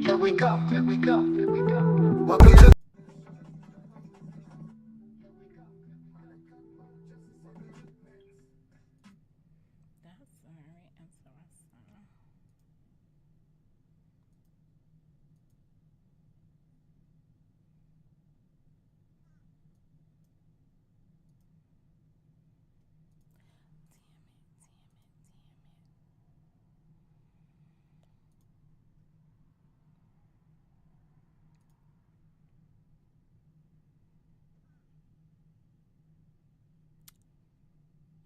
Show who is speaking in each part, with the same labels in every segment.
Speaker 1: Here we go, here we go, here we go. Welcome to
Speaker 2: That's very interesting.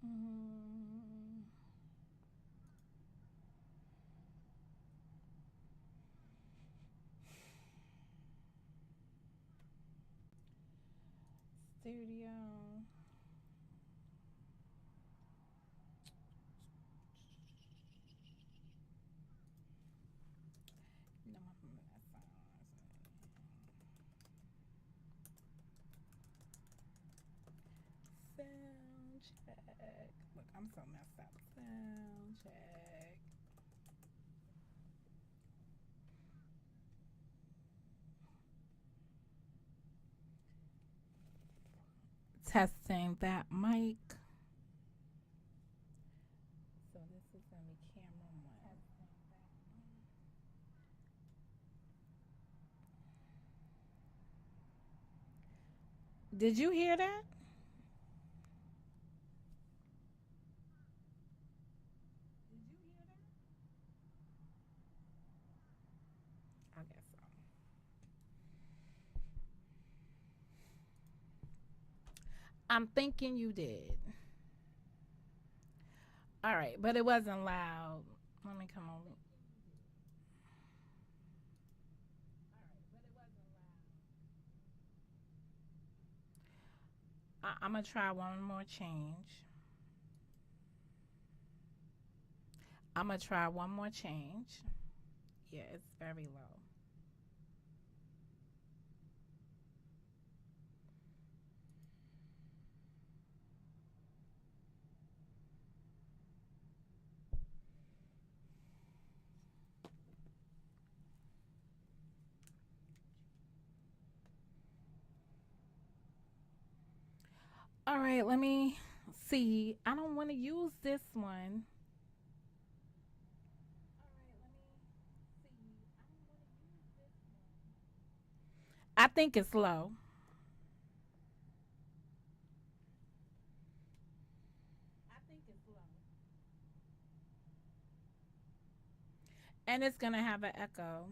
Speaker 2: Mm, studio. No, my phone is sound check. Look, I'm so messed up. Sound check. testing that mic. So this is gonna be camera one. Did you hear that? I guess so. I'm thinking you did. All right, but it wasn't loud. Let me come over. I'm gonna try one more change. I'm gonna try one more change. Yeah, it's very low. All right, let me see. I don't want to use this one. I think it's low. And it's going to have an echo.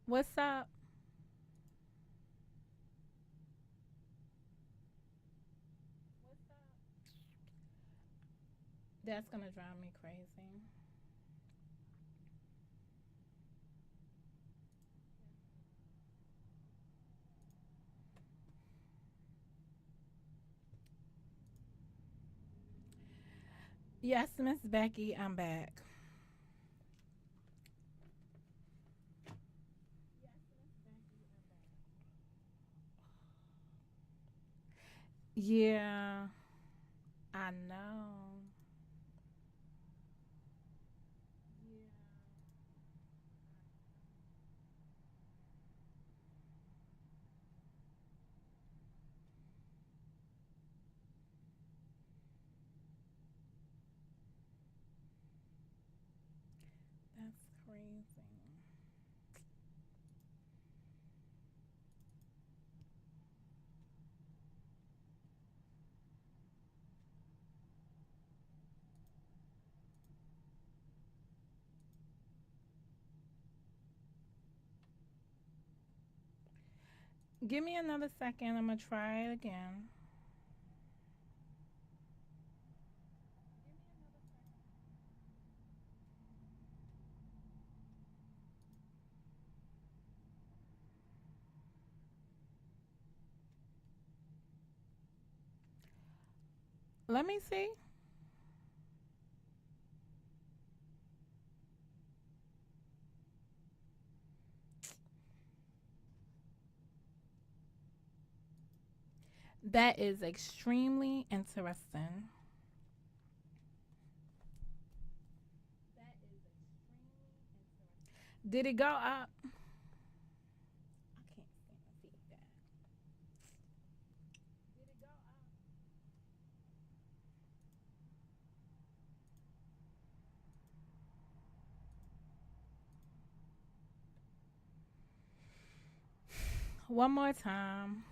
Speaker 2: What's up? That's going to drive me crazy. Yes, Miss Becky, I'm back. Yeah, I know. That's crazy. Give me another second. I'm going to try it again. Let me see. That is extremely interesting. Did it go up? I can't stand feedback. One more time.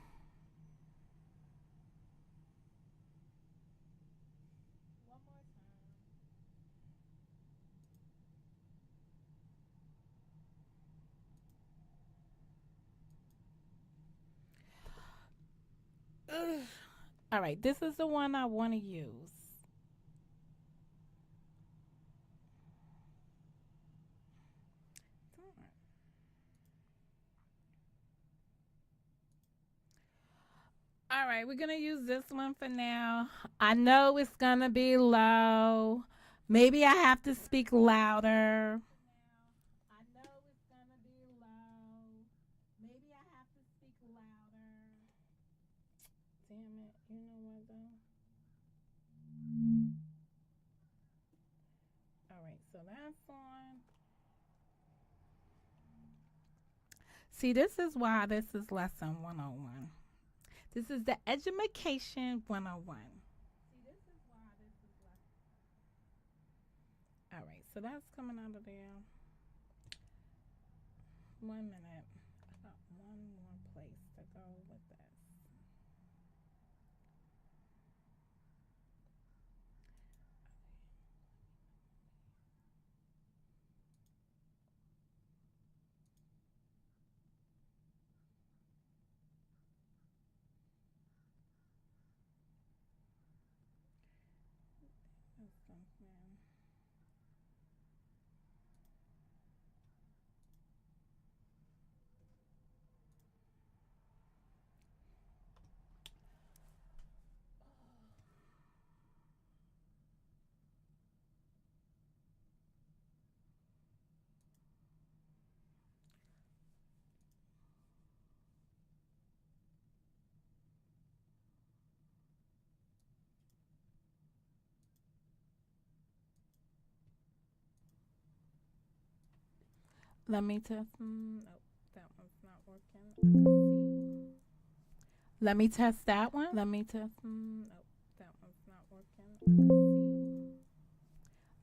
Speaker 2: Ugh. All right, this is the one I want to use. All right, we're going to use this one for now. I know it's going to be low. Maybe I have to speak louder. I know it's going to be low. Maybe I have to speak louder. Damn on. See, this is why this is lesson 101. This is the Edumacation 101. See, this is why this is lesson. All right, so that's coming out of there. 1 minute. I got one more place to go with this. That's something. Let me test. Nope, that one's not working. Let's see. Let me test that one. Let me test. Nope, that one's not working. Let's see.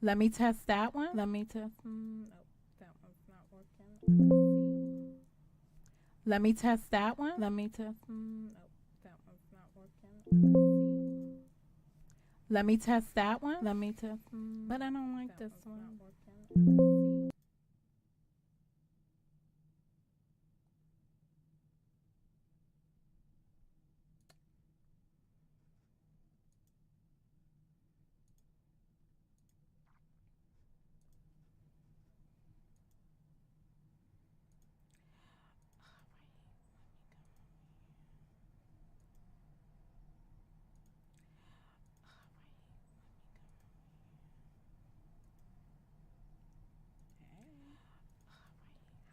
Speaker 2: Let me test that one. Let me test. Nope, that one's not working. Let's see. Let me test that one. Let me test. Nope, that one's not working. Let's see. Let me test that one. Let me test. But I don't like this one.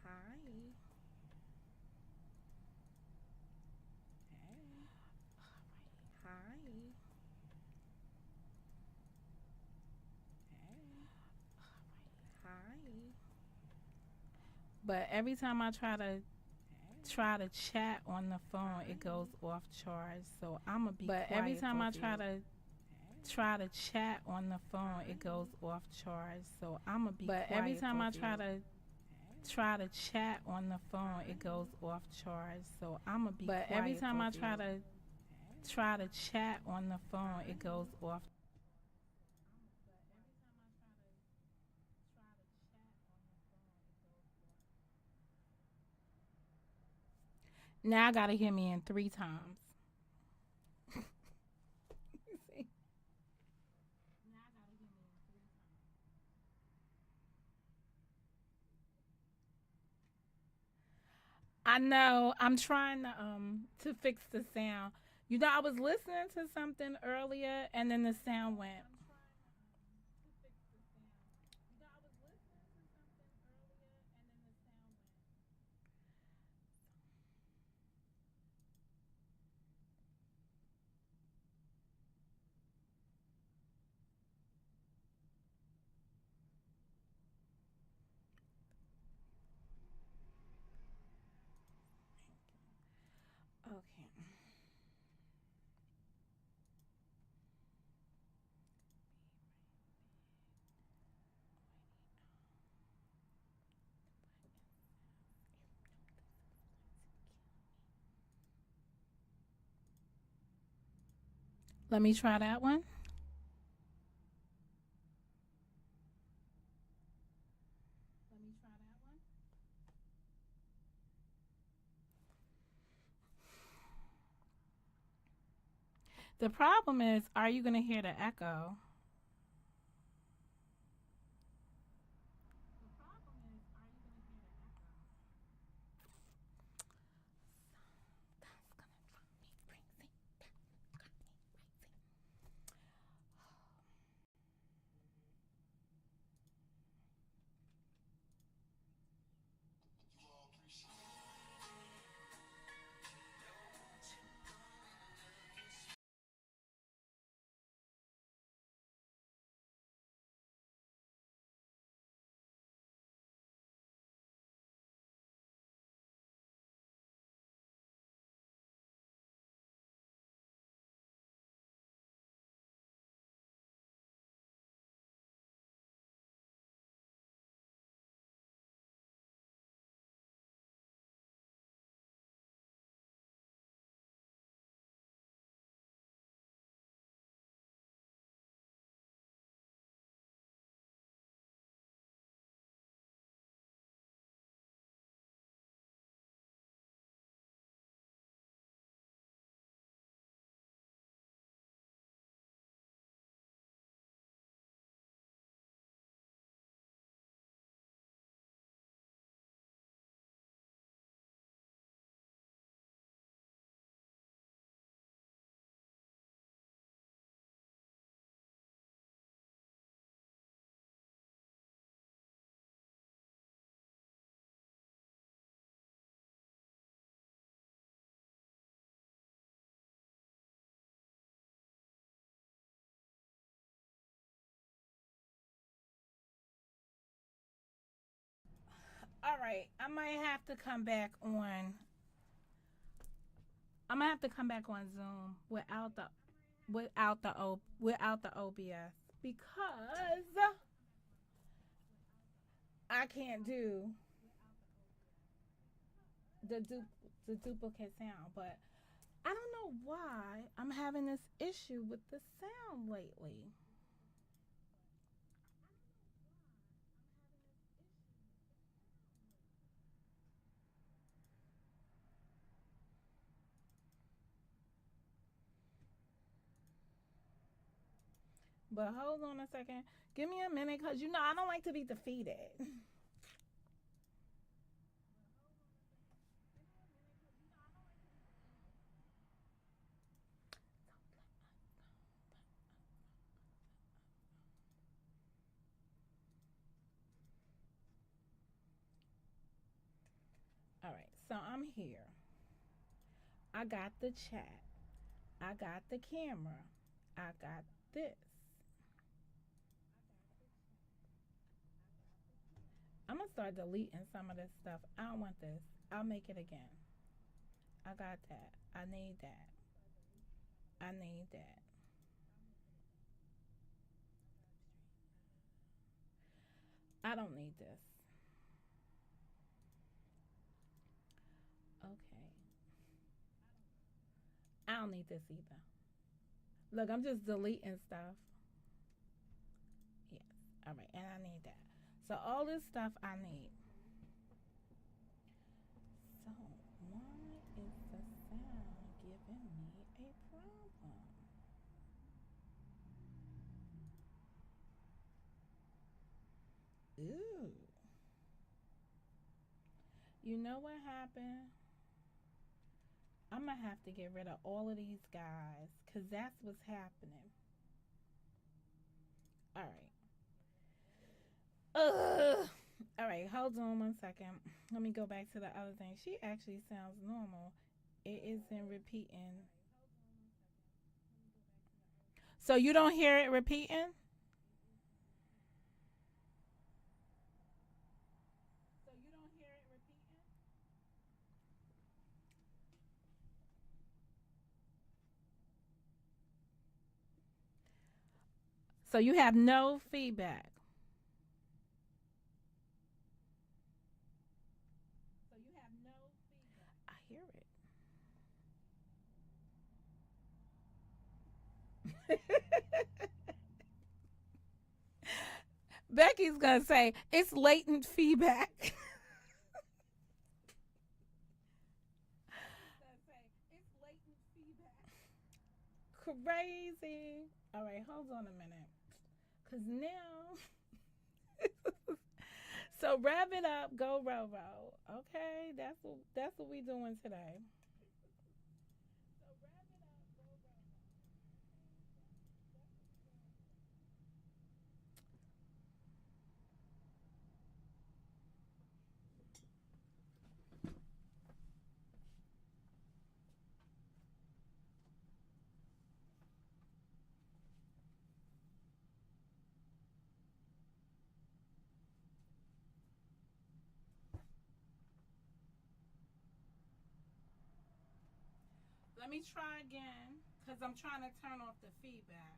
Speaker 2: Hi. Hi. Hi. But every time I try to chat on the phone, it goes off charge. So I'm gonna be quiet. But every time I try to chat on the phone, it goes off charge. So I'm gonna be quiet. But every time I try to chat on the phone, it goes off charge. So I'm gonna be quiet. But every time I try to chat on the phone, it goes off. Now I gotta hear me in 3 times. I know. I'm trying to fix the sound. You know, I was listening to something earlier, and then the sound went. Okay. Let me try that one. The problem is, are you gonna hear the echo? right, I might have to come back on. I'm gonna have to come back on Zoom without the OBS because I can't do the the duplicate sound. But I don't know why I'm having this issue with the sound lately. But hold on a second. Give me a minute, cause you know I don't like to be defeated. All right, so I'm here. I got the chat. I got the camera. I got this. I'm gonna start deleting some of this stuff. I don't want this. I'll make it again. I got that. I need that. I need that. I don't need this. Okay. I don't need this either. Look, I'm just deleting stuff. Yes. All right. And I need that. So all this stuff I need. So why is the sound giving me a problem? Ooh. You know what happened? I'm gonna have to get rid of all of these guys because that's what's happening. All right. Ugh. All right, hold on one second. Let me go back to the other thing. She actually sounds normal. It isn't repeating. So you don't hear it repeating? So you don't hear it repeating? So you have no feedback. So you have no feedback. I hear it. Becky's gonna say it's latent feedback. Crazy. All right, hold on a minute. Cause now, so rev it up, go row row. Okay, that's what we doing today. Let me try again, cause I'm trying to turn off the feedback.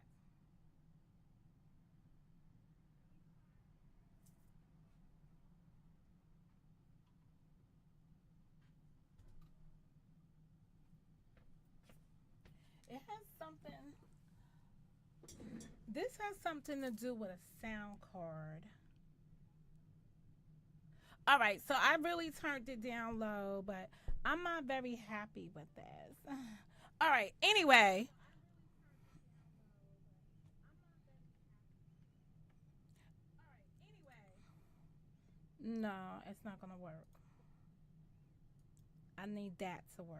Speaker 2: It has something. This has something to do with a sound card. All right, so I really turned it down low, but I'm not very happy with this. All right, anyway. No, it's not gonna work. I need that to work.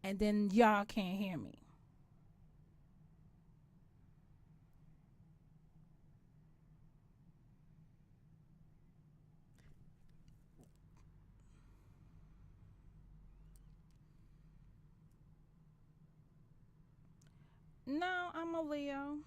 Speaker 2: And then y'all can't hear me. No, I'm a Leo.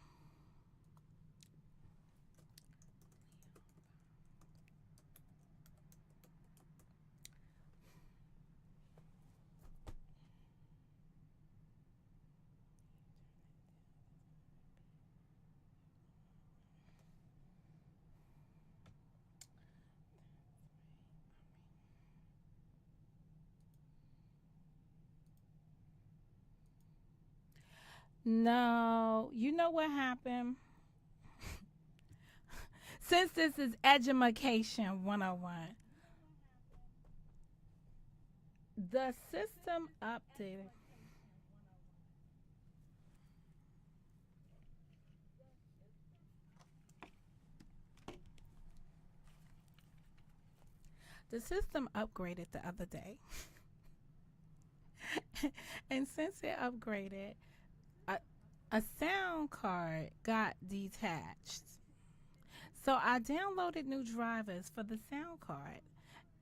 Speaker 2: No, you know what happened? Since this is Edumacation 101, the system updated. The system upgraded the other day. And since it upgraded, a, a sound card got detached. So I downloaded new drivers for the sound card,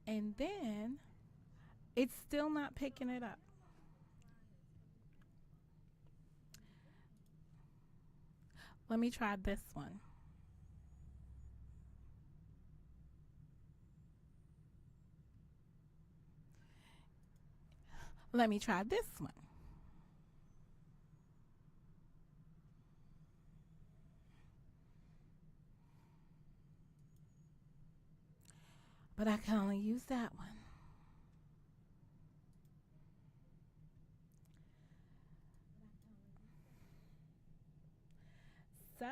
Speaker 2: and then it's still not picking it up. Let me try this one. Let me try this one. But I can only use that one. So,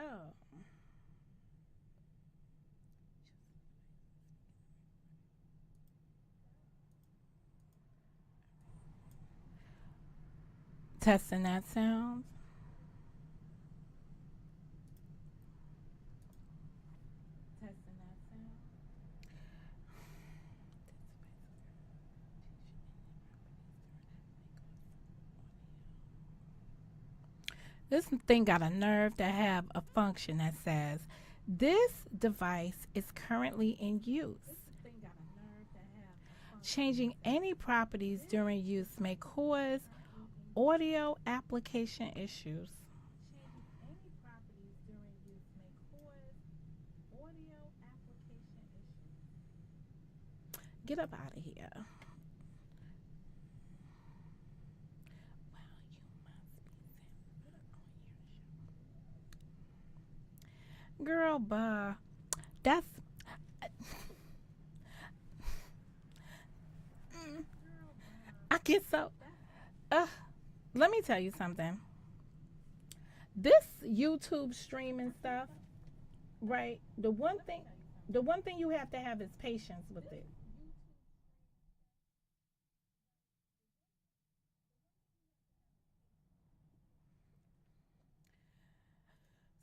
Speaker 2: testing that sound. Testing that sound. This thing got a nerve to have a function that says, this device is currently in use. Changing any properties during use may cause audio application issues. Get up out of here. Girl, bah. That's. I get so. Uh, let me tell you something. This YouTube streaming stuff, right? The one thing you have to have is patience with it.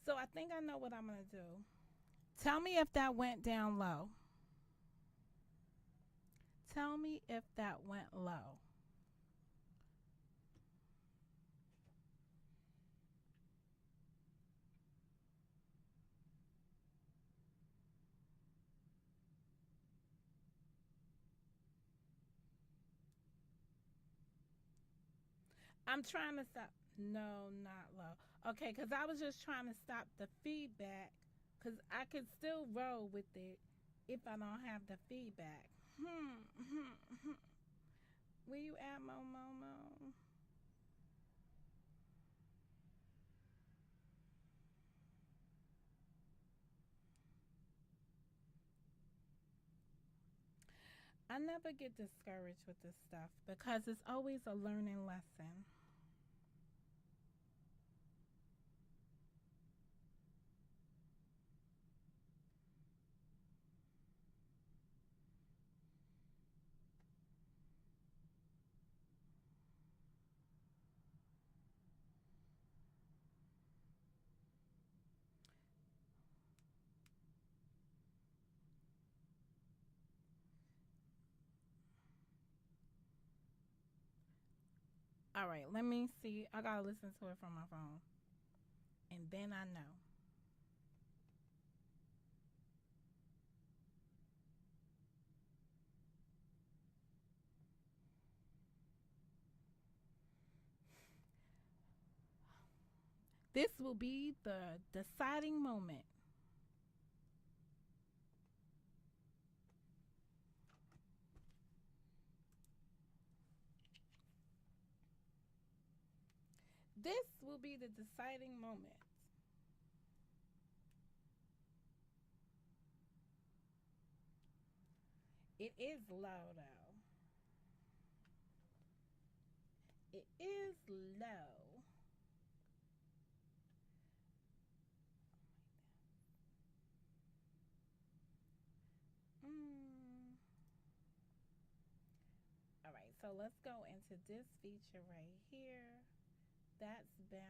Speaker 2: So I think I know what I'm gonna do. Tell me if that went down low. Tell me if that went low. I'm trying to stop. No, not low. Okay, because I was just trying to stop the feedback because I could still roll with it if I don't have the feedback. Where you at, Momo? I never get discouraged with this stuff because it's always a learning lesson. All right, let me see. I gotta listen to it from my phone, and then I know. This will be the deciding moment. This will be the deciding moment. It is low though. It is low. So let's go into this feature right here. That's balanced.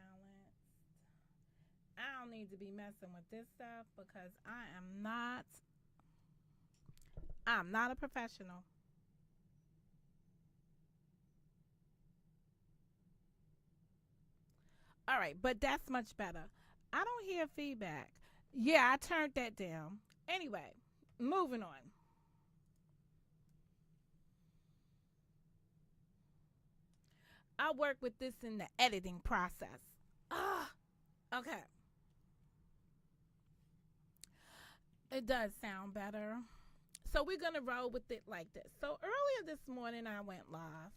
Speaker 2: I don't need to be messing with this stuff because I'm not a professional. All right, but that's much better. I don't hear feedback. Yeah, I turned that down. Anyway, moving on. I work with this in the editing process. Ah, okay. It does sound better. So we're going to roll with it like this. So earlier this morning, I went live.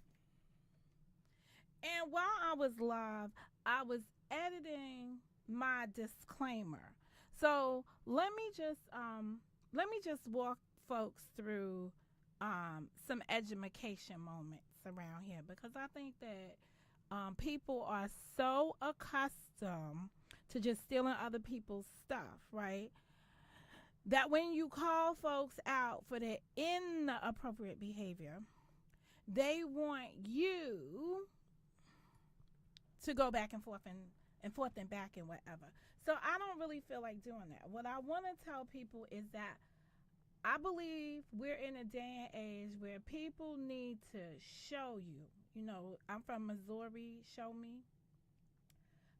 Speaker 2: And while I was live, I was editing my disclaimer. So let me just walk folks through some edumacation moments around here because I think that people are so accustomed to just stealing other people's stuff, right? That when you call folks out for their inappropriate behavior, they want you to go back and forth and back and whatever. So I don't really feel like doing that. What I want to tell people is that I believe we're in a day and age where people need to show you. You know, I'm from Missouri, show me.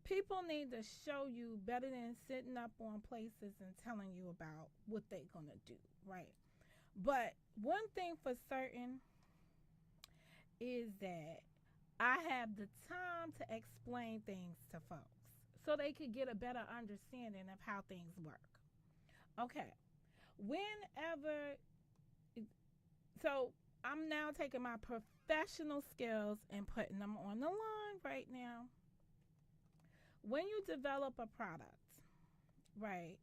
Speaker 2: People need to show you better than sitting up on places and telling you about what they're going to do, right? But one thing for certain is that I have the time to explain things to folks so they could get a better understanding of how things work. Okay. Whenever, so I'm now taking my professional skills and putting them on the line right now. When you develop a product, right,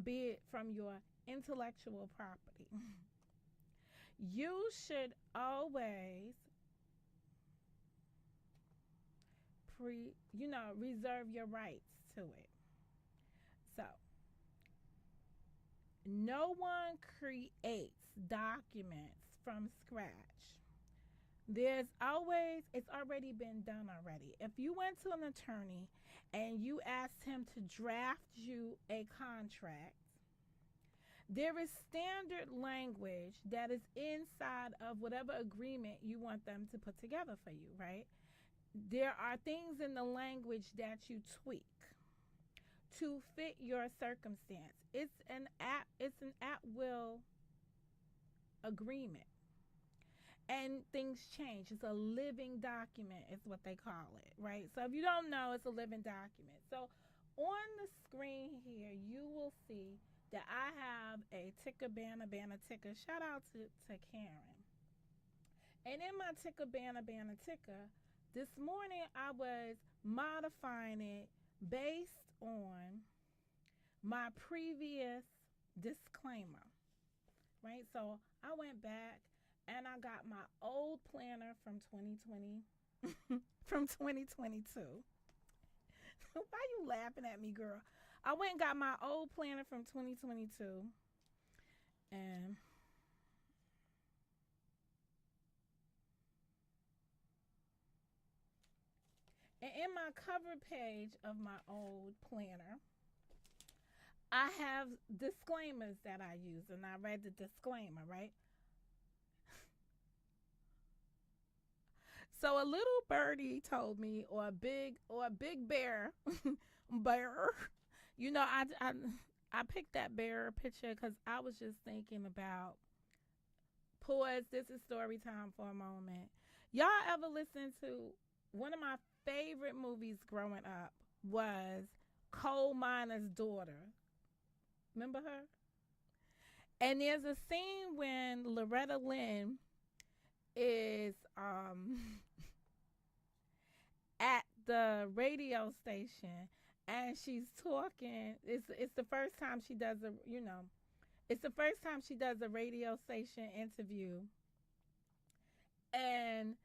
Speaker 2: be it from your intellectual property, you should always reserve your rights to it. So no one creates documents from scratch. It's already been done already. If you went to an attorney and you asked him to draft you a contract, there is standard language that is inside of whatever agreement you want them to put together for you, right? There are things in the language that you tweak to fit your circumstance. It's an at will agreement. And things change. It's a living document is what they call it, right? So if you don't know, it's a living document. So on the screen here, you will see that I have a ticker banner ticker. Shout out to Karen. And in my ticker banner ticker, this morning I was modifying it based on my previous disclaimer, right? So I went back and I got my old planner from 2020, from 2022. Why you laughing at me, girl? I went and got my old planner from 2022, and in my cover page of my old planner, I have disclaimers that I use, and I read the disclaimer, right? So a little birdie told me, or a big bear, bear. You know, I picked that bear picture because I was just thinking about pause. This is story time for a moment. Y'all ever listen to one of my favorite movies growing up was Coal Miner's Daughter. Remember her? And there's a scene when Loretta Lynn is at the radio station and she's talking. It's the first time she does it's the first time she does a radio station interview, and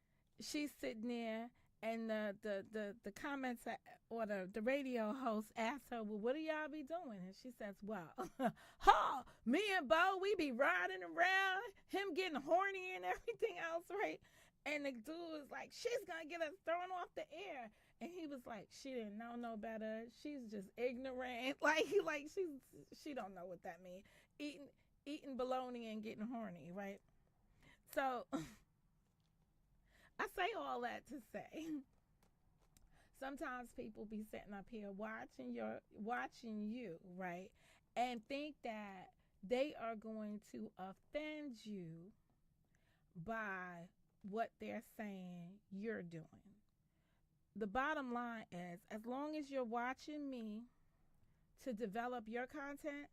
Speaker 2: she's sitting there, and the commenter or the radio host asks her, well, what do y'all be doing? And she says, well, me and Bo, we be riding around, him getting horny and everything else, right? And the dude was like, she's gonna get us thrown off the air. And he was like, she didn't know no better. She's just ignorant. She don't know what that means. Eating bologna and getting horny, right? So I say all that to say sometimes people be sitting up here watching you, right? And think that they are going to offend you by what they're saying you're doing. The bottom line is, as long as you're watching me to develop your content,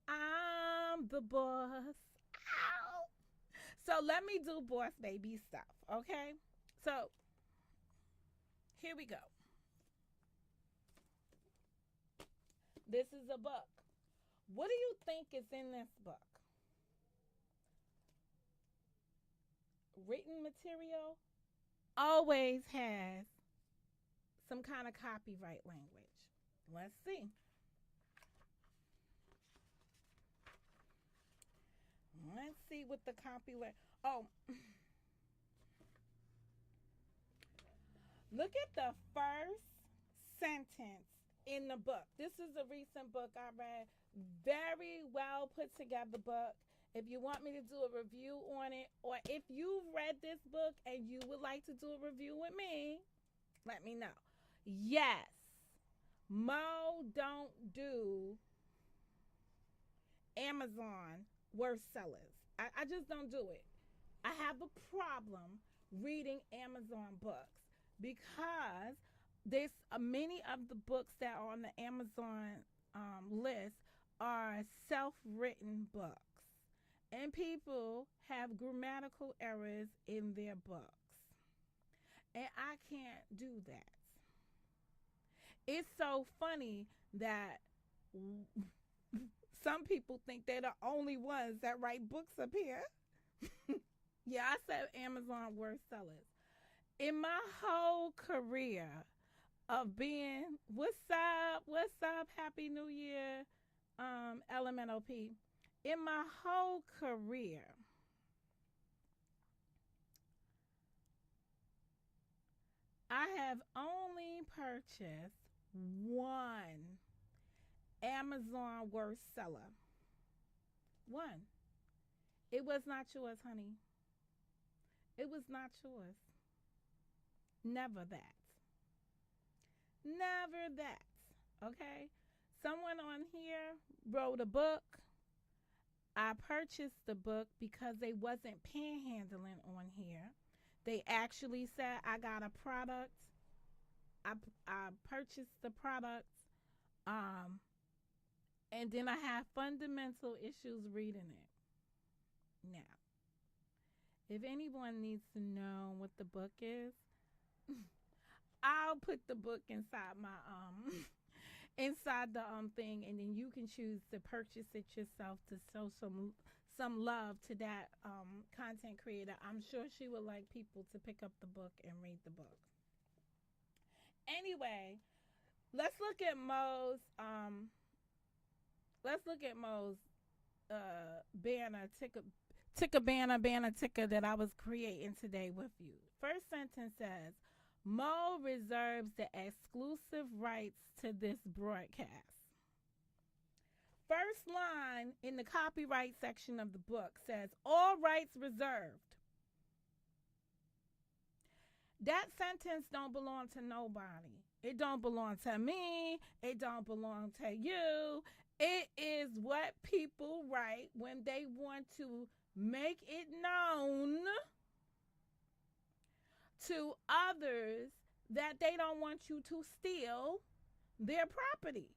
Speaker 2: I'm the boss. Ow. So let me do boss baby stuff, okay? So here we go. This is a book. What do you think is in this book? Written material always has some kind of copyright language. Let's see. Let's see what the copyright. Oh, look at the first sentence in the book. This is a recent book I read. Very well put together book. If you want me to do a review on it, or if you've read this book and you would like to do a review with me, let me know. Yes, Mo don't do Amazon worst sellers. I just don't do it. I have a problem reading Amazon books because there's many of the books that are on the Amazon list are self-written books, and people have grammatical errors in their books, and I can't do that. It's so funny that some people think they're the only ones that write books up here. Yeah, I said Amazon worst sellers. In my whole career of being, what's up, Happy New Year, LMNOP. In my whole career, I have only purchased one Amazon worst seller. One. It was not yours, honey. It was not yours. Never that. Never that. Okay? Someone on here wrote a book. I purchased the book because they wasn't panhandling on here. They actually said I got a product. I purchased the product. Um, and then I have fundamental issues reading it. Now, if anyone needs to know what the book is, I'll put the book inside my inside the thing, and then you can choose to purchase it yourself to show some love to that content creator. I'm sure she would like people to pick up the book and read the book. Anyway, let's look at Mo's banner ticker banner ticker that I was creating today with you. First sentence says, Mo reserves the exclusive rights to this broadcast. First line in the copyright section of the book says, all rights reserved. That sentence don't belong to nobody. It don't belong to me. It don't belong to you. It is what people write when they want to make it known to others that they don't want you to steal their property.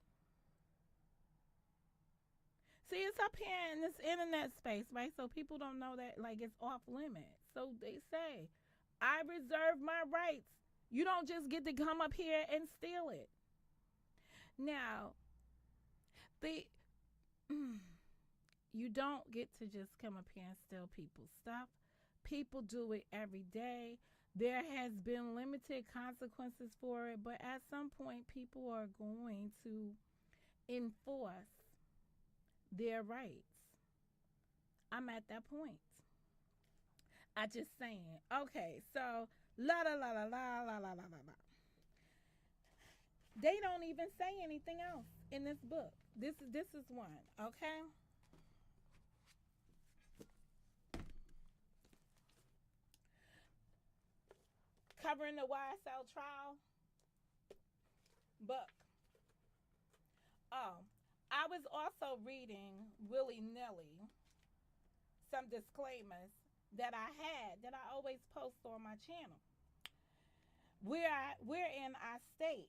Speaker 2: See, it's up here in this internet space, right? So people don't know that, like, it's off limits. So they say, I reserve my rights. You don't just get to come up here and steal it. Now, you don't get to just come up here and steal people's stuff. People do it every day. There has been limited consequences for it, but at some point, people are going to enforce their rights. I'm at that point. I just saying. Okay, so la la la la la la la la la la. They don't even say anything else in this book. This is one. Okay. Covering the YSL trial book. Oh, I was also reading willy nilly some disclaimers that I had that I always post on my channel. We're in our state.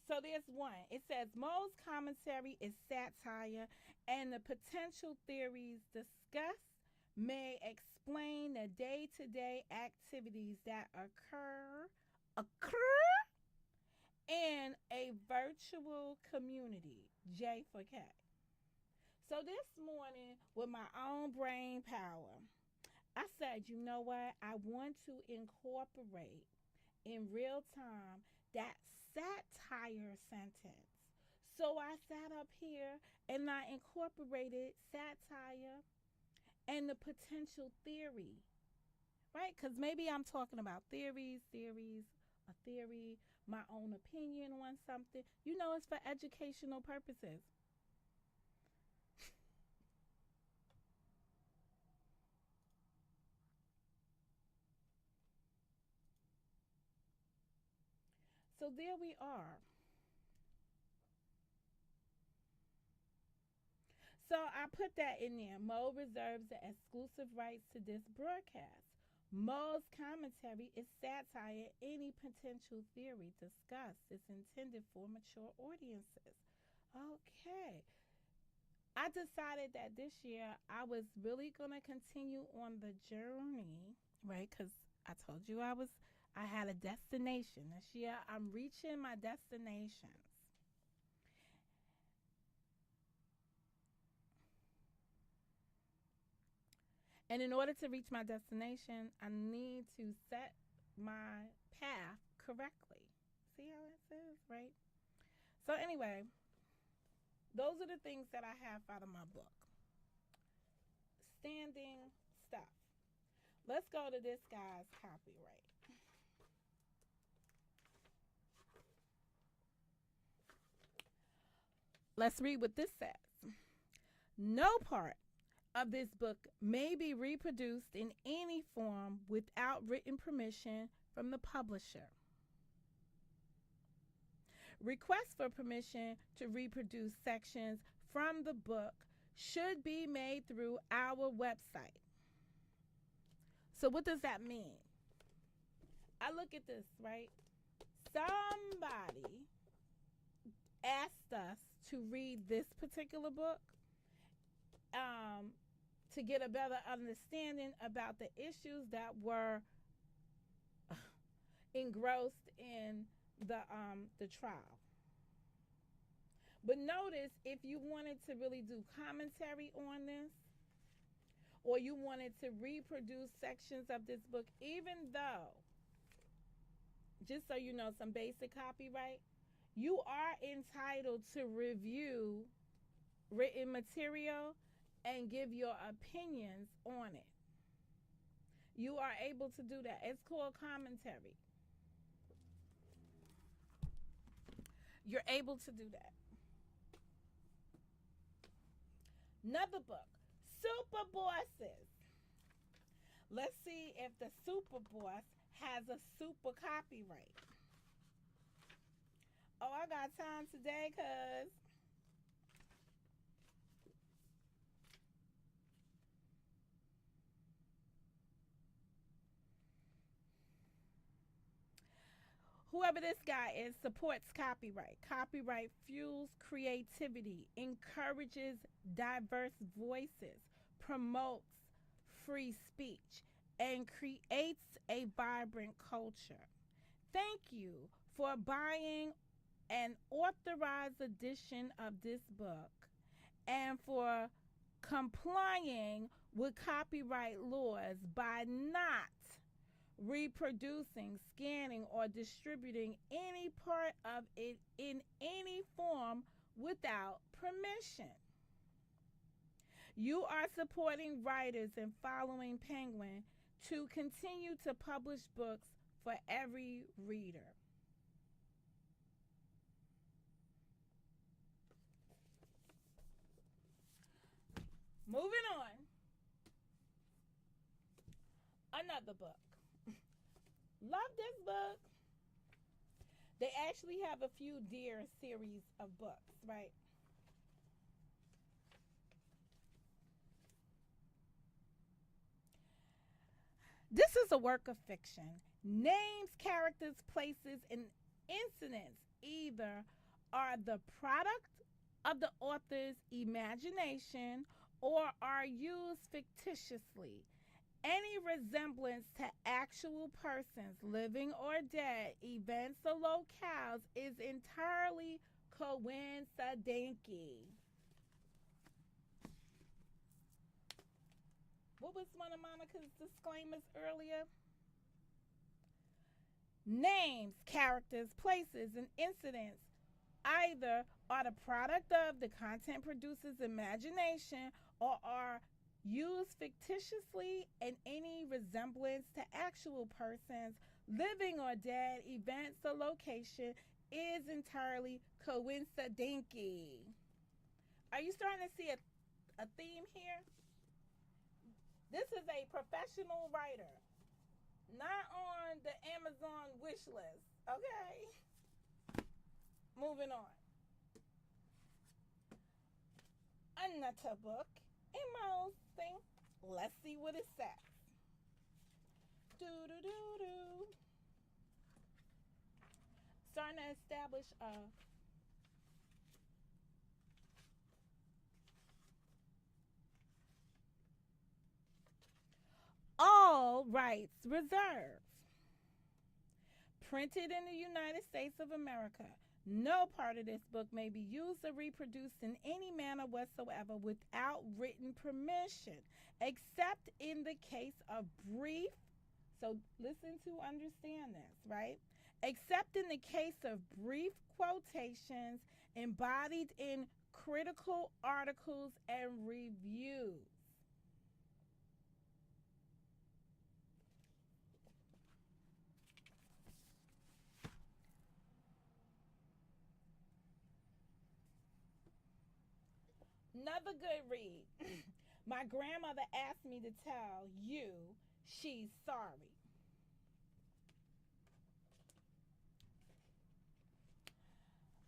Speaker 2: So there's one. It says Mo's commentary is satire, and the potential theories discussed may explain the day-to-day activities that occur in a virtual community. J for K. So this morning, with my own brain power, I said, you know what? I want to incorporate in real time that satire sentence. So I sat up here and I incorporated satire and the potential theory, right? Because maybe I'm talking about a theory, my own opinion on something. You know, it's for educational purposes. So there we are. So I put that in there. Mo reserves the exclusive rights to this broadcast. Mo's commentary is satire. Any potential theory discussed is intended for mature audiences. Okay. I decided that this year I was really going to continue on the journey, right? Because I told you I had a destination. This year I'm reaching my destinations. And in order to reach my destination, I need to set my path correctly. See how it says, right? So, anyway, those are the things that I have out of my book. Standing stuff. Let's go to this guy's copyright. Let's read what this says. No part of this book may be reproduced in any form without written permission from the publisher. Requests for permission to reproduce sections from the book should be made through our website. So what does that mean? I look at this, right? Somebody asked us to read this particular book to get a better understanding about the issues that were engrossed in the trial. But notice, if you wanted to really do commentary on this, or you wanted to reproduce sections of this book, even though, just so you know, some basic copyright, you are entitled to review written material and give your opinions on it. You are able to do that. It's called commentary. You're able to do that. Another book, Super Bosses. Let's see if the Super Boss has a super copyright. Oh, I got time today, cuz. Whoever this guy is supports copyright. Copyright fuels creativity, encourages diverse voices, promotes free speech, and creates a vibrant culture. Thank you for buying an authorized edition of this book and for complying with copyright laws by not reproducing, scanning, or distributing any part of it in any form without permission. You are supporting writers and following Penguin to continue to publish books for every reader. Moving on. Another book. Love this book. They actually have a few Dear series of books, right? This is a work of fiction. Names, characters, places, and incidents either are the product of the author's imagination or are used fictitiously. Any resemblance to actual persons, living or dead, events or locales is entirely coincidental. What was one of Monica's disclaimers earlier? Names, characters, places, and incidents either are the product of the content producer's imagination or are used fictitiously, and any resemblance to actual persons, living or dead, events or location is entirely coincidental. Are you starting to see a theme here? This is a professional writer, not on the Amazon wish list. Okay? Moving on. Another book in my own thing. Let's see what it says. Do do do do. Starting to establish a all rights reserved. Printed in the United States of America. No part of this book may be used or reproduced in any manner whatsoever without written permission, except in the case of brief. So listen to understand this, right? Except in the case of brief quotations embodied in critical articles and reviews. Another good read. My grandmother asked me to tell you she's sorry.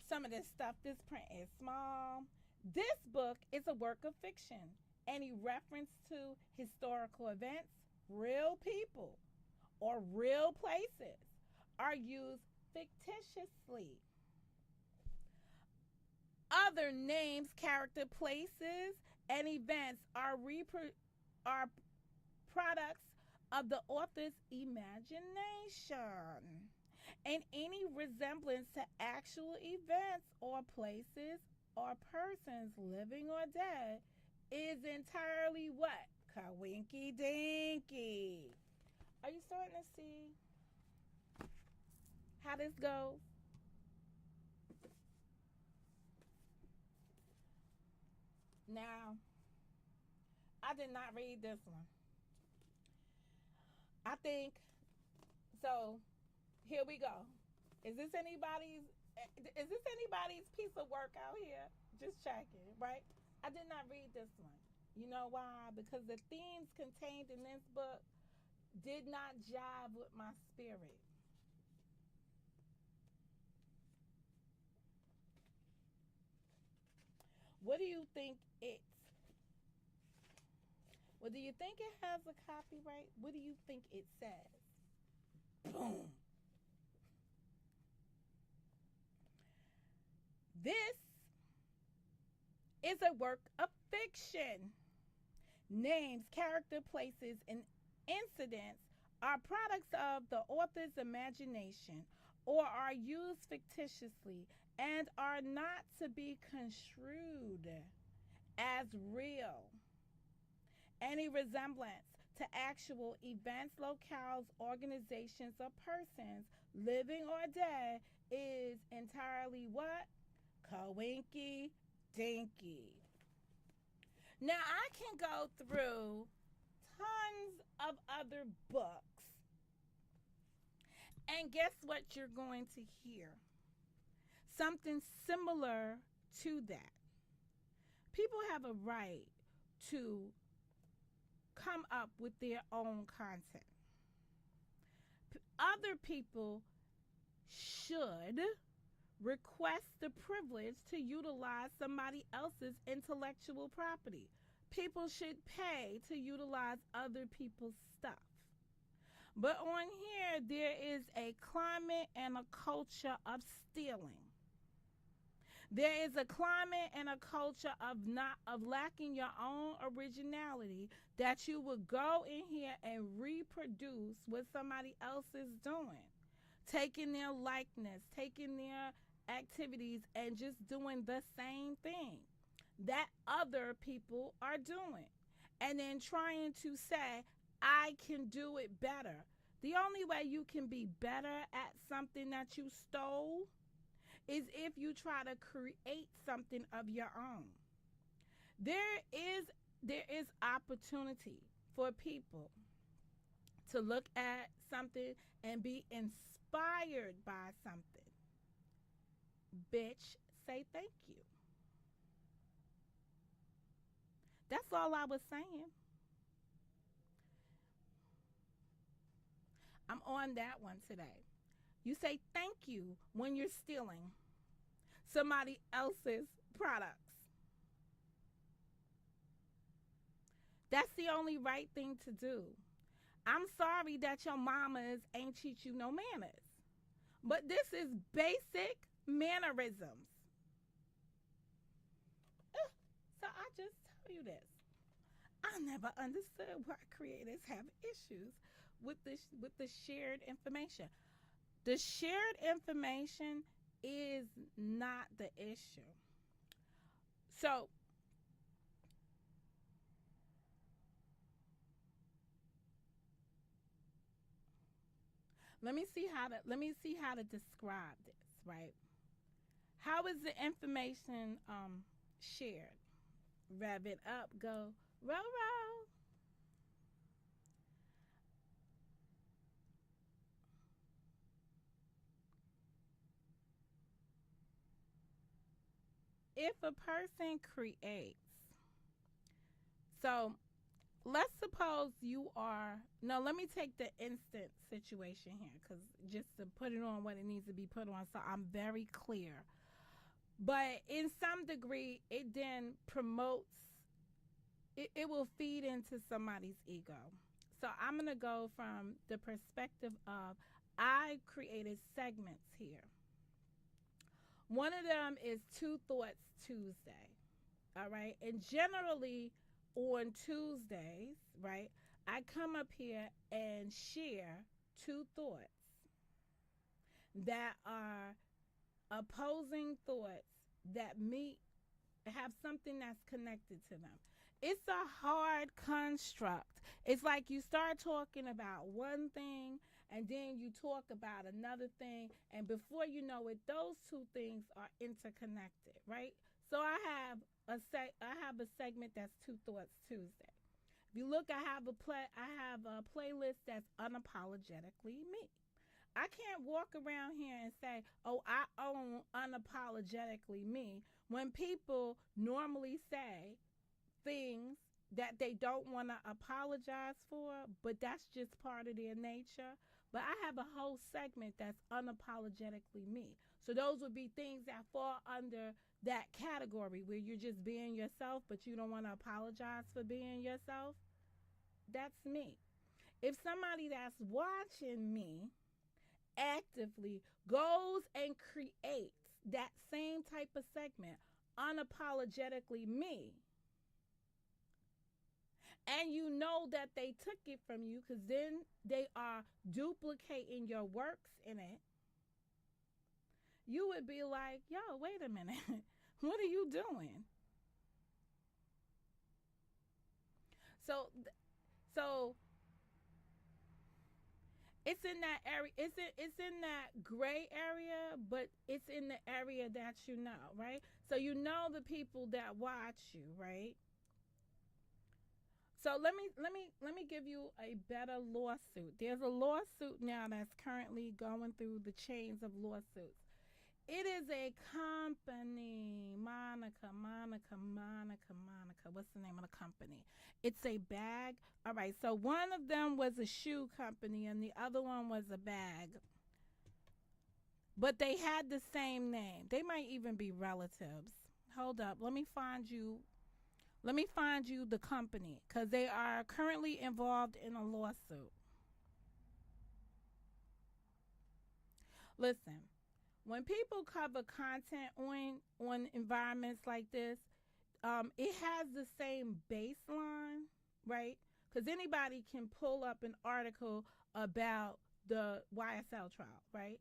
Speaker 2: Some of this stuff, this print is small. This book is a work of fiction. Any reference to historical events, real people, or real places are used fictitiously. Other names, character, places, and events are products of the author's imagination. And any resemblance to actual events or places or persons, living or dead, is entirely what? Kawinky dinky. Are you starting to see how this goes? Now, I did not read this one. I think so. Here we go. Is this anybody's? Is this anybody's piece of work out here? Just checking, right? I did not read this one. You know why? Because the themes contained in this book did not jive with my spirit. What do you think it's? Well, do you think it has a copyright? What do you think it says? Boom. This is a work of fiction. Names, character, places, and incidents are products of the author's imagination or are used fictitiously and are not to be construed as real. Any resemblance to actual events, locales, organizations, or persons, living or dead, is entirely what? Coinky dinky. Now I can go through tons of other books. And guess what you're going to hear? Something similar to that. People have a right to come up with their own content. Other people should request the privilege to utilize somebody else's intellectual property. People should pay to utilize other people's stuff. But on here, there is a climate and a culture of stealing. There is a climate and a culture of lacking your own originality, that you would go in here and reproduce what somebody else is doing, taking their likeness, taking their activities, and just doing the same thing that other people are doing, and then trying to say, I can do it better. The only way you can be better at something that you stole is if you try to create something of your own. There is opportunity for people to look at something and be inspired by something. Bitch, say thank you. That's all I was saying. I'm on that one today. You say thank you when you're stealing somebody else's products. That's the only right thing to do. I'm sorry that your mamas ain't teach you no manners, but this is basic mannerisms. So I just tell you this. I never understood why creators have issues with the shared information. The shared information is not the issue. So let me see how to describe this, right? How is the information shared? Rev it up, go row row. If a person creates, so let's suppose you are, no, let me take the instant situation here, because just to put it on what it needs to be put on, so I'm very clear. But in some degree, it then promotes, it will feed into somebody's ego. So I'm going to go from the perspective of, I created segments here. One of them is Two Thoughts Tuesday. All right. And generally on Tuesdays, right, I come up here and share two thoughts that are opposing thoughts that have something that's connected to them. It's a hard construct. It's like you start talking about one thing and then you talk about another thing, and before you know it, those two things are interconnected, right? So I have a segment that's Two Thoughts Tuesday. If you look, I have a playlist that's unapologetically me. I can't walk around here and say, oh, I own unapologetically me, when people normally say things that they don't want to apologize for, but that's just part of their nature. But I have a whole segment that's unapologetically me. So those would be things that fall under that category where you're just being yourself, but you don't want to apologize for being yourself. That's me. If somebody that's watching me actively goes and creates that same type of segment, unapologetically me, and you know that they took it from you, because then they are duplicating your works in it, you would be like, yo, wait a minute. What are you doing? So it's in that area. It's in that gray area, but it's in the area that you know, right? So you know the people that watch you, right? So let me give you a better lawsuit. There's a lawsuit now that's currently going through the chains of lawsuits. It is a company, Monica. What's the name of the company? It's a bag. All right, so one of them was a shoe company and the other one was a bag. But they had the same name. They might even be relatives. Hold up. Let me find you the company cuz they are currently involved in a lawsuit. Listen, when people cover content on environments like this, it has the same baseline, right? Because anybody can pull up an article about the YSL trial, right?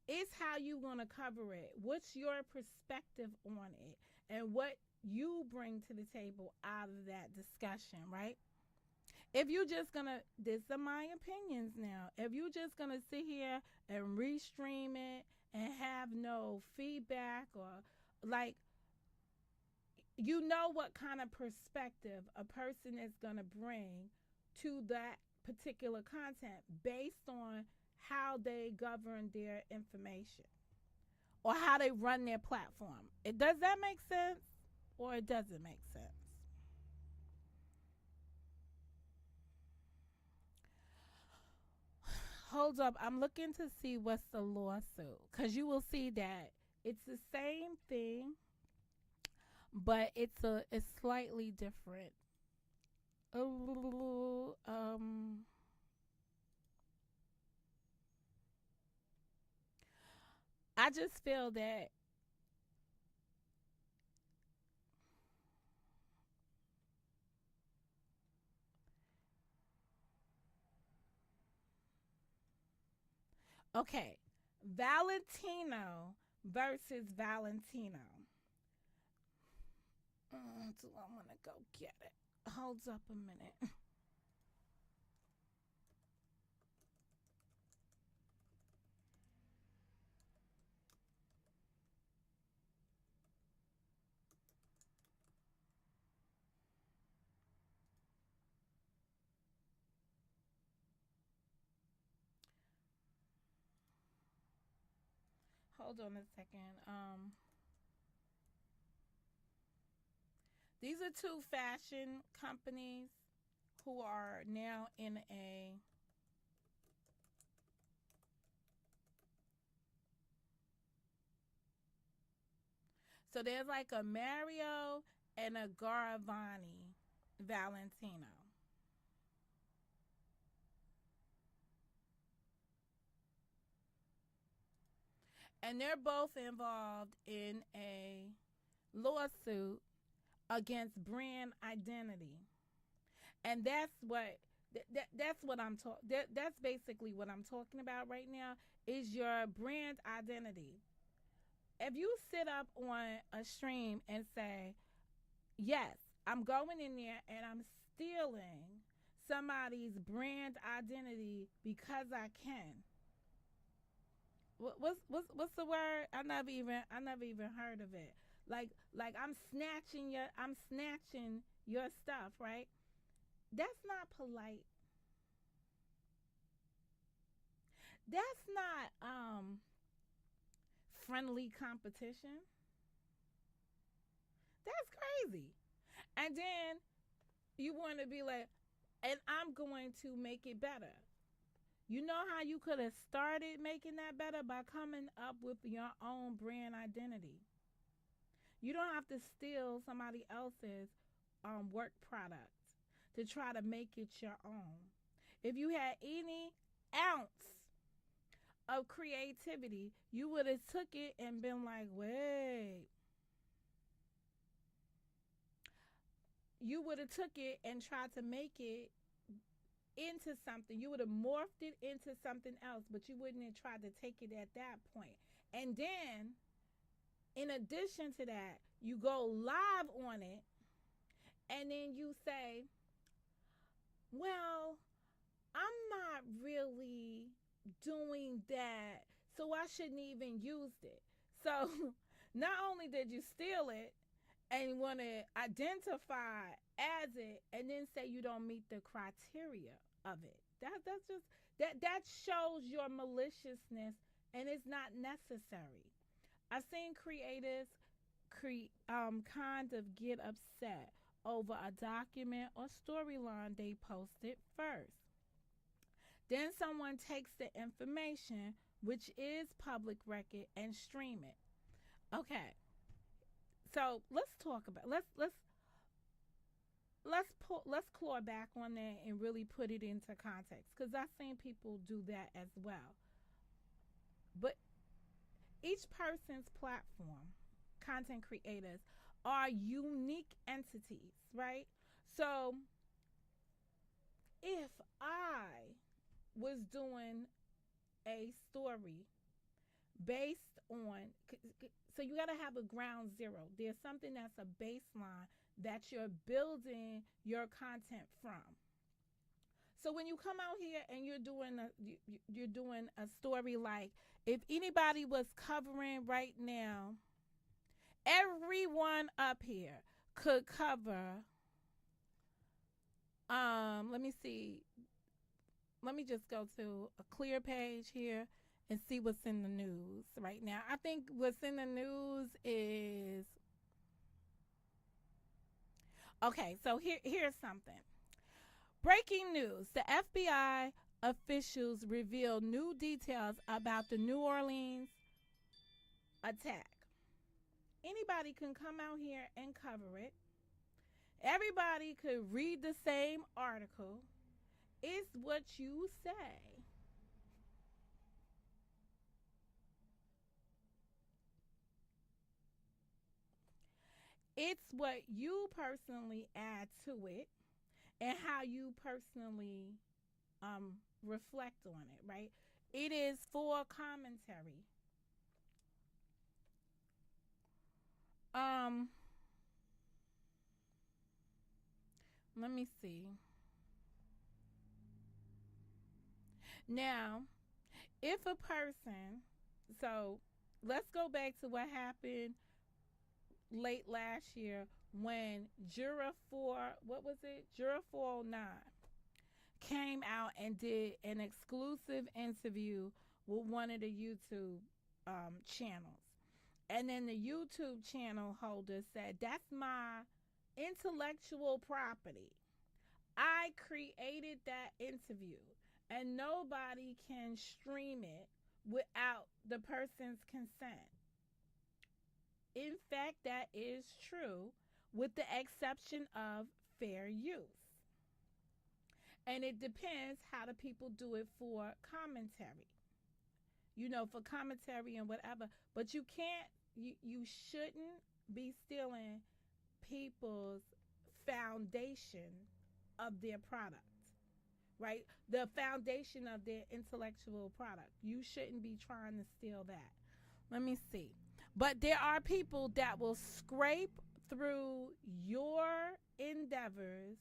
Speaker 2: It's how you want to cover it. What's your perspective on it, and what you bring to the table out of that discussion, right? If you just gonna, these are my opinions now. If you just gonna sit here and restream it and have no feedback or like, you know what kind of perspective a person is going to bring to that particular content based on how they govern their information or how they run their platform. It does that make sense or it doesn't make sense? Hold up, I'm looking to see what's the lawsuit cuz you will see that it's the same thing but it's slightly different. Oh, I just feel that okay, Valentino versus Valentino. Do I want to go get it? Hold up a minute. Hold on a second. These are two fashion companies who are now in a. So there's like a Mario and a Garavani Valentino. And they're both involved in a lawsuit against brand identity. And that's what I'm talking that's basically what I'm talking about right now is your brand identity. If you sit up on a stream and say, "Yes, I'm going in there and I'm stealing somebody's brand identity because I can." What's the word? I never even heard of it. Like I'm snatching your stuff, right? That's not polite. That's not friendly competition. That's crazy. And then you want to be like, and I'm going to make it better. You know how you could have started making that better by coming up with your own brand identity. You don't have to steal somebody else's work product to try to make it your own. If you had any ounce of creativity, you would have took it and been like, wait. You would have took it and tried to make it into something. You would have morphed it into something else, but you wouldn't have tried to take it at that point. And then, in addition to that, you go live on it, and then you say, well, I'm not really doing that, so I shouldn't even use it. So, not only did you steal it, and want to identify as it and then say you don't meet the criteria of it. That's just that shows your maliciousness, and it's not necessary. I've seen creators kind of get upset over a document or storyline they posted first. Then someone takes the information, which is public record, and stream it. Okay, so let's talk about let's claw back on that and really put it into context, because I've seen people do that as well. But each person's platform, content creators, are unique entities, right? So if I was doing a story based on, so you got to have a ground zero. There's something that's a baseline that you're building your content from. So when you come out here and you're doing a story, like if anybody was covering right now, everyone up here could cover, let me see, let me just go to a clear page here and see what's in the news right now. I think what's in the news is, okay, so here's something. Breaking news. The FBI officials reveal new details about the New Orleans attack. Anybody can come out here and cover it. Everybody could read the same article. It's what you say. It's what you personally add to it and how you personally reflect on it, right? It is for commentary. Um Let me see. Now, if a person, so let's go back to what happened late last year when Juror 4, what was it? Juror 409 came out and did an exclusive interview with one of the YouTube channels. And then the YouTube channel holder said, "That's my intellectual property. I created that interview, and nobody can stream it without the person's consent." In fact, that is true, with the exception of fair use. And it depends how the people do it for commentary. For commentary and whatever. But you shouldn't be stealing people's foundation of their product, right? The foundation of their intellectual product. You shouldn't be trying to steal that. Let me see. But there are people that will scrape through your endeavors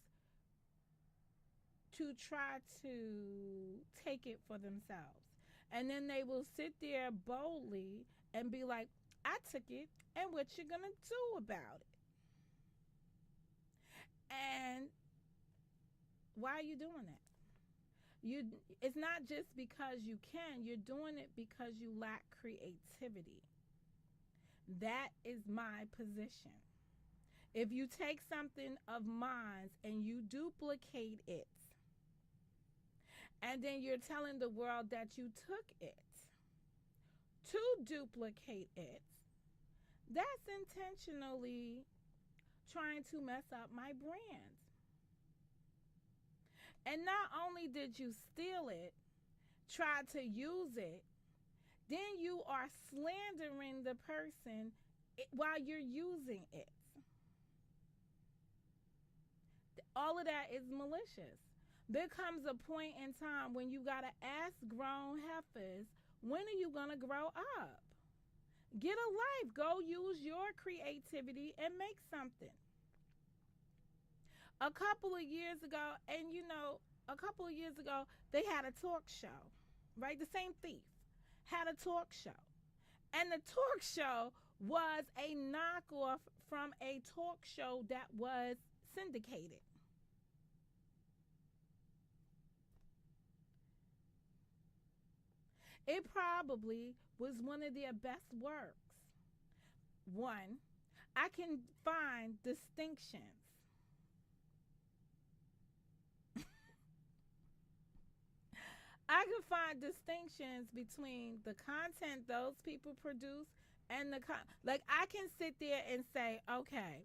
Speaker 2: to try to take it for themselves. And then they will sit there boldly and be like, "I took it, and what you gonna do about it?" And why are you doing that? It's not just because you can, you're doing it because you lack creativity. That is my position. If you take something of mine and you duplicate it, and then you're telling the world that you took it to duplicate it, that's intentionally trying to mess up my brand. And not only did you steal it, try to use it, then you are slandering the person while you're using it. All of that is malicious. There comes a point in time when you got to ask grown heifers, when are you going to grow up? Get a life. Go use your creativity and make something. A couple of years ago, they had a talk show, right? The same thief had a talk show. And the talk show was a knockoff from a talk show that was syndicated. It probably was one of their best works. One, I can find distinctions. I can find distinctions between the content those people produce and like I can sit there and say, okay,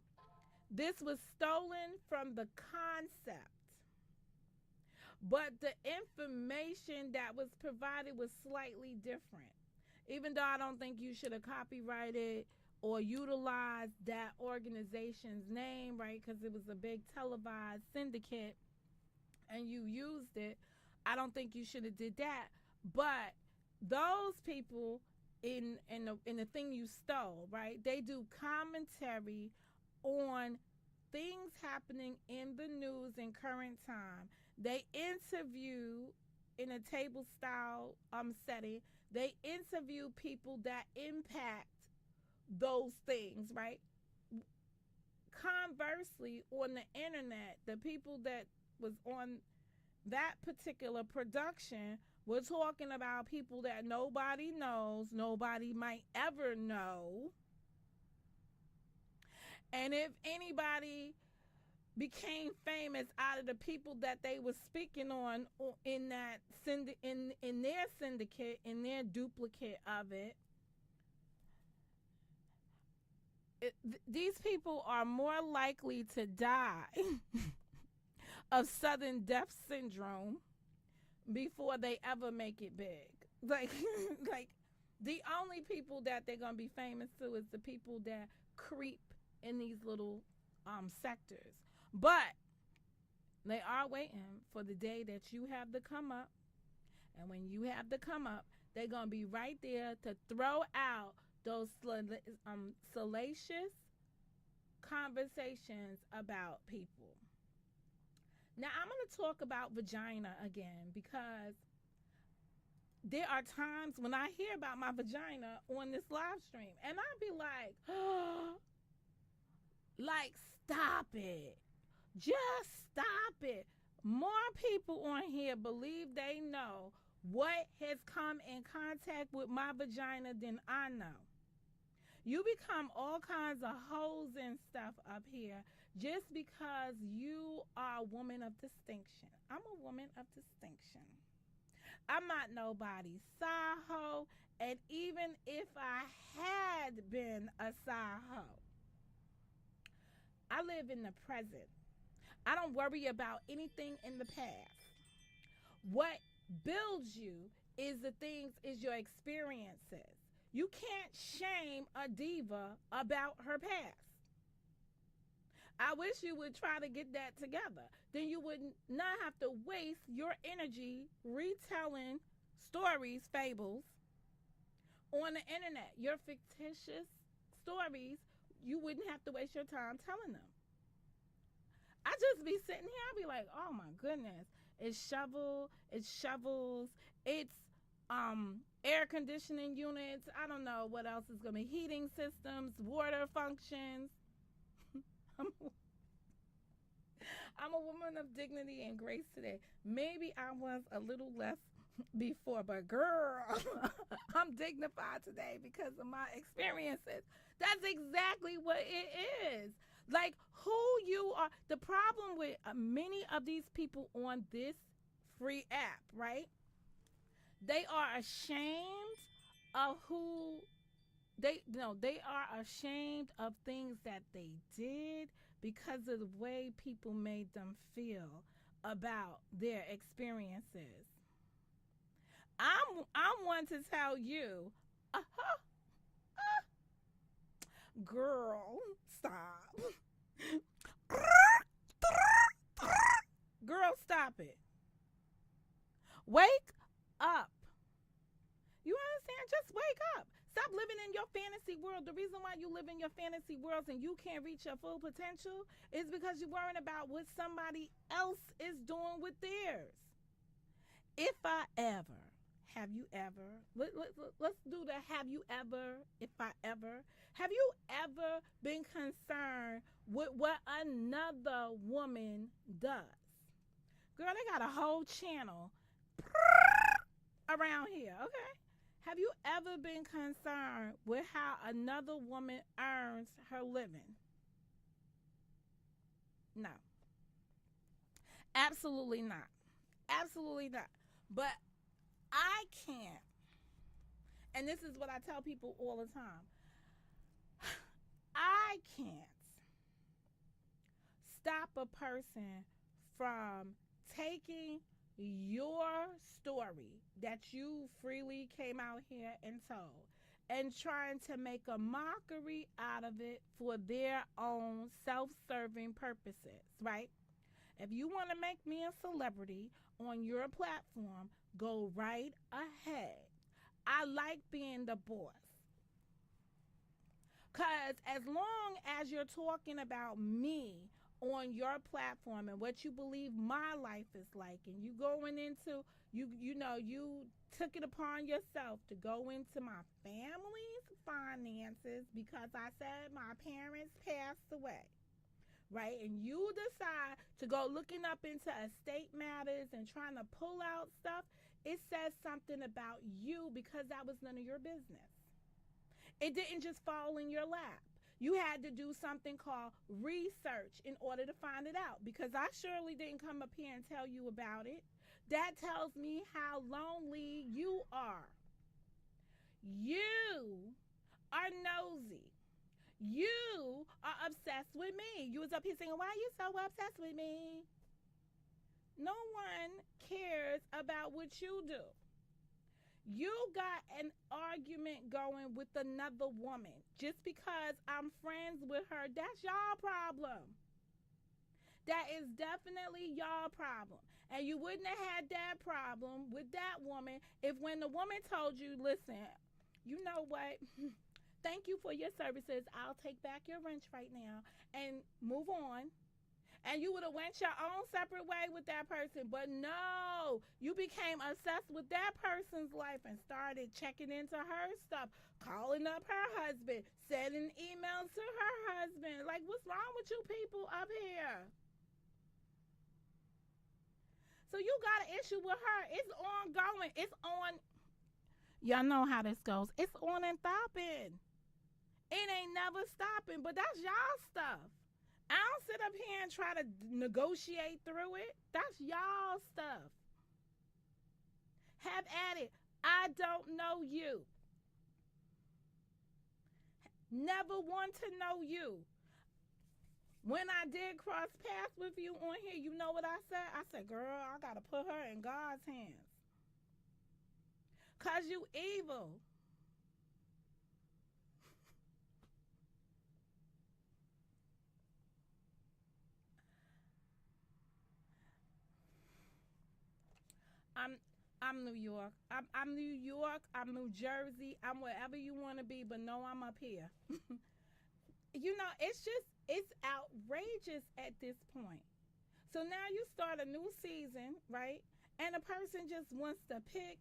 Speaker 2: this was stolen from the concept, but the information that was provided was slightly different. Even though I don't think you should have copyrighted or utilized that organization's name, right? Because it was a big televised syndicate and you used it. I don't think you should have did that. But those people in the thing you stole, right? They do commentary on things happening in the news in current time. They interview in a table style setting. They interview people that impact those things, right? Conversely, on the internet, the people that was on that particular production were talking about people that nobody knows, nobody might ever know. And if anybody became famous out of the people that they were speaking on in that in their syndicate, in their duplicate of these people are more likely to die of sudden death syndrome before they ever make it big. Like like the only people that they're gonna be famous to is the people that creep in these little sectors. But they are waiting for the day that you have to come up. And when you have to come up, they're going to be right there to throw out those salacious conversations about people. Now, I'm going to talk about vagina again because there are times when I hear about my vagina on this live stream and I'll be like, oh, like, stop it. Just stop it. More people on here believe they know what has come in contact with my vagina than I know. You become all kinds of hoes and stuff up here just because you are a woman of distinction. I'm a woman of distinction. I'm not nobody's side hoe, and even if I had been a side hoe, I live in the present. I don't worry about anything in the past. What builds you is your experiences. You can't shame a diva about her past. I wish you would try to get that together. Then you would not have to waste your energy retelling stories, fables on the internet. Your fictitious stories, you wouldn't have to waste your time telling them. I just be sitting here, I be like, oh my goodness. It's shovels, it's air conditioning units, I don't know what else is gonna be, heating systems, water functions. I'm a woman of dignity and grace today. Maybe I was a little less before, but girl, I'm dignified today because of my experiences. That's exactly what it is. Like who you are. The problem with many of these people on this free app, right? They are ashamed of who they are ashamed of things that they did because of the way people made them feel about their experiences. I'm one to tell you, girl, stop. Girl, stop it. Wake up. You understand? Just wake up. Stop living in your fantasy world. The reason why you live in your fantasy worlds and you can't reach your full potential is because you're worrying about what somebody else is doing with theirs. If I ever Have you ever? Let's do the have you ever, if I ever. Have you ever been concerned with what another woman does? Girl, they got a whole channel around here, okay? Have you ever been concerned with how another woman earns her living? No. Absolutely not. Absolutely not. But I can't. And this is what I tell people all the time. I can't stop a person from taking your story that you freely came out here and told and trying to make a mockery out of it for their own self-serving purposes, right? If you want to make me a celebrity on your platform, go right ahead. I like being the boss. Because as long as you're talking about me on your platform and what you believe my life is like, and you going into, you took it upon yourself to go into my family's finances because I said my parents passed away, right? And you decide to go looking up into estate matters and trying to pull out stuff, it says something about you because that was none of your business. It didn't just fall in your lap. You had to do something called research in order to find it out because I surely didn't come up here and tell you about it. That tells me how lonely you are. You are nosy. You are obsessed with me. You was up here saying, why are you so obsessed with me? No one cares about what you do. You got an argument going with another woman. Just because I'm friends with her, that's y'all problem. That is definitely y'all problem. And you wouldn't have had that problem with that woman if when the woman told you, listen, you know what? Thank you for your services. I'll take back your wrench right now and move on. And you would have went your own separate way with that person. But no, you became obsessed with that person's life and started checking into her stuff, calling up her husband, sending emails to her husband. Like, what's wrong with you people up here? So you got an issue with her. It's ongoing. It's on. Y'all know how this goes. It's on and stopping. It ain't never stopping, but that's y'all stuff. I don't sit up here and try to negotiate through it. That's y'all stuff. Have at it. I don't know you. Never want to know you. When I did cross paths with you on here, you know what I said? I said, girl, I got to put her in God's hands. Because you evil. I'm I'm New York. I'm New York. I'm New Jersey. I'm wherever you want to be, but no, I'm up here. It's outrageous at this point. So now you start a new season, right? And a person just wants to pick.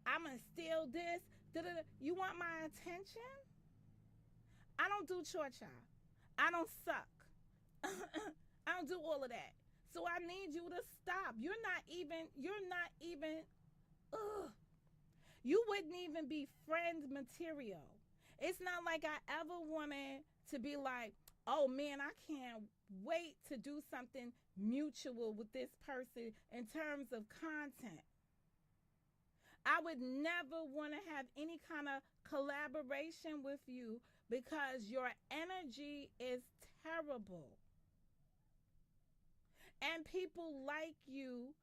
Speaker 2: I'm gonna steal this. Da-da-da. You want my attention? I don't do cha-cha. I don't suck. I don't do all of that. So I need you to stop. You're not even, ugh. You wouldn't even be friend material. It's not like I ever wanted to be like, oh man, I can't wait to do something mutual with this person in terms of content. I would never want to have any kind of collaboration with you because your energy is terrible. And people like you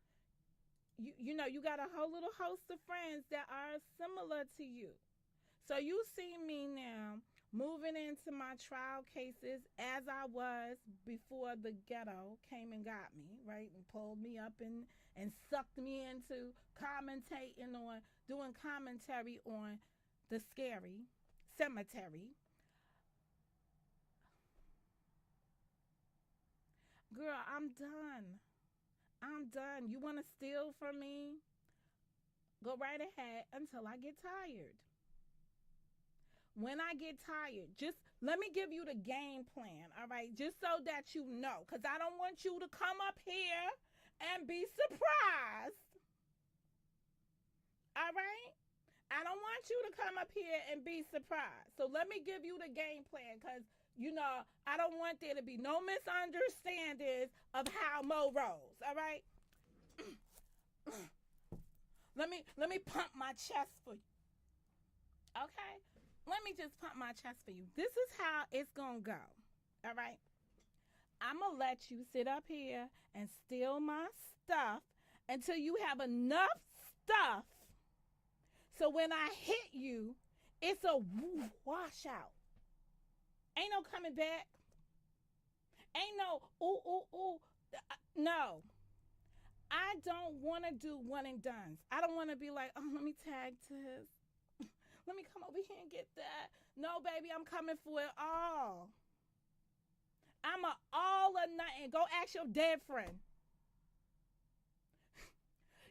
Speaker 2: got a whole little host of friends that are similar to you. So you see me now moving into my trial cases as I was before the ghetto came and got me, right? And pulled me up and sucked me into commentating on, doing commentary on the scary cemetery. Girl, I'm done. I'm done. You want to steal from me? Go right ahead until I get tired. When I get tired, just let me give you the game plan, all right? Just so that you know, because I don't want you to come up here and be surprised, all right? I don't want you to come up here and be surprised. So let me give you the game plan, because I don't want there to be no misunderstandings of how Mo rolls. All right. Let me pump my chest for you. Okay. Let me just pump my chest for you. This is how it's gonna go. All right. I'm gonna let you sit up here and steal my stuff until you have enough stuff. So when I hit you, it's a washout. Ain't no coming back. Ain't no ooh ooh ooh. No. I don't want to do one and dones. I don't want to be like, oh, let me tag this. Let me come over here and get that. No, baby, I'm coming for it all. I'm a all or nothing. Go ask your dead friend.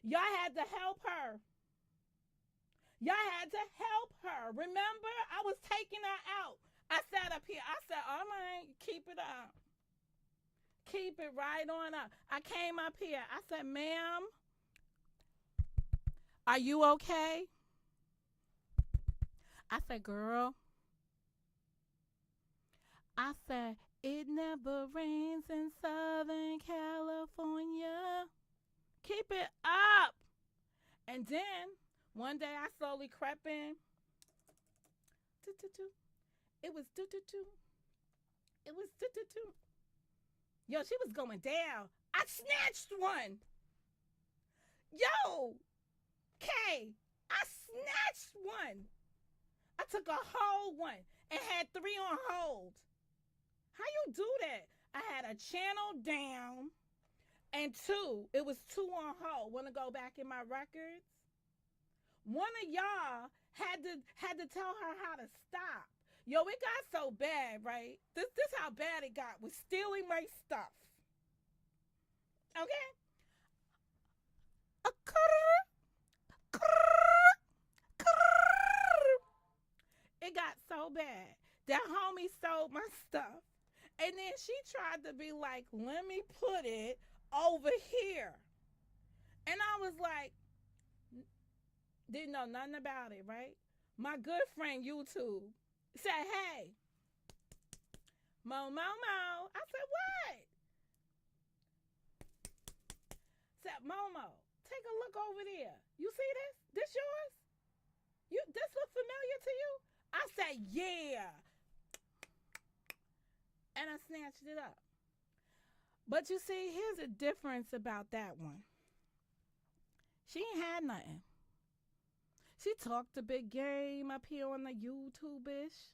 Speaker 2: Y'all had to help her. Y'all had to help her. Remember? I was taking her out. I sat up here. I said, all right, keep it up. Keep it right on up. I came up here. I said, ma'am, are you okay? I said, girl. I said, it never rains in Southern California. Keep it up. And then one day I slowly crept in. It was It was Yo, she was going down. I snatched one. Yo, Kay, I snatched one. I took a whole one and had 3 on hold. How you do that? I had a channel down and 2. It was 2 on hold. Want to go back in my records? One of y'all had to tell her how to stop. Yo, it got so bad, right? This how bad it got with stealing my stuff. Okay? It got so bad that homie sold my stuff. And then she tried to be like, let me put it over here. And I was like, didn't know nothing about it, right? My good friend YouTube said, hey, Mo. I said, what? Said, Momo, take a look over there. You see this? This yours? This look familiar to you? I said, yeah. And I snatched it up. But you see, here's a difference about that one. She ain't had nothing. She talked a big game up here on the YouTube-ish.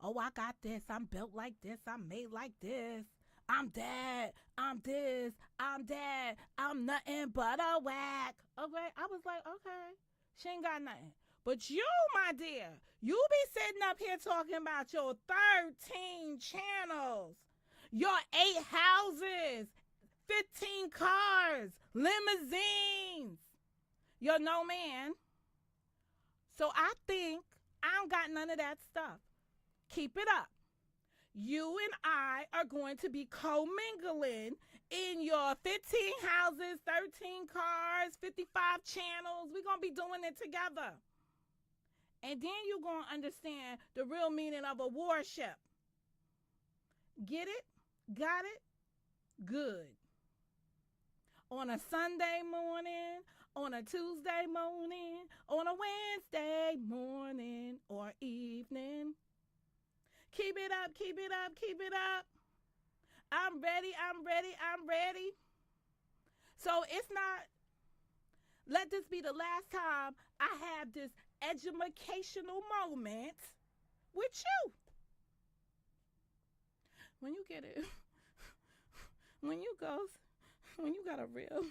Speaker 2: Oh, I got this. I'm built like this. I'm made like this. I'm that. I'm this. I'm that. I'm nothing but a whack. Okay. I was like, okay. She ain't got nothing. But you, my dear, you be sitting up here talking about your 13 channels, your 8 houses, 15 cars, limousines. You're no man. So I think I don't got none of that stuff. Keep it up. You and I are going to be commingling in your 15 houses, 13 cars, 55 channels. We're going to be doing it together. And then you're going to understand the real meaning of a warship. Get it? Got it? Good. On a Sunday morning, on a Tuesday morning, on a Wednesday morning or evening. Keep it up, keep it up, keep it up. I'm ready, I'm ready, I'm ready. So it's not, let this be the last time I have this edumacational moment with you. When you get it, when you got a real,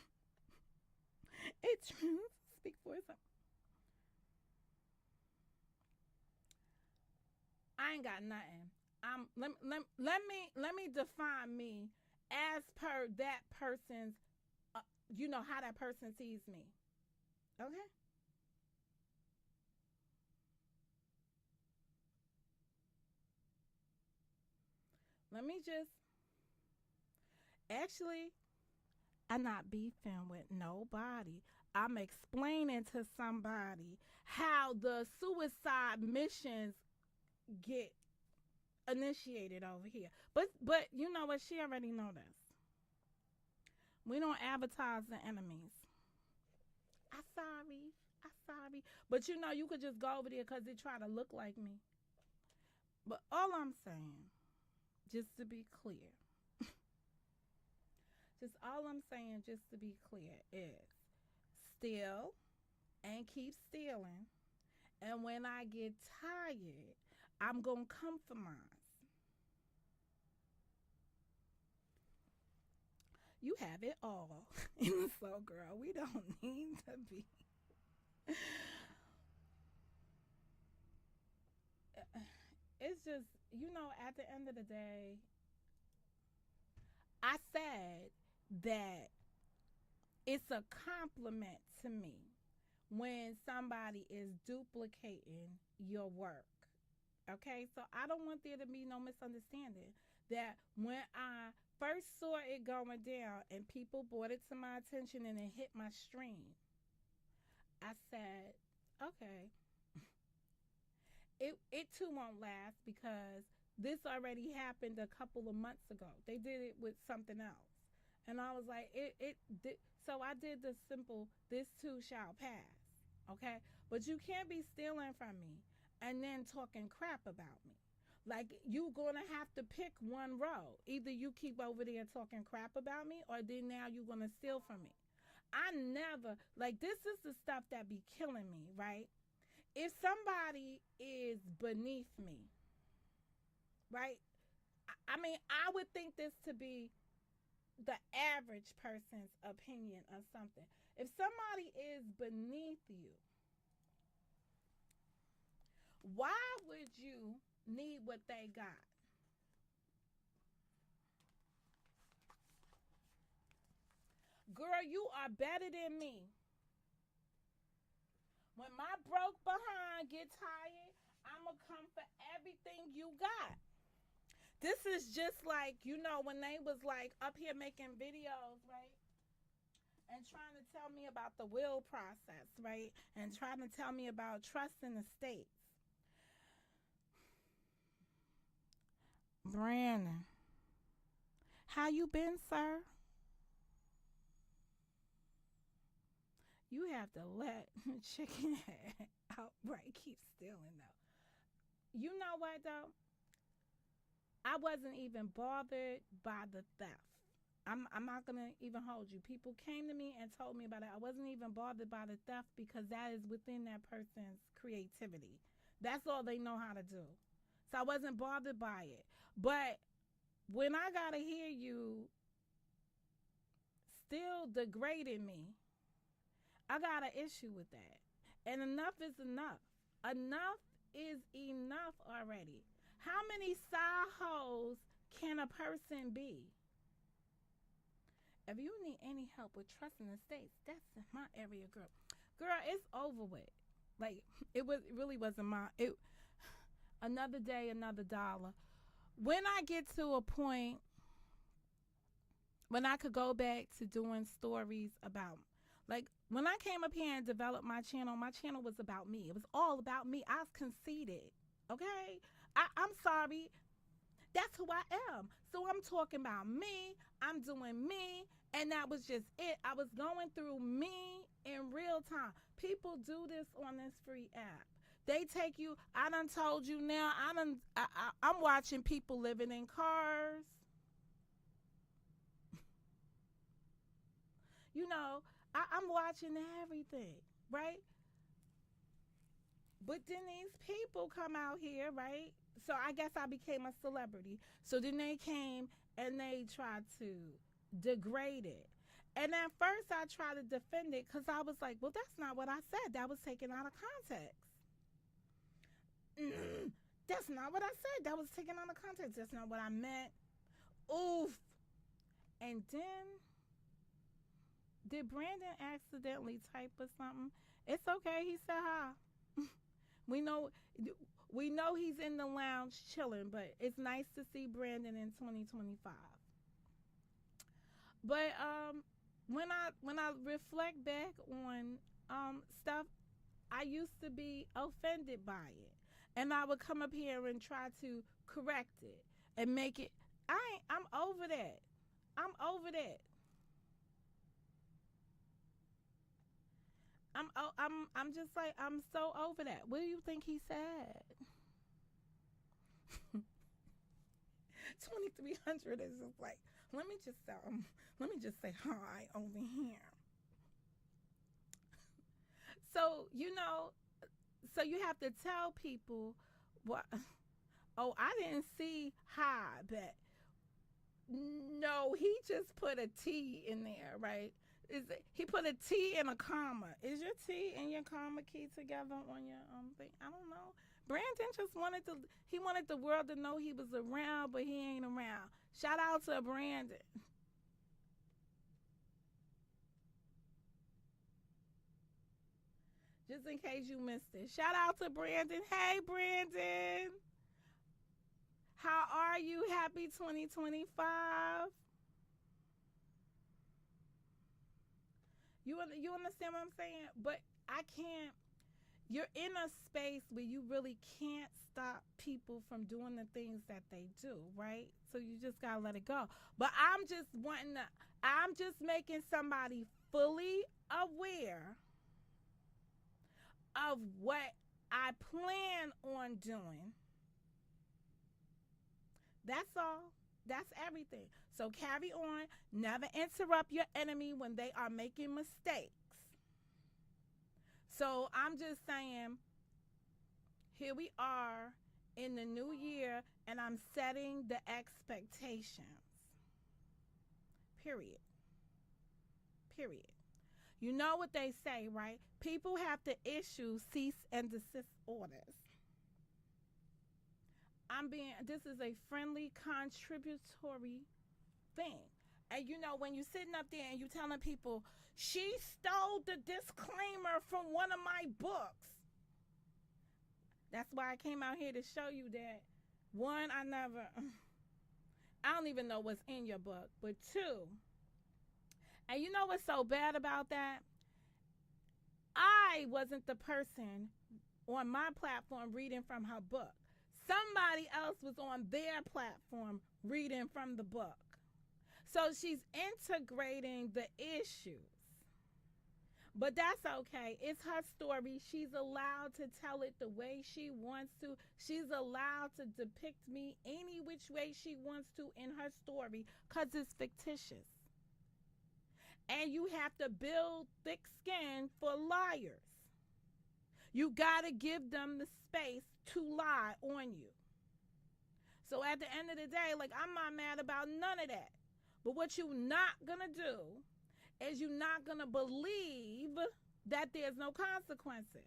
Speaker 2: it speak for itself. I ain't got nothing. Let me define me as per that person's, how that person sees me. Okay? let me just actually, I'm not beefing with nobody. I'm explaining to somebody how the suicide missions get initiated over here. But you know what? She already know this. We don't advertise the enemies. I sorry. I sorry. But you know you could just go over there because they try to look like me. But all I'm saying, just to be clear, just all I'm saying, just to be clear, is steal and keep stealing. And when I get tired, I'm going to compromise. You have it all. And so, girl, we don't need to be. It's just, at the end of the day, I said that it's a compliment to me when somebody is duplicating your work. Okay, so I don't want there to be no misunderstanding that when I first saw it going down and people brought it to my attention and it hit my stream, I said, okay, it too won't last because this already happened a couple of months ago. They did it with something else. And I was like, so I did the simple, this too shall pass. Okay? But you can't be stealing from me and then talking crap about me. Like, you gonna have to pick one road. Either you keep over there talking crap about me, or then now you're gonna steal from me. I never, like, this is the stuff that be killing me, right? If somebody is beneath me, right? I mean, I would think this to be the average person's opinion of something. If somebody is beneath you, why would you need what they got? Girl, you are better than me. When my broke behind get tired, I'ma come for everything you got. This is just like, when they was like up here making videos, right? And trying to tell me about the will process, right? And trying to tell me about trust in the states. Brandon, how you been, sir? You have to let chicken head outright keep stealing, though. You know what, though? I wasn't even bothered by the theft. I'm not going to even hold you. People came to me and told me about it. I wasn't even bothered by the theft because that is within that person's creativity. That's all they know how to do. So I wasn't bothered by it. But when I got to hear you still degrading me, I got an issue with that. And enough is enough. Enough is enough already. How many side hoes can a person be? If you need any help with trust in the states, that's my area, girl. Girl, it's over with. Like, it really wasn't another day, another dollar. When I get to a point when I could go back to doing stories about, like, when I came up here and developed my channel was about me. It was all about me. I was conceited. Okay? I'm sorry. That's who I am. So I'm talking about me. I'm doing me. And that was just it. I was going through me in real time. People do this on this free app. They take you. I done told you now. I'm watching people living in cars. I'm watching everything, right? But then these people come out here, right? So I guess I became a celebrity. So then they came and they tried to degrade it. And at first I tried to defend it because I was like, well, that's not what I said. That was taken out of context. That's not what I said. That was taken out of context. That's not what I meant. Oof. And then, did Brandon accidentally type or something? It's okay. He said hi. We know we know he's in the lounge chilling, but it's nice to see Brandon in 2025. But when I reflect back on stuff, I used to be offended by it, and I would come up here and try to correct it and make it. I'm over that. I'm over that. I'm just like, I'm so over that. What do you think he said? 2300 is just like, let me just let me just say hi over here. So so you have to tell people what. Oh, I didn't see hi, but no, he just put a T in there, right? He put a T and a comma? Is your T and your comma key together on your thing? I don't know. Brandon just wanted the world to know he was around, but he ain't around. Shout out to Brandon. Just in case you missed it. Shout out to Brandon. Hey Brandon. How are you? Happy 2025. You understand what I'm saying? But I can't. You're in a space where you really can't stop people from doing the things that they do, right? So you just gotta let it go. But I'm just making somebody fully aware of what I plan on doing. That's all. That's everything. So carry on. Never interrupt your enemy when they are making mistakes. So I'm just saying, here we are in the new year, and I'm setting the expectations. Period. Period. You know what they say, right? People have to issue cease and desist orders. This is a friendly, contributory thing. And when you're sitting up there and you're telling people, she stole the disclaimer from one of my books. That's why I came out here to show you that, one, I don't even know what's in your book, but two, and you know what's so bad about that? I wasn't the person on my platform reading from her book. Somebody else was on their platform reading from the book. So she's integrating the issues. But that's okay. It's her story. She's allowed to tell it the way she wants to. She's allowed to depict me any which way she wants to in her story because it's fictitious. And you have to build thick skin for liars. You got to give them the space to lie on you. So at the end of the day, like, I'm not mad about none of that. But what you're not going to do is you're not going to believe that there's no consequences.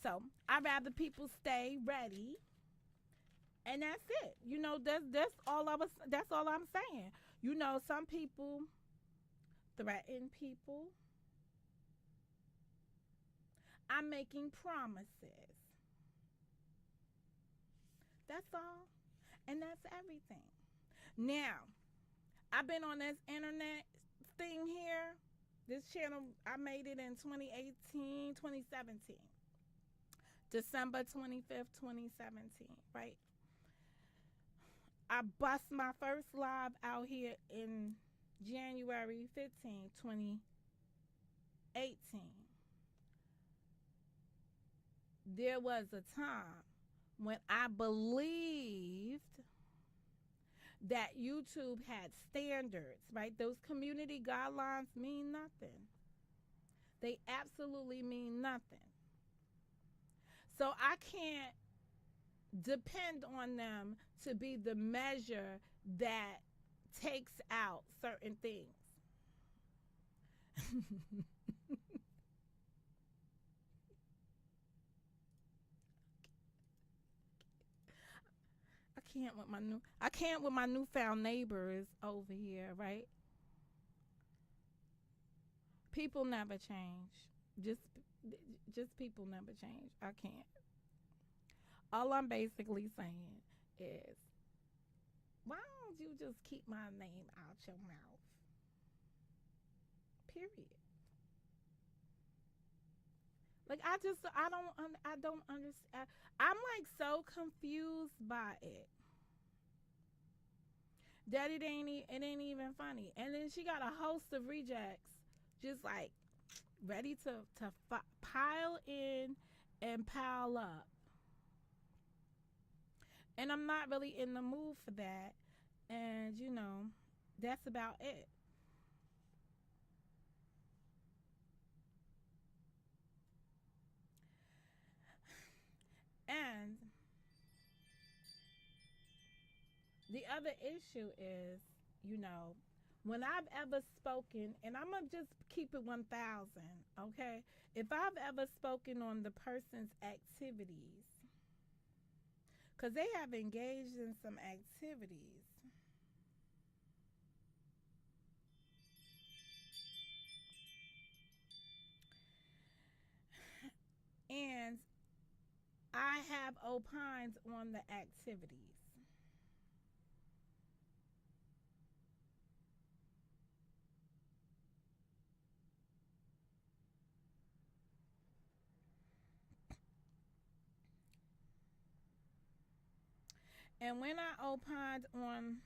Speaker 2: So I'd rather people stay ready. And that's it. That's all I'm saying. Some people threaten people. I'm making promises. That's all. And that's everything. Now, I've been on this internet thing here. This channel, I made it in 2018, 2017. December 25th, 2017, right? I bust my first live out here in January 15, 2018. There was a time when I believed that YouTube had standards, right? Those community guidelines mean nothing. They absolutely mean nothing. So I can't depend on them to be the measure that takes out certain things. I can't with my newfound neighbors over here, right? People never change. Just people never change. I can't. All I'm basically saying is, why don't you just keep my name out your mouth? Period. Like I don't understand. I'm like so confused by it that it ain't even funny. And then she got a host of rejects, just like ready to pile in and pile up. And I'm not really in the mood for that. And that's about it. And the other issue is, you know, when I've ever spoken, and I'm gonna just keep it 1,000, okay? If I've ever spoken on the person's activities, because they have engaged in some activities, and I have opines on the activities. And when I opined on,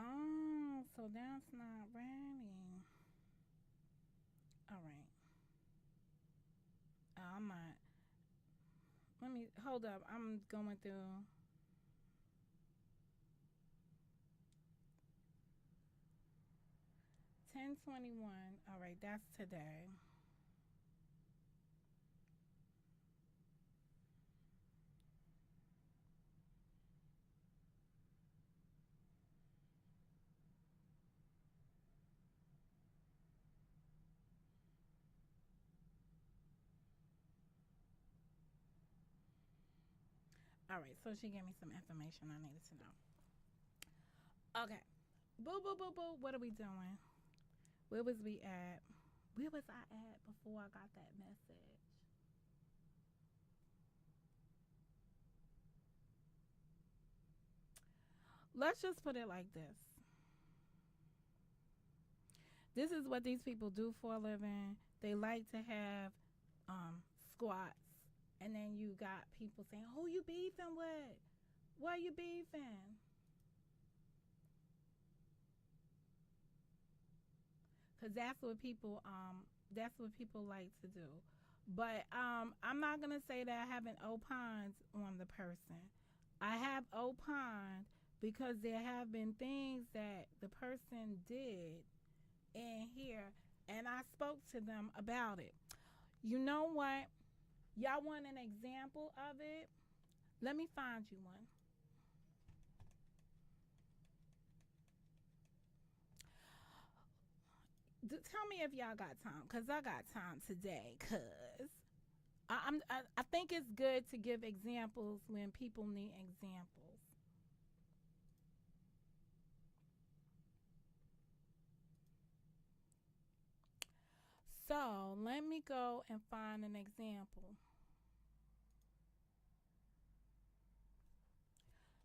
Speaker 2: oh, so that's not ready. All right. I'm not. Let me hold up. I'm going through 10/21. All right, that's today. All right, so she gave me some information I needed to know. Okay. Boo, boo, boo, boo. What are we doing? Where was we at? Where was I at before I got that message? Let's just put it like this. This is what these people do for a living. They like to have squats. And then you got people saying, who you beefing with? Why you beefing? Because that's what people like to do. But I'm not gonna say that I haven't opined on the person. I have opined because there have been things that the person did in here, and I spoke to them about it. You know what? Y'all want an example of it? Let me find you one. Tell me if y'all got time, cause I got time today. Cause I think it's good to give examples when people need examples. So let me go and find an example.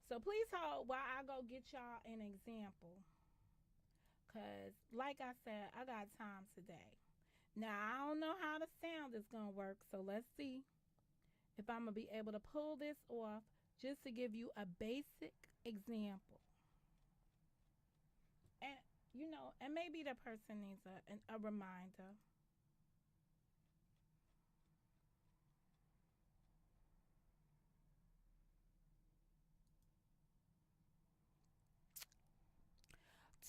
Speaker 2: So please hold while I go get y'all an example. Cause like I said, I got time today. Now I don't know how the sound is gonna work, so let's see if I'm gonna be able to pull this off just to give you a basic example. And and maybe the person needs a reminder.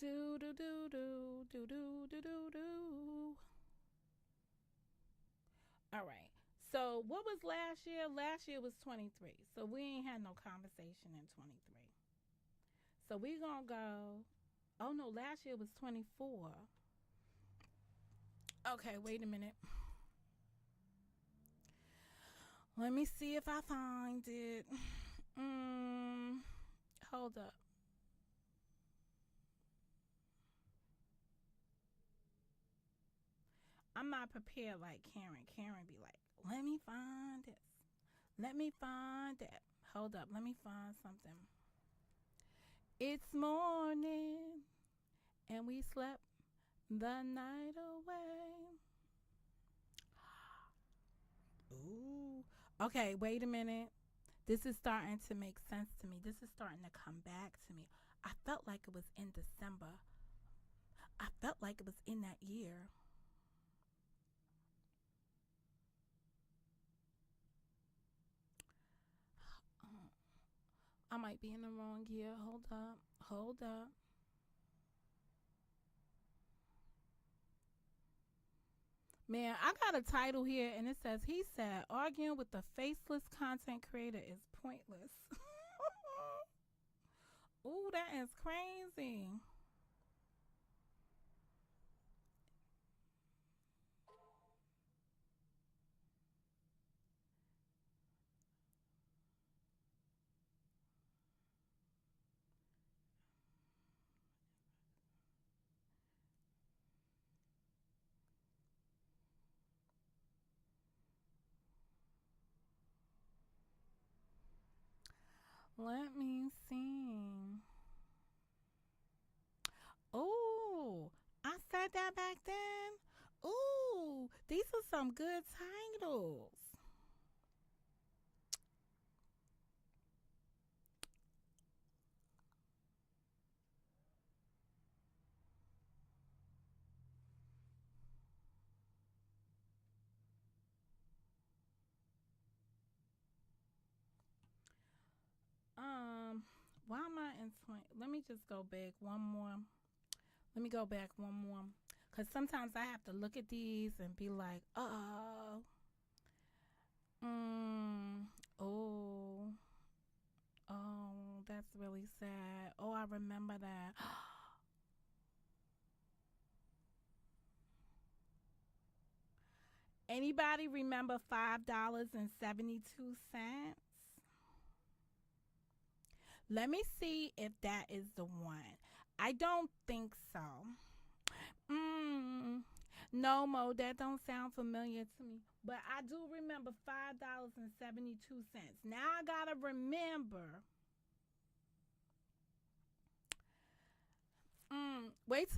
Speaker 2: Do do do do do do do do do. All right. So what was last year? Last year was 23. So we ain't had no conversation in 23. So we gonna go. Oh no, last year was 24. Okay, wait a minute. Let me see if I find it. Mm, hold up. I'm not prepared like Karen. Karen be like, let me find this. Let me find that. Hold up. Let me find something. It's morning and we slept the night away. Ooh. Okay, wait a minute. This is starting to make sense to me. This is starting to come back to me. I felt like it was in December. I felt like it was in that year. Oh, I might be in the wrong year. Hold up. Hold up. Man, I got a title here and it says he said arguing with the faceless content creator is pointless. Ooh, that is crazy. Let me see. Ooh, I said that back then. Ooh, these are some good titles. Um, why am I in 20? Let me just go back one more. Let me go back one more. Because sometimes I have to look at these and be like, mm, oh, oh, that's really sad. Oh, I remember that. Anybody remember $5.72? Let me see if that is the one. I don't think so. Mm, no, Mo, that don't sound familiar to me. But I do remember $5.72. Now I gotta remember. Wait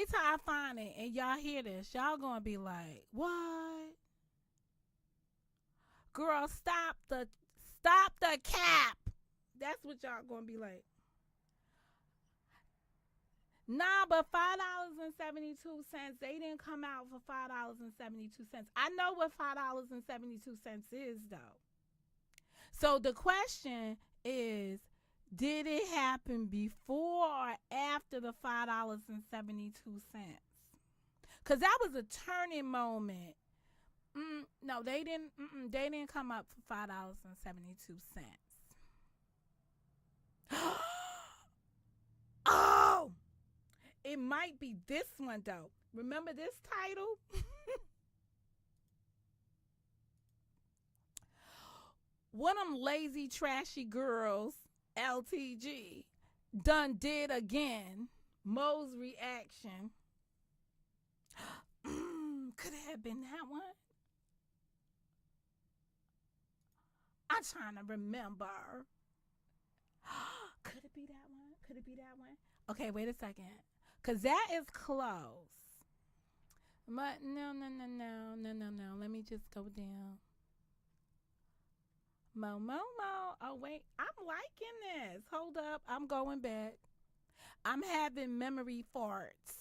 Speaker 2: till I find it and y'all hear this. Y'all gonna be like, what? Girl, stop the cap. That's what y'all gonna be like. Nah, but $5.72, they didn't come out for $5.72. I know what $5.72 is though. So the question is, did it happen before or after the $5.72? Cause that was a turning moment. No, they didn't. They didn't come up for $5.72. Oh, it might be this one though. Remember this title? One of them lazy, trashy girls, LTG, done did again. Mo's reaction. Could it have been that one? I'm trying to remember. Could it be that one? Could it be that one? Okay, wait a second. Because that is close. But no. Let me just go down. Mo. Oh, wait. I'm liking this. Hold up. I'm going back. I'm having memory farts.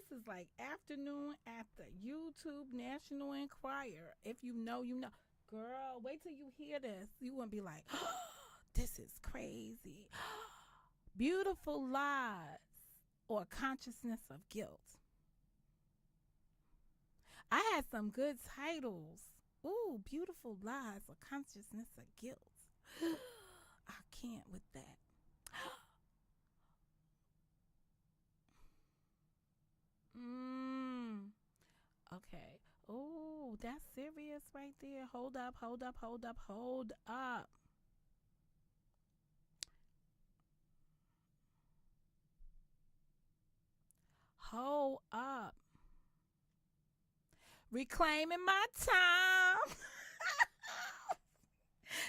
Speaker 2: This is like afternoon at the YouTube National Enquirer. If you know, you know. Girl, wait till you hear this. You wouldn't be like, this is crazy. Beautiful lies or consciousness of guilt. I had some good titles. Ooh, beautiful lies or consciousness of guilt. I can't with that. Okay. Oh, that's serious right there. Hold up, hold up, hold up, hold up. Hold up. Reclaiming my time.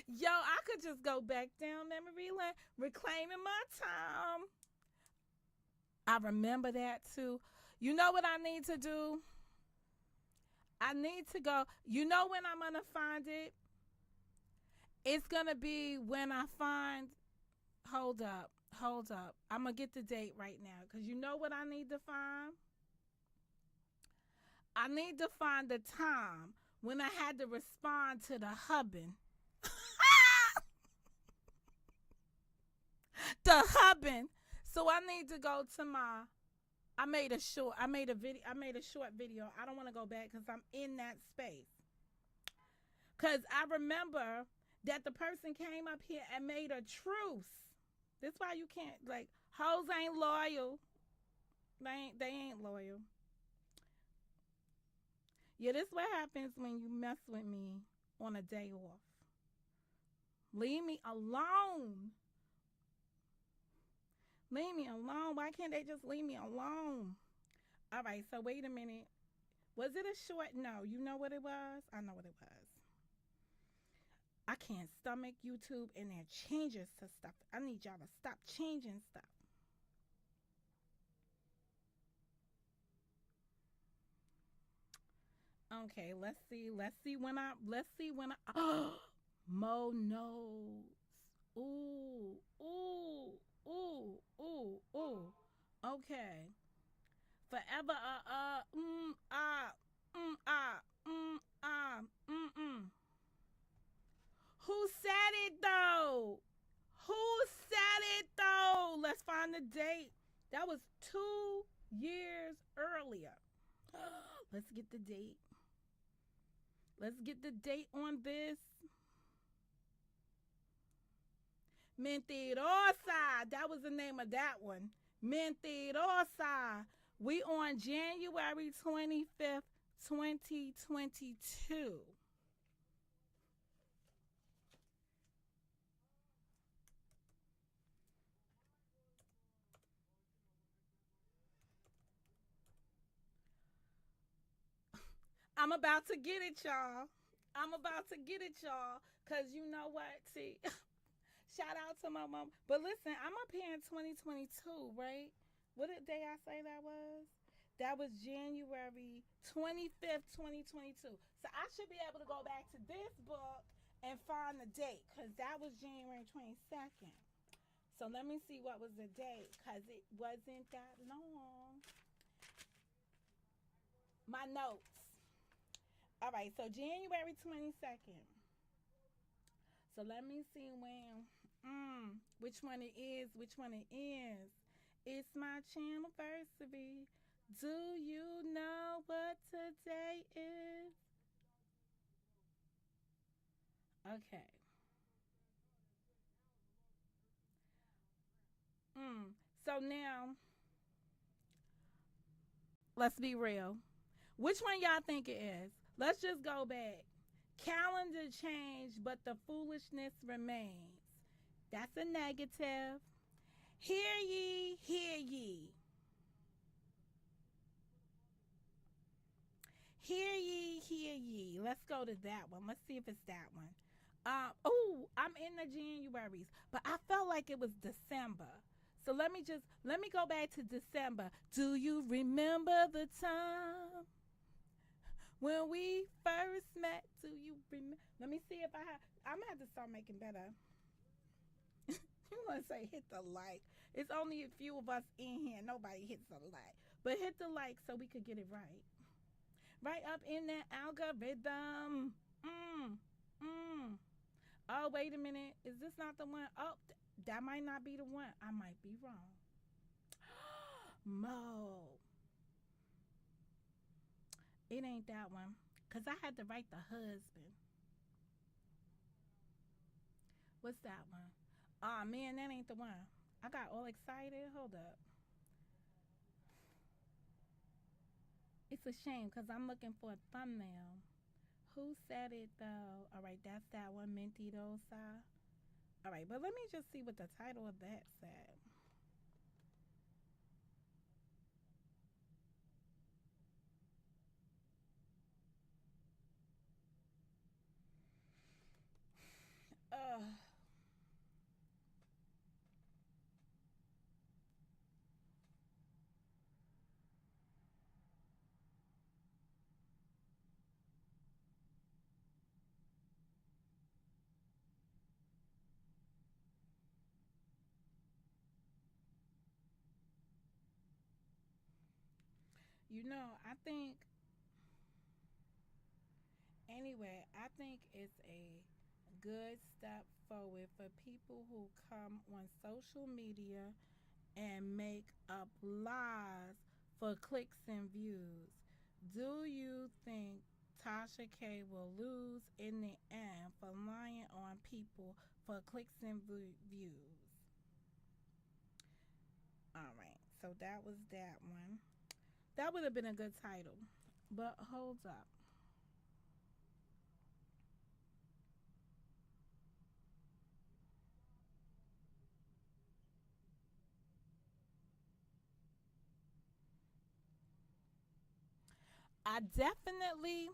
Speaker 2: Yo, I could just go back down memory lane. Reclaiming my time. I remember that too. You know what I need to do? I need to go. You know when I'm going to find it? It's going to be when I find. Hold up. Hold up. I'm going to get the date right now. Because you know what I need to find? I need to find the time when I had to respond to the hubbing. The hubbing. So I need to go to my. I made a short video. I don't want to go back because I'm in that space. Because I remember that the person came up here and made a truce. That's why you can't, like, hoes ain't loyal. They ain't loyal. Yeah, this is what happens when you mess with me on a day off. Leave me alone. Leave me alone. Why can't they just leave me alone? All right, so wait a minute. Was it a short? No. You know what it was? I know what it was. I can't stomach YouTube and their changes to stuff. I need y'all to stop changing stuff. Okay, let's see when I Mo knows. Ooh, ooh, ooh, ooh, ooh. Okay. Forever Who said it though? Who said it though? Let's find the date. That was 2 years earlier. Let's get the date. Let's get the date on this. Mentirosa. That was the name of that one. Mentirosa. We on January 25th, 2022. I'm about to get it, y'all. I'm about to get it, y'all. Because you know what? See, shout out to my mom. But listen, I'm up here in 2022, right? What day I say that was? That was January 25th, 2022. So I should be able to go back to this book and find the date because that was January 22nd. So let me see what was the date because it wasn't that long. My notes. All right, so January 22nd. So let me see when, which one it is, which one it is. It's my channelversary. Do you know what today is? Okay. So now, let's be real. Which one y'all think it is? Let's just go back. Calendar changed, but the foolishness remains. That's a negative. Hear ye, hear ye. Hear ye, hear ye. Let's go to that one. Let's see if it's that one. I'm in the Januaries, but I felt like it was December. So let me go back to December. Do you remember the time when we first met? Do you remember? Let me see if I'm gonna have to start making better. You want to say hit the like. It's only a few of us in here. Nobody hits the like. But hit the like so we could get it right. Right up in that algorithm. Mm. Mm. Oh, wait a minute. Is this not the one? Oh, that might not be the one. I might be wrong. Mo. It ain't that one. Because I had to write the husband. What's that one? Aw, man, that ain't the one. I got all excited. Hold up. It's a shame because I'm looking for a thumbnail. Who said it though? All right, that's that one, Mentirosa. All right, but let me just see what the title of that said. Uh, I think, anyway, I think it's a good step forward for people who come on social media and make up lies for clicks and views. Do you think Tasha K will lose in the end for lying on people for clicks and views? All right, so that was that one. That would have been a good title. But hold up. I definitely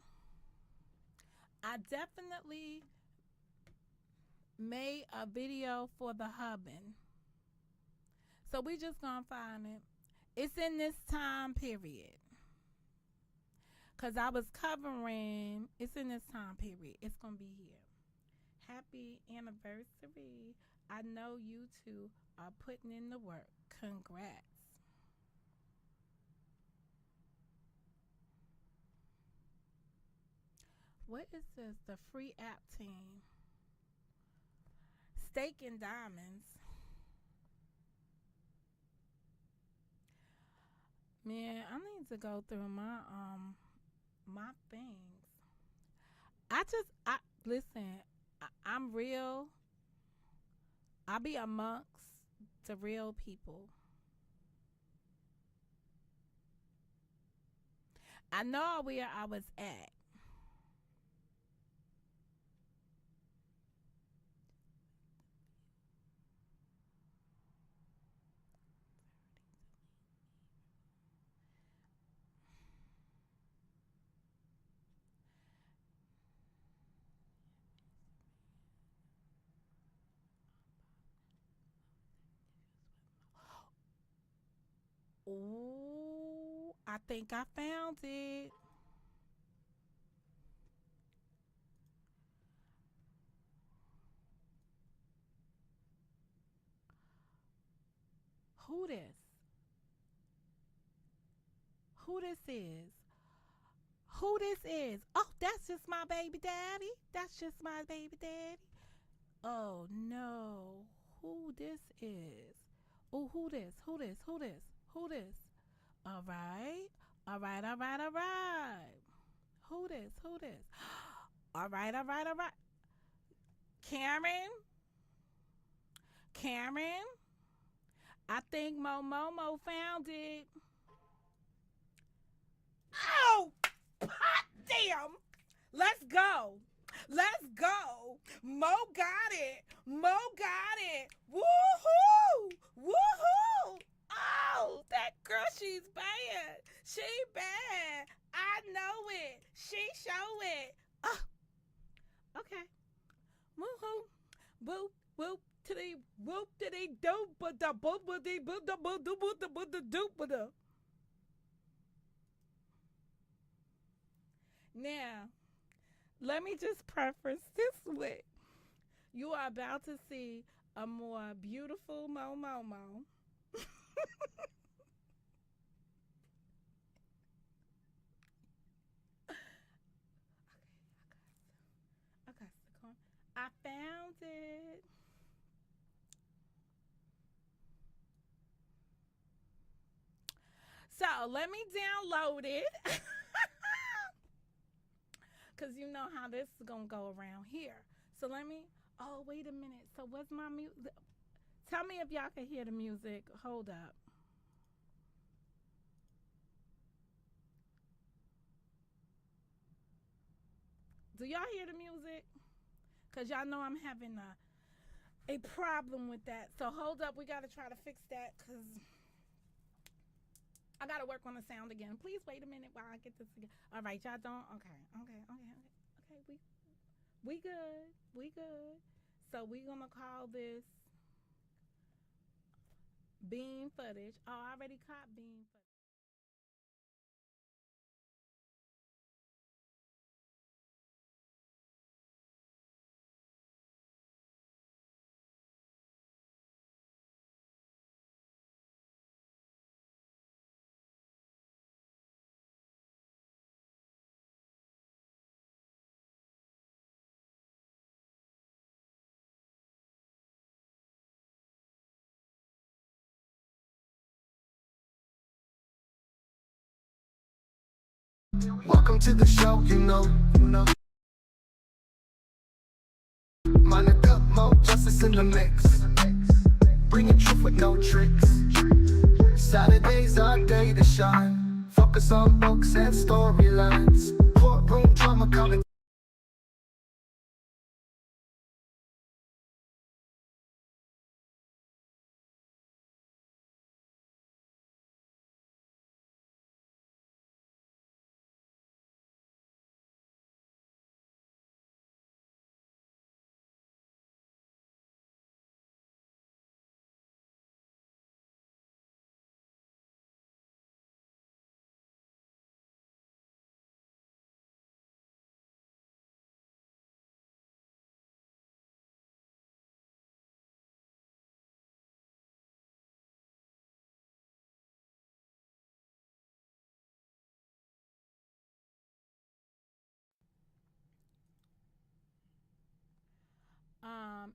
Speaker 2: I definitely made a video for the hubbing. So we just gonna find it. It's in this time period. Cause I was covering it's in this time period. It's gonna be here. Happy anniversary. I know you two are putting in the work. Congrats. What is this? The free app team. Steak and diamonds. Man, I need to go through my things. I listen. I'm real. I be amongst the real people. I know where I was at. Ooh, I think I found it. Who this? Who this is? Who this is? Oh, that's just my baby daddy. That's just my baby daddy. Oh no. Who this is? Oh, who this? Who this? Who this? Who this? All right. All right, all right, all right. Who this? Who this? All right, all right, all right. Karen? Karen? I think Momo found it. Oh, hot damn. Let's go. Let's go. Mo got it. Mo got it. Woohoo. Woohoo. Oh, that girl, she's bad. She bad. I know it. She show it. Oh, okay. Woohoo. Boop, whoop, titty, whoop, titty, doop, but the boop, but the boop, the boop, the boop, the boop, the doop, but the. Now, let me just preface this with you are about to see a more beautiful Mo Momo. let me download it. Because you know how this is going to go around here. So let me. Oh, wait a minute. So what's my music? Tell me if y'all can hear the music. Hold up. Do y'all hear the music? Because y'all know I'm having a problem with that. So hold up. We got to try to fix that because I got to work on the sound again. Please wait a minute while I get this again. All right, y'all don't. Okay. We good. We good. So we gonna call this beam footage. Oh, I already caught beam footage.
Speaker 1: Welcome to the show, Monica Mo, justice in the mix. Bringing truth with no tricks. Saturdays our day to shine. Focus on books and storylines. Courtroom drama coming.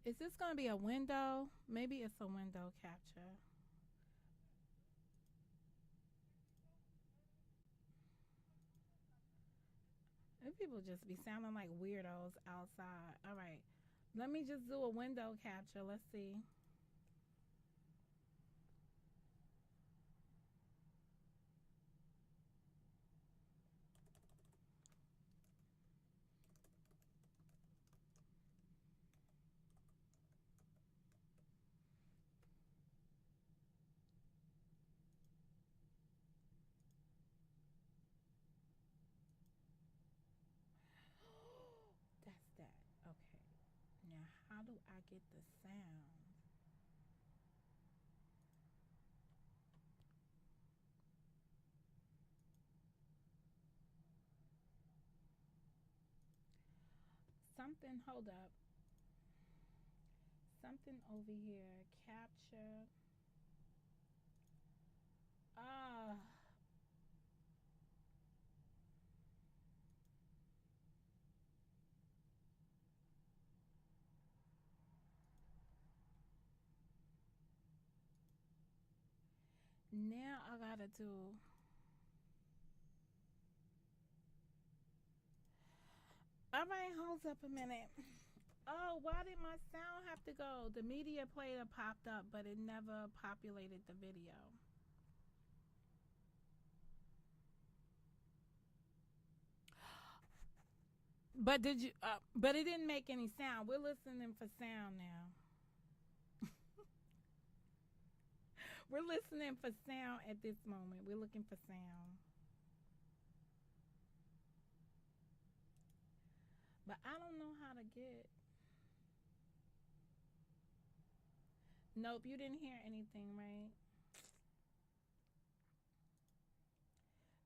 Speaker 2: Is this gonna be a window? Maybe it's a window capture. These people just be sounding like weirdos outside. All right, let me just do a window capture. Let's see. That's that. Okay. Now, how do I get the sound? Something. Hold up. Something over here. Capture. Ah. Now I gotta do. All right, hold up a minute. Oh, why did my sound have to go? The media player popped up, but it never populated the video. But did you? But it didn't make any sound. We're listening for sound now. We're listening for sound at this moment. We're looking for sound. But I don't know how to get. Nope, you didn't hear anything, right?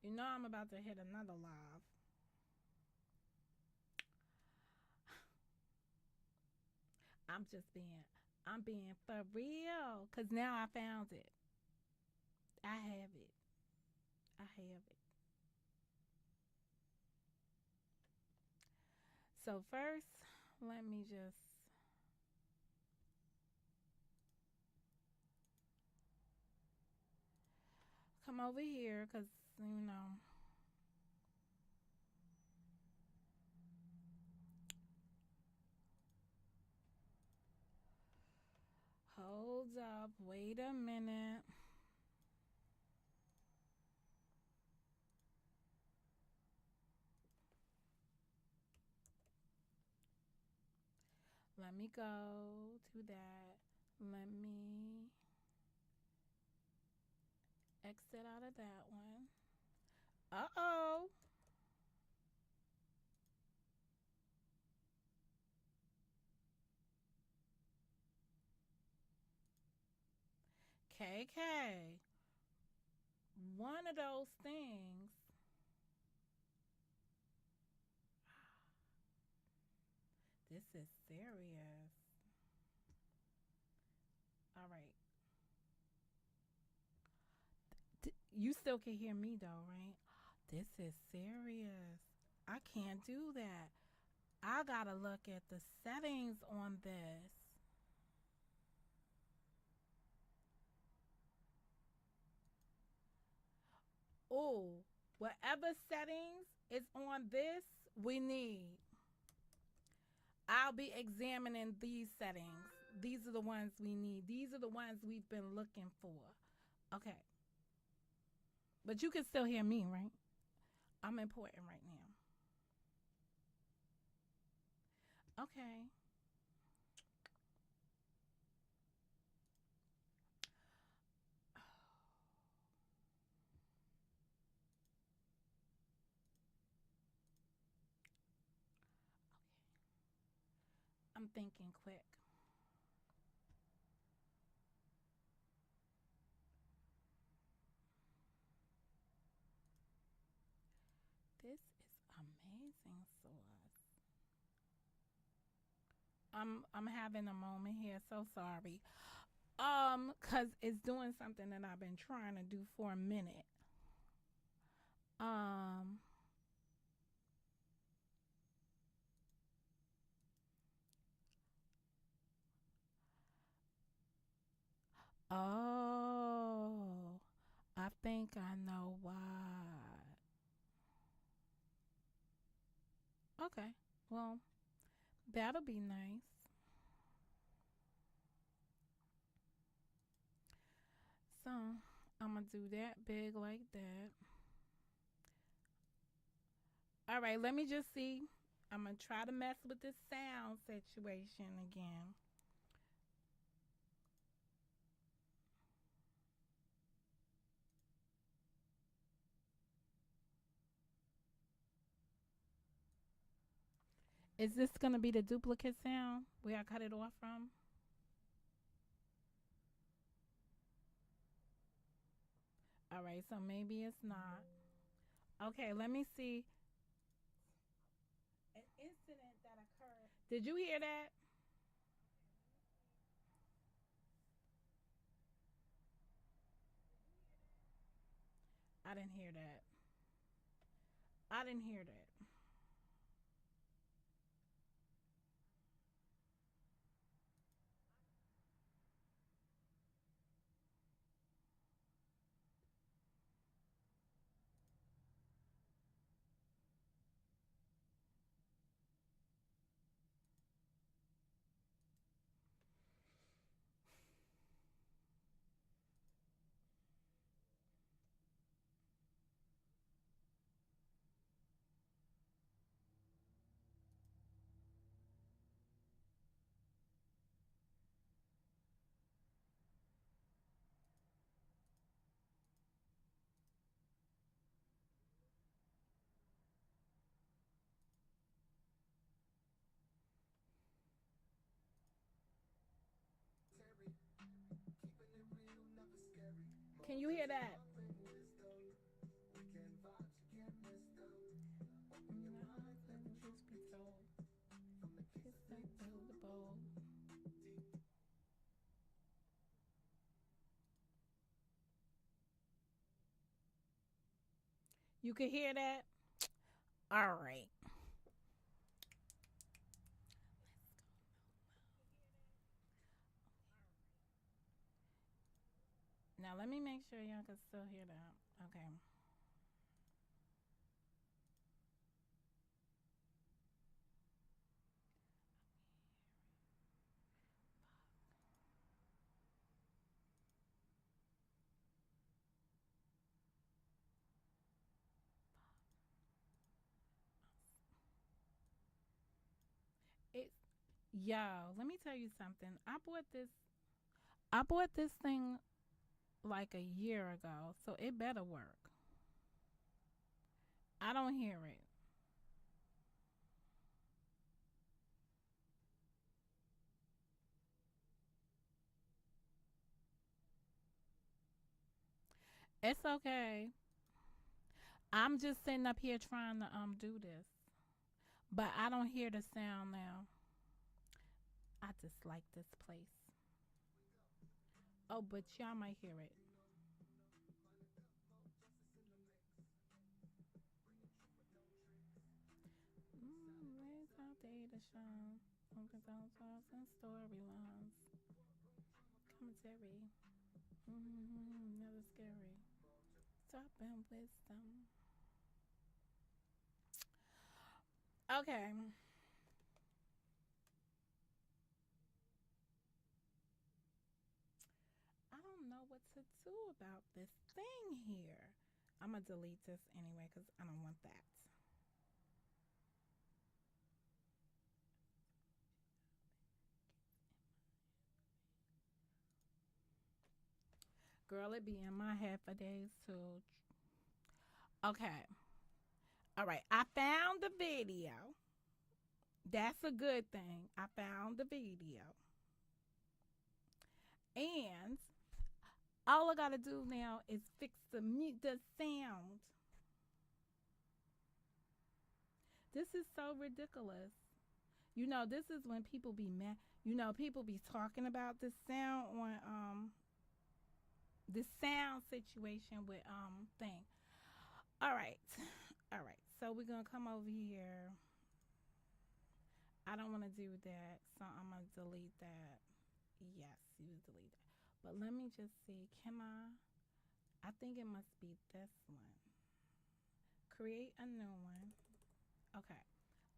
Speaker 2: You know I'm about to hit another live. I'm just being. I'm being for real. Cause now I found it. I have it. I have it. So first, let me just. come over here because, you know. Hold up. Wait a minute. Let me go to that. Let me exit out of that one. Uh-oh. KK. One of those things. This is serious. All right. You still can hear me though, right? This is serious. I can't do that. I gotta look at the settings on this. Oh, whatever settings is on this, we need. I'll be examining these settings. These are the ones we need. These are the ones we've been looking for. Okay. But you can still hear me, right? I'm important right now. Okay. I'm thinking quick. This is amazing, Celeste. I'm having a moment here. So sorry. Cause it's doing something that I've been trying to do for a minute. Um. Oh, I think I know why. Okay. Well, that'll be nice. So I'm gonna do that big like that. All right. Let me just see. I'm gonna try to mess with this sound situation again. Is this gonna be the duplicate sound where I cut it off from? All right. So maybe it's not. Okay. Let me see. An incident that occurred. Did you hear that? I didn't hear that. I didn't hear that.
Speaker 1: Keeping it real, never scary.
Speaker 2: Can you hear that?
Speaker 1: Wisdom. Weekend vibes, you can't miss them. Open your mind, let the truth be told. From the kiss
Speaker 2: Kiss
Speaker 1: thing
Speaker 2: and
Speaker 1: to
Speaker 2: fill the
Speaker 1: the
Speaker 2: bowl.
Speaker 1: bold. Deep.
Speaker 2: You can hear that? All right. Now let me make sure y'all can still hear that. Okay. It's yo, let me tell you something. I bought this thing like a year ago, so it better work. I don't hear it. It's okay. I'm just sitting up here trying to do this. But I don't hear the sound now. I dislike this place. Oh, but y'all might hear it. It's our data show. Focus on thoughts and storylines. Commentary. Never scary. Top and wisdom. Okay. I don't know what to do about this thing here. I'm going to delete this anyway because I don't want that. Girl, it be in my head for days too. Okay. All right. I found the video. That's a good thing. I found the video. And all I got to do now is fix the sound. This is so ridiculous. This is when people be mad. People be talking about the sound on the sound situation with thing. All right. All right. So we're going to come over here. I don't want to do that. So I'm going to delete that. Yes, you delete that. But let me just see. Can I? I think it must be this one. Create a new one. Okay.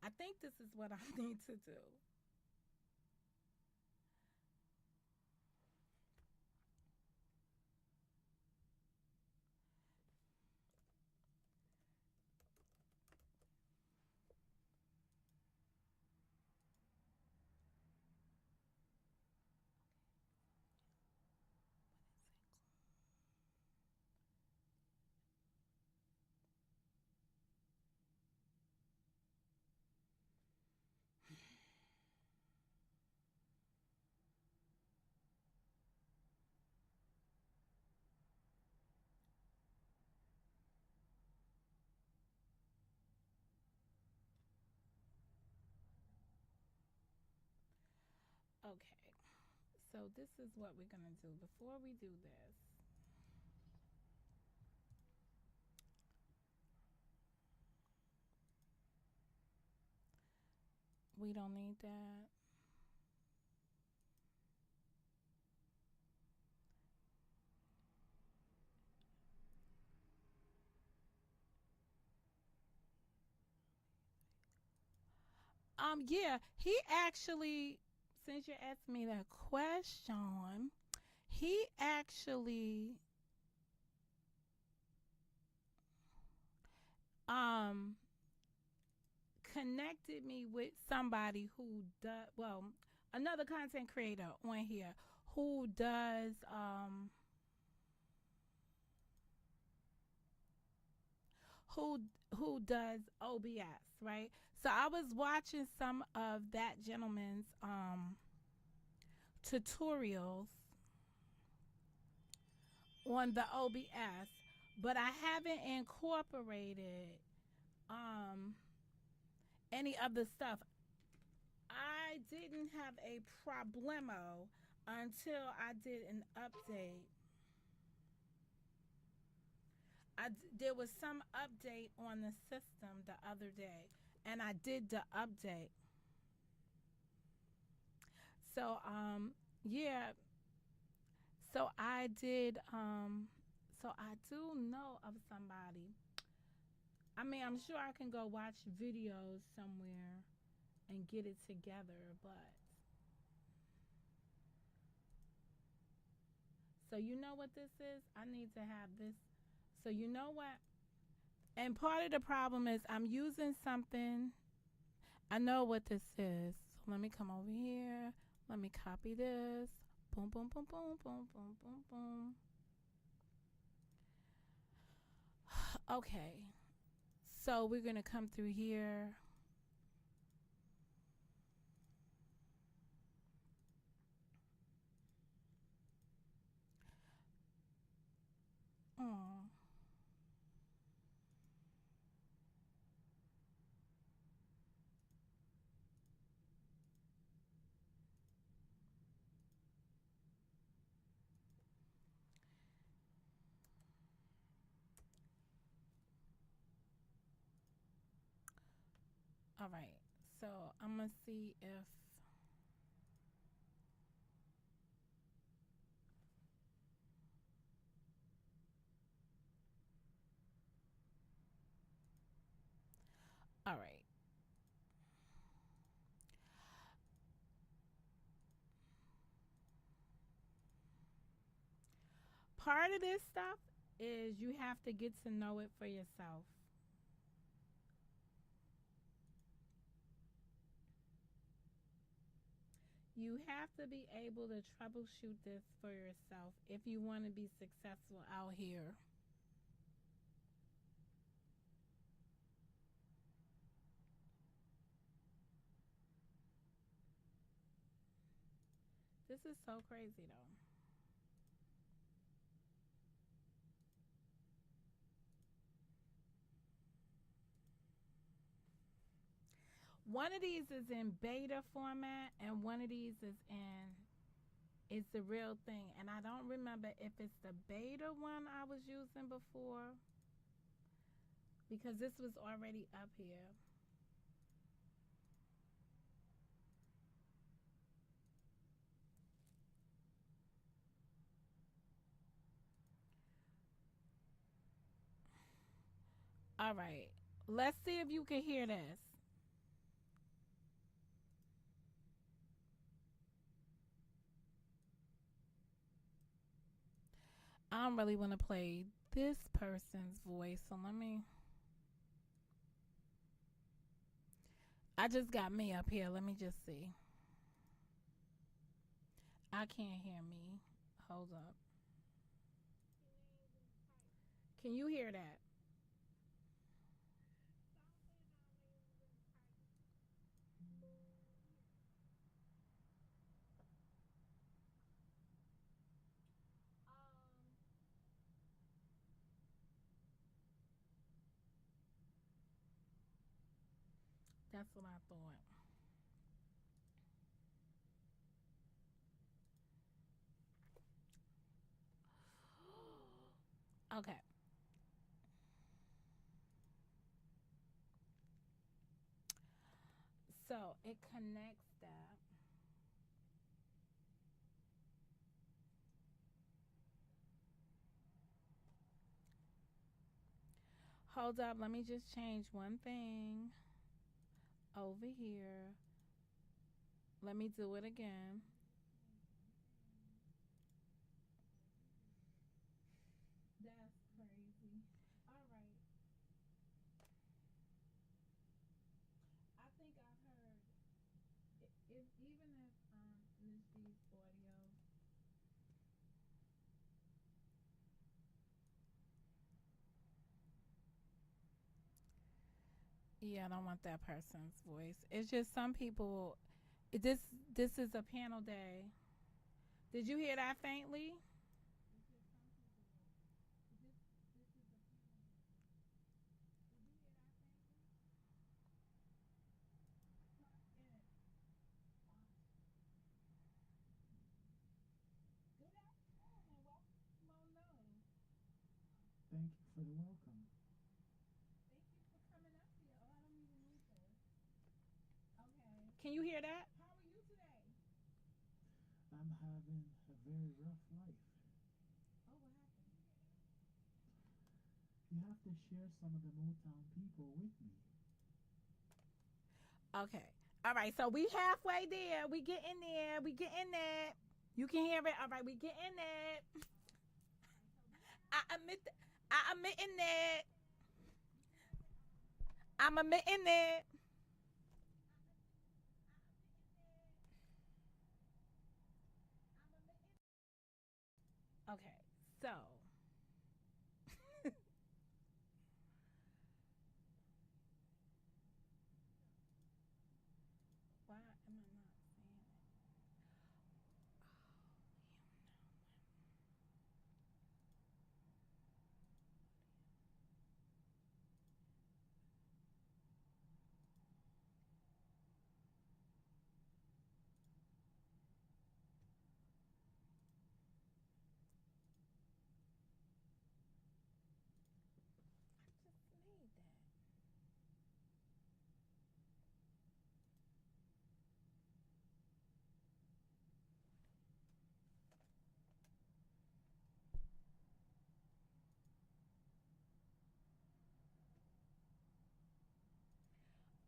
Speaker 2: I think this is what I need to do. Okay. So this is what we're going to do. Before we do this, we don't need that. Yeah, he actually, since you asked me that question, he actually um connected me with somebody who does another content creator on here who does who does OBS, right? So I was watching some of that gentleman's tutorials on the OBS, but I haven't incorporated um any of the stuff. I didn't have a problemo until I did an update. There was some update on the system the other day, and I did the update. So yeah, So I did. So I do know of somebody. I mean, I'm sure I can go watch videos somewhere and get it together. But so you know what this is? I need to have this. So you know what? And part of the problem is I'm using something. I know what this is. So let me come over here. Let me copy this. Boom, boom, boom, boom, boom, boom, boom, boom. Okay. So we're going to come through here. Oh. All right. So I'm going to see if. All right. Part of this stuff is you have to get to know it for yourself. You have to be able to troubleshoot this for yourself if you want to be successful out here. This is so crazy though. One of these is in beta format and one of these is the real thing. And I don't remember if it's the beta one I was using before because this was already up here. All right. Let's see if you can hear this. I don't really want to play this person's voice, so let me. I just got me up here. Let me just see. I can't hear me. Hold up. Can you hear that? That's what I thought. Okay. So it connects that. Hold up. Let me just change one thing over here. Let me do it again. That's crazy. All right. I think I heard if even if Nishi's audio. Yeah, I don't want that person's voice. It's just some people. This this is a panel day. Did you hear that faintly?
Speaker 3: Thank you for the welcome.
Speaker 2: Thank you for coming up here. Oh, I don't even need this. Okay. Can you hear that? How are you today?
Speaker 3: I'm having a very rough life. You have to share some of the Motown people with me.
Speaker 2: Okay. All right. So we halfway there. We getting there. We getting there. You can hear it. All right. We getting there. I admit. I admitting it. I'm admitting it. Okay. So why am I not saying it? I just made that.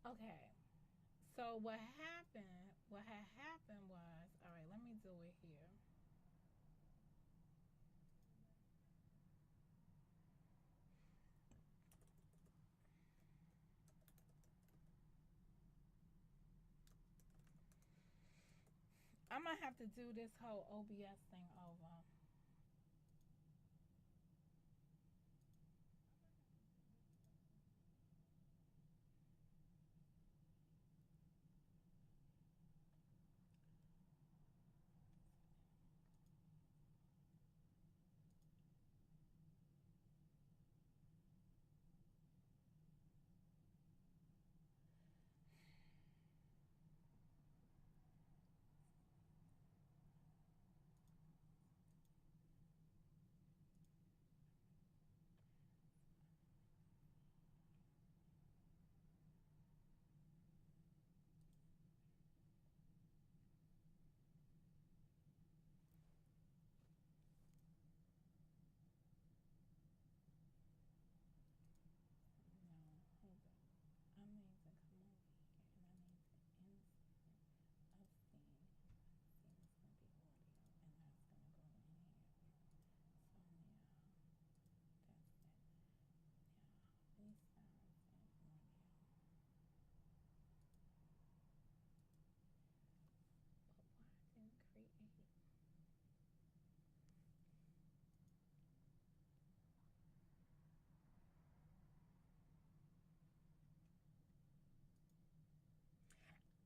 Speaker 2: Okay. So what happened? What had happened was, all right. Let me do it here. I'm gonna have to do this whole OBS thing over. No, hold up. I need to come over here and I need to insert a scene. Scene is gonna be audio, and that's gonna go in here. So now that's it. Now these sounds and audio. But why didn't create?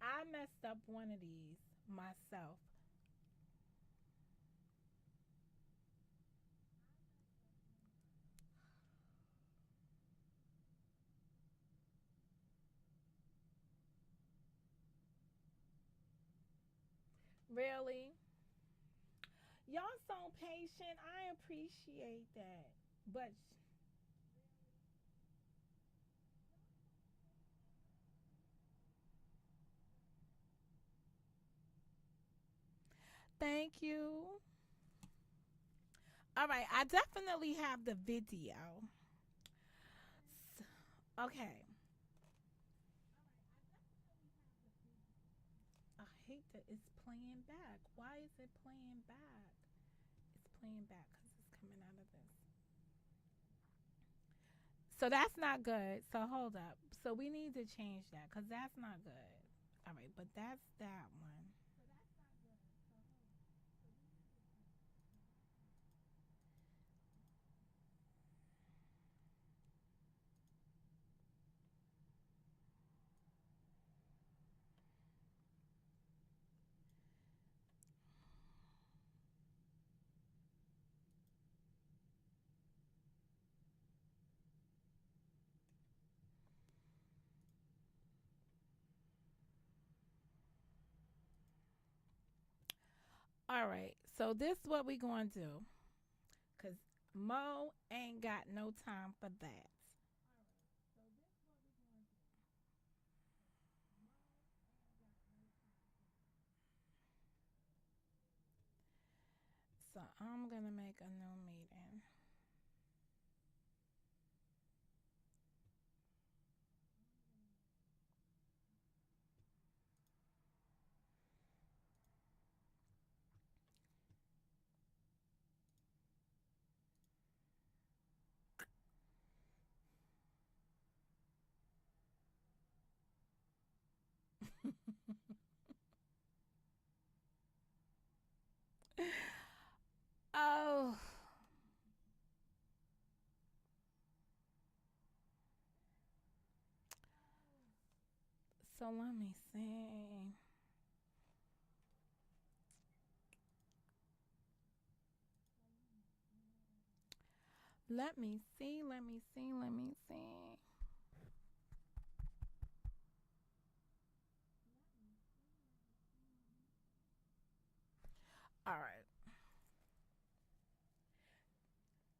Speaker 2: I messed up one of these myself. Really? Y'all so patient. I appreciate that. But thank you. All right, I definitely have the video. Okay. I hate that it's playing back. Why is it playing back? It's playing back because it's coming out of this. So that's not good. So hold up. So we need to change that because that's not good. All right, but that's that one. All right. So this is what we going to do because Mo ain't got no time for that. So I'm going to make a new meeting. So let me see. Let me see. Let me see. Let me see. All right.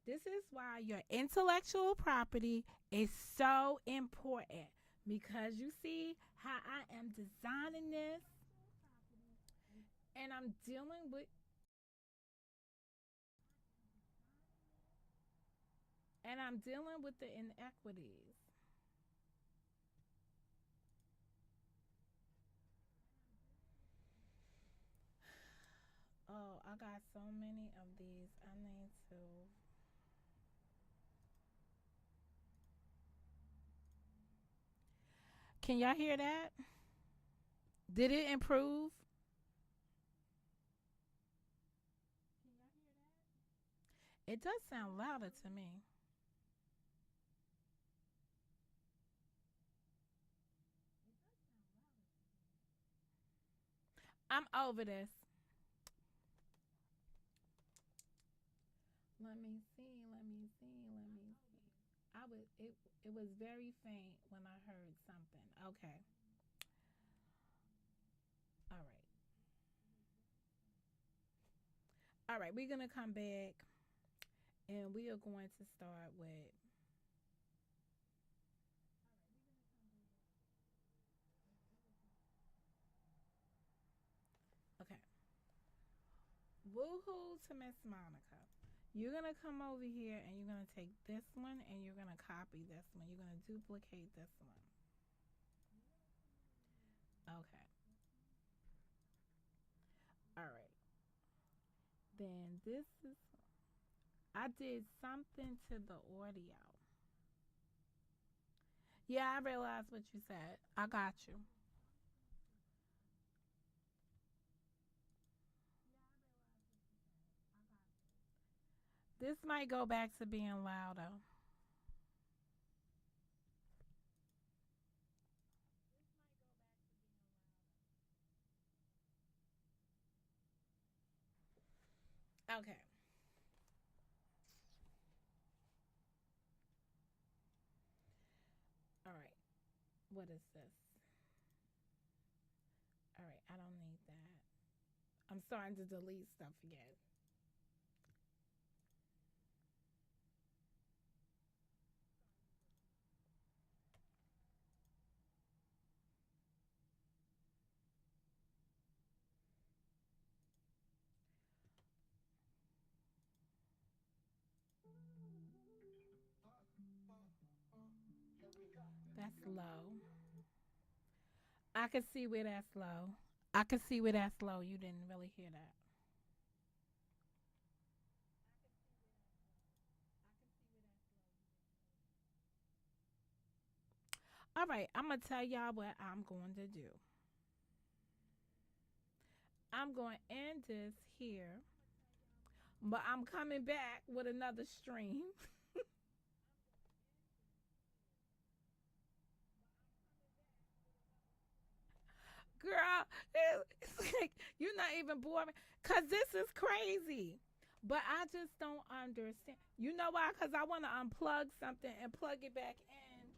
Speaker 2: This is why your intellectual property is so important because you see how I am designing this and I'm dealing with the inequities. Oh, I got so many of these. I need to. Can y'all hear that? Did it improve? It does sound louder to me. I'm over this. Let me see. Let me see. Let me see. I was it was very faint when I heard something. Okay. All right. All right, we're going to come back and we are going to start with okay. Woohoo to Miss Monica. You're going to come over here and you're going to take this one and you're going to copy this one. You're going to duplicate this one. Okay. All right. Then this is I did something to the audio. Yeah, I realized what you said. I got you. This might go back to being louder. Okay. All right. What is this? All right. I don't need that. I'm starting to delete stuff again. That's low. I can see where that's low. I can see where that's low. You didn't really hear that. All right. I'm going to tell y'all what I'm going to do. I'm going to end this here, but I'm coming back with another stream. Girl, it's like you're not even boring because this is crazy. But I just don't understand. You know why? Because I want to unplug something and plug it back in.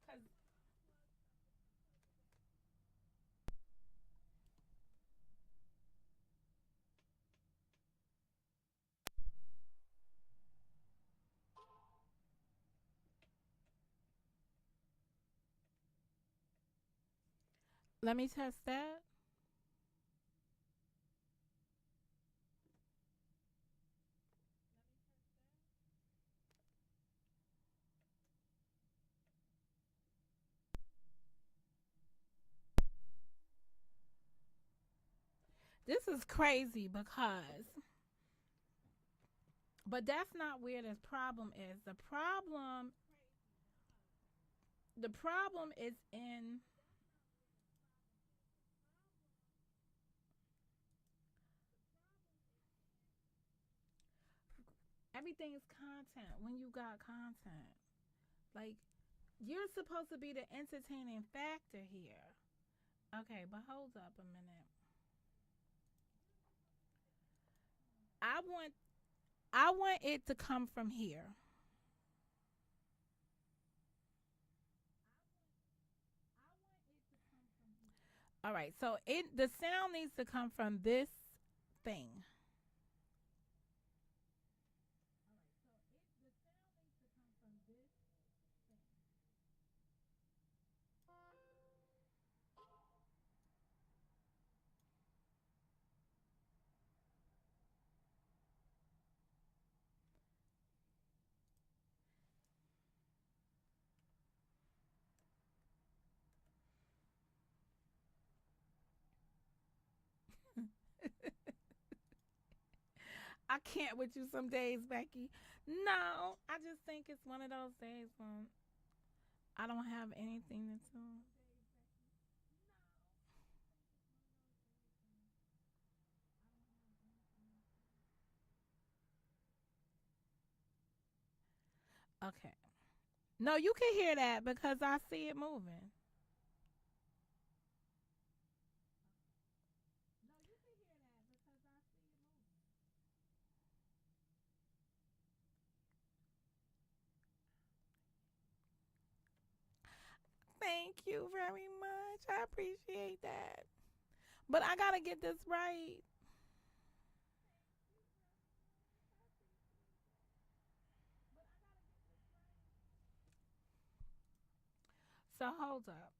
Speaker 2: Cause let me test that. This is crazy because, but that's not where the problem is. The problem is in everything is content when you got content. Like You're supposed to be the entertaining factor here. Okay, but hold up a minute. I want I want it to come from here. All right, so it the sound needs to come from this thing. I can't with you some days, Becky. No, I just think it's one of those days when I don't have anything to do. Okay. No, you can hear that because I see it moving. Thank you very much. I appreciate that. But I gotta get this right. So hold up.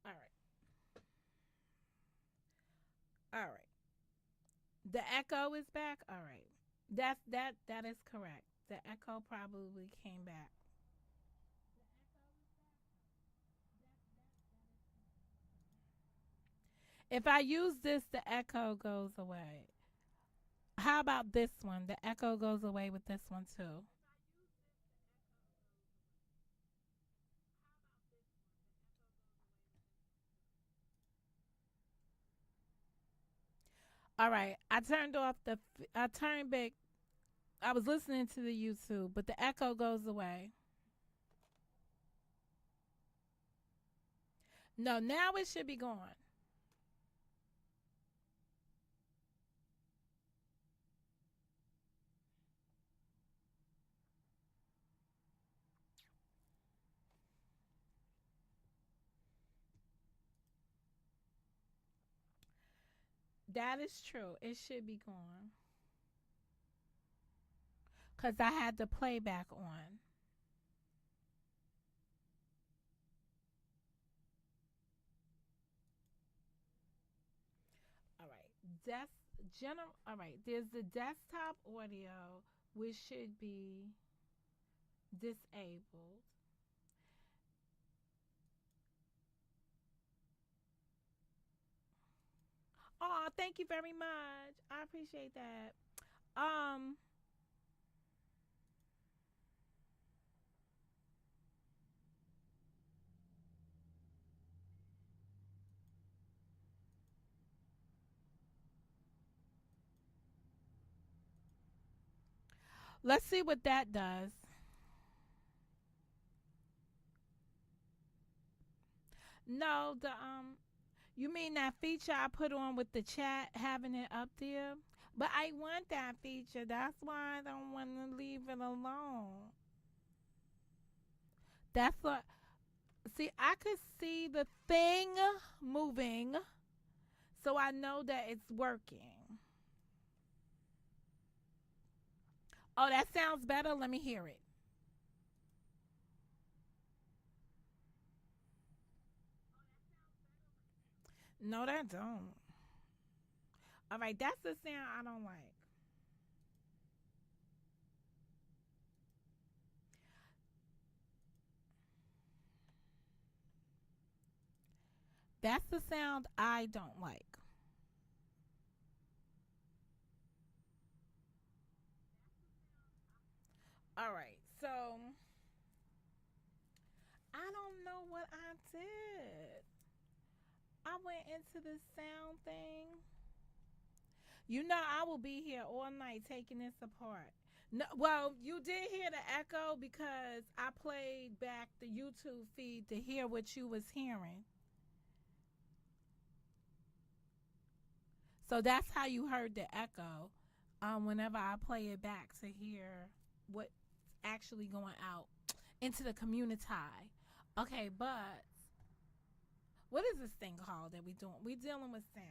Speaker 2: All right. All right. The echo is back. All right. That is correct. The echo probably came back. If I use this, the echo goes away. How about this one? The echo goes away with this one too. All right. I turned back. I was listening to the YouTube, but the echo goes away. No, now it should be gone. That is true. It should be gone. Because I had the playback on. All right. All right. There's the desktop audio, which should be disabled. Oh, thank you very much. I appreciate that. Um, let's see what that does. No, the you mean that feature I put on with the chat, having it up there? But I want that feature. That's why I don't want to leave it alone. That's what. See, I could see the thing moving, so I know that it's working. Oh, that sounds better. Let me hear it. No, that don't. All right, that's the sound I don't like. That's the sound I don't like. All right, so know what I did. I went into the sound thing. You know, I will be here all night taking this apart. No, well, you did hear the echo because I played back the YouTube feed to hear what you was hearing. So that's how you heard the echo. Whenever I play it back to hear what's actually going out into the community. Okay, but what is this thing called that we doing? We dealing with sounds.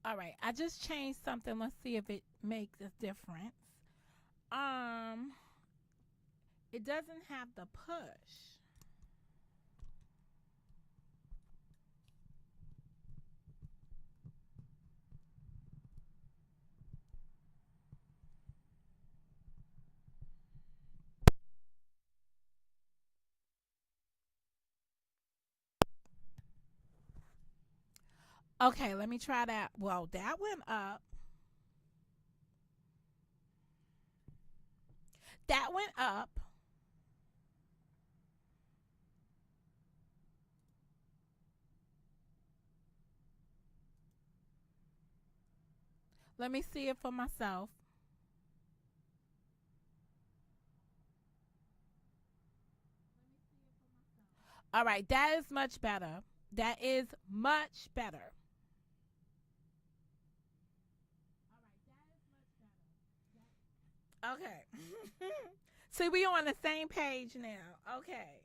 Speaker 2: All right, I just changed something. Let's see if it makes a difference. Um, it doesn't have the push. Okay, let me try that. Well, that went up. That went up. Let me see it for myself. All right, that is much better. That is much better. Okay. See, we on the same page now. Okay.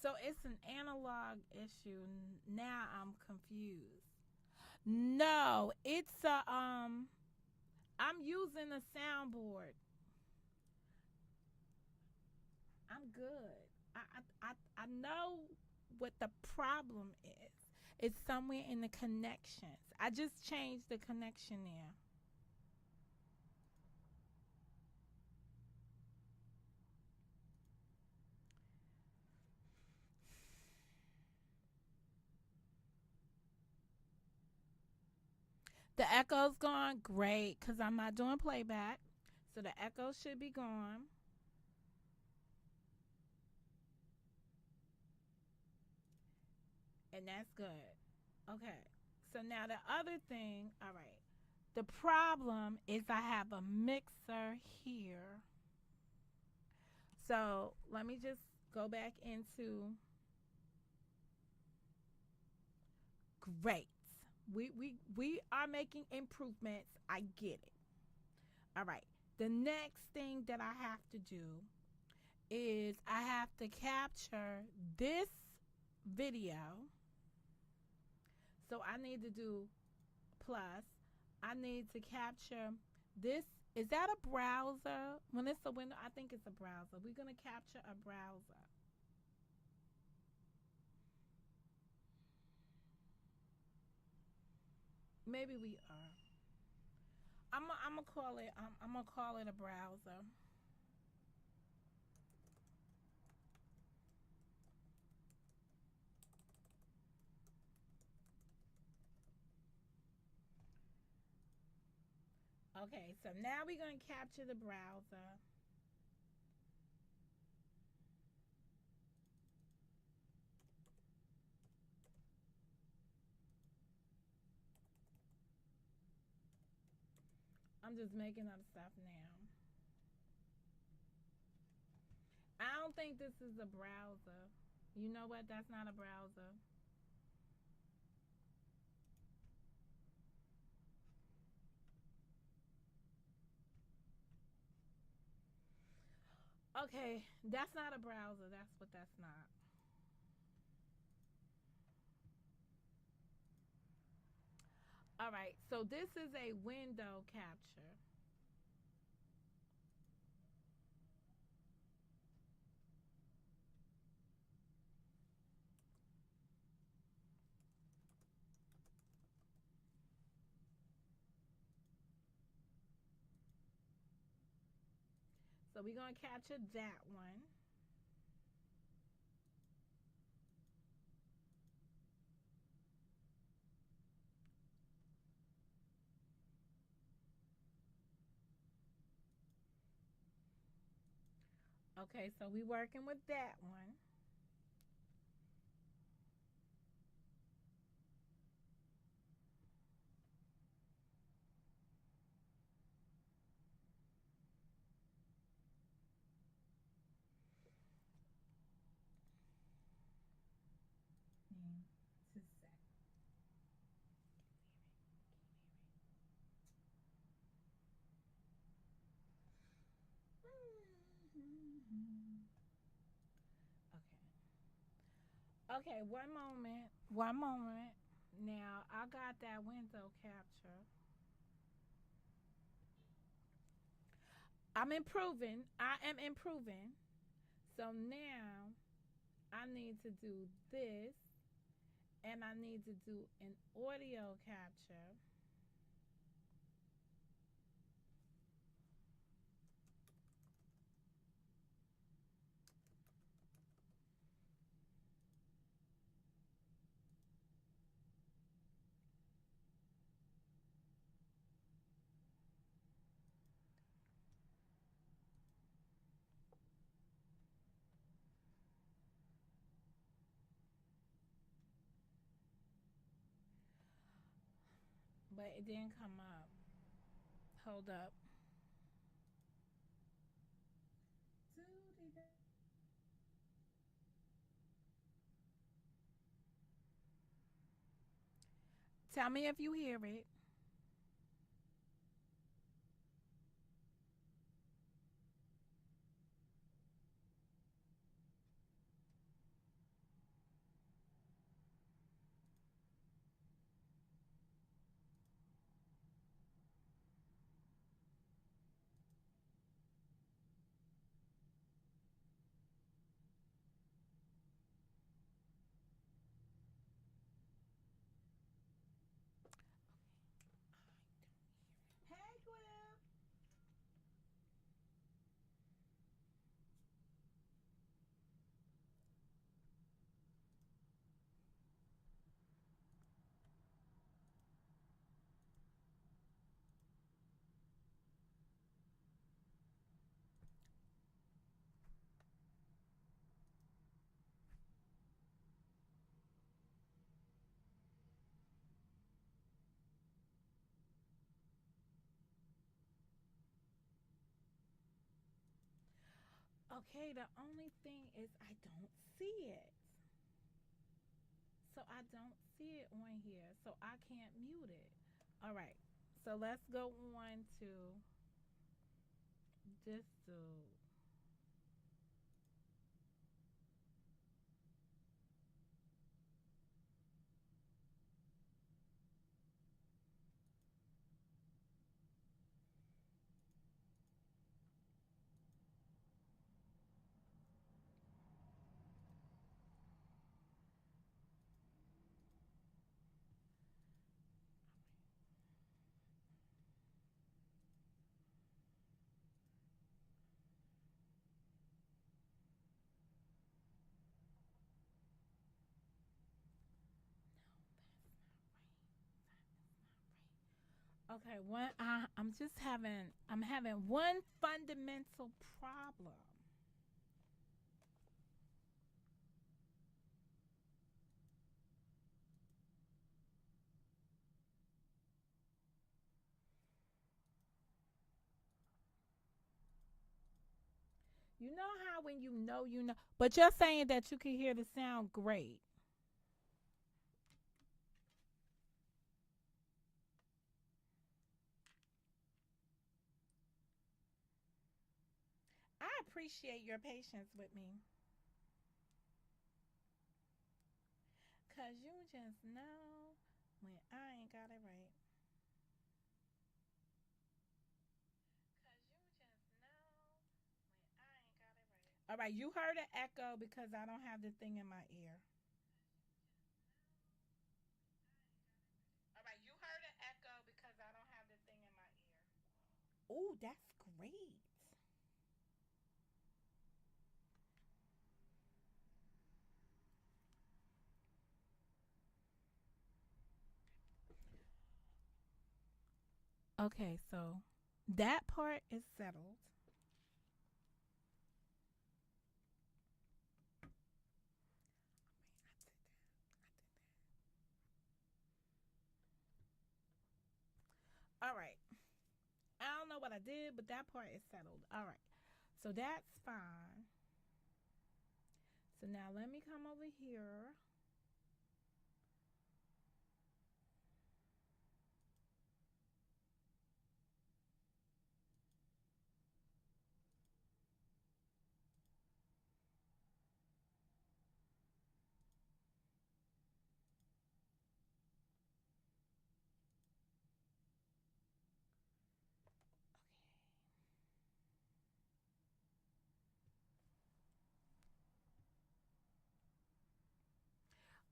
Speaker 2: So it's an analog issue. Now I'm confused. No, it's a I'm using a soundboard. I'm good. I know what the problem is. It's somewhere in the connections. I just changed the connection there. The echo's gone. Great, because I'm not doing playback. So the echo should be gone. And that's good. Okay. So now the other thing, all right. The problem is I have a mixer here. So let me just go back into great. We are making improvements. I get it. All right. The next thing that I have to do is I have to capture this video. So I need to do plus. I need to capture this. Is that a browser? When it's a window, I think it's a browser. We're going to capture a browser. Maybe we are. I'm gonna call it. I'm gonna call it a browser. Okay, so now we're gonna capture the browser. I'm just making up stuff now. I don't think this is a browser. You know what? That's not a browser. Okay, that's not a browser. That's what that's not. All right, so this is a window capture. So we're gonna capture that one. Okay, so we working with that one.
Speaker 3: Name to set.
Speaker 2: Okay. Okay, one moment. One moment. Now I got that window capture. I'm improving. I am improving. So now I need to do this and I need to do an audio capture. But it didn't come up. Hold up.
Speaker 3: To the
Speaker 2: Tell me if you hear it.
Speaker 3: Hey, Gwen.
Speaker 2: Okay, the only thing is I don't see it. So I don't see it on here. So I can't mute it. All right. So let's go on to this dude. Okay, I'm having one fundamental problem. You know how when you know, but you're saying that you can hear the sound great. I appreciate your patience with me. Cause you just know when I ain't got it right. Cause you just know when I ain't got it right. All right, you heard an echo because I don't have the thing in my ear. All right, you heard an echo because I don't have the thing in my ear. Oh, that's great. Okay, so that part is settled. All right. I don't know what I did, but that part is settled. All right. So that's fine. So now let me come over here.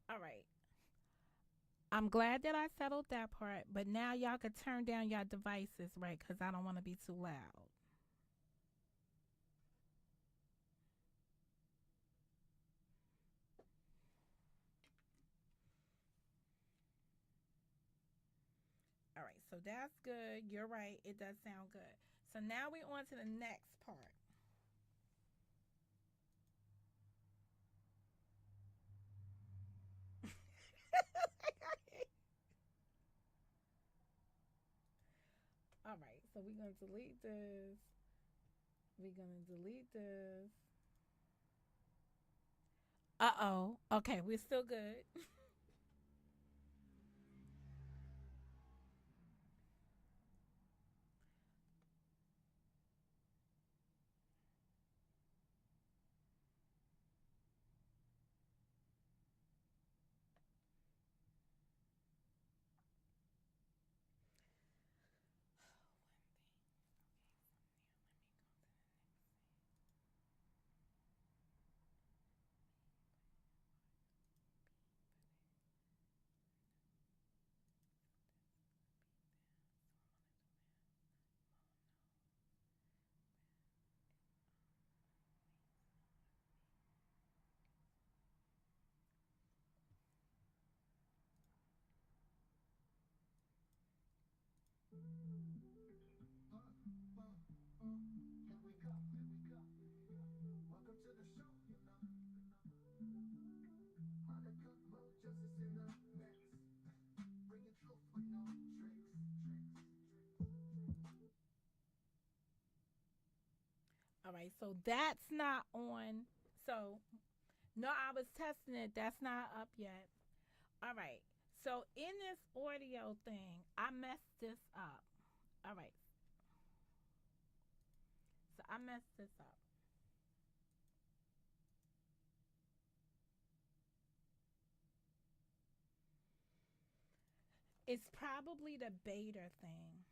Speaker 2: All right. I'm glad that I settled that part, but now y'all could turn down your devices, right? Because I don't want to be too loud. All right, so that's good. You're right. It does sound good. So now we're on to the next part. All right, so we're going to delete this. We're going to delete this. Uh-oh. Okay, we're still good.
Speaker 1: Here we go, here we go. Welcome to the show, you know. Monica, Mo, justice in the mix. Bringing truth with no tricks.
Speaker 2: All right, so that's not on. So, no, I was testing it. That's not up yet. All right. So, in this audio thing, I messed this up. All right. So, I messed this up. It's probably the beta thing.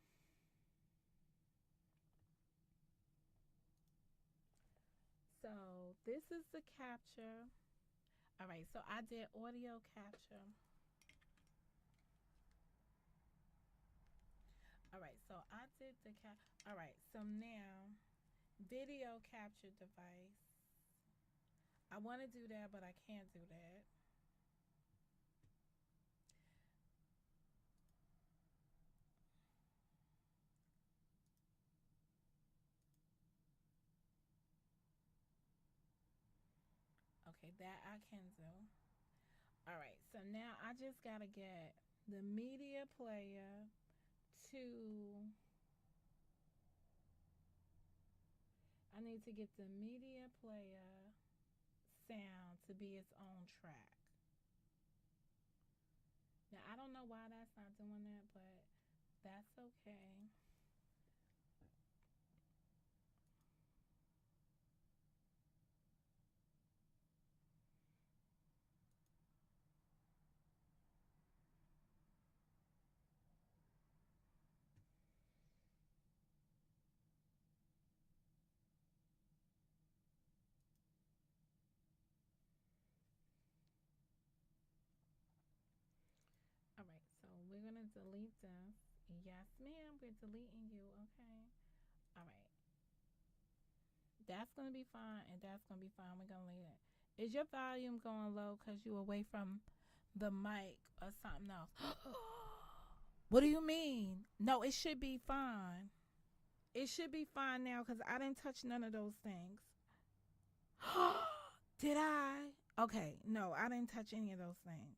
Speaker 2: So, this is the capture. All right. So, I did audio capture. All right. So, I did the cap. All right. So, now video capture device. I want to do that, but I can't do that. Okay, that I can do. All right, so now I just got to get the media player to. I need to get the media player sound to be its own track. Now, I don't know why that's not doing that, but that's okay. All right, so we're going to delete this. Yes, ma'am, we're deleting you, okay? All right, that's going to be fine, and that's going to be fine. We're going to leave it. Is your volume going low because you're away from the mic or something else? What do you mean? No, it should be fine. It should be fine now because I didn't touch none of those things. Did I? Okay, no, I didn't touch any of those things.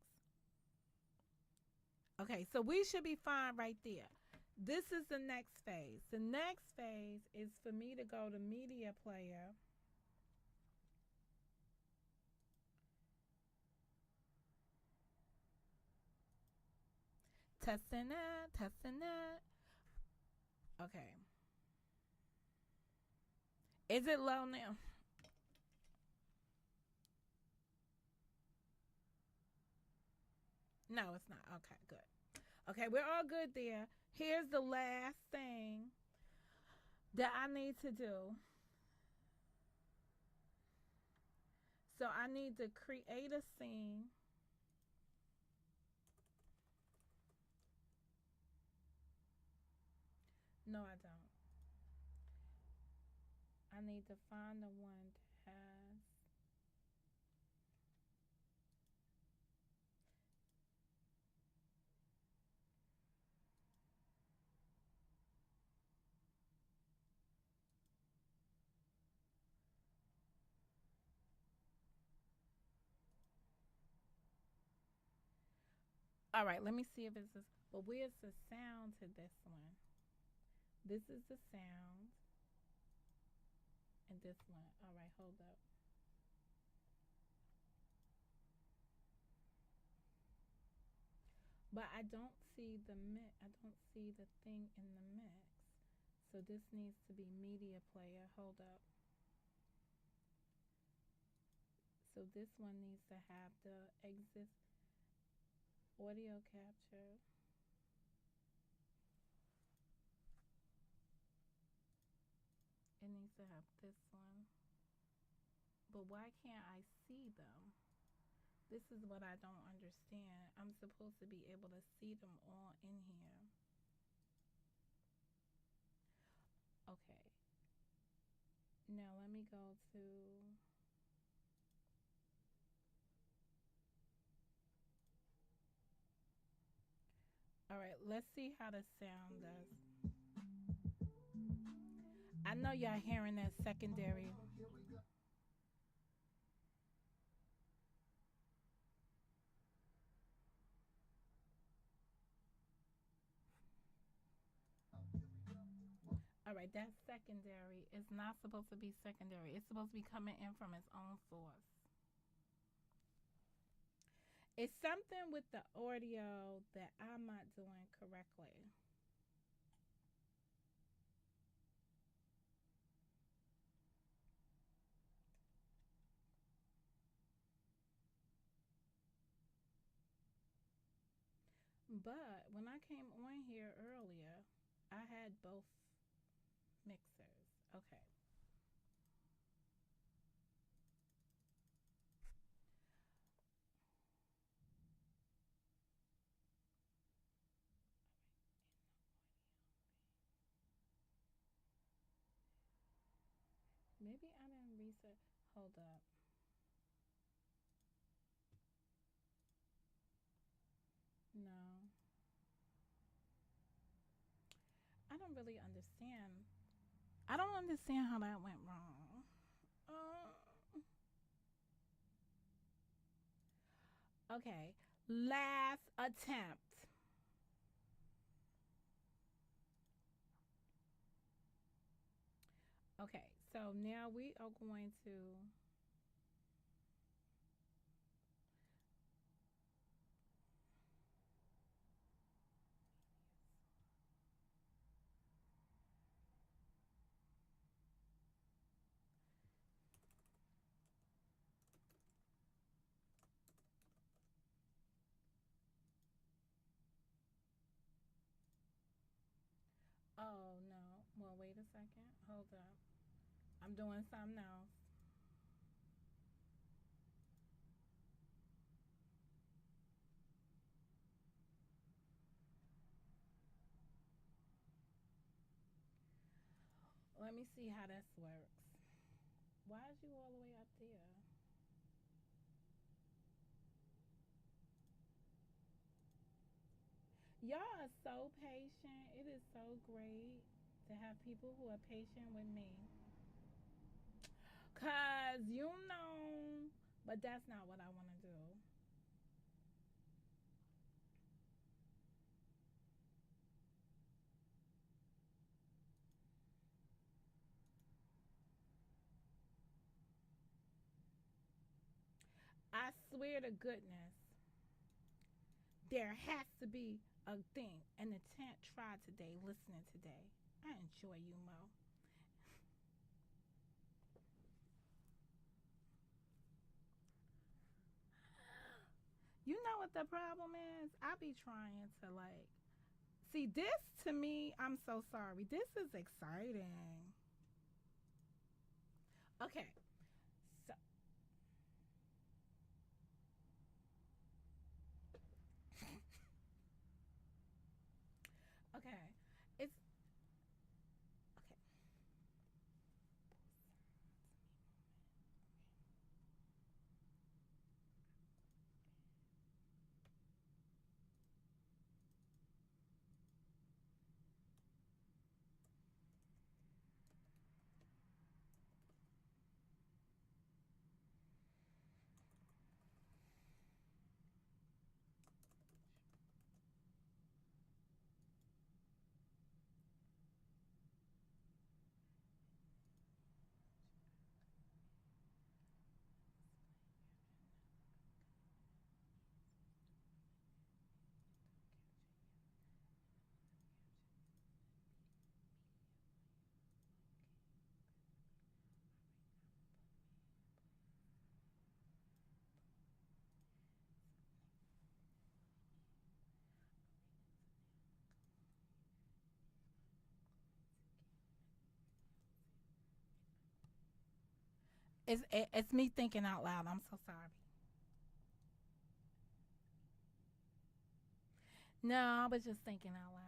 Speaker 2: Okay, so we should be fine right there. This is the next phase. The next phase is for me to go to media player. Testing that, testing that. Okay. Is it low now? No, it's not. Okay, good. Okay, we're all good there. Here's the last thing that I need to do. So I need to create a scene. No, I don't. I need to find the one that has. All right, let me see if it's this. But where's the sound to this one? This is the sound. And this one. All right, hold up. But I don't see the mix. I don't see the thing in the mix. So this needs to be media player. Hold up. So this one needs to have the exist audio capture. It needs to have this one. But why can't I see them? This is what I don't understand. I'm supposed to be able to see them all in here. Okay. Now let me go to. All right, let's see how the sound does. I know y'all hearing that secondary. All right, that's secondary. It's not supposed to be secondary. It's supposed to be coming in from its own source. It's something with the audio that I'm not doing correctly. But when I came on here earlier, I had both mixers. Okay. Maybe I didn't reset. Hold up. No. I don't really understand. I don't understand how that went wrong. Okay. Last attempt. Okay. So now we are going to. Oh, no. Well, wait a second. Hold up. I'm doing something else. Let me see how this works. Why is you all the way up there? Y'all are so patient. It is so great to have people who are patient with me. Cause but that's not what I want to do. I swear to goodness, there has to be a thing. And the tent tried today, listening today. I enjoy you, Mo. You know what the problem is? I be trying to like see this to me. I'm so sorry. This is exciting. Okay, so okay, it's okay. It's me thinking out loud. I'm so sorry. No, I was just thinking out loud.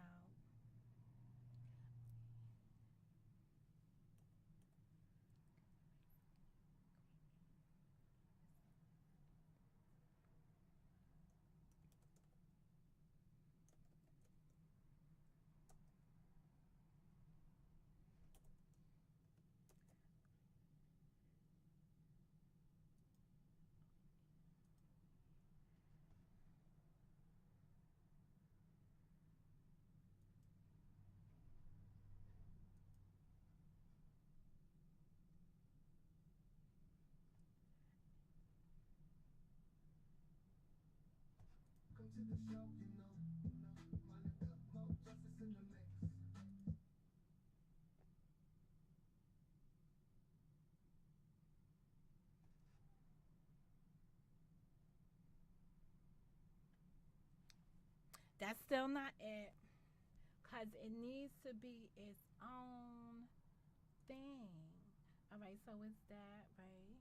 Speaker 1: Come to the show, my nigga Mo Justice in the mix.
Speaker 2: That's still not it. Cause it needs to be its own thing. All right, so it's that, right?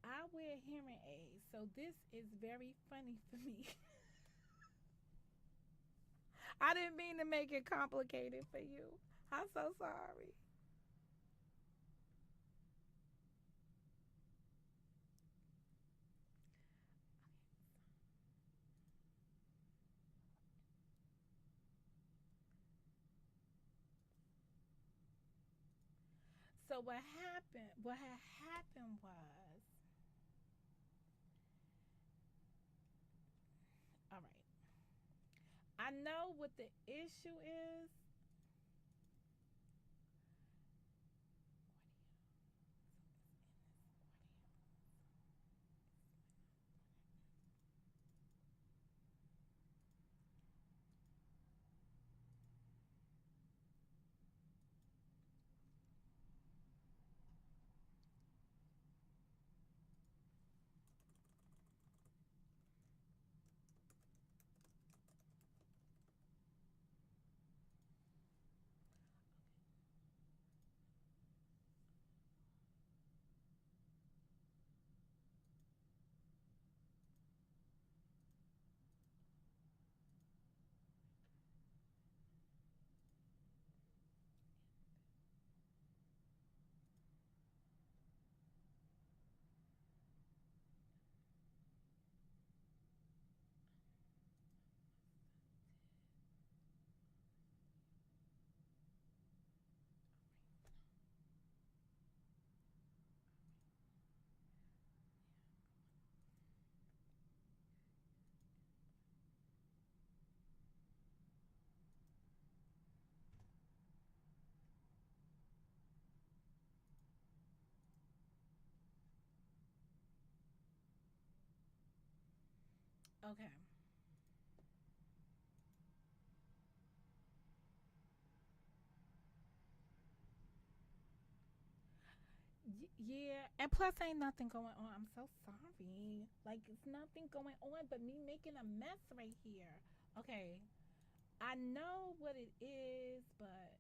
Speaker 2: I wear hearing aids, so this is very funny for me. I didn't mean to make it complicated for you. I'm so sorry. So what happened? What had happened was, all right. I know what the issue is. Okay. Yeah, and plus ain't nothing going on. I'm so sorry. Like it's nothing going on but me making a mess right here. Okay. I know what it is, but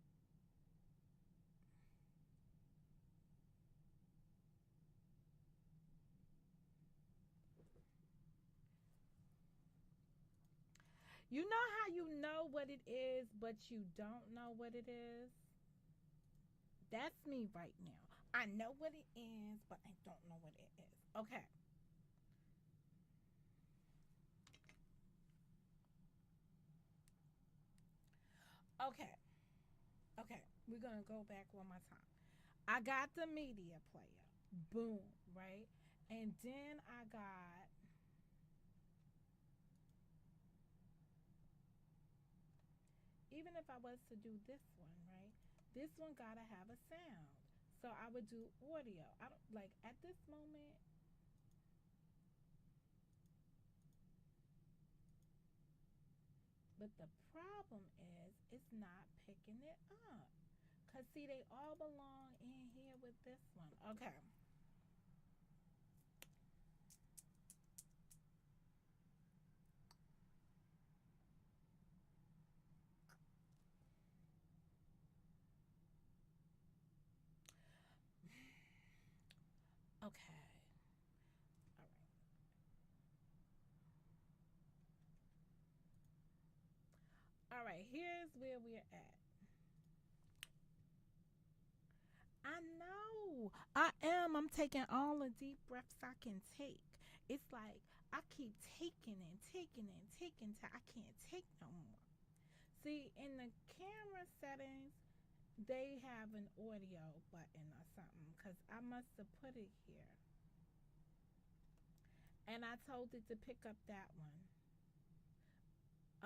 Speaker 2: you know how you know what it is but you don't know what it is? That's me right now. I know what it is, but I don't know what it is. Okay. Okay. Okay. We're going to go back one more time. I got the media player. Boom, right? And then I got, even if I was to do this one, right? This one got to have a sound. So I would do audio. I don't like at this moment. But the problem is it's not picking it up. Cause see, they all belong in here with this one. Okay. Okay. All right. All right. Here's where we're at. I know. I am. I'm taking all the deep breaths I can take. It's like I keep taking and taking and taking till I can't take no more. See, in the camera settings, they have an audio button or something because I must have put it here. And I told it to pick up that one.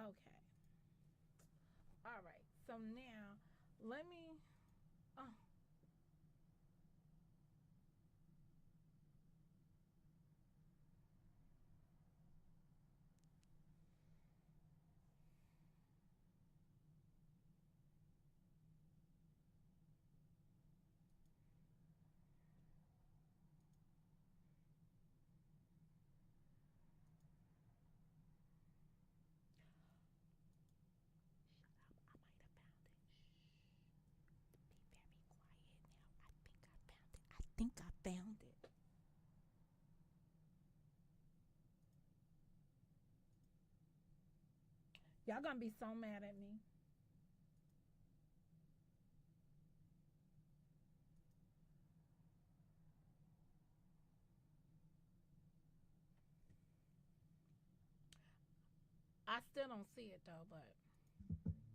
Speaker 2: Okay. All right. So now let me. Oh, I might have found it. Shh. Be very quiet now. I think I found it. I think I found it. Y'all gonna be so mad at me. I still don't see it though, but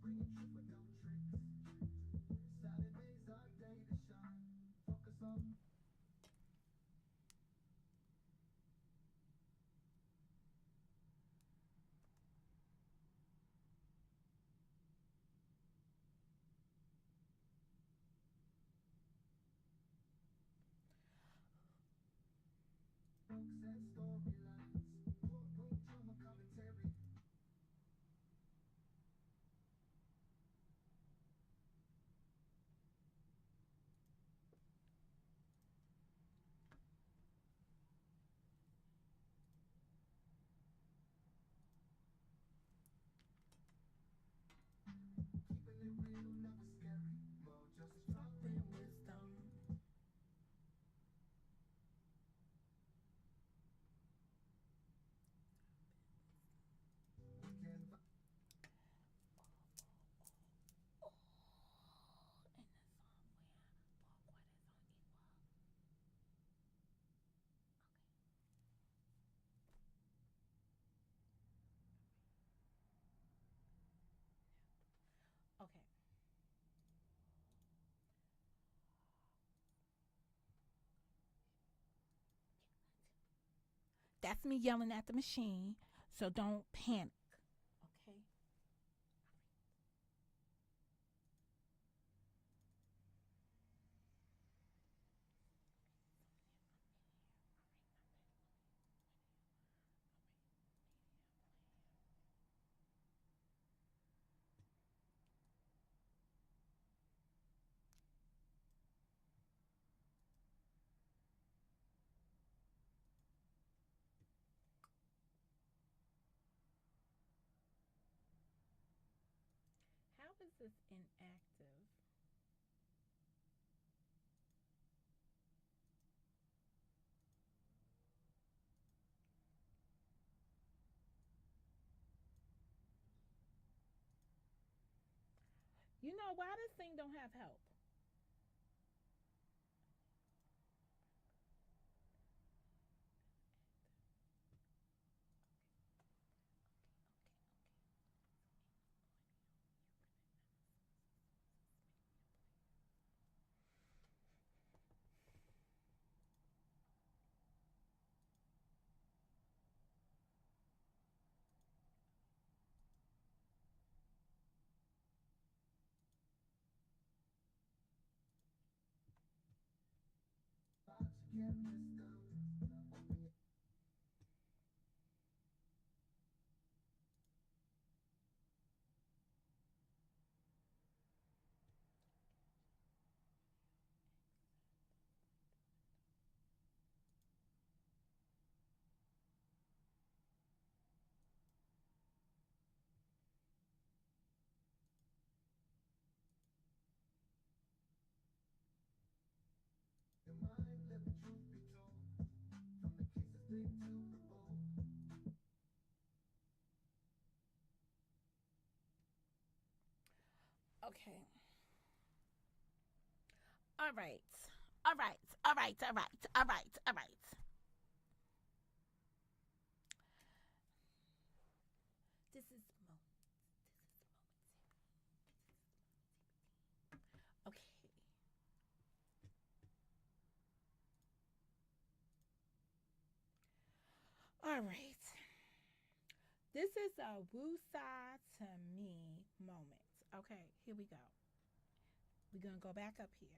Speaker 1: Bring it true, but no tricks. Saturdays are day to shine. Focus on. Jokes and storylines. Courtroom drama commentary. Keeping it real, never scary. More just dropping wisdom. Weekend
Speaker 2: in the song where four quarters on equal. Okay. Okay. That's me yelling at the machine, so don't panic. Okay. is inactive. You know why this thing don't have help?
Speaker 1: Your mind, let the truth be told. From the cases big to the bold.
Speaker 2: Okay. All right. All right. All right. All right. All right. All right. This is the moment. This is the moment. Okay. All right. This is a woosah to me moment. Okay, here we go. We're gonna go back up here.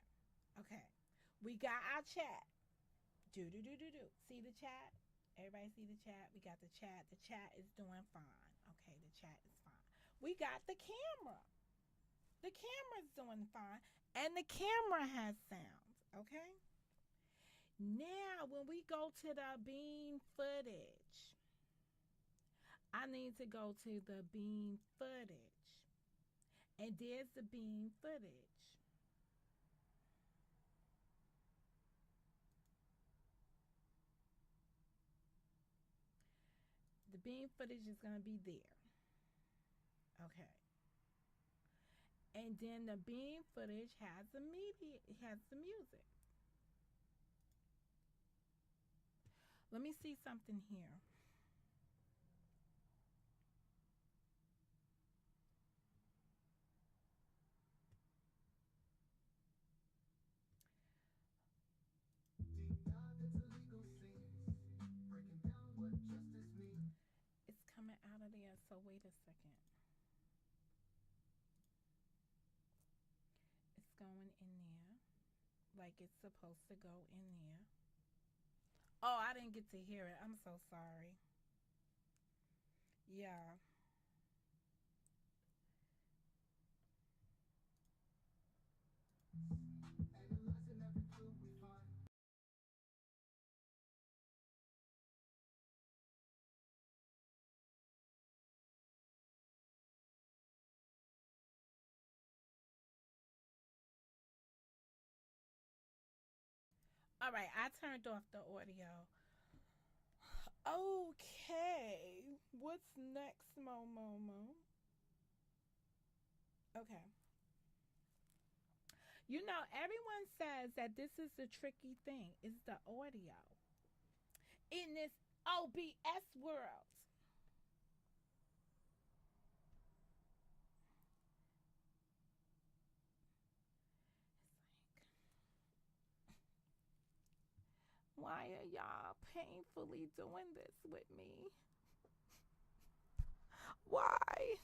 Speaker 2: Okay. We got our chat. Do. See the chat? Everybody see the chat? We got the chat. The chat is doing fine. Okay, the chat is fine. We got the camera. The camera's doing fine. And the camera has sound. Okay? Now, when we go to the beam footage, I need to go to the beam footage. And there's the beam footage. The beam footage is going to be there. Okay. And then the beam footage has the media, it has the music. Let me see something here.
Speaker 1: Deep dive into legal scenes. Breaking down what justice means.
Speaker 2: It's coming out of there, so wait a second. It's going in there like it's supposed to go in there. Oh, I didn't get to hear it. I'm so sorry. Yeah.
Speaker 1: Analyzing every clue we find.
Speaker 2: All right, I turned off the audio. Okay. What's next, Momo? Okay. You know, everyone says that this is the tricky thing, is the audio. In this OBS world. It's like, why are y'all painfully doing this with me? Why?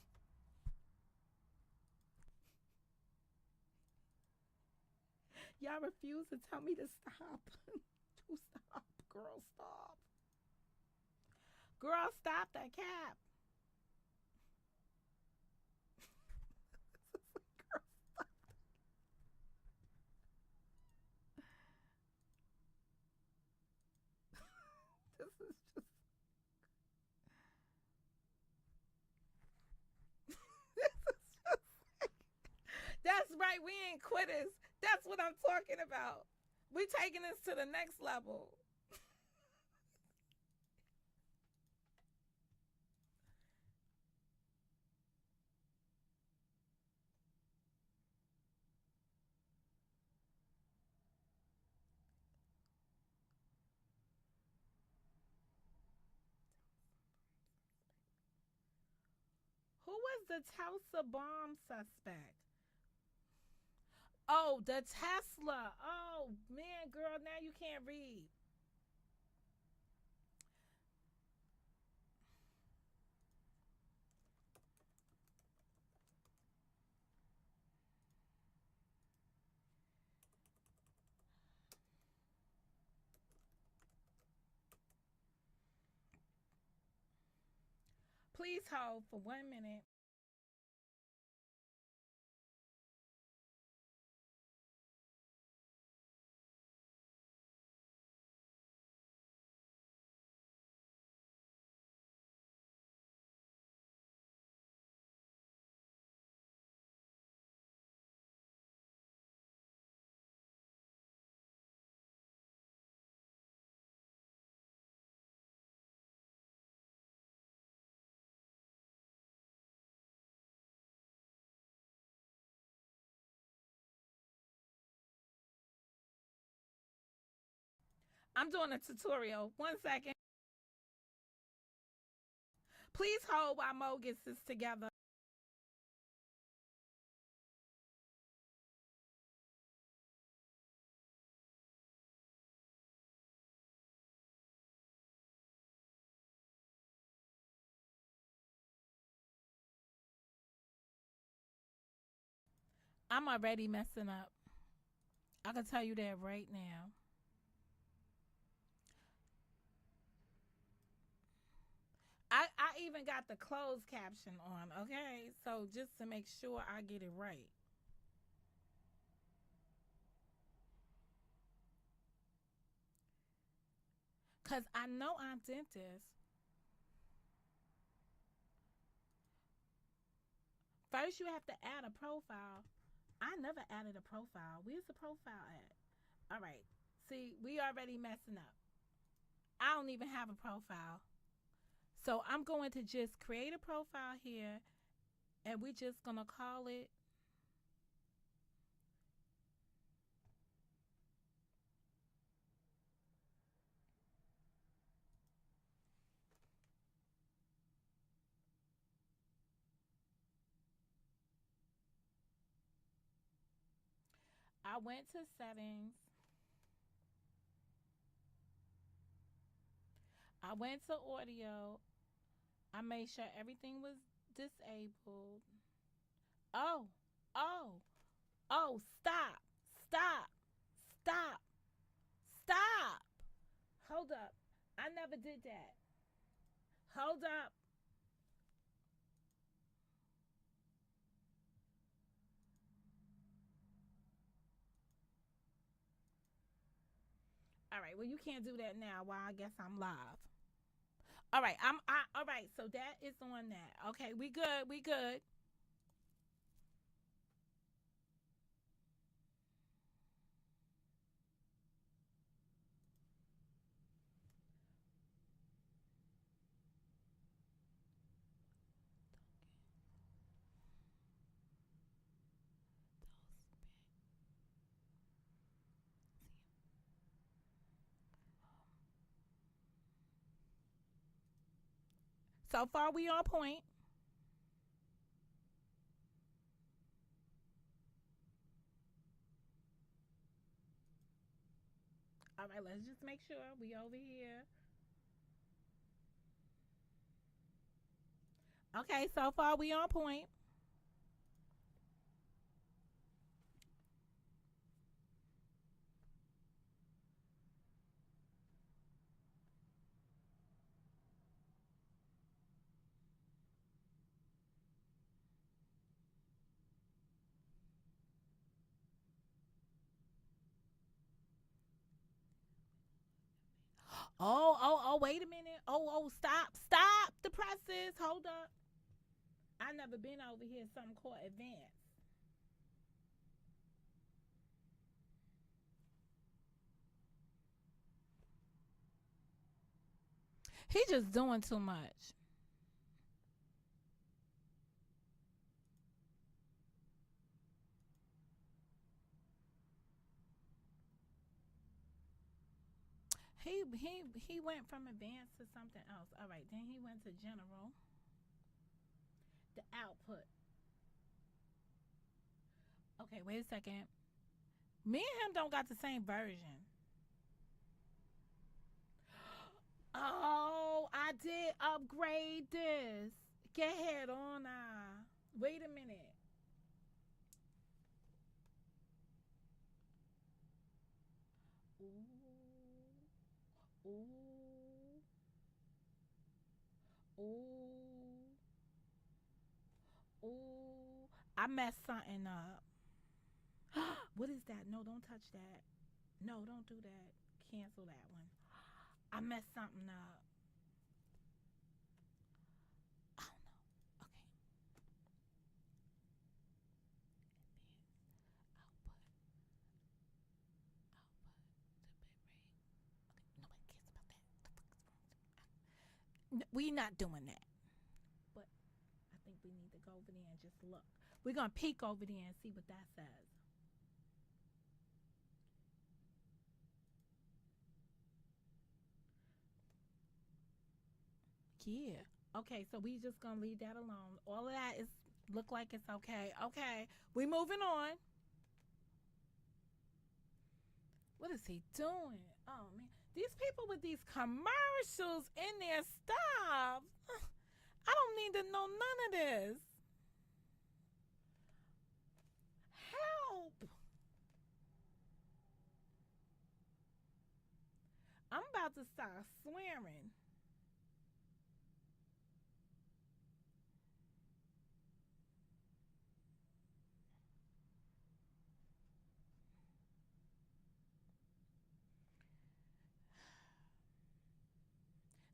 Speaker 2: Y'all refuse to tell me to stop. To stop. Girl, stop. Girl, stop that cap. Girl, stop. This is just. This is just like. ain't quitters. That's what I'm talking about. We taking this to the next level. Who was the Tulsa bomb suspect? Oh, the Tesla. Oh man, girl, now you can't read. Please hold for 1 minute. I'm doing a tutorial. 1 second. Please hold while Mo gets this together. I'm already messing up. I can tell you that right now. I even got the closed caption on, okay? So just to make sure I get it right. Cause I know I'm dentist. First you have to add a profile. I never added a profile. Where's the profile at? All right. See, we already messing up. I don't even have a profile. So I'm going to just create a profile here and we're just gonna call it. I went to settings. I went to audio. I made sure everything was disabled. Oh, oh, oh, stop, stop, stop, stop. Hold up. I never did that. Hold up. All right, well, you can't do that now. Well, I guess I'm live. All right, all right, so that is on that. Okay, we good, we good. So far, we on point. All right, let's just make sure we over here. Okay, so far we on point. Oh, wait a minute. Stop, stop the process. Hold up. I never been over here. Something called advance. He just doing too much. He went from advanced to something else. All right, then he went to general. The output. Okay, wait a second. Me and him don't got the same version. Oh, I did upgrade this. Get ahead on Wait a minute. Ooh, ooh, ooh, ooh. I messed something up. What is that? No, don't touch that. No, don't do that. Cancel that one. I messed something up. Oh no. Okay. Output. Output. The bit rate. Okay. Nobody cares about that. The fuck is wrong? We not doing that. But I think we need to go over there and just look. We're gonna peek over there and see what that says. Yeah. Okay, so we just gonna leave that alone. All of that is look like it's okay. Okay. We moving on. What is he doing? Oh man. These people with these commercials in their stuff. I don't need to know none of this. Help. I'm about to start swearing.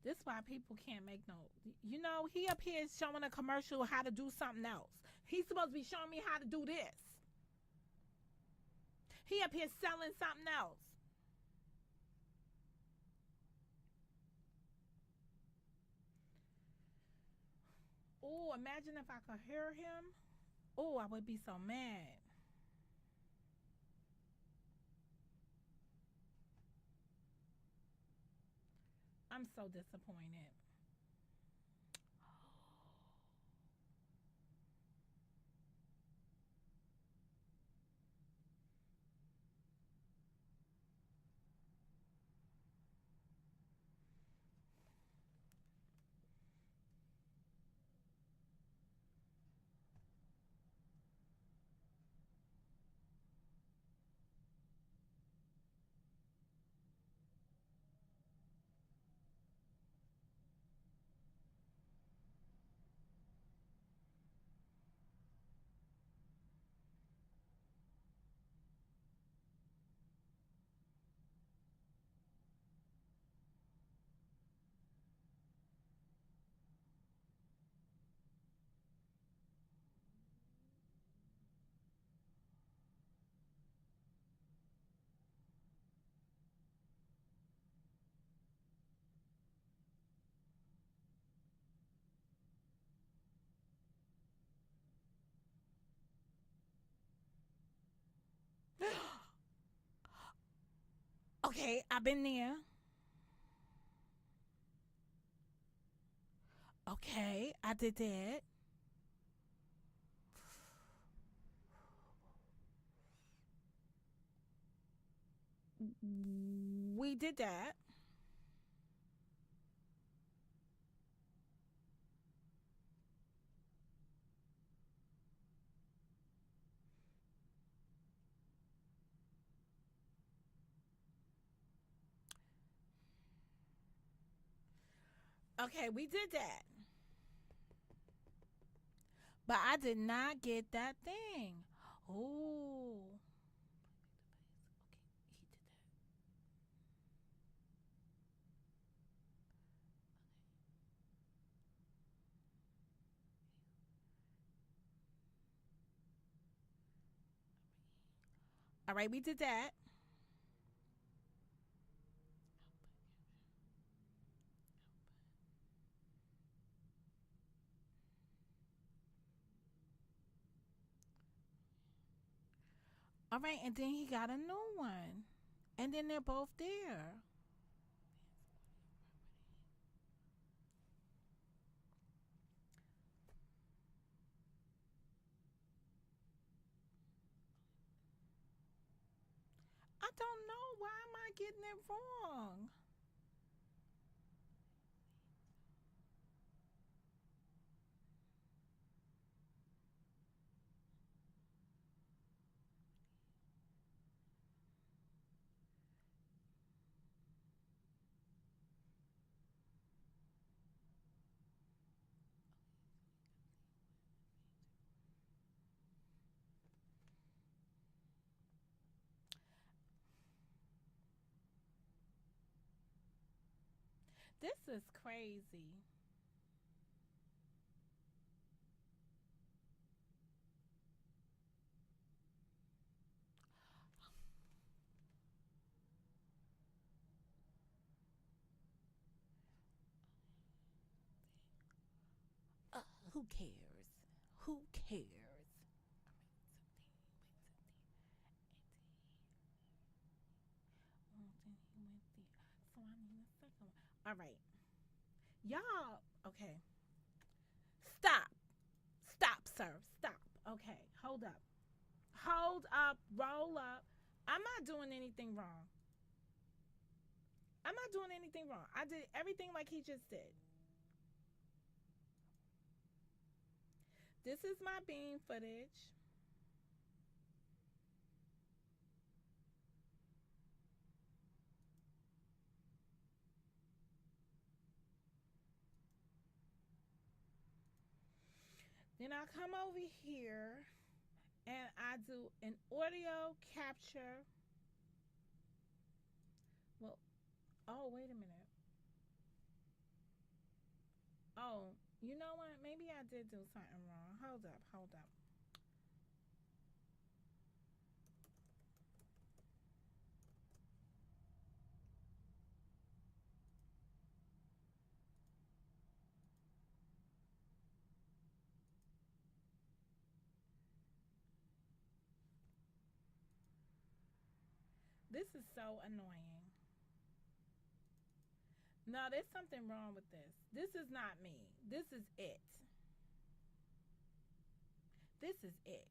Speaker 2: This is why people can't make no. You know, he up here showing a commercial how to do something else. He's supposed to be showing me how to do this. He up here selling something else. Oh, imagine if I could hear him. Oh, I would be so mad. I'm so disappointed. Okay, I've been there. Okay, I did that. We did that. Okay, we did that. But I did not get that thing. Oh. Okay, he did that. All right, we did that. All right, and then he got a new one. And then they're both there. I don't know. Why am I getting it wrong? This is crazy. Who cares? Who cares? So I need a second one. All right. Y'all, okay. Stop. Stop, sir. Stop. Okay. Hold up. Hold up. Roll up. I'm not doing anything wrong. I'm not doing anything wrong. I did everything like he just did. This is my beam footage. Then I come over here and I do an audio capture. Well, oh, wait a minute. Oh, you know what? Maybe I did do something wrong. Hold up, hold up. This is so annoying. No, there's something wrong with this. This is not me. This is it. This is it.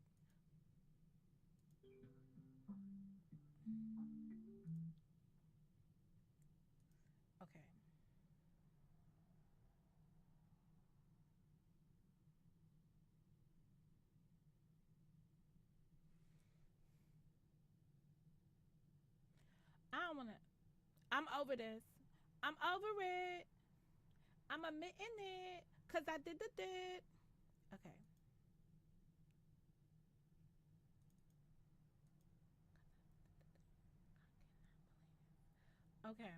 Speaker 2: Okay. I don't want to. I'm over this. I'm over it. I'm admitting it. Because I did the did. Okay. Okay.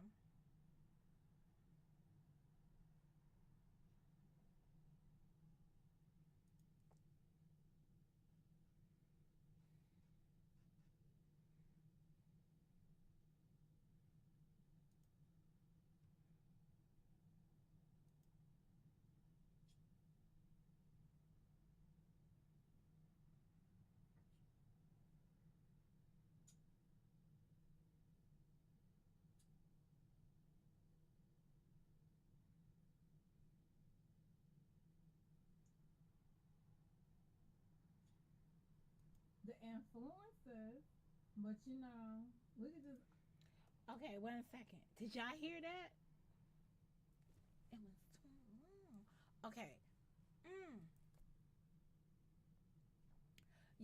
Speaker 3: The influencers, but you know, look at this.
Speaker 2: Okay, 1 second. Did y'all hear that? It was too long. Okay. Mm.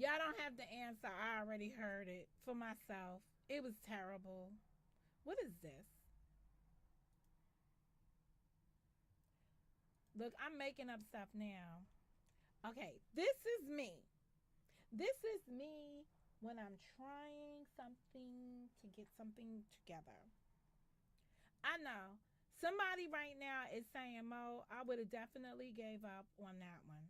Speaker 2: Y'all don't have the answer. I already heard it for myself. It was terrible. What is this? Look, I'm making up stuff now. Okay, this is me. This is me when I'm trying something to get something together. I know. Somebody right now is saying, Mo, I would have definitely gave up on that one.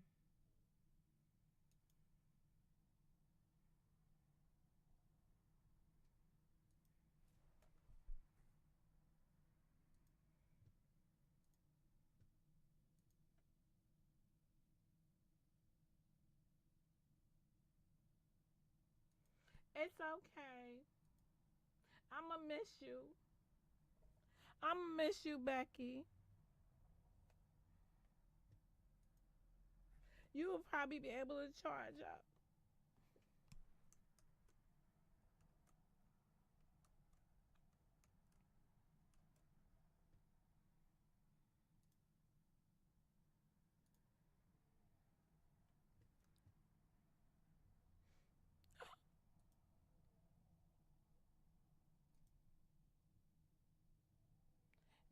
Speaker 2: It's okay. I'ma miss you. I'ma miss you, Becky. You will probably be able to charge up.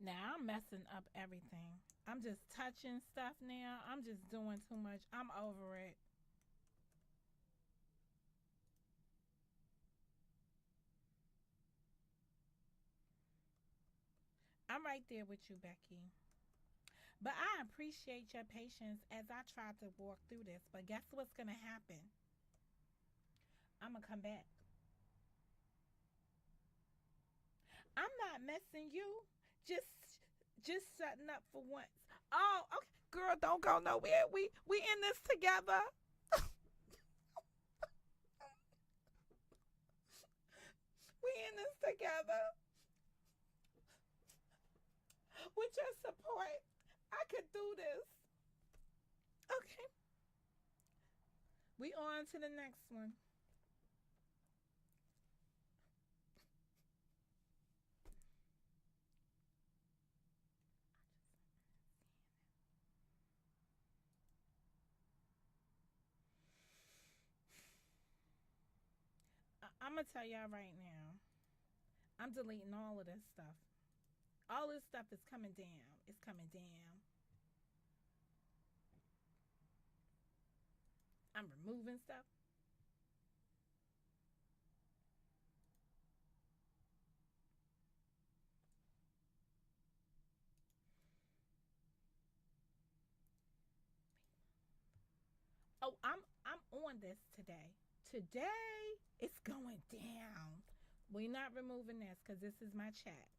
Speaker 2: Now I'm messing up everything. I'm just touching stuff now. I'm just doing too much. I'm over it. I'm right there with you, Becky. But I appreciate your patience as I try to walk through this. But guess what's gonna happen? I'm gonna come back. I'm not messing you. Just just setting up for once. Oh, okay. Girl, don't go nowhere. We in this together. We in this together. With your support, I could do this. Okay. We on to the next one. I'm gonna tell y'all right now. I'm deleting all of this stuff. All this stuff is coming down. It's coming down. I'm removing stuff. Oh, I'm on this today. Today it's going down. We're not removing this because this is my chat.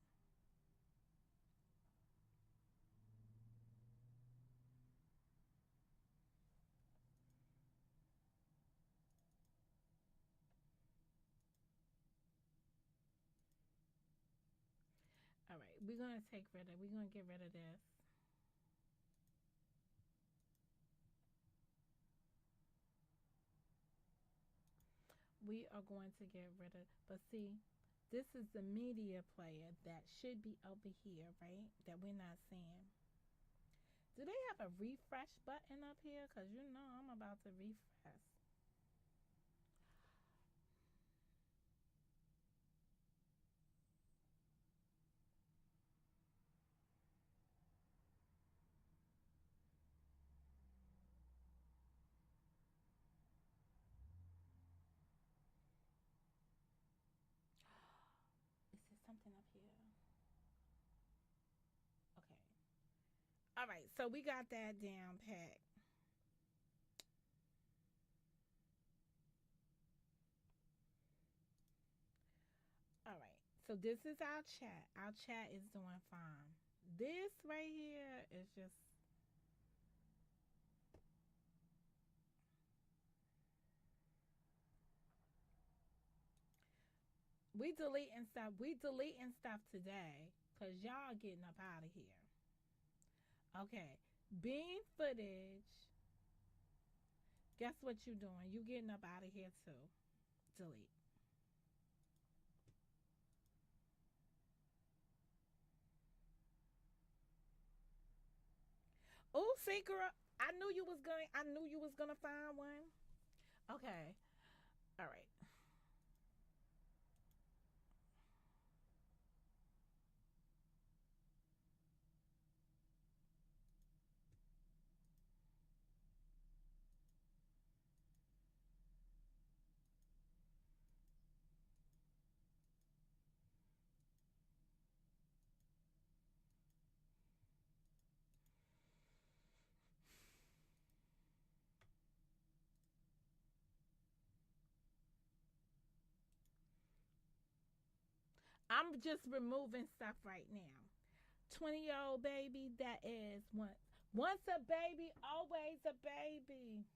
Speaker 2: All right, we're gonna get rid of this. We are going to get rid of, but see, this is the media player that should be over here, right? That we're not seeing. Do they have a refresh button up here? Because you know I'm about to refresh. Is there something up here? Okay. All right, so we got that down pat. All right, so this is our chat. Our chat is doing fine. This right here is just. We deleting stuff. We deleting stuff today because y'all getting up out of here. Okay. Bean footage. Guess what you doing? You getting up out of here too. Delete. Oh, see, girl, I knew you was gonna find one. Okay. All right. I'm just removing stuff right now. 20-year-old baby, that is once a baby, always a baby.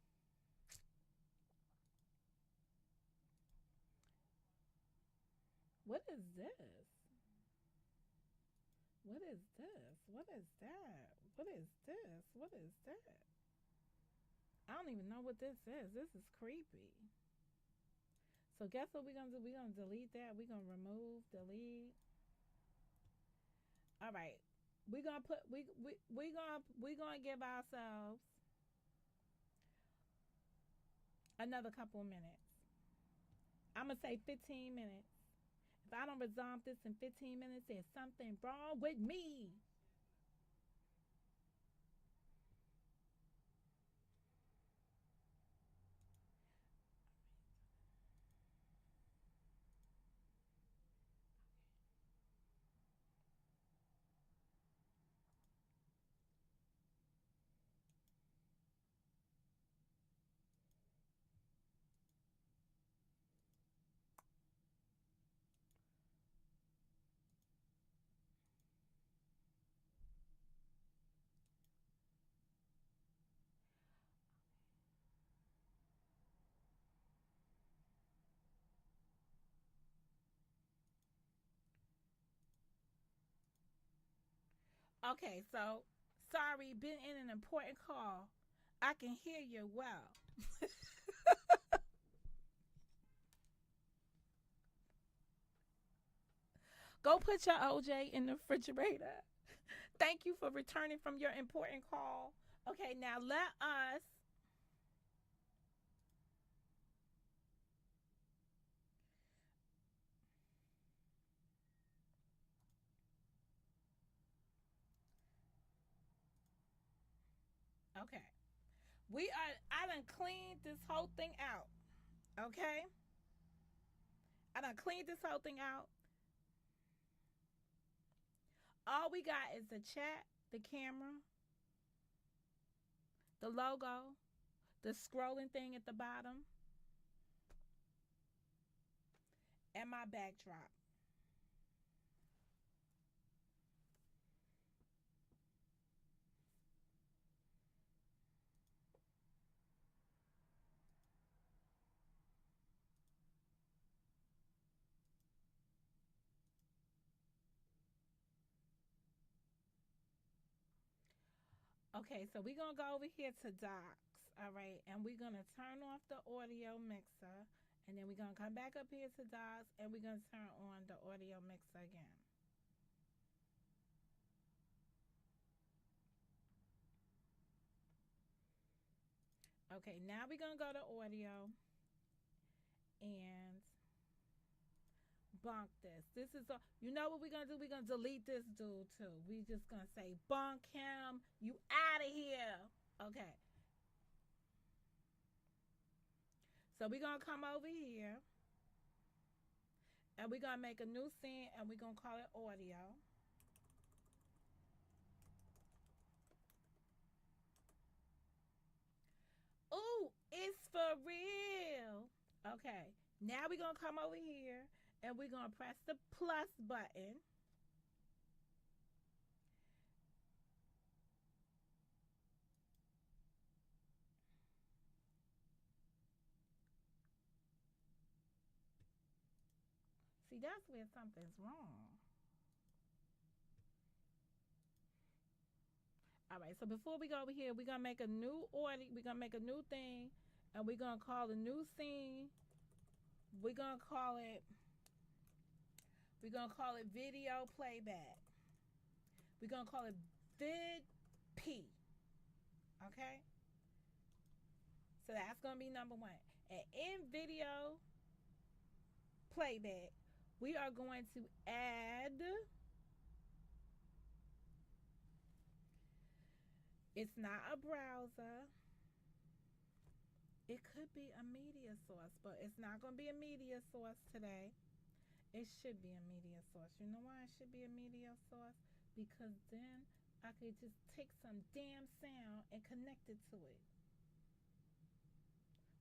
Speaker 2: What is this? What is this? What is that? What is this? What is that? I don't even know what this is. This is creepy. So guess what we're gonna do? We're gonna delete that. We're gonna remove, delete. All right. We're gonna put we gonna give ourselves another couple of minutes. I'm gonna say 15 minutes. If I don't resolve this in 15 minutes, there's something wrong with me. Okay, so sorry, been in an important call. I can hear you well. Go put your OJ in the refrigerator. Thank you for returning from your important call. Okay, now let us. Okay, we are. I done cleaned this whole thing out. Okay, I done cleaned this whole thing out. All we got is the chat, the camera, the logo, the scrolling thing at the bottom, and my backdrop. Okay, so we're gonna go over here to docs, all right, and we're gonna turn off the audio mixer, and then we're gonna come back up here to docs, and we're gonna turn on the audio mixer again. Okay, now we're gonna go to audio and bunk this. This is a, you know what we're gonna do? We're gonna delete this dude too. We just gonna say bunk him, you out of here. Okay, so we're gonna come over here and we're gonna make a new scene and we're gonna call it audio. Ooh, it's for real. Okay, now we're gonna come over here and we're gonna press the plus button. See, that's where something's wrong. All right, so before we go over here, we're gonna make a new audio. We're gonna make a new thing, and we're gonna call the new scene. We're gonna call it. We're gonna call it video playback. We're gonna call it vid P. Okay, so that's gonna be number one. And in video playback, we are going to add. It's not a browser. It could be a media source, but it's not going to be a media source today. It should be a media source. You know why it should be a media source? Because then I could just take some damn sound and connect it to it.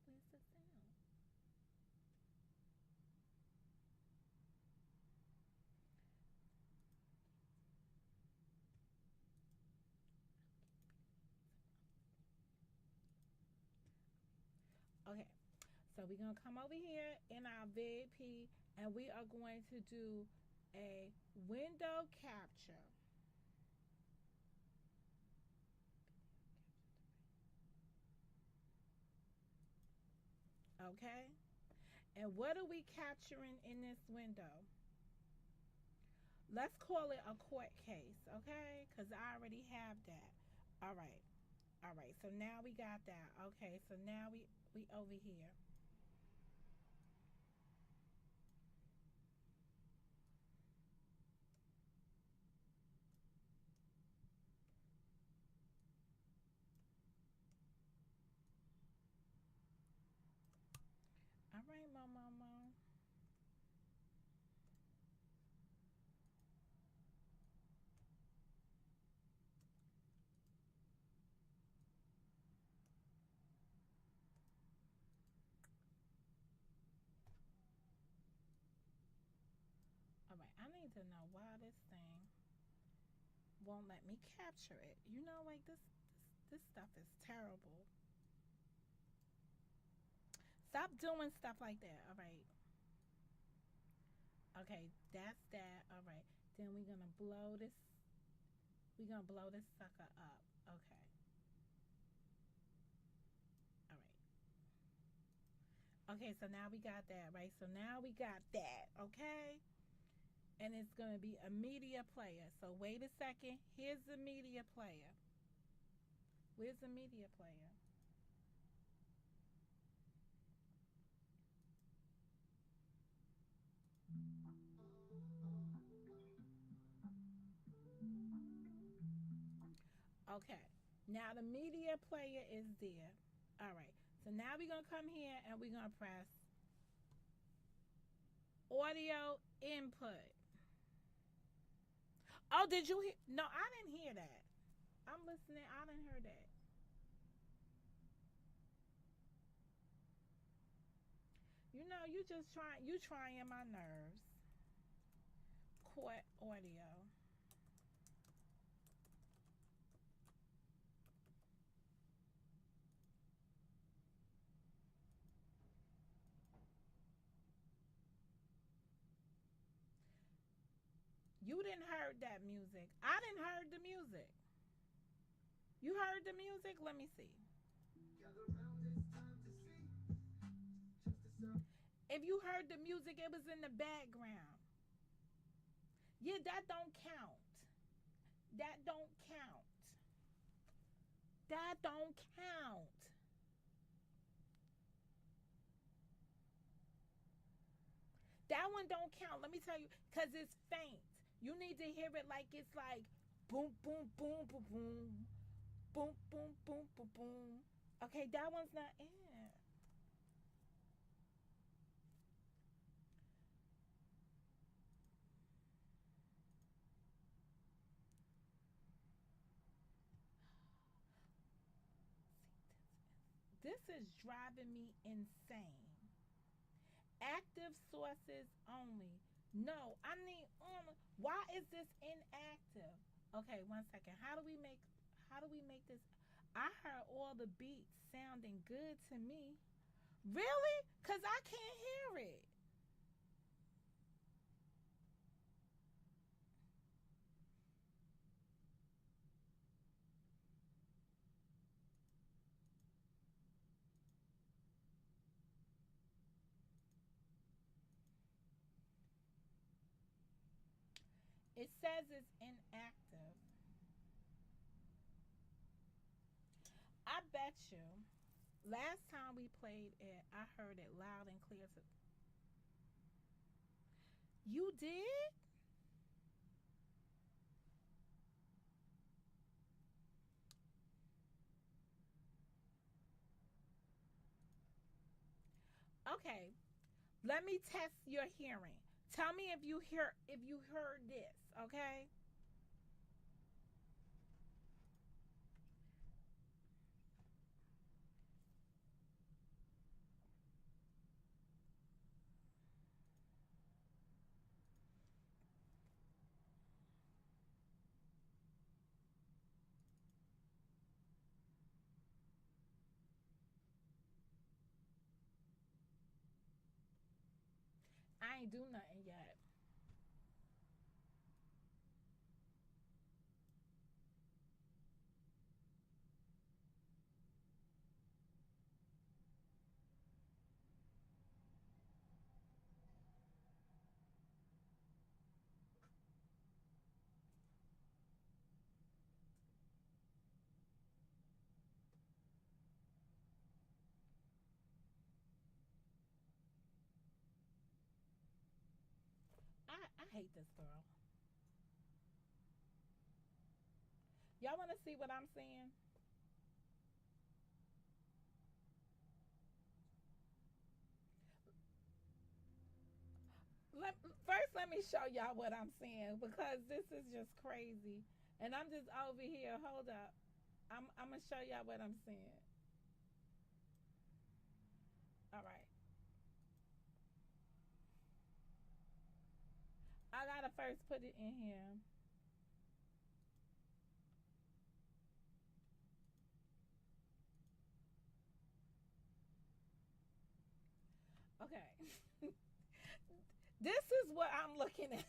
Speaker 2: Where's the sound? Okay, so we're going to come over here in our VP and we are going to do a window capture. Okay? And what are we capturing in this window? Let's call it a court case, okay? Because I already have that. All right. All right. So now we got that. Okay. So now we over here. All right, mama. All right. I need to know why this thing won't let me capture it. You know, like this stuff is terrible. Stop doing stuff like that. All right. Okay, that's that. All right. Then we're gonna blow this. We're gonna blow this sucker up. Okay. All right. Okay. So now we got that. Right. So now we got that. Okay. And it's gonna be a media player. So wait a second. Here's the media player. Where's the media player? Okay. Now the media player is there. All right. So now we're gonna come here and we're gonna press audio input. Oh, did you hear? No, I didn't hear that. I'm listening. I didn't hear that. You know, you just trying. You trying my nerves. Court audio. You didn't heard that music. I didn't heard the music. You heard the music? Let me see. If you heard the music, it was in the background. Yeah, that don't count. That don't count. That don't count. That one don't count. Let me tell you, because it's faint. You need to hear it like it's like boom, boom, boom, boom, boom, boom, boom, boom, boom, boom. Okay, that one's not in. This is driving me insane. Active sources only. No, I need on. Why is this inactive? Okay, 1 second. How do we make this? I heard all the beats sounding good to me. Really? Cause I can't hear it. It says it's inactive. I bet you. Last time we played it, I heard it loud and clear. You did? Okay. Let me test your hearing. Tell me if you heard this, okay? I ain't do nothing yet. I hate this girl. Y'all want to see what I'm saying? First, let me show y'all what I'm saying because this is just crazy. And I'm just over here. Hold up. I'm going to show y'all what I'm saying. All right. I got to first put it in here. Okay. This is what I'm looking at.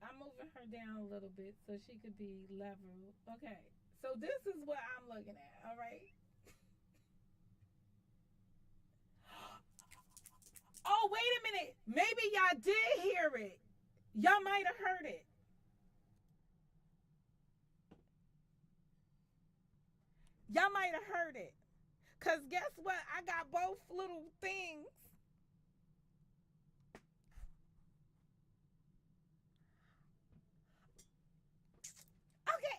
Speaker 2: I'm moving her down a little bit so she could be level. Okay. So this is what I'm looking at. All right. Oh, wait a minute. Maybe y'all did hear it. Y'all might have heard it. Y'all might have heard it. Because guess what? I got both little things. Okay.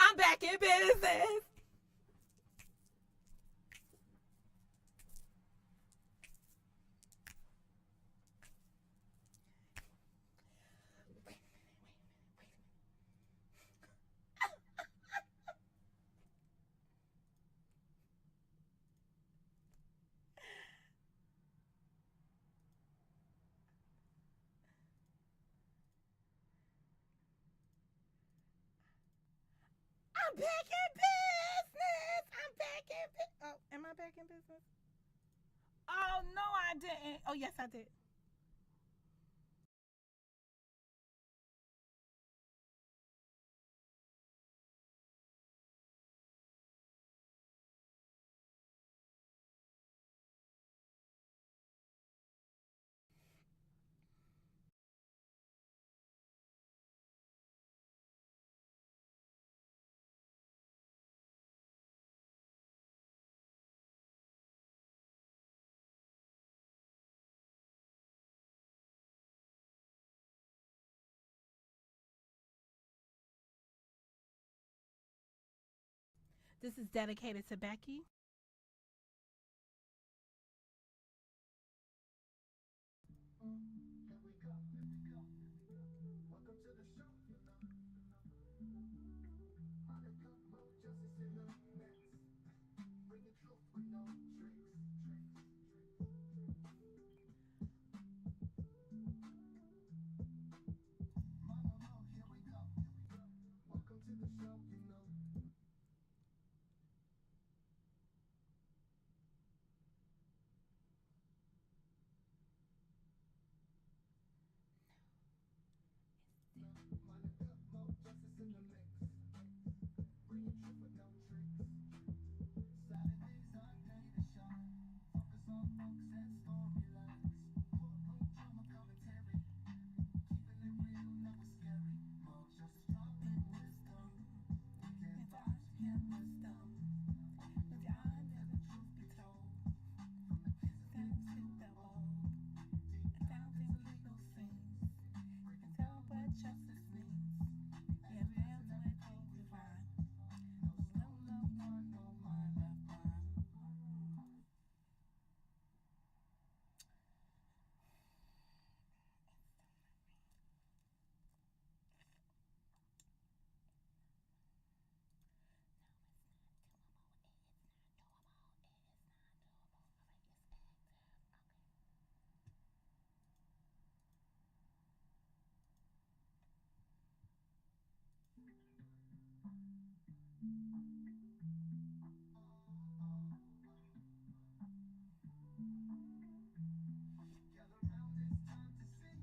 Speaker 2: I'm back in business. I'm back in business. I'm back in business. Oh, am I back in business? Oh, no, I didn't. Oh, yes, I did. This is dedicated to Becky.
Speaker 1: Here we go. Welcome to the show, you know. Monica, Mo, justice in the mix. Bringing truth with no tricks. Mama Mo, here we go. Welcome to the show, you know. Gather round, it's time to sing.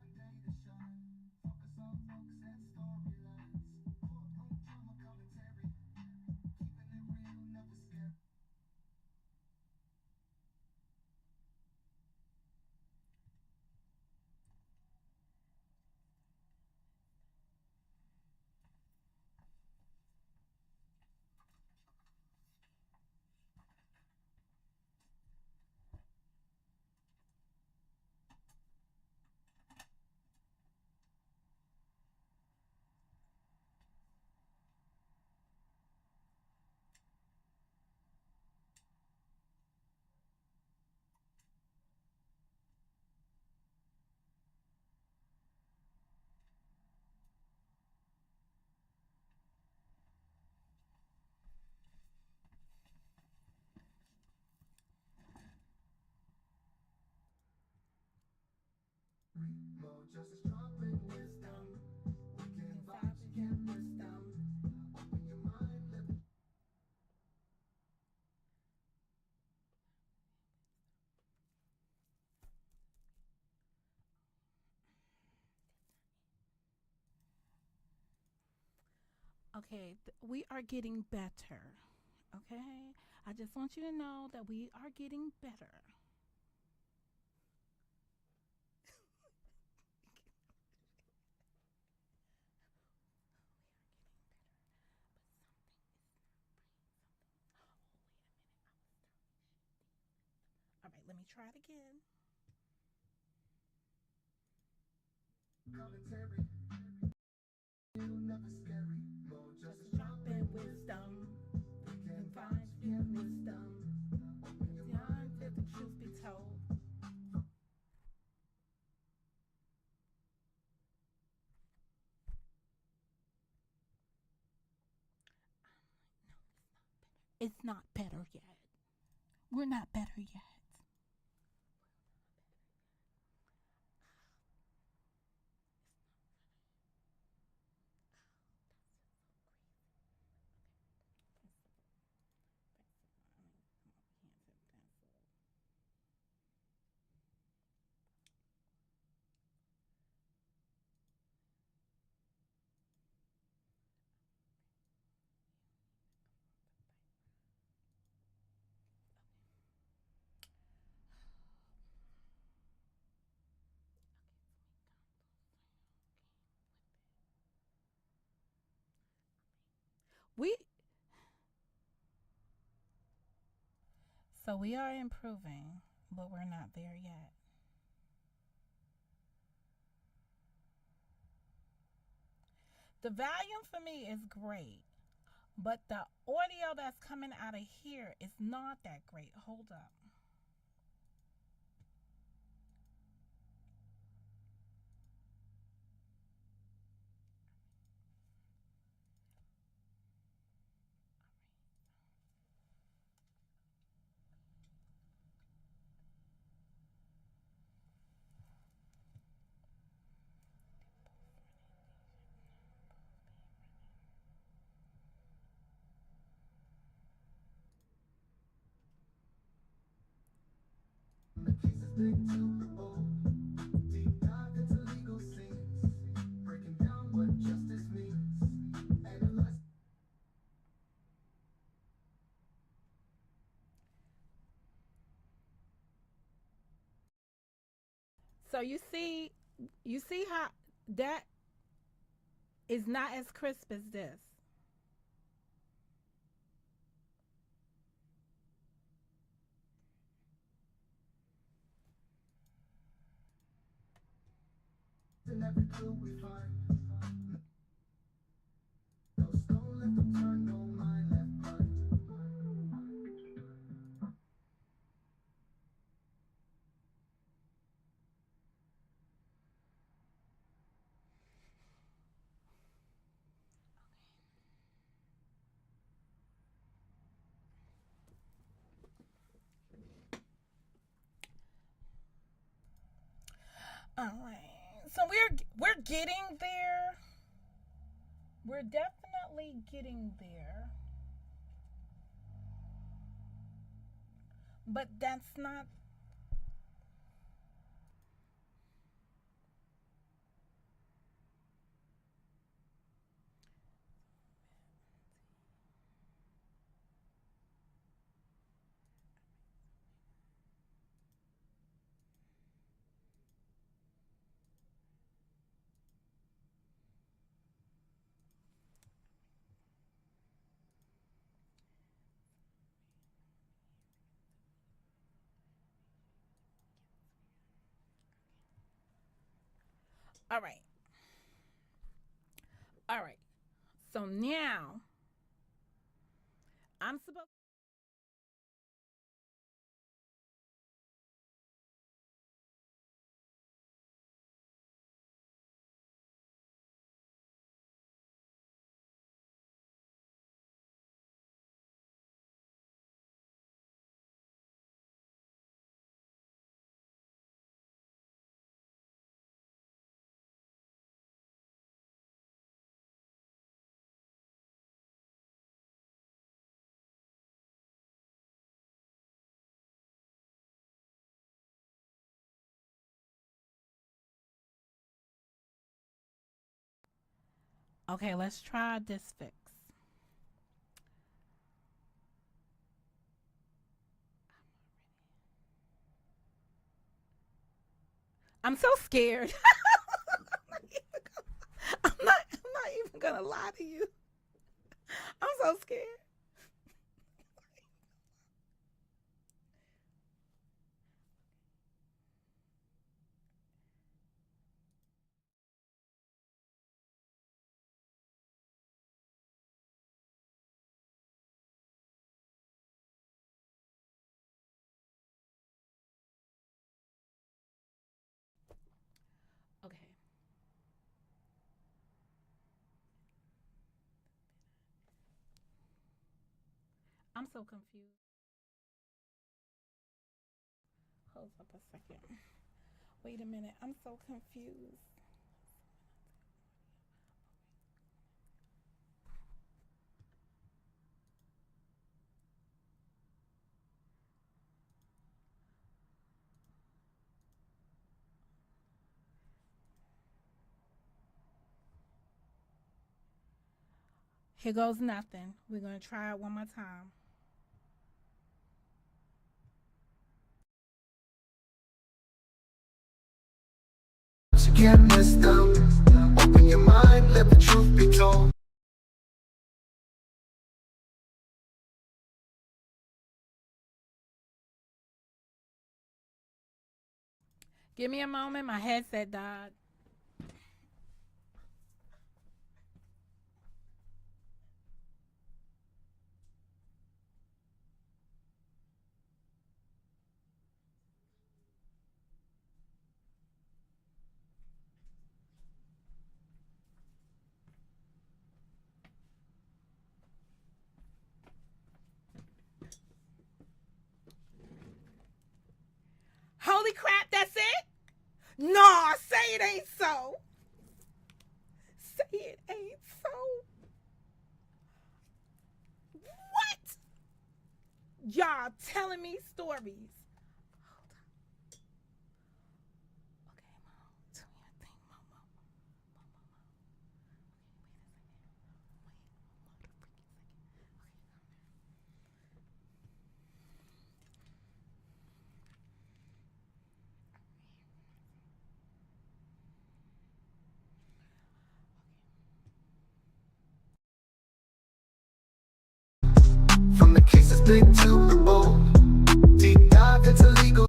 Speaker 1: A day to shine. Focus on folks and storylines. Courtroom drama commentary. Keeping it real, never scary. More justice, dropping wisdom. Weekend vibes, you can't miss them. Open your mind, let me.
Speaker 2: Okay, we are getting better. Okay? I just want you to know that we are getting better. All right, let me try it again.
Speaker 1: Commentary. Real, never scary. More justice, dropping wisdom. Weekend vibes, you can't miss them. Open your mind,
Speaker 2: Let the truth be told. It's not better yet. We're not better yet. We So we are improving, but we're not there yet. The volume for me is great, but the audio that's coming out of here is not that great. Hold up.
Speaker 1: the cases big to the bold. Deep dive into legal scenes. Breaking down what justice means. Analyze.
Speaker 2: So you see how that is not as crisp as this.
Speaker 1: In every clue we find. No stone left unturned, no mind left blind.
Speaker 2: So we're getting there. We're definitely getting there. But that's not. All right. All right. So now I'm supposed. Okay, let's try this fix. I'm so scared. I'm not even gonna lie to you. I'm so scared. Okay. I'm so confused. Hold up a second. Wait a minute. I'm so confused. Here goes nothing. We're gonna try it one more time.
Speaker 1: You can't miss them. Open your mind, let the truth be told.
Speaker 2: Give me a moment. My headset died. Holy crap, that's it? No, say it ain't so. Say it ain't so. What? Y'all telling me stories. Hold on. Okay, Mom. Do your thing, Mom. Mom. Mom.
Speaker 1: From the cases big to the bold, deep dive into legal.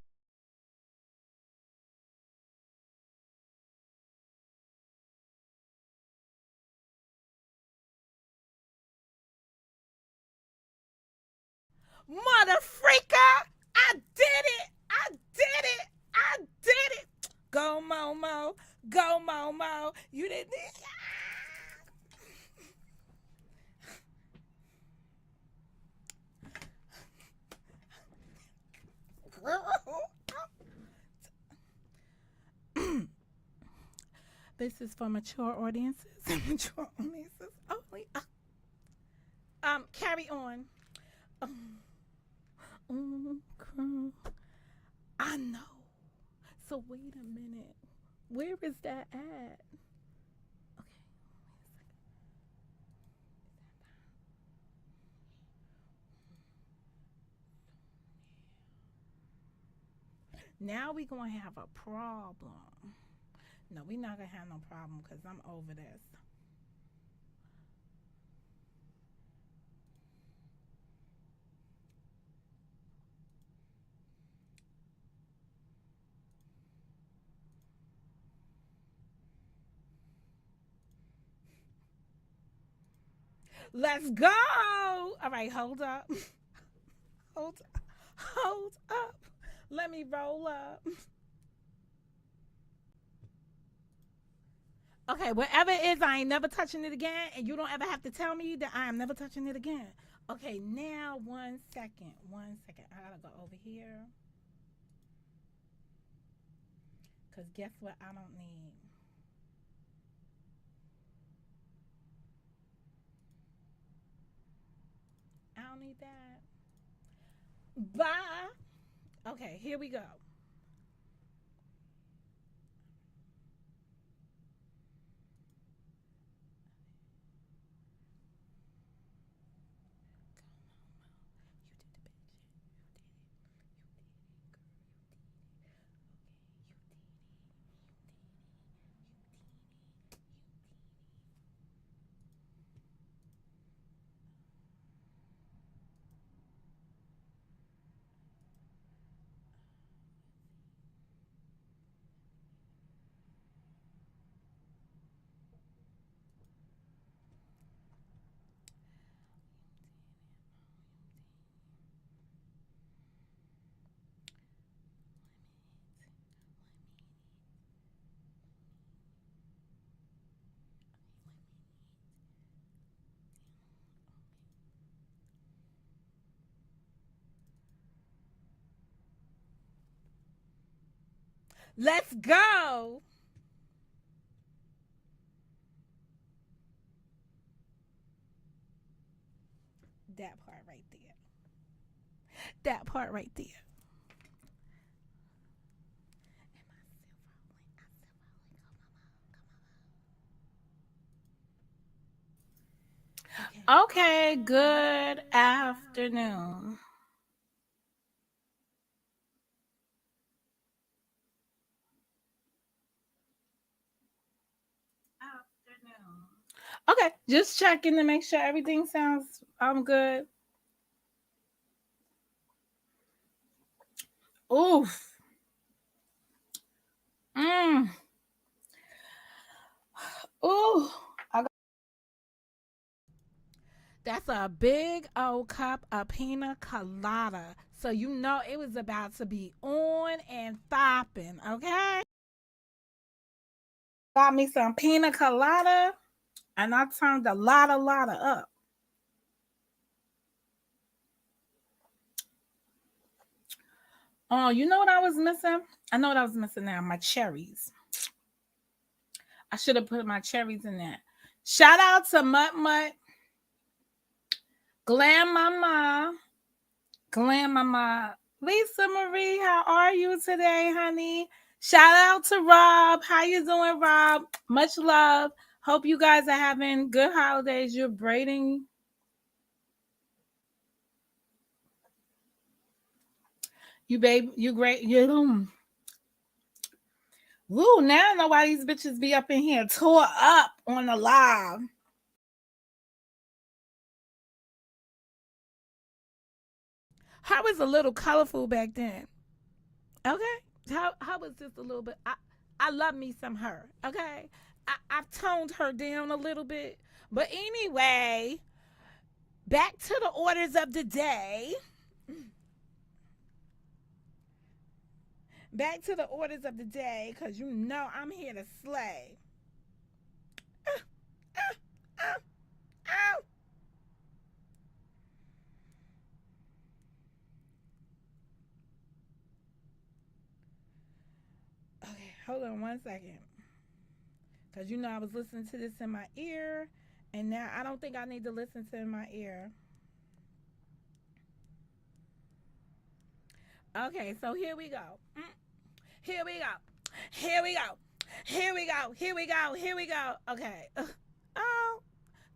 Speaker 2: Mother freaker! I did it! I did it! I did it! Go Momo! Go Momo! You didn't. Girl. This is for mature audiences. Mature audiences only. Carry on. Okay. I know. So wait a minute. Where is that at? Okay. Now we gonna have a problem. No, we not gonna have no problem because I'm over this. Let's go. All right, hold up. Hold hold up. Let me roll up. Okay, whatever it is, I ain't never touching it again, and you don't ever have to tell me that I am never touching it again. Okay, now 1 second. 1 second. I gotta go over here. Cause guess what I don't need? I don't need that. Bye. Okay, here we go. Let's go. That part right there. That part right there. Okay, good afternoon. Okay, just checking to make sure everything sounds good. Oof. Mm. Ooh. That's a big old cup of pina colada. So you know it was about to be on and popping, okay? Got me some pina colada and I turned the lotta up. Oh, you know what I was missing? I know what I was missing now. My cherries. I should have put my cherries in there. Shout out to Mutt Mutt, Glam Mama, Glam Mama. Lisa Marie, how are you today, honey? Shout out to Rob. How you doing, Rob? Much love. Hope you guys are having good holidays. You're braiding. You babe, you great. You woo, now I know why these bitches be up in here tore up on the live. How was a little colorful back then? Okay. How was this a little bit? I love me some her. Okay. I've toned her down a little bit. But anyway, back to the orders of the day. Back to the orders of the day, because you know I'm here to slay. Ow. Okay, hold on 1 second. Because I was listening to this in my ear, and now I don't think I need to listen to it in my ear. Okay, so here we go. Here we go. Here we go. Here we go. Here we go. Here we go. Okay. Oh,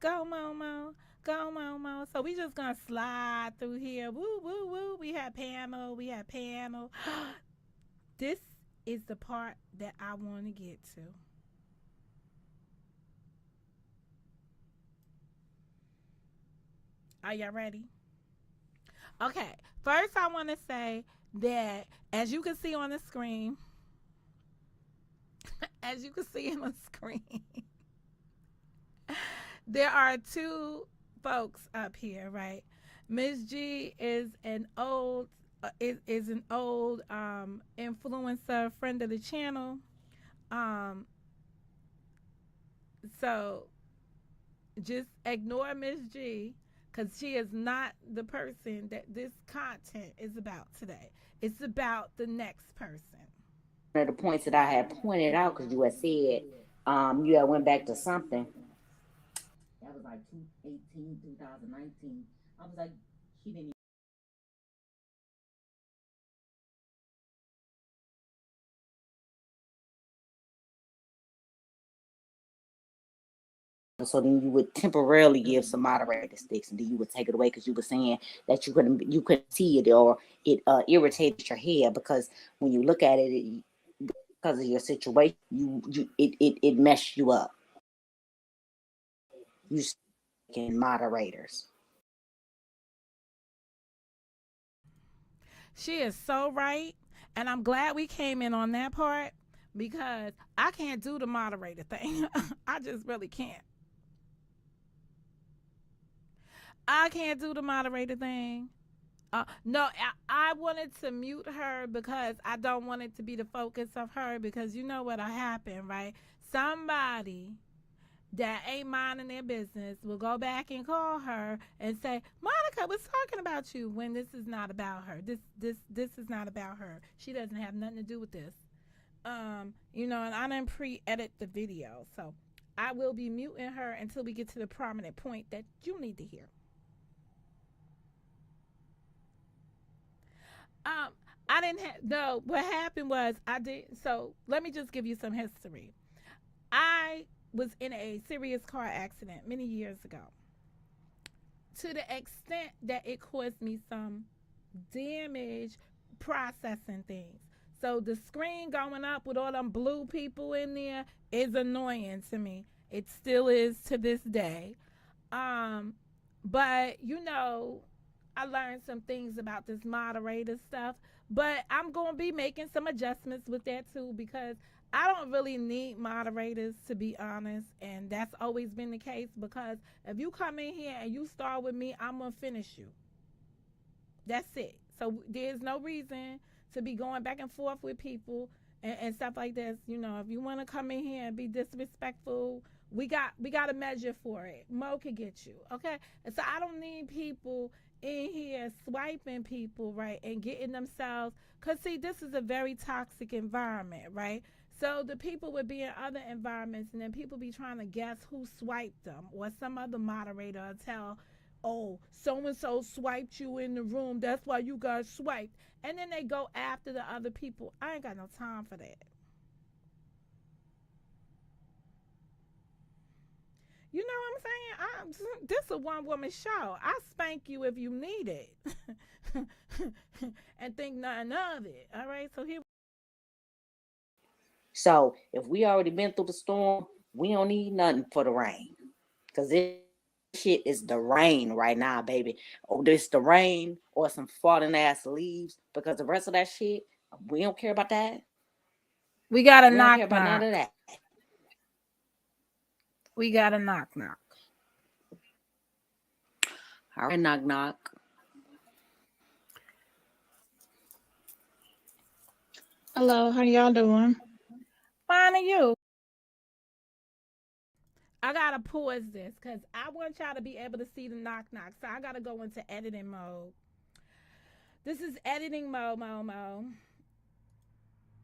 Speaker 2: go Momo. Go Momo. So we just gonna slide through here. Woo woo woo. We have Pamela. We have Pamela. This is the part that I want to get to. Are y'all ready? Okay. First, I want to say that as you can see on the screen, as you can see on the screen, there are two folks up here, right? Miss G is an old influencer friend of the channel. Um, so just ignore Miss G because she is not the person that this content is about today. It's about the next person.
Speaker 4: One of the points that I had pointed out because you had said you had went back to something that was like 2018, 2019. I was like, she didn't. So then you would temporarily give some moderator sticks, and then you would take it away because you were saying that you couldn't see it, or it irritated your head because when you look at it, because of your situation, it messed you up. You can moderators.
Speaker 2: She is so right. And I'm glad we came in on that part because I can't do the moderator thing. I just really can't. I can't do the moderator thing. No, I wanted to mute her because I don't want it to be the focus of her because you know what'll happen, right? Somebody that ain't minding their business will go back and call her and say, Monica was talking about you when this is not about her. This is not about her. She doesn't have nothing to do with this. And I didn't pre-edit the video. So I will be muting her until we get to the prominent point that you need to hear. I didn't have no. What happened was I did. So let me just give you some history. I was in a serious car accident many years ago, to the extent that it caused me some damage processing things. So the screen going up with all them blue people in there is annoying to me. It still is to this day. But I learned some things about this moderator stuff. But I'm gonna be making some adjustments with that too because I don't really need moderators to be honest, and that's always been the case because if you come in here and you start with me, I'm gonna finish you. That's it. So there's no reason to be going back and forth with people and stuff like this. If you want to come in here and be disrespectful, we got a measure for it. Mo can get you, okay? And so I don't need people in here swiping people, right, and getting themselves. Cause see, this is a very toxic environment, right? So the people would be in other environments, and then people be trying to guess who swiped them, or some other moderator will tell, oh, so and so swiped you in the room. That's why you got swiped. And then they go after the other people. I ain't got no time for that. You know what I'm saying? This is a one woman show. I spank you if you need it. And think nothing of it. All right. So here.
Speaker 4: So if we already been through the storm, we don't need nothing for the rain. Because this shit is the rain right now, baby. Oh, this the rain or some falling ass leaves. Because the rest of that shit, we don't care about that.
Speaker 2: We got a
Speaker 4: We
Speaker 2: knock
Speaker 4: don't care about none of that.
Speaker 2: We got a knock.
Speaker 4: All right, knock.
Speaker 5: Hello, how y'all doing?
Speaker 2: Fine, and you? I gotta pause this because I want y'all to be able to see the knock. So I gotta go into editing mode. This is editing mode. All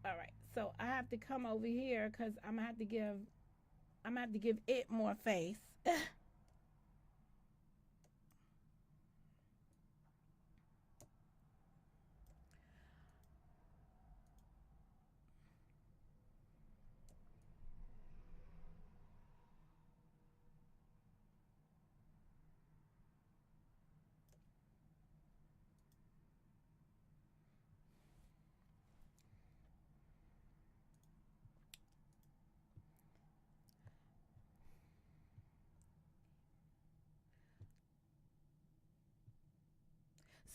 Speaker 2: right, so I have to come over here because I'm gonna have to give I'm gonna have to give it more face.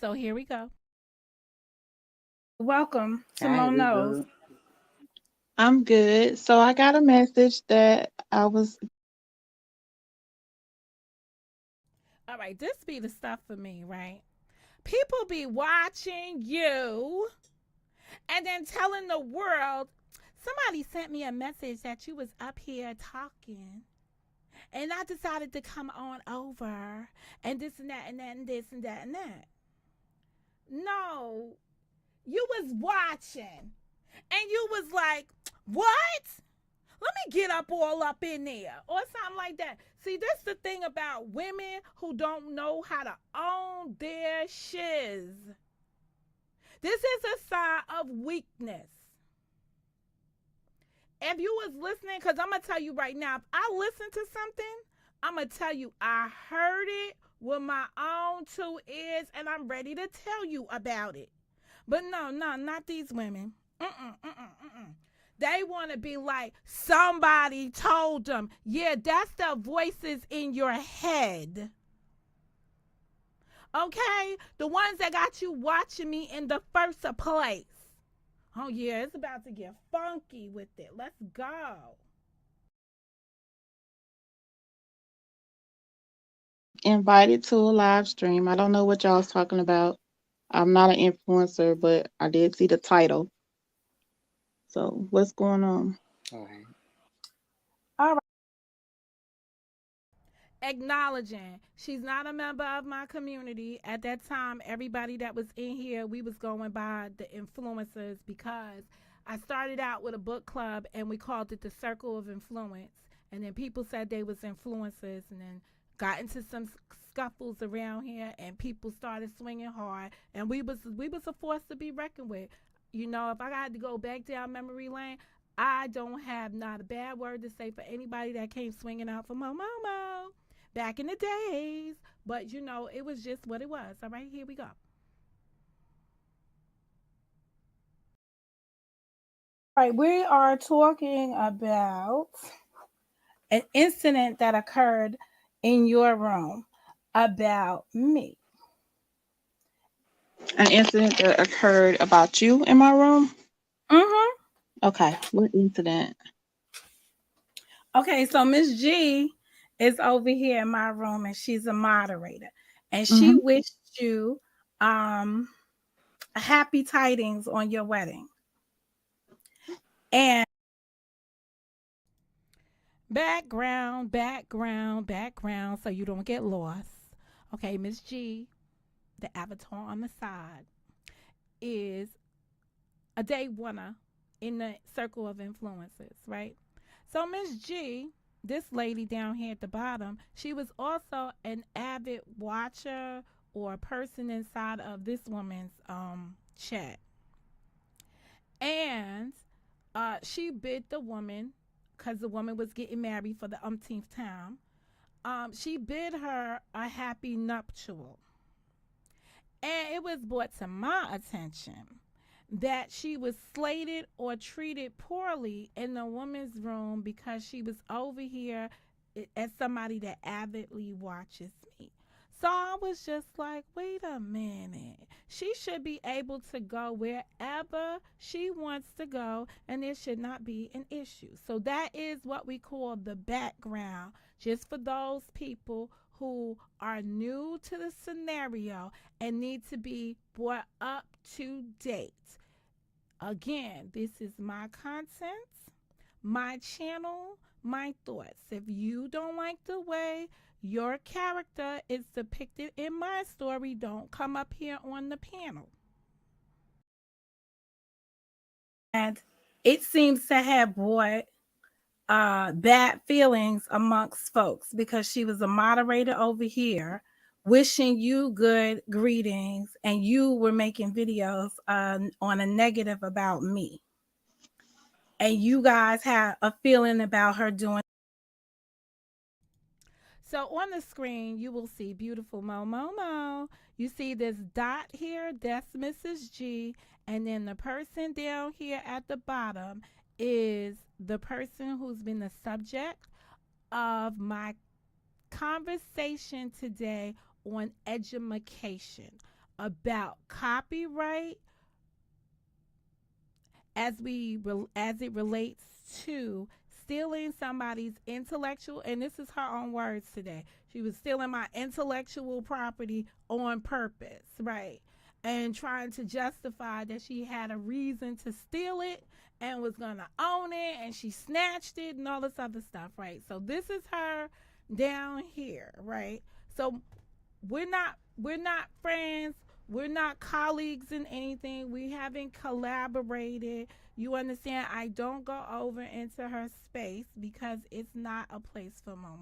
Speaker 2: So here we go. Welcome to
Speaker 4: All right, we
Speaker 2: Monos.
Speaker 4: good.
Speaker 5: I'm good. So I got a message that I was
Speaker 2: All right, this be the stuff for me, right? People be watching you and then telling the world, somebody sent me a message that you was up here talking and I decided to come on over and this and that and that and this and that and that. No, you was watching and you was like, what? Let me get up all up in there or something like that. See, that's the thing about women who don't know how to own their shiz. This is a sign of weakness. If you was listening, because I'm going to tell you right now, if I listen to something, I'm going to tell you I heard it with my own two ears and I'm ready to tell you about it. But no, not these women. Mm-mm, mm-mm, mm-mm. They want to be like, somebody told them. Yeah, that's the voices in your head. Okay? The ones that got you watching me in the first place. Oh, yeah, it's about to get funky with it. Let's go.
Speaker 5: invited to a live stream. I don't know what y'all was talking about. I'm not an influencer, but I did see the title. So what's going on?
Speaker 4: All right.
Speaker 2: All right. Acknowledging she's not a member of my community. At that time, everybody that was in here, we was going by the influencers because I started out with a book club and we called it the Circle of Influence. And then people said they was influencers and then got into some scuffles around here and people started swinging hard and we was a force to be reckoned with. You know, if I had to go back down memory lane, I don't have not a bad word to say for anybody that came swinging out for Momo back in the days. But, you know, it was just what it was. All right, here we go. All right, we are talking about an incident that occurred in your room about me.
Speaker 5: An incident that occurred about you in my room?
Speaker 2: Mm-hmm.
Speaker 5: Okay. What incident?
Speaker 2: Okay, so Miss G is over here in my room and she's a moderator. And she
Speaker 5: Mm-hmm.
Speaker 2: wished you happy tidings on your wedding. And background, so you don't get lost. Okay, Miss G, the avatar on the side, is a day winner in the circle of influencers, right? So Miss G, this lady down here at the bottom, she was also an avid watcher or person inside of this woman's chat. And she bid the woman, because the woman was getting married for the umpteenth time, she bid her a happy nuptial. And it was brought to my attention that she was slated or treated poorly in the woman's room because she was over here as somebody that avidly watches me. So I was just like, wait a minute. She should be able to go wherever she wants to go, and there should not be an issue. So that is what we call the background, just for those people who are new to the scenario and need to be brought up to date. Again, this is my content, my channel, my thoughts. If you don't like the way your character is depicted in my story, don't come up here on the panel. And it seems to have brought bad feelings amongst folks because she was a moderator over here wishing you good greetings and you were making videos on a negative about me. And you guys had a feeling about her doing. So on the screen, you will see beautiful Mo. You see this dot here, that's Mrs. G. And then the person down here at the bottom is the person who's been the subject of my conversation today on edumacation about copyright as it relates to stealing somebody's intellectual, and this is her own words today. She was stealing my intellectual property on purpose, right? And trying to justify that she had a reason to steal it and was gonna own it, and she snatched it and all this other stuff, right? So this is her down here, right? So we're not friends, we're not colleagues in anything, we haven't collaborated. You understand? I don't go over into her space because it's not a place for Mo.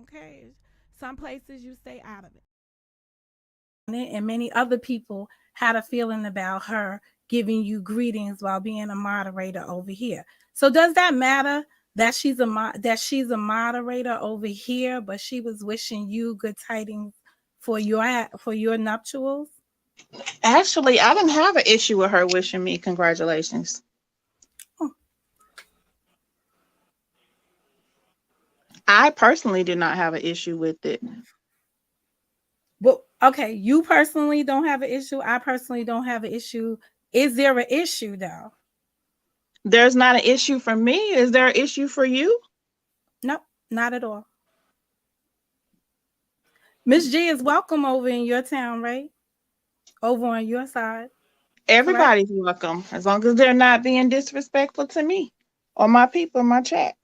Speaker 2: Okay, some places you stay out of it. And many other people had a feeling about her giving you greetings while being a moderator over here. So does that matter that she's a moderator over here, but she was wishing you good tidings for your nuptials?
Speaker 5: Actually, I didn't have an issue with her wishing me congratulations. I personally do not have an issue with it.
Speaker 2: Well, okay, you personally don't have an issue. I personally don't have an issue. Is there an issue though?
Speaker 5: There's not an issue for me. Is there an issue for you?
Speaker 2: Nope, not at all. Miss G is welcome over in your town, right? Over on your side.
Speaker 5: Everybody's welcome, as long as they're not being disrespectful to me or my people in my chat.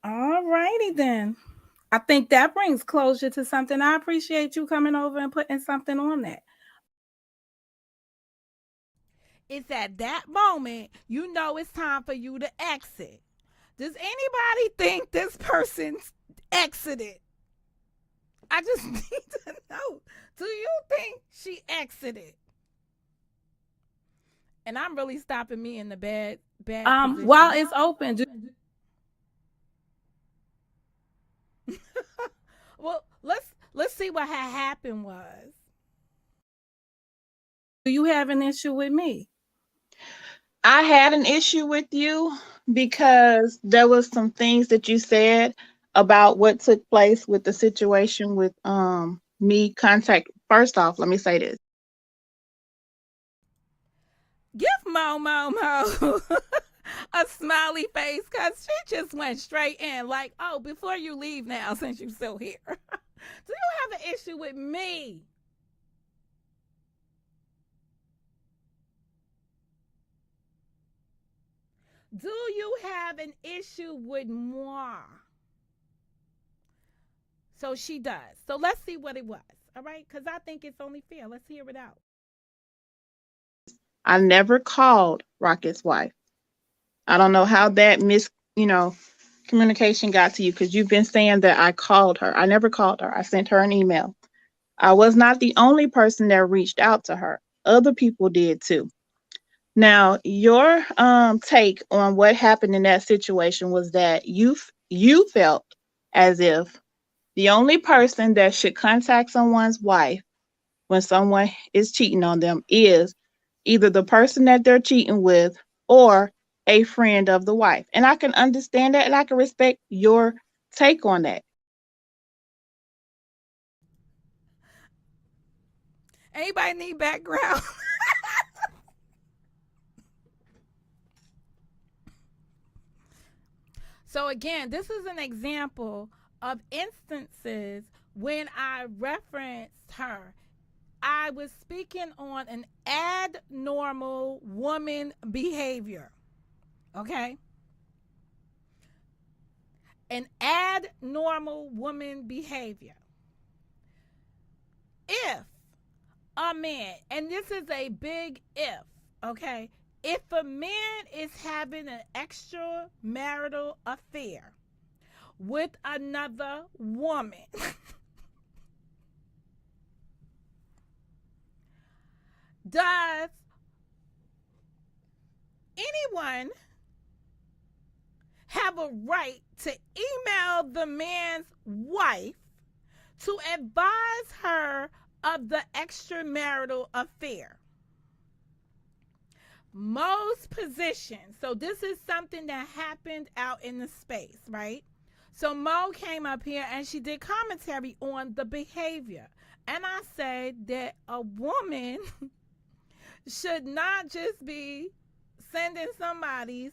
Speaker 2: All righty then. I think that brings closure to something. I appreciate you coming over and putting something on that. It's at that moment you know it's time for you to exit. Does anybody think this person's exited? I just need to know. Do you think she exited? And I'm really stopping me in the bad position. While it's open. Well, let's see what had happened was. Do you have an issue with me?
Speaker 5: I had an issue with you because there was some things that you said about what took place with the situation with me contact. First off, let me say this.
Speaker 2: Give Mo a smiley face because she just went straight in like, oh, before you leave now, since you're still here. Do you have an issue with me? Do you have an issue with moi? So she does. So let's see what it was. All right? Because I think it's only fair. Let's hear it out.
Speaker 5: I never called Rocket's wife. I don't know how that communication got to you because you've been saying that I called her. I never called her. I sent her an email. I was not the only person that reached out to her. Other people did too. Now, your take on what happened in that situation was that you felt as if the only person that should contact someone's wife when someone is cheating on them is either the person that they're cheating with or a friend of the wife. And I can understand that and I can respect your take on that.
Speaker 2: Anybody need background? So again, this is an example of instances when I referenced her. I was speaking on an abnormal woman behavior. Okay? An abnormal woman behavior. If a man, and this is a big if, okay? If a man is having an extramarital affair with another woman, does anyone have a right to email the man's wife to advise her of the extramarital affair? Most positions, so this is something that happened out in the space, right? So Mo came up here and she did commentary on the behavior. And I said that a woman should not just be sending somebody's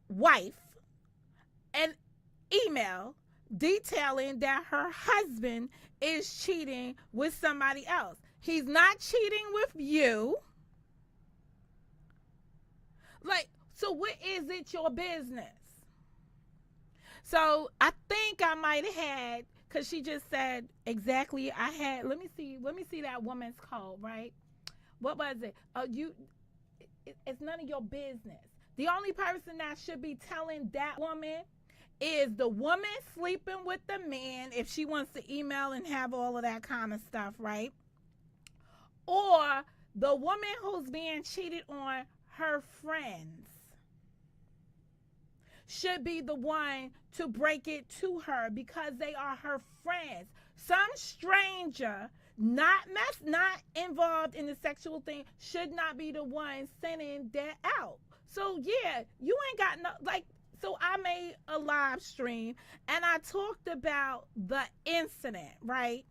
Speaker 2: wife an email detailing that her husband is cheating with somebody else. He's not cheating with you. Like, so what is it your business? So I think I might have had, because she just said exactly, I had, let me see that woman's code, right? What was it? It's none of your business. The only person that should be telling that woman is the woman sleeping with the man, if she wants to email and have all of that kind of stuff, right? Or the woman who's being cheated on, her friends should be the one to break it to her because they are her friends. Some stranger not involved in the sexual thing should not be the one sending that out. So yeah, you ain't got no, like, so I made a live stream and I talked about the incident, right?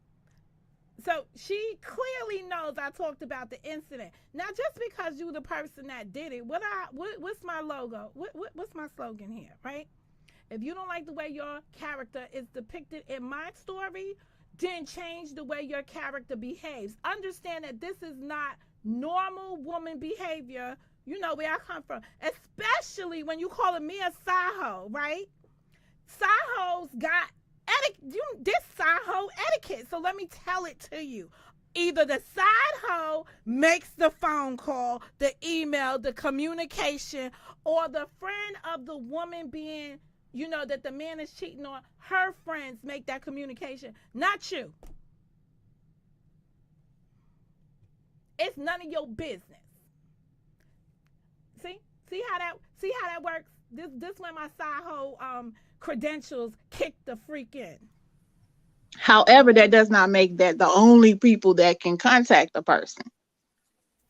Speaker 2: So she clearly knows I talked about the incident. Now, just because you the person that did it, what's my logo? What's my slogan here, right? If you don't like the way your character is depicted in my story, then change the way your character behaves. Understand that this is not normal woman behavior. You know where I come from, especially when you calling me a side-hoe, right? Side-hoes got this side-hoe etiquette. So let me tell it to you. Either the side-hoe makes the phone call, the email, the communication, or the friend of the woman being, you know, that the man is cheating on, her friends make that communication, not you. It's none of your business. See how that works? This when my side-hoe credentials kick the freak in.
Speaker 5: However, that does not make that the only people that can contact a person.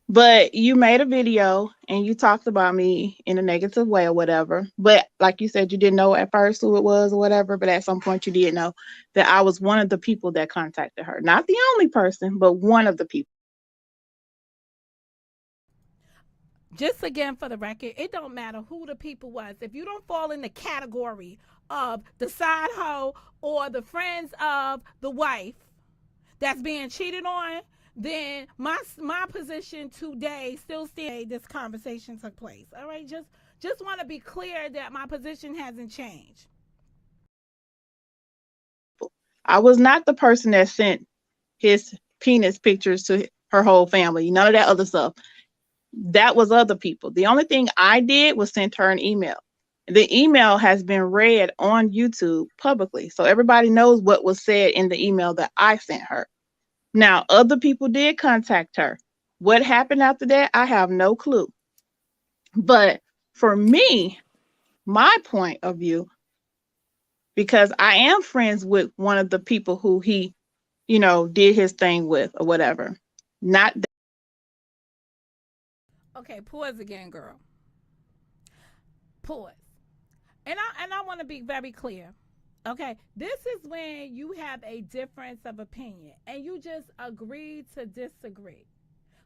Speaker 5: But you made a video and you talked about me in a negative way or whatever. But like you said, you didn't know at first who it was or whatever. But at some point you did know that I was one of the people that contacted her. Not the only person, but one of the people.
Speaker 2: Just again for the record, it don't matter who the people was. If you don't fall in the category of the side hoe or the friends of the wife that's being cheated on, then my position today still stands. This conversation took place. All right, just want to be clear that my position hasn't changed.
Speaker 5: I was not the person that sent his penis pictures to her whole family. None of that other stuff. That was other people. The only thing I did was send her an email. The email has been read on YouTube publicly, so everybody knows what was said in the email that I sent her. Now, other people did contact her. What happened after that, I have no clue. But for me, my point of view, because I am friends with one of the people who he, you know, did his thing with or whatever. Not that.
Speaker 2: Okay, pause again, girl. Pause. And I want to be very clear. Okay, this is when you have a difference of opinion and you just agree to disagree.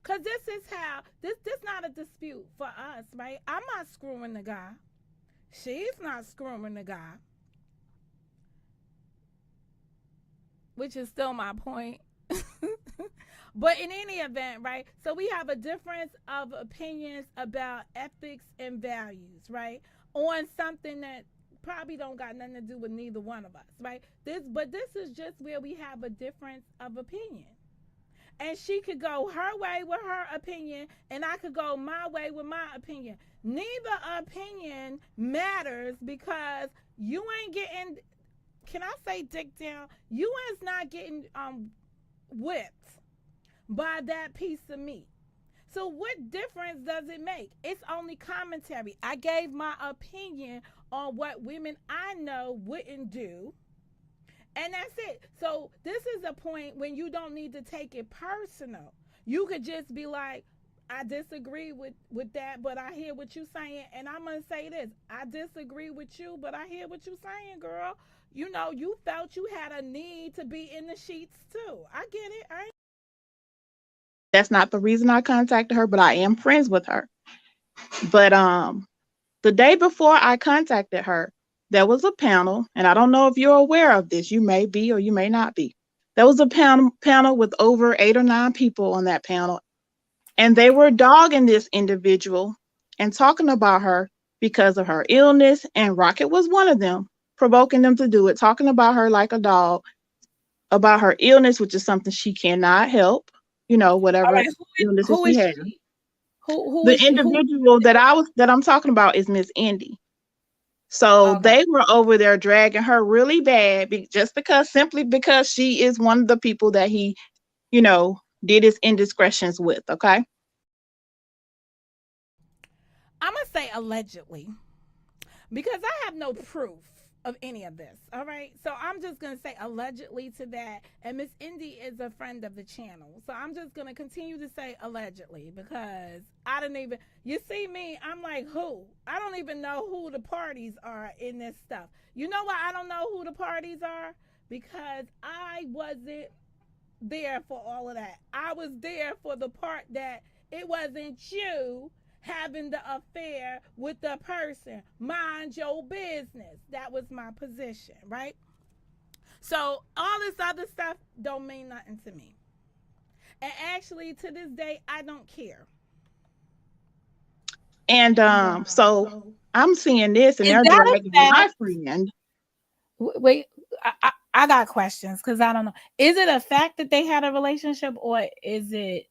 Speaker 2: Cause this is how this not a dispute for us, right? I'm not screwing the guy. She's not screwing the guy. Which is still my point. But in any event, right? So we have a difference of opinions about ethics and values, right? On something that probably don't got nothing to do with neither one of us, right? This is just where we have a difference of opinion. and she could go her way with her opinion, and I could go my way with my opinion. Neither opinion matters because you ain't getting, can I say dick down? You is not getting whipped by that piece of meat. So what difference does it make? It's only commentary. I gave my opinion on what women I know wouldn't do. And that's it. So this is a point when you don't need to take it personal. You could just be like, I disagree with that, but I hear what you're saying. And I'm going to say this. I disagree with you, but I hear what you're saying, girl. You know, you felt you had a need to be in the sheets too. I get it.
Speaker 5: That's not the reason I contacted her, but I am friends with her. But the day before I contacted her, there was a panel, and I don't know if you're aware of this. You may be or you may not be. There was a panel with over 8 or 9 people on that panel, and they were dogging this individual and talking about her because of her illness, and Rocket was one of them, provoking them to do it, talking about her like a dog, about her illness, which is something she cannot help, you know, whatever
Speaker 2: Right,
Speaker 5: illnesses
Speaker 2: who
Speaker 5: she
Speaker 2: is
Speaker 5: has.
Speaker 2: she? Who
Speaker 5: The
Speaker 2: is she?
Speaker 5: individual that I'm talking about is Miss Indy. So
Speaker 2: Okay.
Speaker 5: they were over there dragging her really bad simply because she is one of the people that he, you know, did his indiscretions with. Okay.
Speaker 2: I'm going to say allegedly because I have no proof of any of this. All right. So I'm just going to say allegedly to that. And Miss Indy is a friend of the channel. So I'm just going to continue to say allegedly because I didn't even, you see me, I'm like, who? I don't even know who the parties are in this stuff. You know why I don't know who the parties are? Because I wasn't there for all of that. I was there for the part that it wasn't you having the affair with the person. Mind your business. That was my position, right? So all this other stuff don't mean nothing to me. And actually, to this day, I don't care.
Speaker 5: And so I'm seeing this, and
Speaker 2: Is
Speaker 5: they're
Speaker 2: that
Speaker 5: dragging
Speaker 2: a
Speaker 5: my
Speaker 2: fact?
Speaker 5: friend.
Speaker 2: Wait, I got questions because I don't know. Is it a fact that they had a relationship, or is it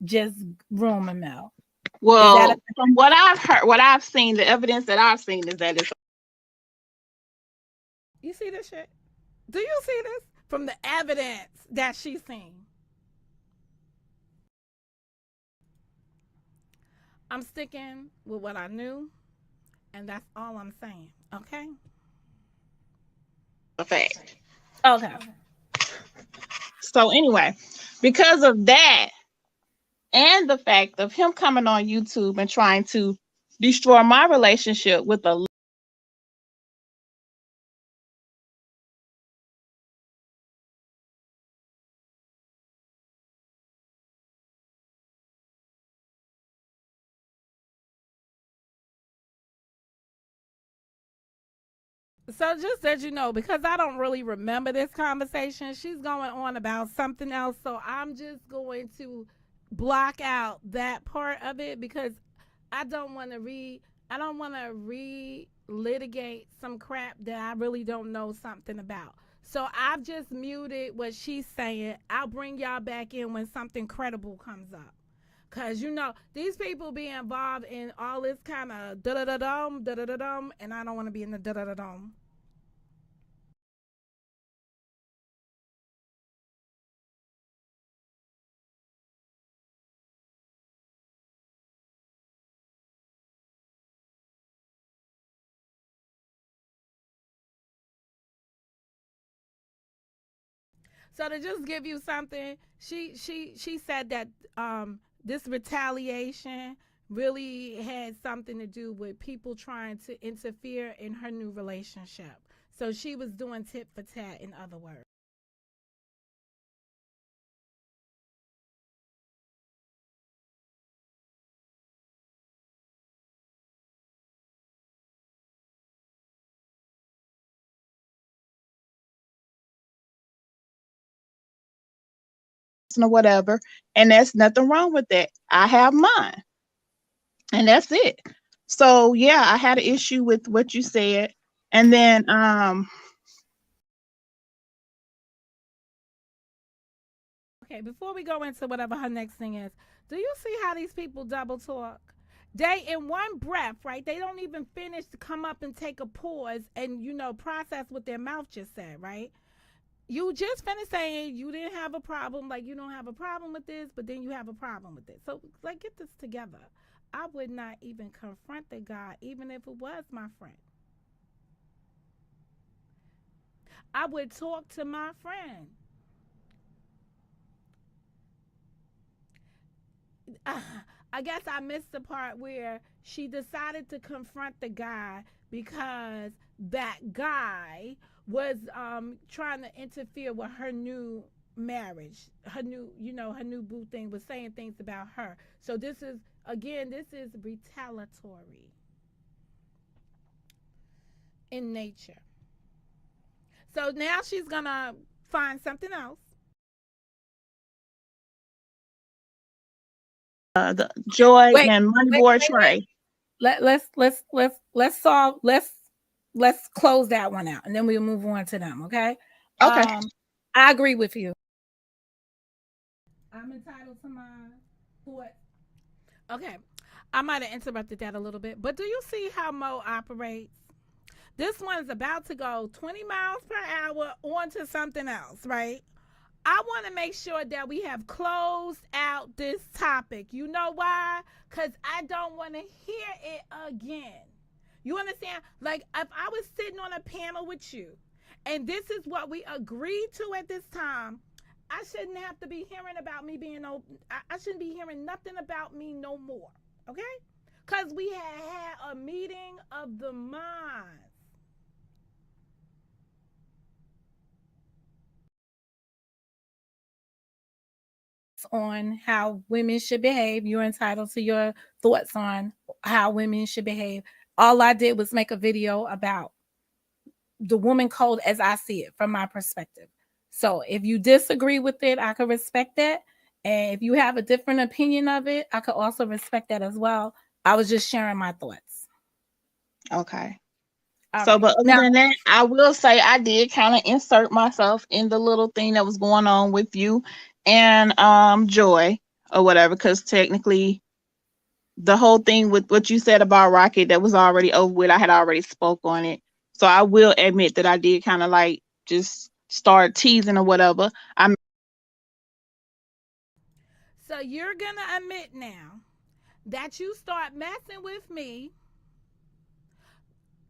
Speaker 2: just rumor mill?
Speaker 5: Well, from what I've heard, what I've seen, the evidence that I've seen is that it's.
Speaker 2: You see this shit? Do you see this? From the evidence that she's seen. I'm sticking with what I knew, and that's all I'm saying. Okay?
Speaker 5: A fact.
Speaker 2: Okay.
Speaker 5: So anyway, because of that, and the fact of him coming on YouTube and trying to destroy my relationship with a.
Speaker 2: So just that you know, because I don't really remember this conversation, she's going on about something else. So I'm just going to block out that part of it because I don't want to re-litigate some crap that I really don't know something about. So I've just muted what she's saying. I'll bring y'all back in when something credible comes up. Cause you know these people be involved in all this kind of da da da dum, and I don't want to be in the da da da dum. So to just give you something, she said that this retaliation really had something to do with people trying to interfere in her new relationship. So she was doing tit for tat, in other words.
Speaker 5: Or whatever, and there's nothing wrong with that. I have mine, and that's it. So yeah, I had an issue with what you said, and then
Speaker 2: Okay, before we go into whatever her next thing is, do you see how these people double talk? They in one breath, right? They don't even finish to come up and take a pause and process what their mouth just said, right? You just finished saying you didn't have a problem, like you don't have a problem with this, but then you have a problem with this. So like get this together. I would not even confront the guy, even if it was my friend. I would talk to my friend. I guess I missed the part where she decided to confront the guy because that guy was trying to interfere with her new marriage. Her new boo thing was saying things about her. So this is retaliatory in nature. So now she's gonna find something else.
Speaker 5: The Joy
Speaker 2: Wait,
Speaker 5: and
Speaker 2: wait,
Speaker 5: Moneyboy
Speaker 2: wait, wait.
Speaker 5: Trey.
Speaker 2: Let's solve let's close that one out and then we'll move on to them, okay?
Speaker 5: Okay.
Speaker 2: I agree with you. I'm entitled to my what? Okay. I might have interrupted that a little bit, but do you see how Mo operates? This one's about to go 20 miles per hour onto something else, right? I want to make sure that we have closed out this topic. You know why? Because I don't want to hear it again. You understand? Like, if I was sitting on a panel with you and this is what we agreed to at this time, I shouldn't have to be hearing about me being no, I shouldn't be hearing nothing about me no more. Okay? Because we had a meeting of the minds. On how women should behave. You're entitled to your thoughts on how women should behave. All I did was make a video about the woman code as I see it from my perspective. So if you disagree with it, I could respect that. And if you have a different opinion of it, I could also respect that as well. I was just sharing my thoughts.
Speaker 5: Okay.
Speaker 2: All
Speaker 5: So,
Speaker 2: right.
Speaker 5: but other
Speaker 2: Now,
Speaker 5: than that, I will say I did kind of insert myself in the little thing that was going on with you and Joy or whatever, because technically the whole thing with what you said about Rocket that was already over with, I had already spoke on it. So I will admit that I did kind of like just start teasing or whatever.
Speaker 2: so you're going to admit now that you start messing with me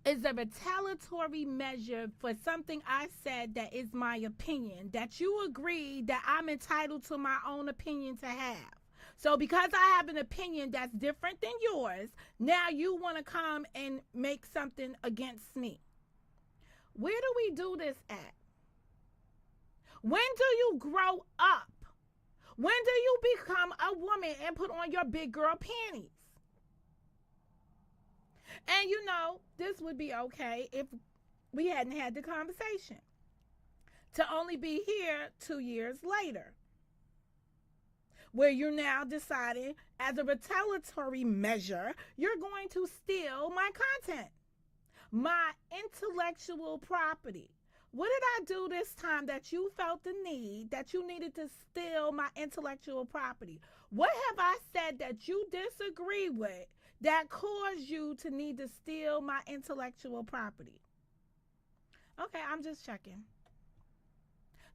Speaker 2: is a retaliatory measure for something I said that is my opinion, that you agree that I'm entitled to my own opinion to have. So because I have an opinion that's different than yours, now you want to come and make something against me. Where do we do this at? When do you grow up? When do you become a woman and put on your big girl panties? And this would be okay if we hadn't had the conversation. To only be here 2 years later, where you're now deciding as a retaliatory measure, you're going to steal my content, my intellectual property. What did I do this time that you felt the need that you needed to steal my intellectual property? What have I said that you disagree with that caused you to need to steal my intellectual property? Okay, I'm just checking.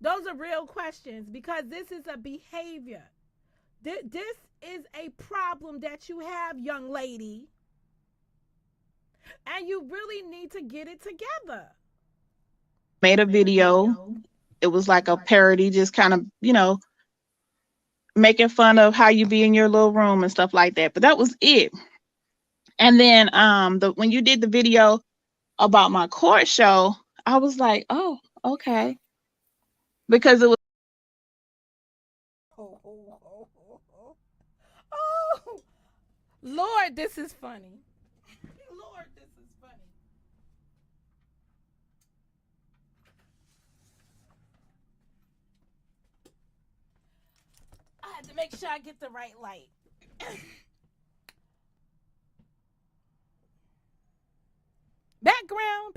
Speaker 2: Those are real questions because this is a behavior. This is a problem that you have, young lady. And you really need to get it together.
Speaker 5: Made a video. It was like a parody, just kind of, making fun of how you be in your little room and stuff like that. But that was it. And then when you did the video about my court show, I was like, oh, okay. Because it was
Speaker 2: Oh, Lord, this is funny. Lord, this is funny. I had to make sure I get the right light. Background.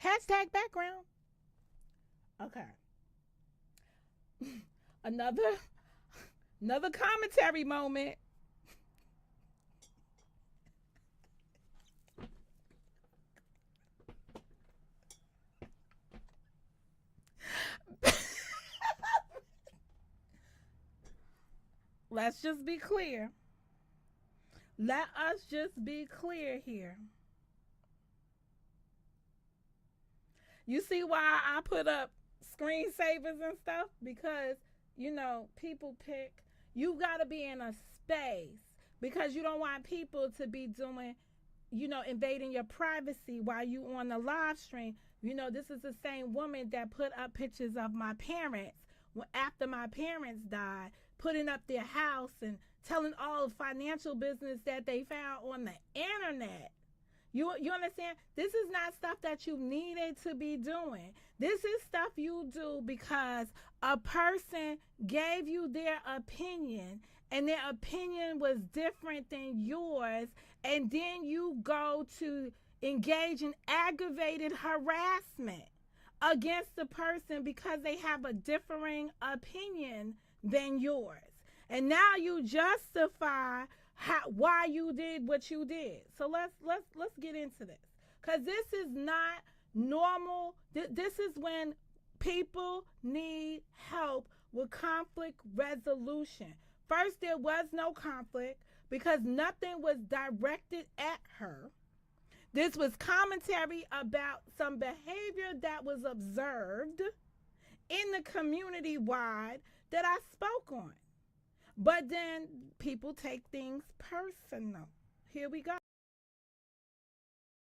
Speaker 2: Hashtag background. Okay. Another another commentary moment. Let's just be clear. Let us just be clear here. You see why I put up screensavers and stuff? Because, people pick. You got to be in a space because you don't want people to be doing, invading your privacy while you on the live stream. This is the same woman that put up pictures of my parents after my parents died, putting up their house and telling all the financial business that they found on the internet. You understand? This is not stuff that you needed to be doing. This is stuff you do because a person gave you their opinion and their opinion was different than yours, and then you go to engage in aggravated harassment against the person because they have a differing opinion than yours. And now you justify why you did what you did. So let's get into this, because this is not normal. This is when people need help with conflict resolution. First, there was no conflict because nothing was directed at her. This was commentary about some behavior that was observed in the community wide that I spoke on. But then people take things personal. Here we go.
Speaker 5: It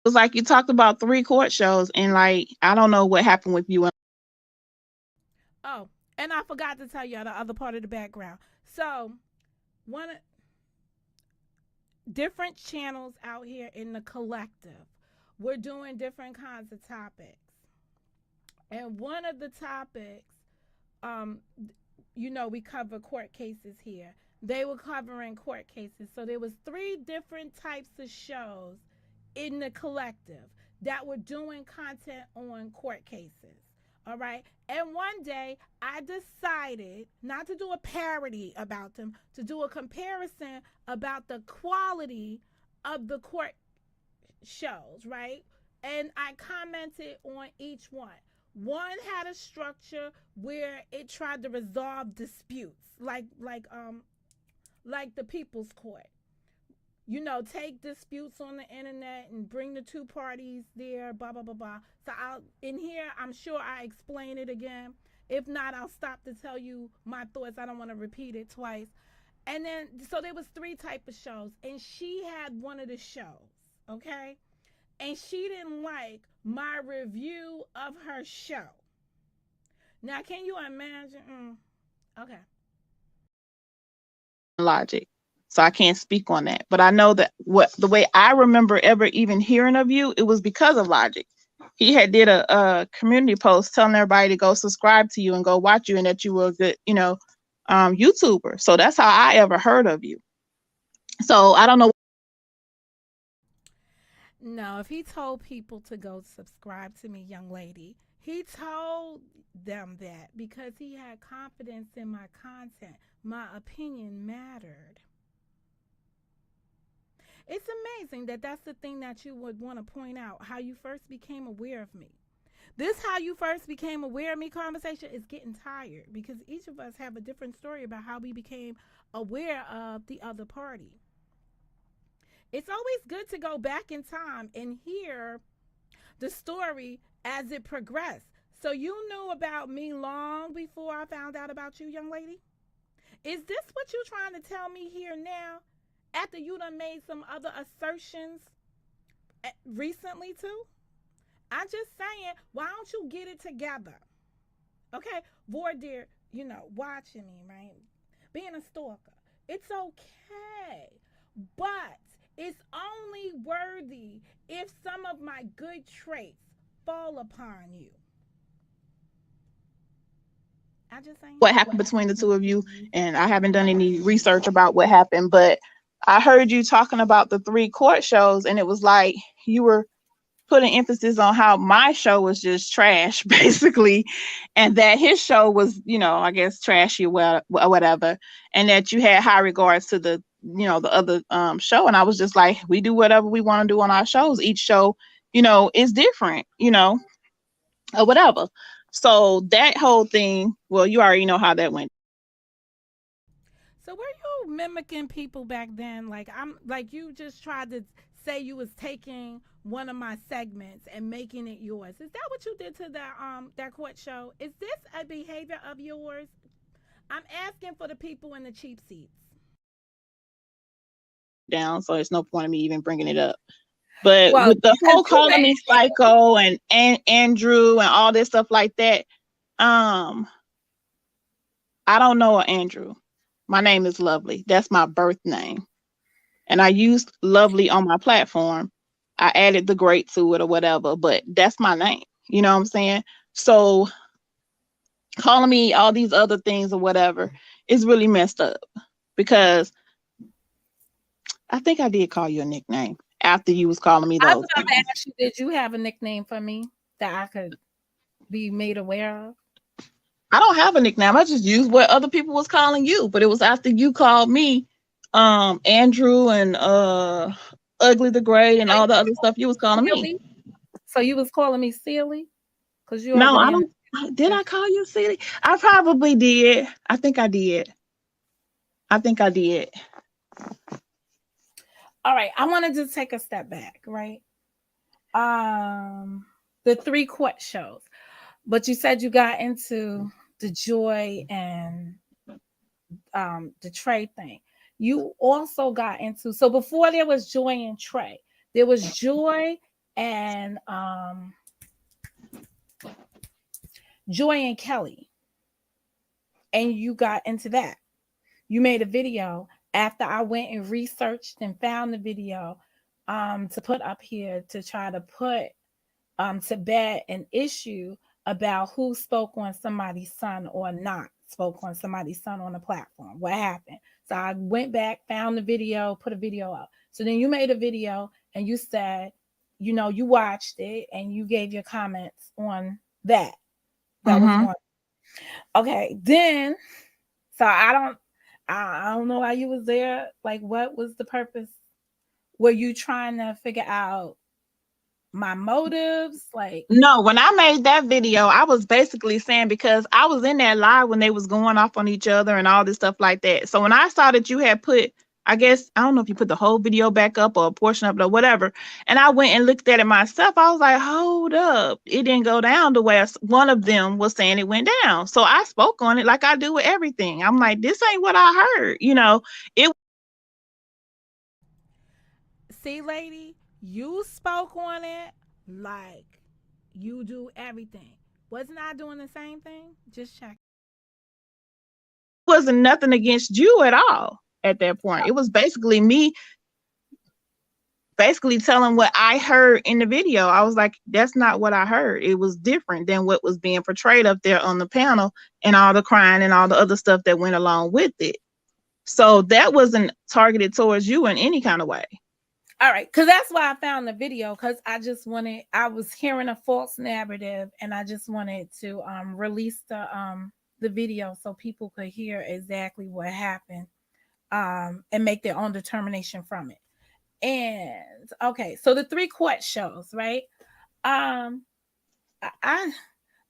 Speaker 5: was like you talked about 3 court shows, and like I don't know what happened with you.
Speaker 2: Oh, and I forgot to tell you the other part of the background. So, different channels out here in the collective, we're doing different kinds of topics. And one of the topics, we cover court cases here. They were covering court cases. So there was 3 different types of shows in the collective that were doing content on court cases. All right. And one day I decided not to do a parody about them, to do a comparison about the quality of the court shows, right? And I commented on each one. One had a structure where it tried to resolve disputes, like the People's Court. Take disputes on the internet and bring the 2 parties there, blah blah blah blah. So in here, I'm sure I explain it again. If not, I'll stop to tell you my thoughts. I don't want to repeat it twice. And then, so there was 3 type of shows, and she had one of the shows, okay? And she didn't like my review of her show. Now, can you imagine? Okay.
Speaker 5: Logic. So I can't speak on that. But I know that the way I remember ever even hearing of you, it was because of Logic. He had did a community post telling everybody to go subscribe to you and go watch you, and that you were a good, YouTuber. So that's how I ever heard of you. So I don't know.
Speaker 2: No, if he told people to go subscribe to me, young lady, he told them that because he had confidence in my content. My opinion mattered. It's amazing that that's the thing that you would want to point out, how you first became aware of me. This how you first became aware of me conversation is getting tired because each of us have a different story about how we became aware of the other party. It's always good to go back in time and hear the story as it progressed. So you knew about me long before I found out about you, young lady? Is this what you're trying to tell me here now? After you done made some other assertions recently too? I'm just saying, why don't you get it together? Okay, voir dire, watching me, right? Being a stalker. It's okay. But it's only worthy if some of my good traits fall upon you. I just saying.
Speaker 5: What happened between the 2 of you, and I haven't done any research about what happened, but I heard you talking about the 3 court shows, and it was like you were put an emphasis on how my show was just trash, basically, and that his show was, I guess trashy, well, or whatever, and that you had high regards to the other show. And I was just like, we do whatever we want to do on our shows. Each show, is different, or whatever. So that whole thing, well, you already know how that went.
Speaker 2: So were you mimicking people back then? Like I'm like you just tried to say you was taking one of my segments and making it yours. Is that what you did to that court show? Is this a behavior of yours? I'm asking for the people in the cheap seats.
Speaker 5: Down, so there's no point in me even bringing it up. But
Speaker 2: Well,
Speaker 5: with the
Speaker 2: because
Speaker 5: whole calling me psycho and Andrew and all this stuff like that, I don't know Andrew. My name is Lovely. That's my birth name. And I used Lovely on my platform. I added the great to it or whatever, but that's my name. You know what I'm saying? So calling me all these other things or whatever is really messed up, because I think I did call you a nickname after you was calling me
Speaker 2: I was
Speaker 5: those
Speaker 2: about to
Speaker 5: things.
Speaker 2: ask you, did you have a nickname for me that I could be made aware of?
Speaker 5: I don't have a nickname. I just used what other people was calling you, but it was after you called me, Andrew and Ugly the Great and all the other stuff you was calling me.
Speaker 2: Silly? So you was calling me silly? Because you
Speaker 5: No,
Speaker 2: over
Speaker 5: I
Speaker 2: there.
Speaker 5: don't. Did I call you silly? I probably did. I think I did. I think I did.
Speaker 2: All right. I want to just take a step back, right? The 3 court shows. But you said you got into the Joy and the Trey thing. You also got into, so before there was Joy and Trey, there was Joy and Joy and Kelly. And you got into that. You made a video after I went and researched and found the video to put up here to try to put to bed an issue about who spoke on somebody's son or not spoke on somebody's son on the platform. What happened? So I went back, found the video, put a video up. So then you made a video and you said, you watched it and you gave your comments on that. That was one. Okay, then so I don't know why you was there. Like, what was the purpose? Were you trying to figure out my motives? Like,
Speaker 5: No, when I made that video, I was basically saying, because I was in that live when they was going off on each other and all this stuff like that. So when I saw that you had put, I guess, I don't know if you put the whole video back up or a portion of it or whatever, and I went and looked at it myself, I was like, hold up. It didn't go down the way one of them was saying it went down. So I spoke on it like I do with everything. I'm like, this ain't what I heard. It.
Speaker 2: see, lady, you spoke on it like you do everything. Wasn't I doing the same thing? Just check.
Speaker 5: Wasn't nothing against you at all at that point. It was basically me telling what I heard in the video. I was like, that's not what I heard. It was different than what was being portrayed up there on the panel and all the crying and all the other stuff that went along with it. So that wasn't targeted towards you in any kind of way.
Speaker 2: All right, because that's why I found the video, because I was hearing a false narrative and I just wanted to release the video so people could hear exactly what happened and make their own determination from it. And okay, so the 3 court shows, right? I'm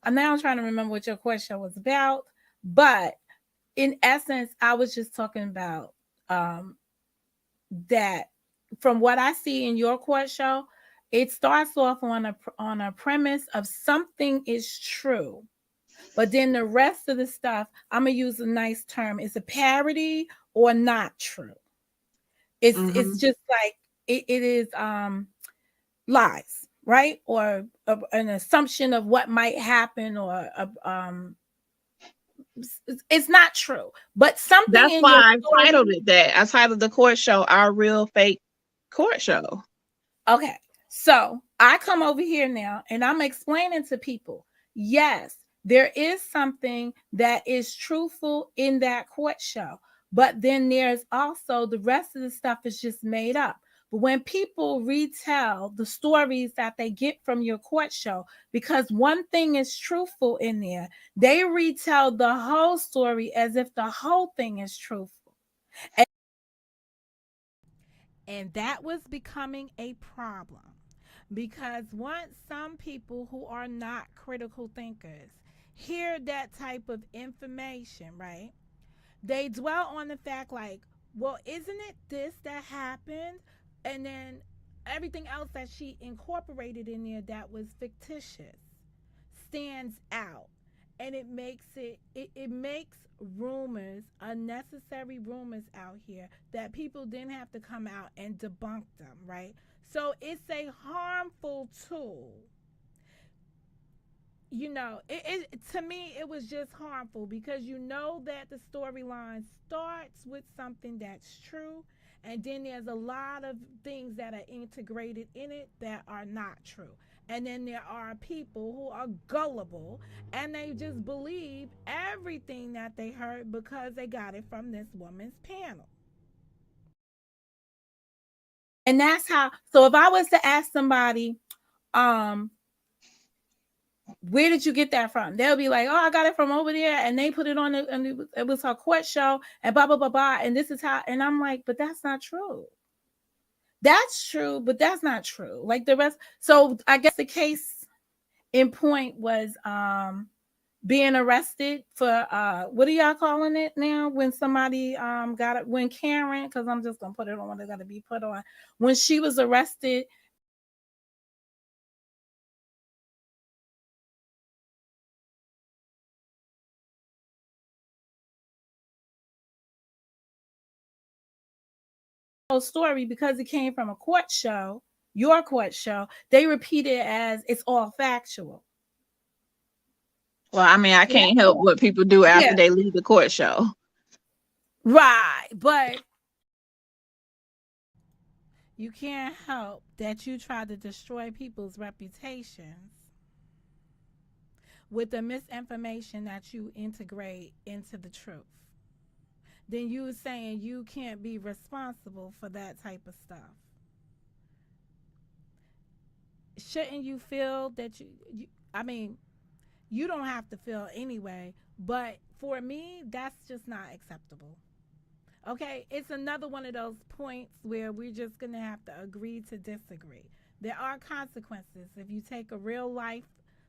Speaker 2: now trying to remember what your court show was about, but in essence, I was just talking about that from what I see in your court show, it starts off on a premise of something is true. But then the rest of the stuff, I'm gonna use a nice term, is a parody or not true. It's just like it is lies, right? Or an assumption of what might happen, or it's not true. But something
Speaker 5: That's
Speaker 2: in your
Speaker 5: why I
Speaker 2: story,
Speaker 5: titled it that. I titled the court show Our Real Fake Court Show.
Speaker 2: okay, so I come over here now and I'm explaining to people, yes, there is something that is truthful in that court show, but then there's also the rest of the stuff is just made up. But when people retell the stories that they get from your court show, because one thing is truthful in there, they retell the whole story as if the whole thing is truthful. And that was becoming a problem because once some people who are not critical thinkers hear that type of information, right? They dwell on the fact like, well, isn't it this that happened? And then everything else that she incorporated in there that was fictitious stands out. And it makes rumors, unnecessary rumors out here that people then have to come out and debunk them, right? So it's a harmful tool. To me it was just harmful because you know that the storyline starts with something that's true, and then there's a lot of things that are integrated in it that are not true, and then there are people who are gullible and they just believe everything that they heard because they got it from this woman's panel. And that's how, so if I was to ask somebody, where did you get that from? They'll be like, oh, I got it from over there, and they put it on and it was her court show, and blah blah blah blah, and this is how. And I'm like, but that's not true. That's true, but that's not true. Like the rest. So I guess the case in point was being arrested for what are y'all calling it now? When somebody got it, when Karen, because I'm just gonna put it on what they got to be put on, when she was arrested. Story because it came from a court show, your court show, they repeat it as it's all factual.
Speaker 5: Well, I mean, I can't help what people do after they leave the court show.
Speaker 2: Right, but you can't help that you try to destroy people's reputations with the misinformation that you integrate into the truth. Then you saying you can't be responsible for that type of stuff. Shouldn't you feel that I mean, you don't have to feel anyway, but for me, that's just not acceptable. Okay, it's another one of those points where we're just going to have to agree to disagree. There are consequences if you take a real life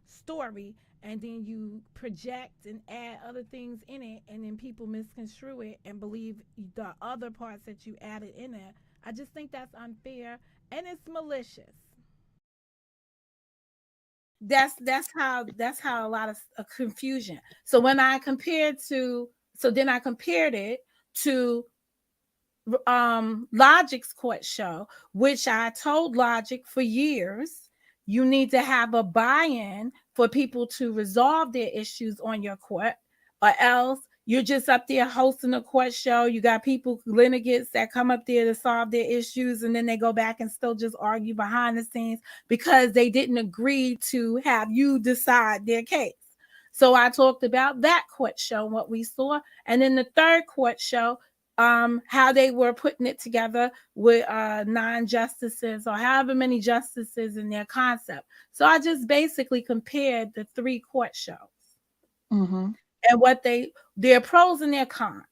Speaker 2: story and then you project and add other things in it, and then people misconstrue it and believe the other parts that you added in it. I just think that's unfair and it's malicious. That's how a lot of confusion. So when I compared to, so then I compared it to Logic's court show, which I told Logic for years, you need to have a buy-in for people to resolve their issues on your court, or else you're just up there hosting a court show. You got people, litigants that come up there to solve their issues, and then they go back and still just argue behind the scenes because they didn't agree to have you decide their case. So I talked about that court show, what we saw. And then the third court show, how they were putting it together with 9 justices or however many justices in their concept. So I just basically compared the 3 court shows and what their pros and their cons.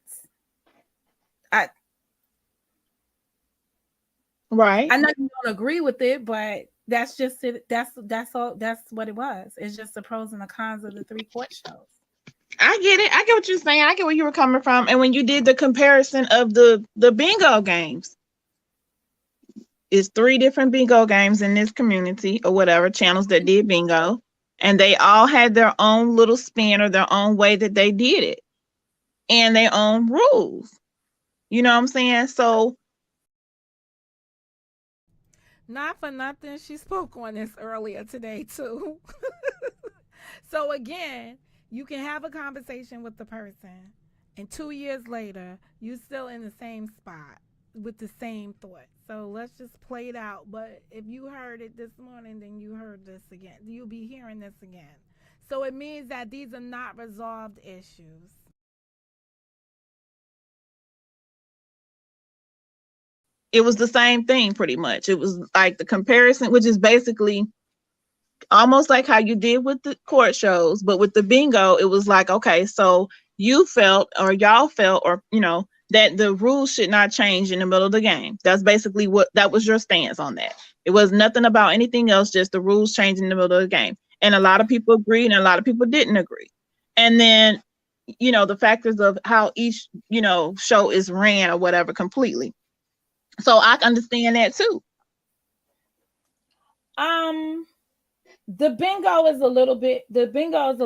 Speaker 5: Right.
Speaker 2: I know you don't agree with it, but that's just it. That's all. That's what it was. It's just the pros and the cons of the 3 court shows.
Speaker 5: I get it. I get what you're saying. I get where you were coming from. And when you did the comparison of the bingo games, it's 3 different bingo games in this community or whatever channels that did bingo, and they all had their own little spin or their own way that they did it and their own rules. You know what I'm saying? So
Speaker 2: not for nothing, she spoke on this earlier today too. So again, you can have a conversation with the person, and 2 years later, you're still in the same spot with the same thought. So let's just play it out. But if you heard it this morning, then you heard this again. You'll be hearing this again. So it means that these are not resolved issues.
Speaker 5: It was the same thing pretty much. It was like the comparison, which is basically almost like how you did with the court shows, but with the bingo, it was like, okay, so you felt or y'all felt or that the rules should not change in the middle of the game. That's basically what that was your stance on that. It was nothing about anything else, just the rules changing in the middle of the game. And a lot of people agreed and a lot of people didn't agree. And then, the factors of how each, show is ran or whatever completely. So I understand that too.
Speaker 2: The bingo is a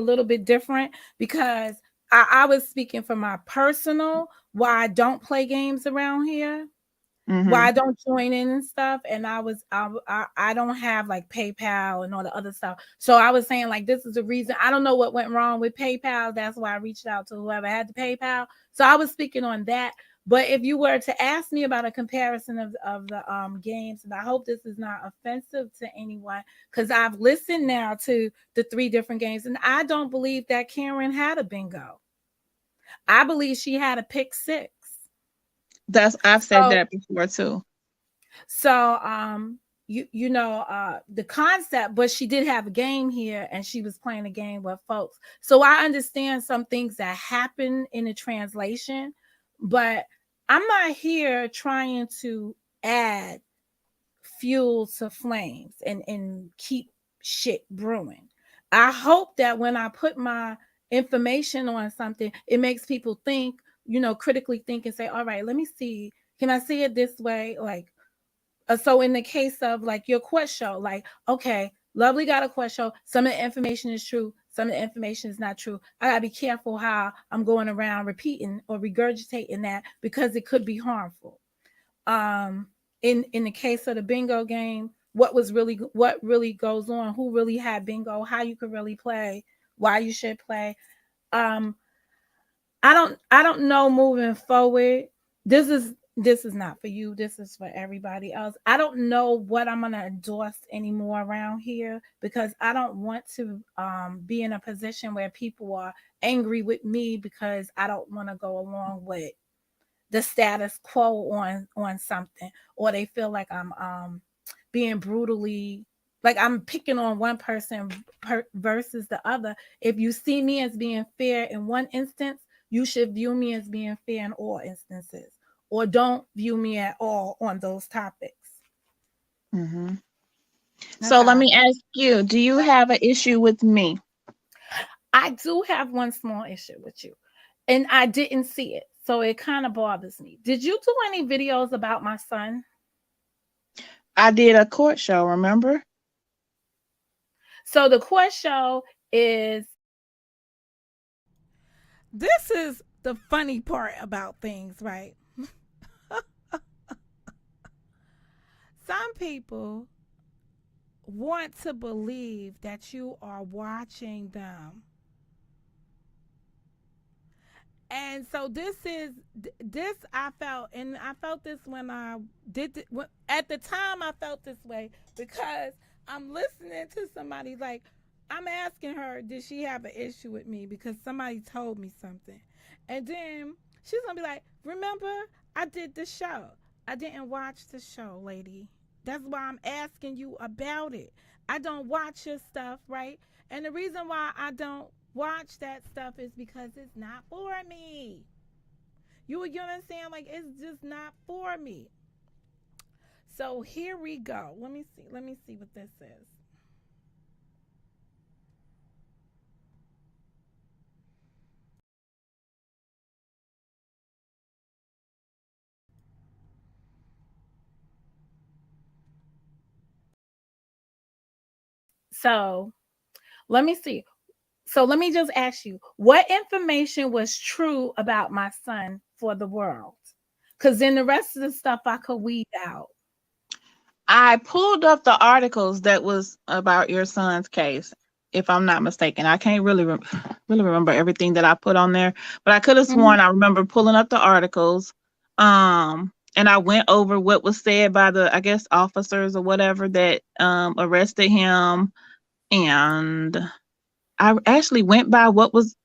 Speaker 2: little bit different because I was speaking for my personal why I don't play games around here. Why I don't join in and stuff, and I don't have like PayPal and all the other stuff. So I was saying like this is the reason. I don't know what went wrong with PayPal. That's why I reached out to whoever had the PayPal. So I was speaking on that. But if you were to ask me about a comparison of the games, and I hope this is not offensive to anyone, because I've listened now to the 3 different games, and I don't believe that Karen had a bingo. I believe she had a pick 6.
Speaker 5: I've said that before too.
Speaker 2: So the concept, but she did have a game here and she was playing a game with folks. So I understand some things that happen in the translation, but I'm not here trying to add fuel to flames and keep shit brewing. I hope that when I put my information on something, it makes people think, critically think and say, all right, let me see. Can I see it this way? Like, so in the case of like your quest show, like, okay, Lovely got a quest show. Some of the information is true. Some of the information is not true. I gotta be careful how I'm going around repeating or regurgitating that because it could be harmful. In the case of the bingo game, what really goes on, who really had bingo, how you could really play, why you should play. I don't know moving forward. This is not for you. This is for everybody else. I don't know what I'm going to endorse anymore around here because I don't want to be in a position where people are angry with me because I don't want to go along with the status quo on something, or they feel like I'm being brutally, like I'm picking on one person versus the other. If you see me as being fair in one instance, you should view me as being fair in all instances, or don't view me at all on those topics.
Speaker 5: So let me ask you, do you have an issue with me?
Speaker 2: I do have one small issue with you, and I didn't see it, so it kind of bothers me. Did you do any videos about my son?
Speaker 5: I did a court show, remember?
Speaker 2: So the court show is...
Speaker 3: This is the funny part about things, right? Some people want to believe that you are watching them. And so this I felt, and I felt this when I did at the time I felt this way because I'm listening to somebody, like I'm asking her, did she have an issue with me because somebody told me something, and then she's gonna be like, remember I did the show. I didn't watch the show, lady. That's why I'm asking you about it. I don't watch your stuff, right? And the reason why I don't watch that stuff is because it's not for me. You understand? Like, it's just not for me. So here we go. Let me see what this is.
Speaker 2: So let me see. So let me just ask you, what information was true about my son for the world? Because then the rest of the stuff I could weed out.
Speaker 5: I pulled up the articles that was about your son's case, if I'm not mistaken. I can't really remember everything that I put on there, but I could have sworn I remember pulling up the articles. And I went over what was said by the, I guess, officers or whatever that arrested him. And I actually went by what was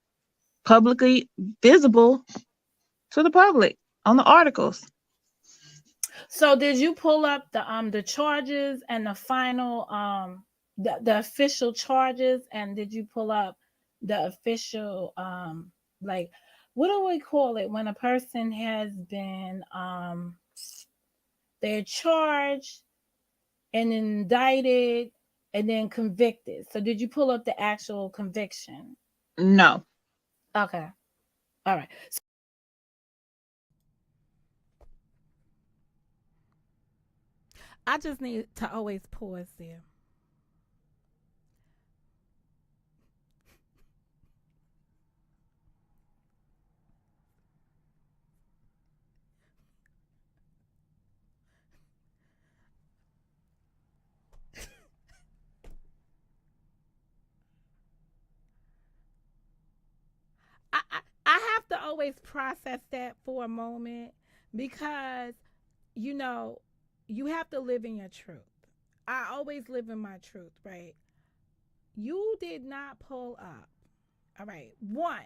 Speaker 5: publicly visible to the public on the articles.
Speaker 2: So did you pull up the charges and the final the official charges, and did you pull up the official like what do we call it when a person has been they're charged and indicted and then convicted. So did you pull up the actual conviction?
Speaker 5: No.
Speaker 2: Okay. All right. I just need to always pause there. I have to always process that for a moment because, you know, you have to live in your truth. I always live in my truth, right? You did not pull up. All right. One,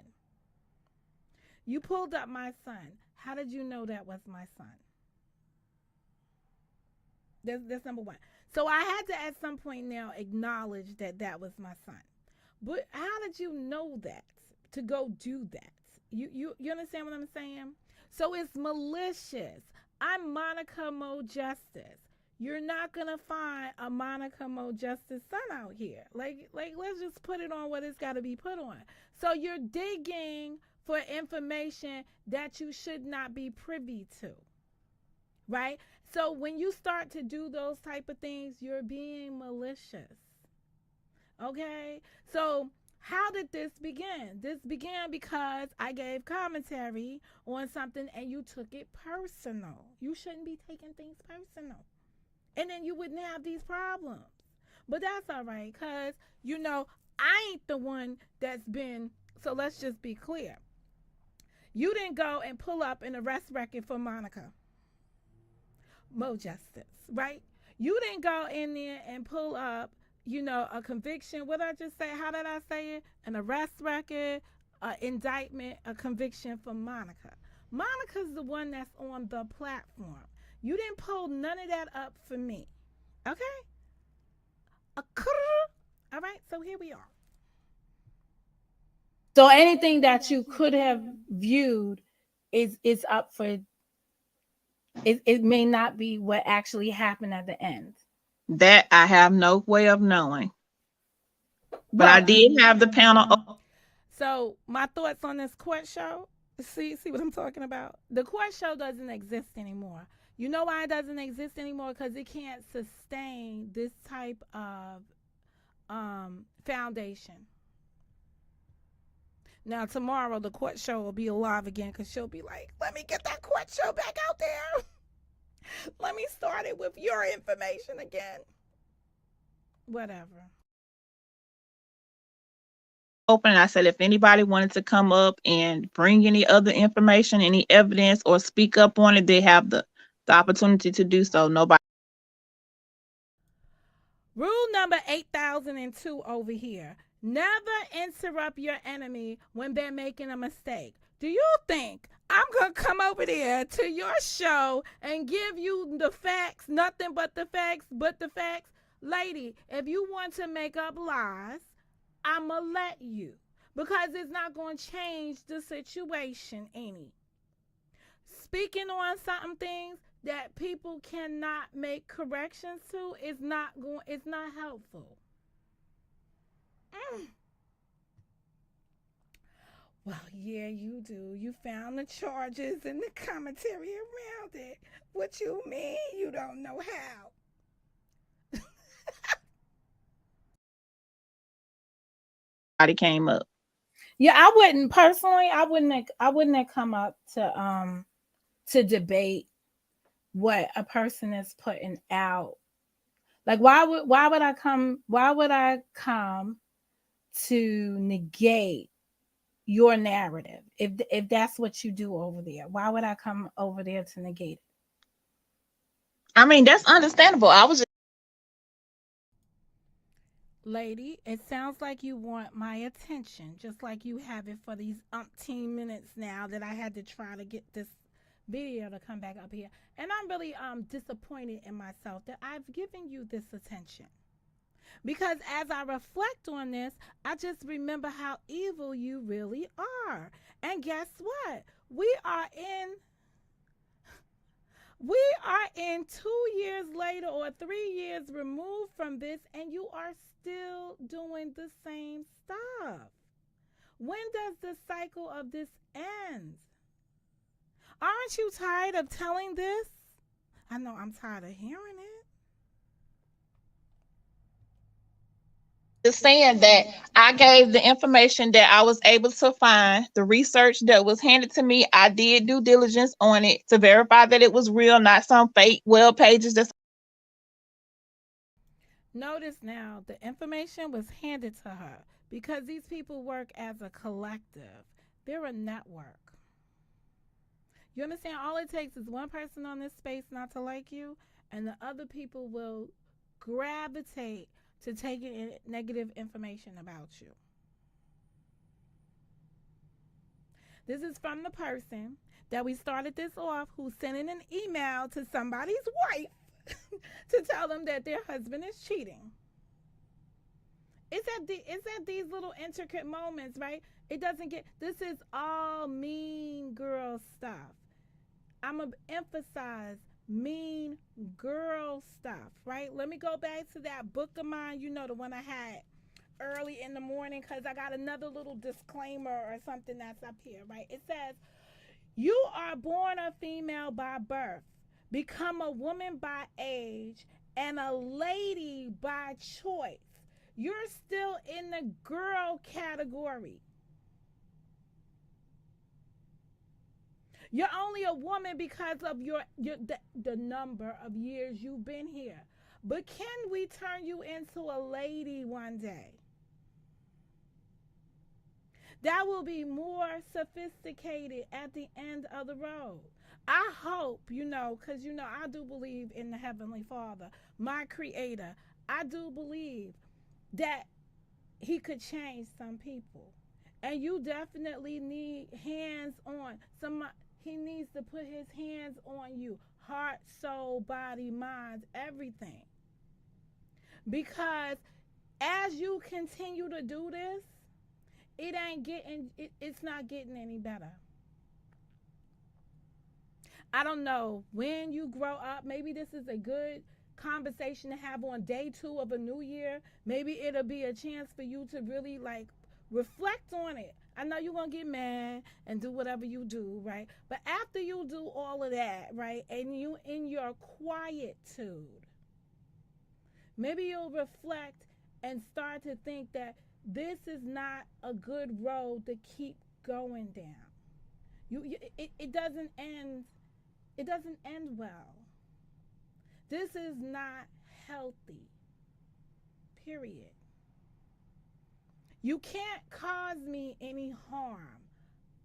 Speaker 2: you pulled up my son. How did you know that was my son? That's number one. So I had to at some point now acknowledge that that was my son. But how did you know that to go do that? You understand what I'm saying? So it's malicious. I'm Monica Mo Justice. You're not gonna find a Monica Mo Justice son out here. Like let's just put it on what it's got to be put on. So you're digging for information that you should not be privy to, right? So when you start to do those type of things, you're being malicious. Okay? So how did this begin? This began because I gave commentary on something and you took it personal. You shouldn't be taking things personal. And then you wouldn't have these problems. But that's all right, because, I ain't the one that's been, so let's just be clear. You didn't go and pull up an arrest record for Monica Mo Justice, right? You didn't go in there and pull up, a conviction. What did I just say? How did I say it? An arrest record, an indictment, a conviction for Monica. Monica's the one that's on the platform. You didn't pull none of that up for me. Okay? All right, so here we are. So anything that you could have viewed is up for it may not be what actually happened at the end.
Speaker 5: That I have no way of knowing. But I did have the panel.
Speaker 2: So my thoughts on this court show. See what I'm talking about? The court show doesn't exist anymore. You know why it doesn't exist anymore? Because it can't sustain this type of foundation. Now tomorrow the court show will be alive again because she'll be like, "Let me get that court show back out there. Let me start it with your information again." Whatever.
Speaker 5: Open. I said, if anybody wanted to come up and bring any other information, any evidence, or speak up on it, they have the opportunity to do so. Nobody.
Speaker 2: Rule number 8002 over here. Never interrupt your enemy when they're making a mistake. Do you think I'm going to come over there to your show and give you the facts, nothing but the facts, Lady, if you want to make up lies, I'm going to let you, because it's not going to change the situation any. Speaking on some things that people cannot make corrections to is not helpful. Well, yeah, you do. You found the charges and the commentary around it. What you mean you don't know how?
Speaker 5: Came up.
Speaker 2: Yeah, I wouldn't personally. I wouldn't have come up to debate what a person is putting out. Like, why would I come to negate your narrative if that's what you do over there? Why would I come over there to negate it?
Speaker 5: I mean, that's understandable. I was just...
Speaker 2: Lady, it sounds like you want my attention, just like you have it for these umpteen minutes now that I had to try to get this
Speaker 3: video to come back up here. And I'm really disappointed in myself that I've given you this attention. Because as I reflect on this, I just remember how evil you really are. And guess what? We are in 2 years later or 3 years removed from this, and you are still doing the same stuff. When does the cycle of this end? Aren't you tired of telling this? I know I'm tired of hearing it.
Speaker 5: Just saying that I gave the information that I was able to find, the research that was handed to me. I did due diligence on it to verify that it was real, not some fake web pages that's.
Speaker 3: Notice now the information was handed to her because these people work as a collective. They're a network. You understand? All it takes is one person on this space not to like you, and the other people will gravitate to taking in negative information about you. This is from the person that we started this off who's sending an email to somebody's wife to tell them that their husband is cheating. It's at these little intricate moments, right? It doesn't get, this is all mean girl stuff. I'm going to emphasize mean girl stuff, right? Let me go back to that book of mine, you know, the one I had early in the morning, because I got another little disclaimer or something that's up here, right? It says, you are born a female by birth, become a woman by age, and a lady by choice. You're still in the girl category. You're only a woman because of the number of years you've been here. But can we turn you into a lady one day? That will be more sophisticated at the end of the road. I hope, because, I do believe in the Heavenly Father, my creator. I do believe that he could change some people. And you definitely need hands on. He needs to put his hands on you. Heart, soul, body, mind, everything. Because as you continue to do this, it's not getting any better. I don't know when you grow up. Maybe this is a good conversation to have on day 2 of a new year. Maybe it'll be a chance for you to really reflect on it. I know you're going to get mad and do whatever you do, right? But after you do all of that, right, and you in your quietude, maybe you'll reflect and start to think that this is not a good road to keep going down. It doesn't end. It doesn't end well. This is not healthy. Period. You can't cause me any harm.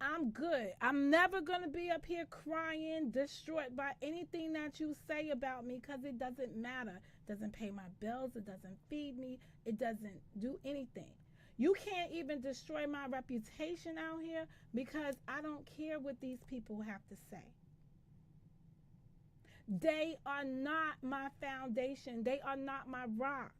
Speaker 3: I'm good. I'm never going to be up here crying, distraught by anything that you say about me, because it doesn't matter. It doesn't pay my bills. It doesn't feed me. It doesn't do anything. You can't even destroy my reputation out here, because I don't care what these people have to say. They are not my foundation. They are not my rock.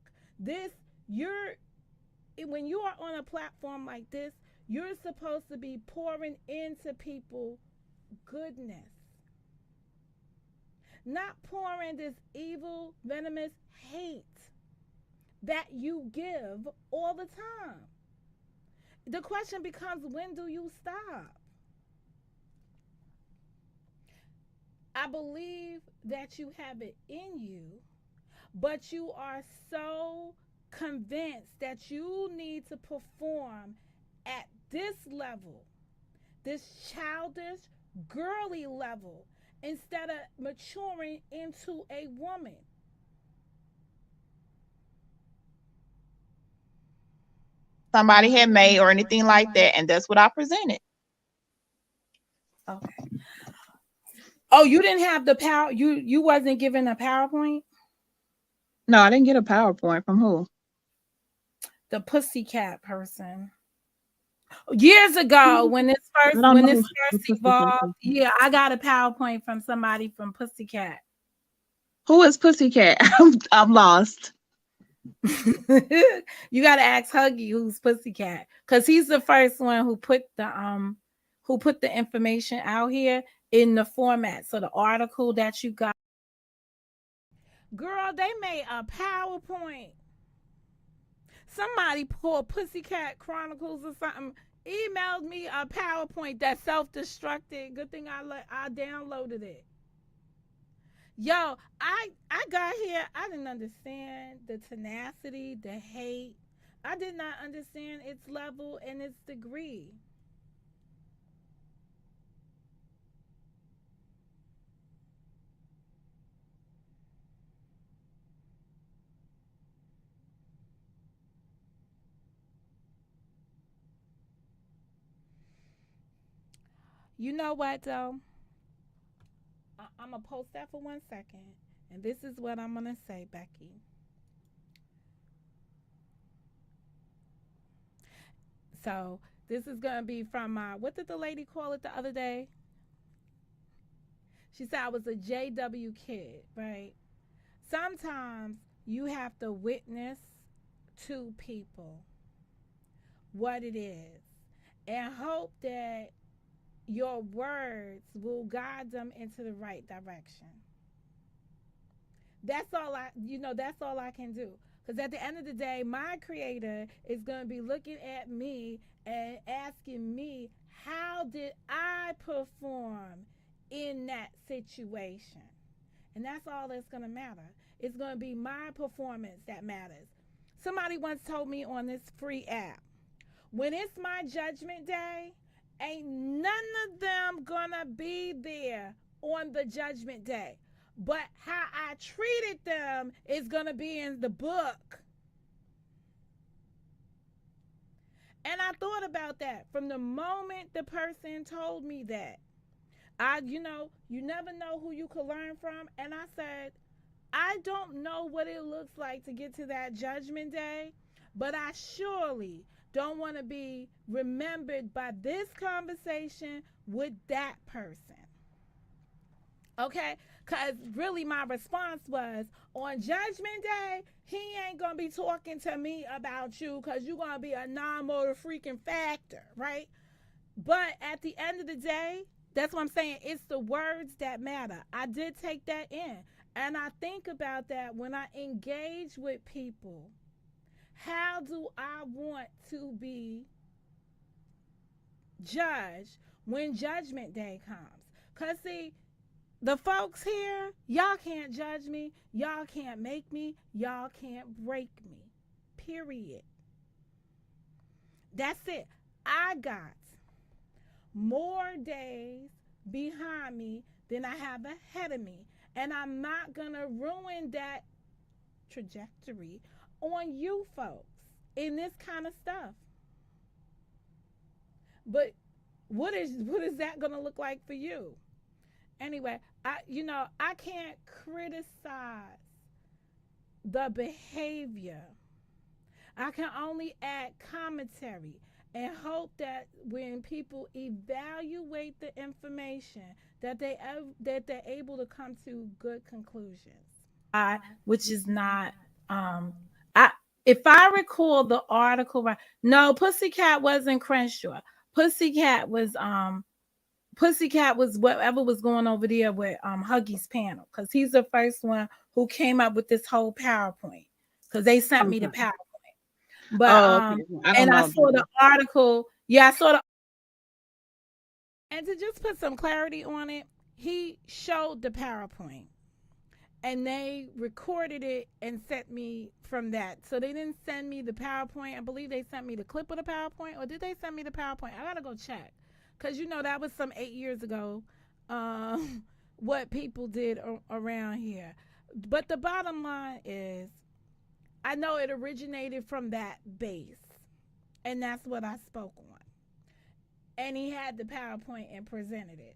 Speaker 3: When you are on a platform like this, you're supposed to be pouring into people goodness. Not pouring this evil, venomous hate that you give all the time. The question becomes, when do you stop? I believe that you have it in you, but you are so convinced that you need to perform at this level, this childish, girly level, instead of maturing into a woman.
Speaker 5: Somebody had made or anything like that, and that's what I presented.
Speaker 3: Okay. Oh, you didn't have the power. You wasn't given a PowerPoint?
Speaker 5: No, I didn't get a PowerPoint. From who?
Speaker 3: The pussycat person. Years ago,
Speaker 5: I don't
Speaker 3: when
Speaker 5: know
Speaker 3: this
Speaker 5: who
Speaker 3: first
Speaker 5: Pussycat
Speaker 3: evolved,
Speaker 5: is.
Speaker 3: yeah, I got a PowerPoint from somebody from Pussycat.
Speaker 5: Who is Pussycat? I'm lost.
Speaker 3: You gotta ask Huggy who's Pussycat, because he's the first one who put the information out here in the format. So the article that you got, girl, they made a PowerPoint. Somebody pulled Pussycat Chronicles or something. Emailed me a PowerPoint that self-destructed. Good thing I downloaded it. Yo, I got here. I didn't understand the tenacity, the hate. I did not understand its level and its degree. You know what though? I'm gonna post that for 1 second, and this is what I'm gonna say, Becky. So this is gonna be from my. What did the lady call it the other day? She said I was a JW kid, right? Sometimes you have to witness to people what it is and hope that your words will guide them into the right direction. That's all I can do. Because at the end of the day, my creator is going to be looking at me and asking me, how did I perform in that situation? And that's all that's going to matter. It's going to be my performance that matters. Somebody once told me on this free app, when it's my judgment day, ain't none of them gonna be there on the judgment day. But how I treated them is gonna be in the book. And I thought about that from the moment the person told me that. You never know who you could learn from. And I said, I don't know what it looks like to get to that judgment day, but I surely don't want to be remembered by this conversation with that person. Okay? Because really, my response was, on judgment day, he ain't going to be talking to me about you because you're going to be a non motor freaking factor, right? But at the end of the day, that's what I'm saying. It's the words that matter. I did take that in. And I think about that when I engage with people. How do I want to be judged when judgment day comes? Because, see, the folks here, y'all can't judge me. Y'all can't make me. Y'all can't break me. Period. That's it. I got more days behind me than I have ahead of me. And I'm not going to ruin that trajectory on you folks in this kind of stuff. But what is that going to look like for you? Anyway, I can't criticize the behavior. I can only add commentary and hope that when people evaluate the information that they're able to come to good conclusions. Which is not I if I recall the article right. No, Pussycat wasn't Crenshaw. Pussycat was Pussycat was whatever was going over there with Huggy's panel, because he's the first one who came up with this whole PowerPoint, because they sent me the PowerPoint. But
Speaker 5: okay.
Speaker 3: and I saw the article. Yeah, I saw the. And to just put some clarity on it, he showed the PowerPoint and they recorded it and sent me from that. So they didn't send me the PowerPoint. I believe they sent me the clip of the PowerPoint, or did they send me the PowerPoint? I gotta go check, because that was some 8 years ago. What people did around here, but the bottom line is, I know it originated from that base, and that's what I spoke on. And he had the PowerPoint and presented it.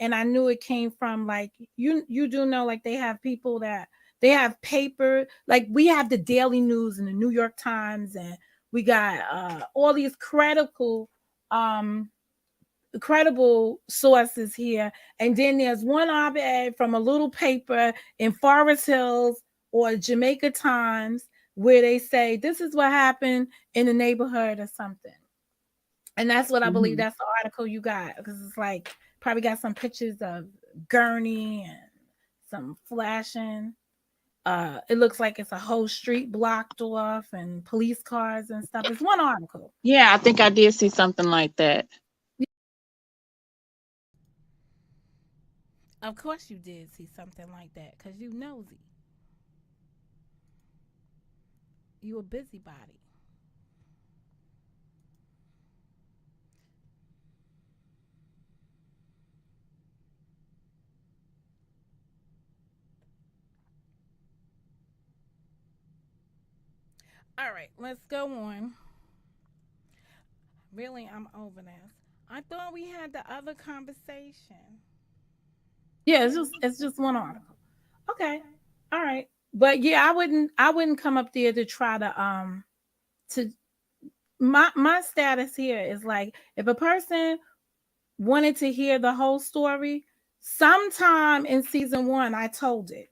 Speaker 3: And I knew it came from, like, you do know, like, they have people that they have paper, like we have the Daily News and the New York Times, and We got all these um credible sources here, and then there's one op-ed from a little paper in Forest Hills or Jamaica Times where they say this is what happened in the neighborhood or something. And that's what I believe,
Speaker 5: Mhm.
Speaker 3: that's the article you got, because it's like probably got some pictures of Gurney and some flashing. It looks like it's a whole street blocked off and police cars and stuff. It's one article.
Speaker 5: Yeah, I think I did see something like that.
Speaker 3: Of course you did see something like that, because you nosy. You a busybody. All right, let's go on. Really, I'm over this. I thought we had the other conversation. Yeah, it's just one article. Okay. All right. But yeah, I wouldn't come up there to try to my status here is like, if a person wanted to hear the whole story, sometime in season 1 I told it,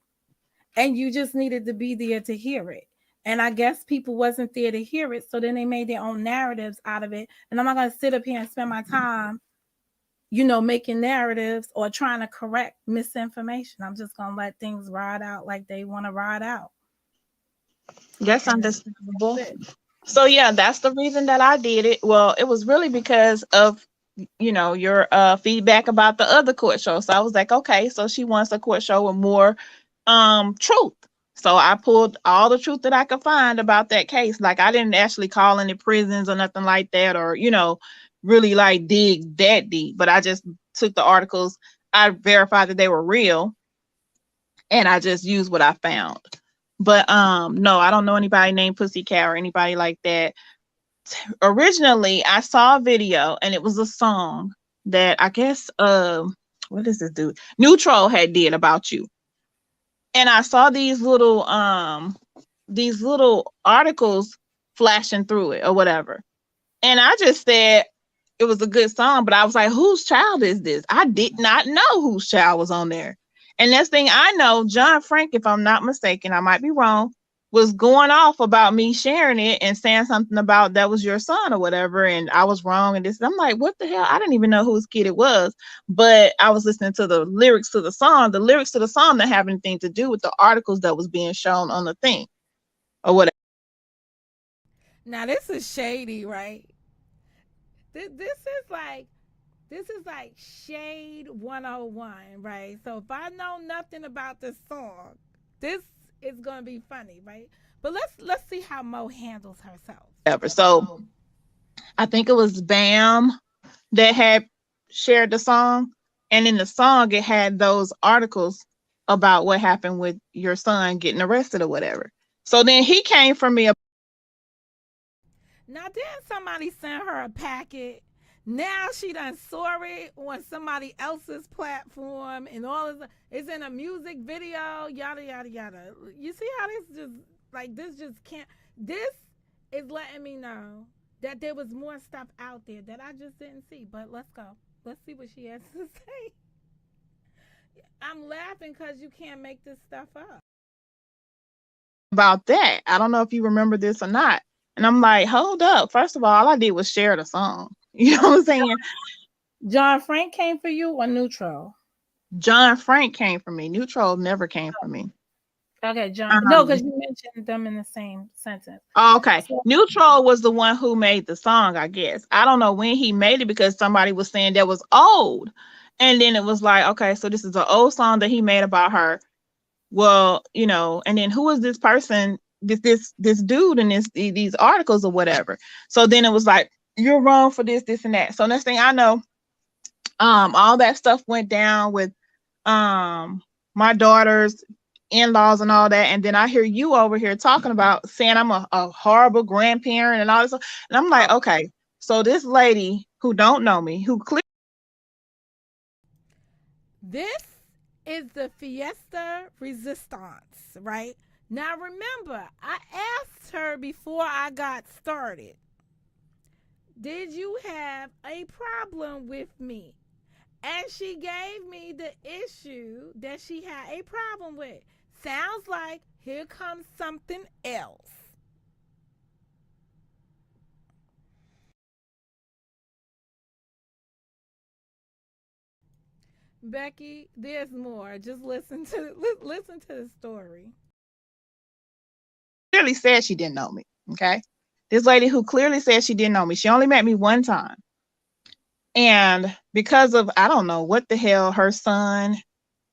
Speaker 3: and you just needed to be there to hear it. And I guess people wasn't there to hear it, so then they made their own narratives out of it. And I'm not going to sit up here and spend my time, making narratives or trying to correct misinformation. I'm just going to let things ride out like they want to ride out.
Speaker 5: That's
Speaker 3: And
Speaker 5: understandable.
Speaker 3: that's it.
Speaker 5: So yeah, that's the reason that I did it. Well, it was really because of your feedback about the other court show. So I was like, okay, so she wants a court show with more truth. So I pulled all the truth that I could find about that case. Like, I didn't actually call any prisons or nothing like that, or really like dig that deep, but I just took the articles, I verified that they were real, and I just used what I found. But no, I don't know anybody named Pussycat or anybody like that. Originally, I saw a video and it was a song that I guess what is this dude? Neutral had did about you. And I saw these little articles flashing through it or whatever. And I just said it was a good song, but I was like, whose child is this? I did not know whose child was on there. And next thing I know, John Frank, if I'm not mistaken, I might be wrong, was going off about me sharing it and saying something about that was your son or whatever, and I was wrong. And this, I'm like, what the hell? I didn't even know whose kid it was, but I was listening to the lyrics to the song. The lyrics to the song that have anything to do with the articles that was being shown on the thing or whatever.
Speaker 3: Now this is shady, right? This is like shade 101, right? So if I know nothing about this song, this is gonna be funny, right? But let's see how Mo handles herself.
Speaker 5: Whatever. So I think it was Bam that had shared the song, and in the song it had those articles about what happened with your son getting arrested or whatever. So then he came for me.
Speaker 3: Now didn't somebody send her a packet? Now she done saw it on somebody else's platform, and all is it's in a music video, yada yada yada. You see how this just can't. This is letting me know that there was more stuff out there that I just didn't see. But let's go. Let's see what she has to say. I'm laughing because you can't make this stuff up.
Speaker 5: About that, I don't know if you remember this or not. And I'm like, hold up. First of all I did was share the song. You know what I'm saying?
Speaker 3: John Frank came for you or Neutral?
Speaker 5: John Frank came for me. Neutral never came for me.
Speaker 3: Okay, John. No, because you mentioned them in the same sentence.
Speaker 5: Okay.
Speaker 3: So,
Speaker 5: Neutral was the one who made the song, I guess. I don't know when he made it because somebody was saying that was old. And then it was like, okay, so this is an old song that he made about her. Well, and then who is this person, this dude in these articles or whatever. So then it was like, you're wrong for this, and that. So next thing I know, all that stuff went down with my daughter's in-laws and all that, and then I hear you over here talking about saying I'm a horrible grandparent and all this, and I'm like, okay, so this lady who don't know me, who clearly
Speaker 3: this is the Fiesta Resistance, right? Now remember, I asked her before I got started, did you have a problem with me? And she gave me the issue that she had a problem with. Sounds like here comes something else. Becky, there's more. Just listen to the story.
Speaker 5: Clearly said she didn't know me. Okay. This lady who clearly said she didn't know me, she only met me one time. And because of, I don't know what the hell her son,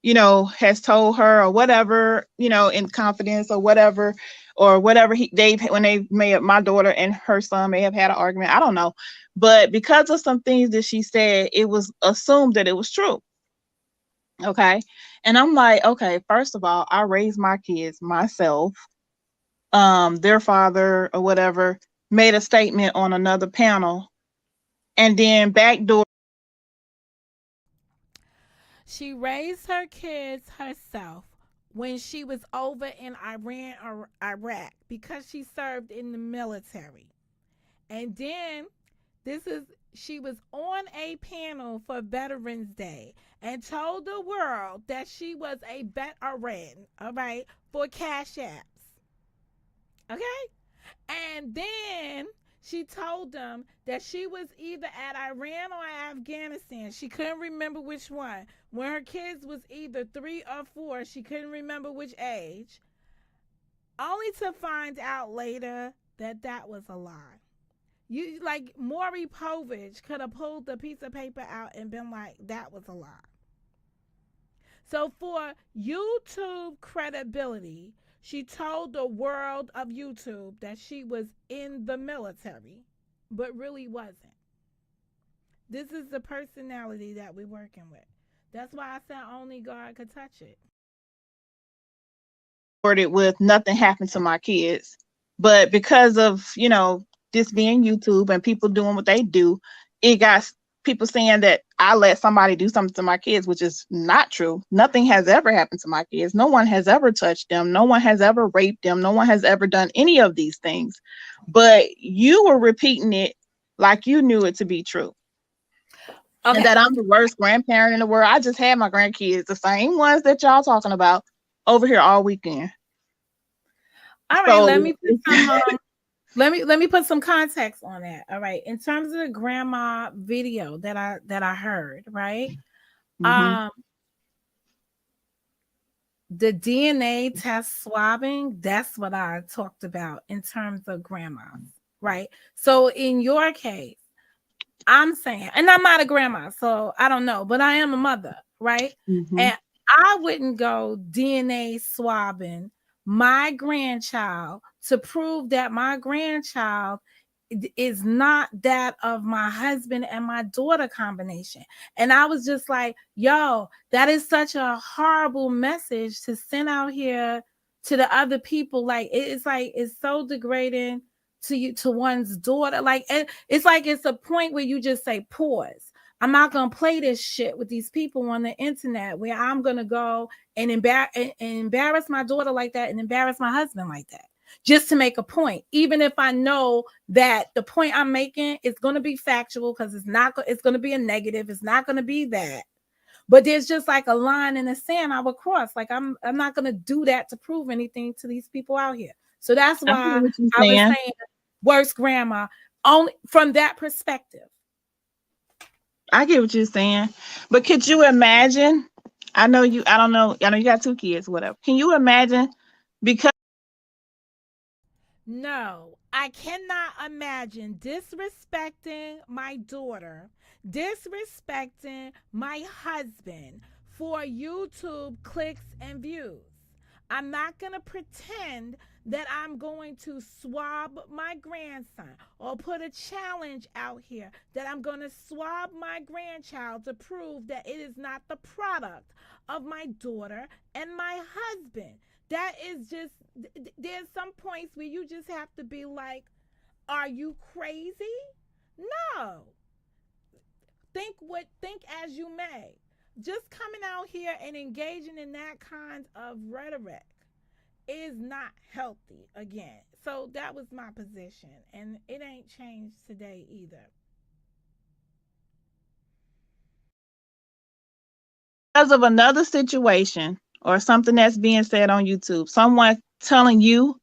Speaker 5: has told her or whatever, in confidence or whatever when they may have, my daughter and her son may have had an argument. I don't know. But because of some things that she said, it was assumed that it was true. Okay. And I'm like, okay, first of all, I raised my kids myself. Their father or whatever made a statement on another panel and then backdoor.
Speaker 3: She raised her kids herself when she was over in Iran or Iraq because she served in the military. And then this is she was on a panel for Veterans Day and told the world that she was a veteran, all right, for Cash Apps. Okay? And then she told them that she was either at Iran or Afghanistan. She couldn't remember which one. When her kids was either 3 or 4, she couldn't remember which age. Only to find out later that that was a lie. You like Maury Povich could have pulled the piece of paper out and been like, that was a lie. So for YouTube credibility, she told the world of YouTube that she was in the military, but really wasn't. This is the personality that we're working with. That's why I said only God could touch it.
Speaker 5: It with nothing happened to my kids. But because of, this being YouTube and people doing what they do, it got people saying that I let somebody do something to my kids, which is not true. Nothing has ever happened to my kids. No one has ever touched them. No one has ever raped them. No one has ever done any of these things. But you were repeating it like you knew it to be true. Okay. And that I'm the worst grandparent in the world. I just had my grandkids, the same ones that y'all talking about, over here all weekend.
Speaker 3: All right, let me put some let me put some context on that. All right, in terms of the grandma video that I heard, right? Mm-hmm. The DNA test swabbing, that's what I talked about in terms of grandmas, right? So in your case, I'm saying, and I'm not a grandma, so I don't know, but I am a mother, right? Mm-hmm. And I wouldn't go DNA swabbing my grandchild to prove that my grandchild is not that of my husband and my daughter combination. And I was just like, yo, that is such a horrible message to send out here to the other people. Like it's so degrading to you, to one's daughter. Like it's like it's a point where you just say pause. I'm not gonna play this shit with these people on the internet where I'm gonna go and embarrass my daughter like that and embarrass my husband like that just to make a point, even if I know that the point I'm making is going to be factual, because it's going to be a negative. It's not going to be that. But there's just like a line in the sand I would cross. Like I'm not going to do that to prove anything to these people out here. So that's why I was saying worst grandma only from that perspective.
Speaker 5: I get what you're saying, but could you imagine? I know you got 2 kids, whatever. Can you imagine? Because
Speaker 3: no, I cannot imagine disrespecting my daughter, disrespecting my husband for YouTube clicks and views. I'm not going to pretend that I'm going to swab my grandson or put a challenge out here that I'm going to swab my grandchild to prove that it is not the product of my daughter and my husband. That is just, there's some points where you just have to be like, are you crazy? No. Think as you may. Just coming out here and engaging in that kind of rhetoric is not healthy again. So that was my position, and it ain't changed today either.
Speaker 5: Because of another situation or something that's being said on YouTube, someone telling you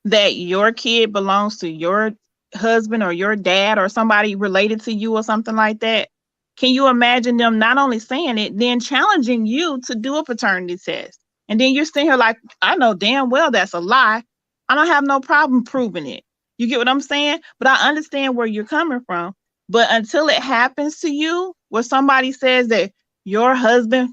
Speaker 5: that your kid belongs to your husband or your dad or somebody related to you or something like that, can you imagine them not only saying it, then challenging you to do a paternity test? And then you're sitting here like, I know damn well that's a lie. I don't have no problem proving it. You get what I'm saying? But I understand where you're coming from. But until it happens to you, where somebody says that your husband,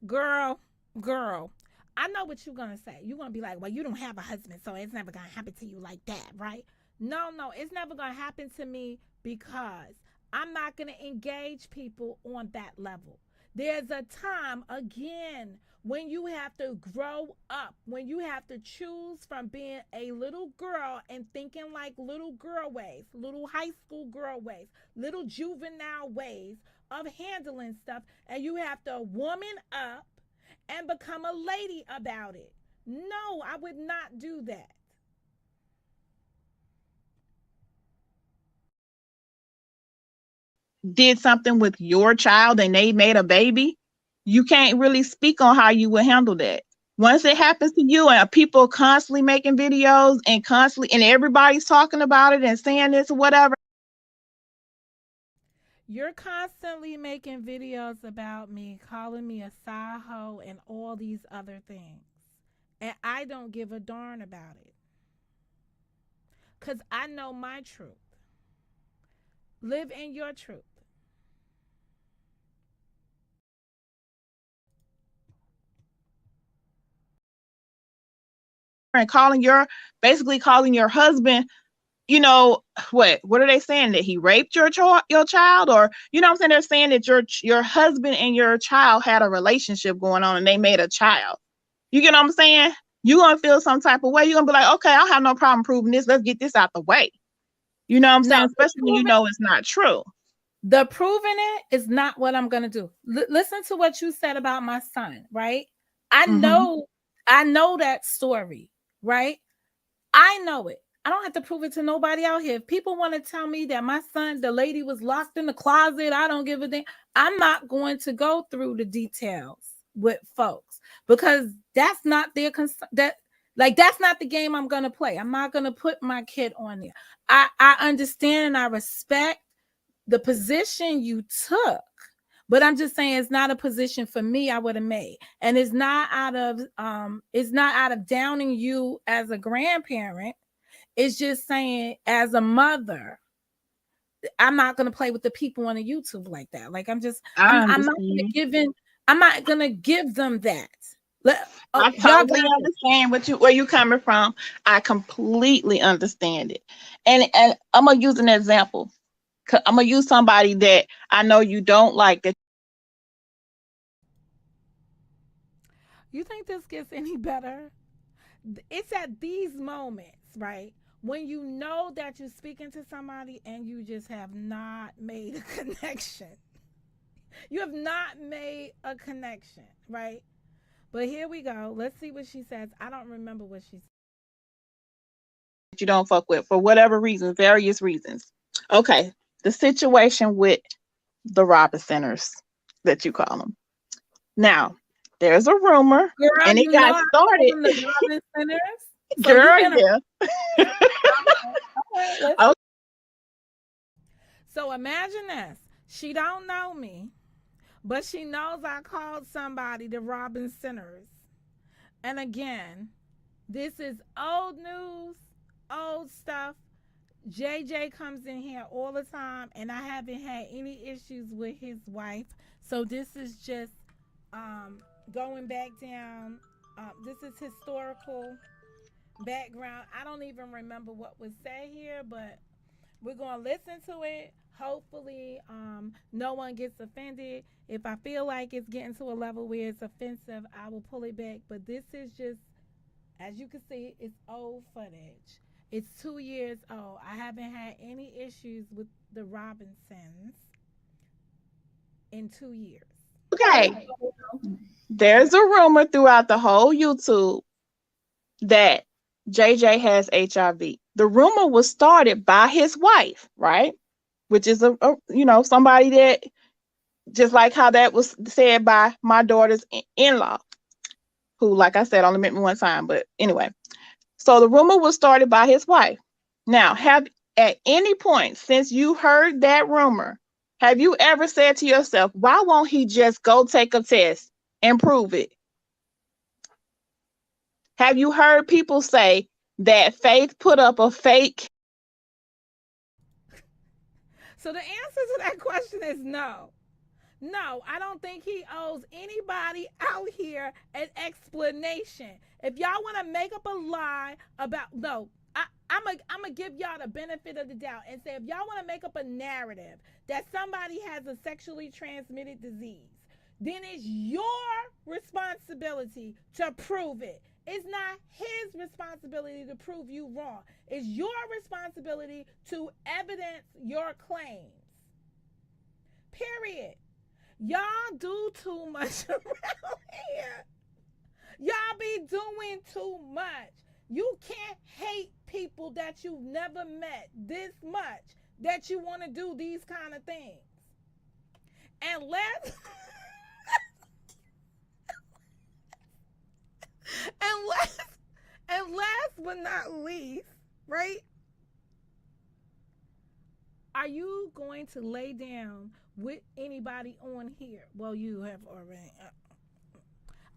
Speaker 3: Girl, girl, I know what you're gonna say. You're gonna be like, well, you don't have a husband, so it's never gonna happen to you like that, right? No, no, it's never gonna happen to me because I'm not gonna engage people on that level. There's a time again when you have to grow up, when you have to choose from being a little girl and thinking like little girl ways, little high school girl ways, little juvenile ways of handling stuff, and you have to woman up and become a lady about it. No, I would not do that.
Speaker 5: did something with your child and they made a baby, you can't really speak on how you would handle that. Once it happens to you and people constantly making videos and constantly and everybody's talking about it and saying this or whatever,
Speaker 3: You're constantly making videos about me, calling me a side hoe and all these other things. And I don't give a darn about it. Because I know my truth. Live in your truth.
Speaker 5: and calling your basically calling your husband, you know, what are they saying, that he raped your child, or you know what I'm saying, they're saying that your husband and your child had a relationship going on and they made a child. You get what I'm saying? You're gonna feel some type of way. You're gonna be like, okay, I have no problem proving this. Let's get this out the way. You know what I'm saying?
Speaker 3: No,
Speaker 5: Especially when you know it's not true.
Speaker 3: the proving it is not what I'm going to do. Listen to what you said about my son, right? I
Speaker 5: Mm-hmm.
Speaker 3: know I know that story, right? I know it. I don't have to prove it to nobody out here. If people want to tell me that my son, the lady was locked in the closet, I don't give a damn. I'm not going to go through the details with folks because that's not their concern. That's not the game I'm gonna play. I'm not gonna put my kid on there. I understand and I respect the position you took, but I'm just saying it's not a position for me I would have made. And it's not out of downing you as a grandparent. It's just saying as a mother, I'm not gonna play with the people on the YouTube like that. Like
Speaker 5: I
Speaker 3: I'm not gonna
Speaker 5: understand.
Speaker 3: I'm not gonna give them that. Oh,
Speaker 5: I
Speaker 3: y'all
Speaker 5: totally
Speaker 3: got it.
Speaker 5: understand where you coming from. I completely understand it. And I'm gonna use an example. I'm gonna use somebody that I know you don't like. That
Speaker 3: You think this gets any better? It's at these moments, right? When you know that you're speaking to somebody and you just have not made a connection. You have not made a connection, right? But here we go. Let's see what she says. I don't remember what she said.
Speaker 5: you don't fuck with for whatever reasons, various reasons. Okay, the situation with the Robinsoners that you call them. Now, there's a rumor,
Speaker 3: Girl,
Speaker 5: and it
Speaker 3: you know
Speaker 5: got
Speaker 3: I call
Speaker 5: started.
Speaker 3: them the Robin Centers. So you've
Speaker 5: Girl,
Speaker 3: been
Speaker 5: yeah.
Speaker 3: okay, let's
Speaker 5: Oh,
Speaker 3: so imagine this. She don't know me, but she knows I called somebody the Robin Centers. And again, this is old news, old stuff. JJ comes in here all the time, and I haven't had any issues with his wife. So this is just um, going back down. This is historical background. I don't even remember what was said here, but we're going to listen to it. Hopefully, no one gets offended. If I feel like it's getting to a level where it's offensive, I will pull it back. But this is just, as you can see, it's old footage. It's 2 years old. I haven't had any issues with the Robinsons in 2 years.
Speaker 5: Okay. There's a rumor throughout the whole YouTube that JJ has HIV. The rumor was started by his wife, right? Which is somebody that, just like how that was said by my daughter's in-law, who, like I said, only met me one time. But anyway, so the rumor was started by his wife. Now, have at any point since you heard that rumor, have you ever said to yourself, why won't he just go take a test and prove it? Have you heard people say that Faith put up a fake?
Speaker 3: So the answer to that question is no. No, I don't think he owes anybody out here an explanation. If y'all want to make up a lie about, no, I'm going to give y'all the benefit of the doubt and say if y'all want to make up a narrative that somebody has a sexually transmitted disease, then it's your responsibility to prove it. It's not his responsibility to prove you wrong. It's your responsibility to evidence your claims. Period. Y'all do too much around here. Y'all be doing too much. You can't hate people that you've never met this much that you want to do these kind of things. And last and last but not least, right? Are you going to lay down with anybody on here? Well, you have already.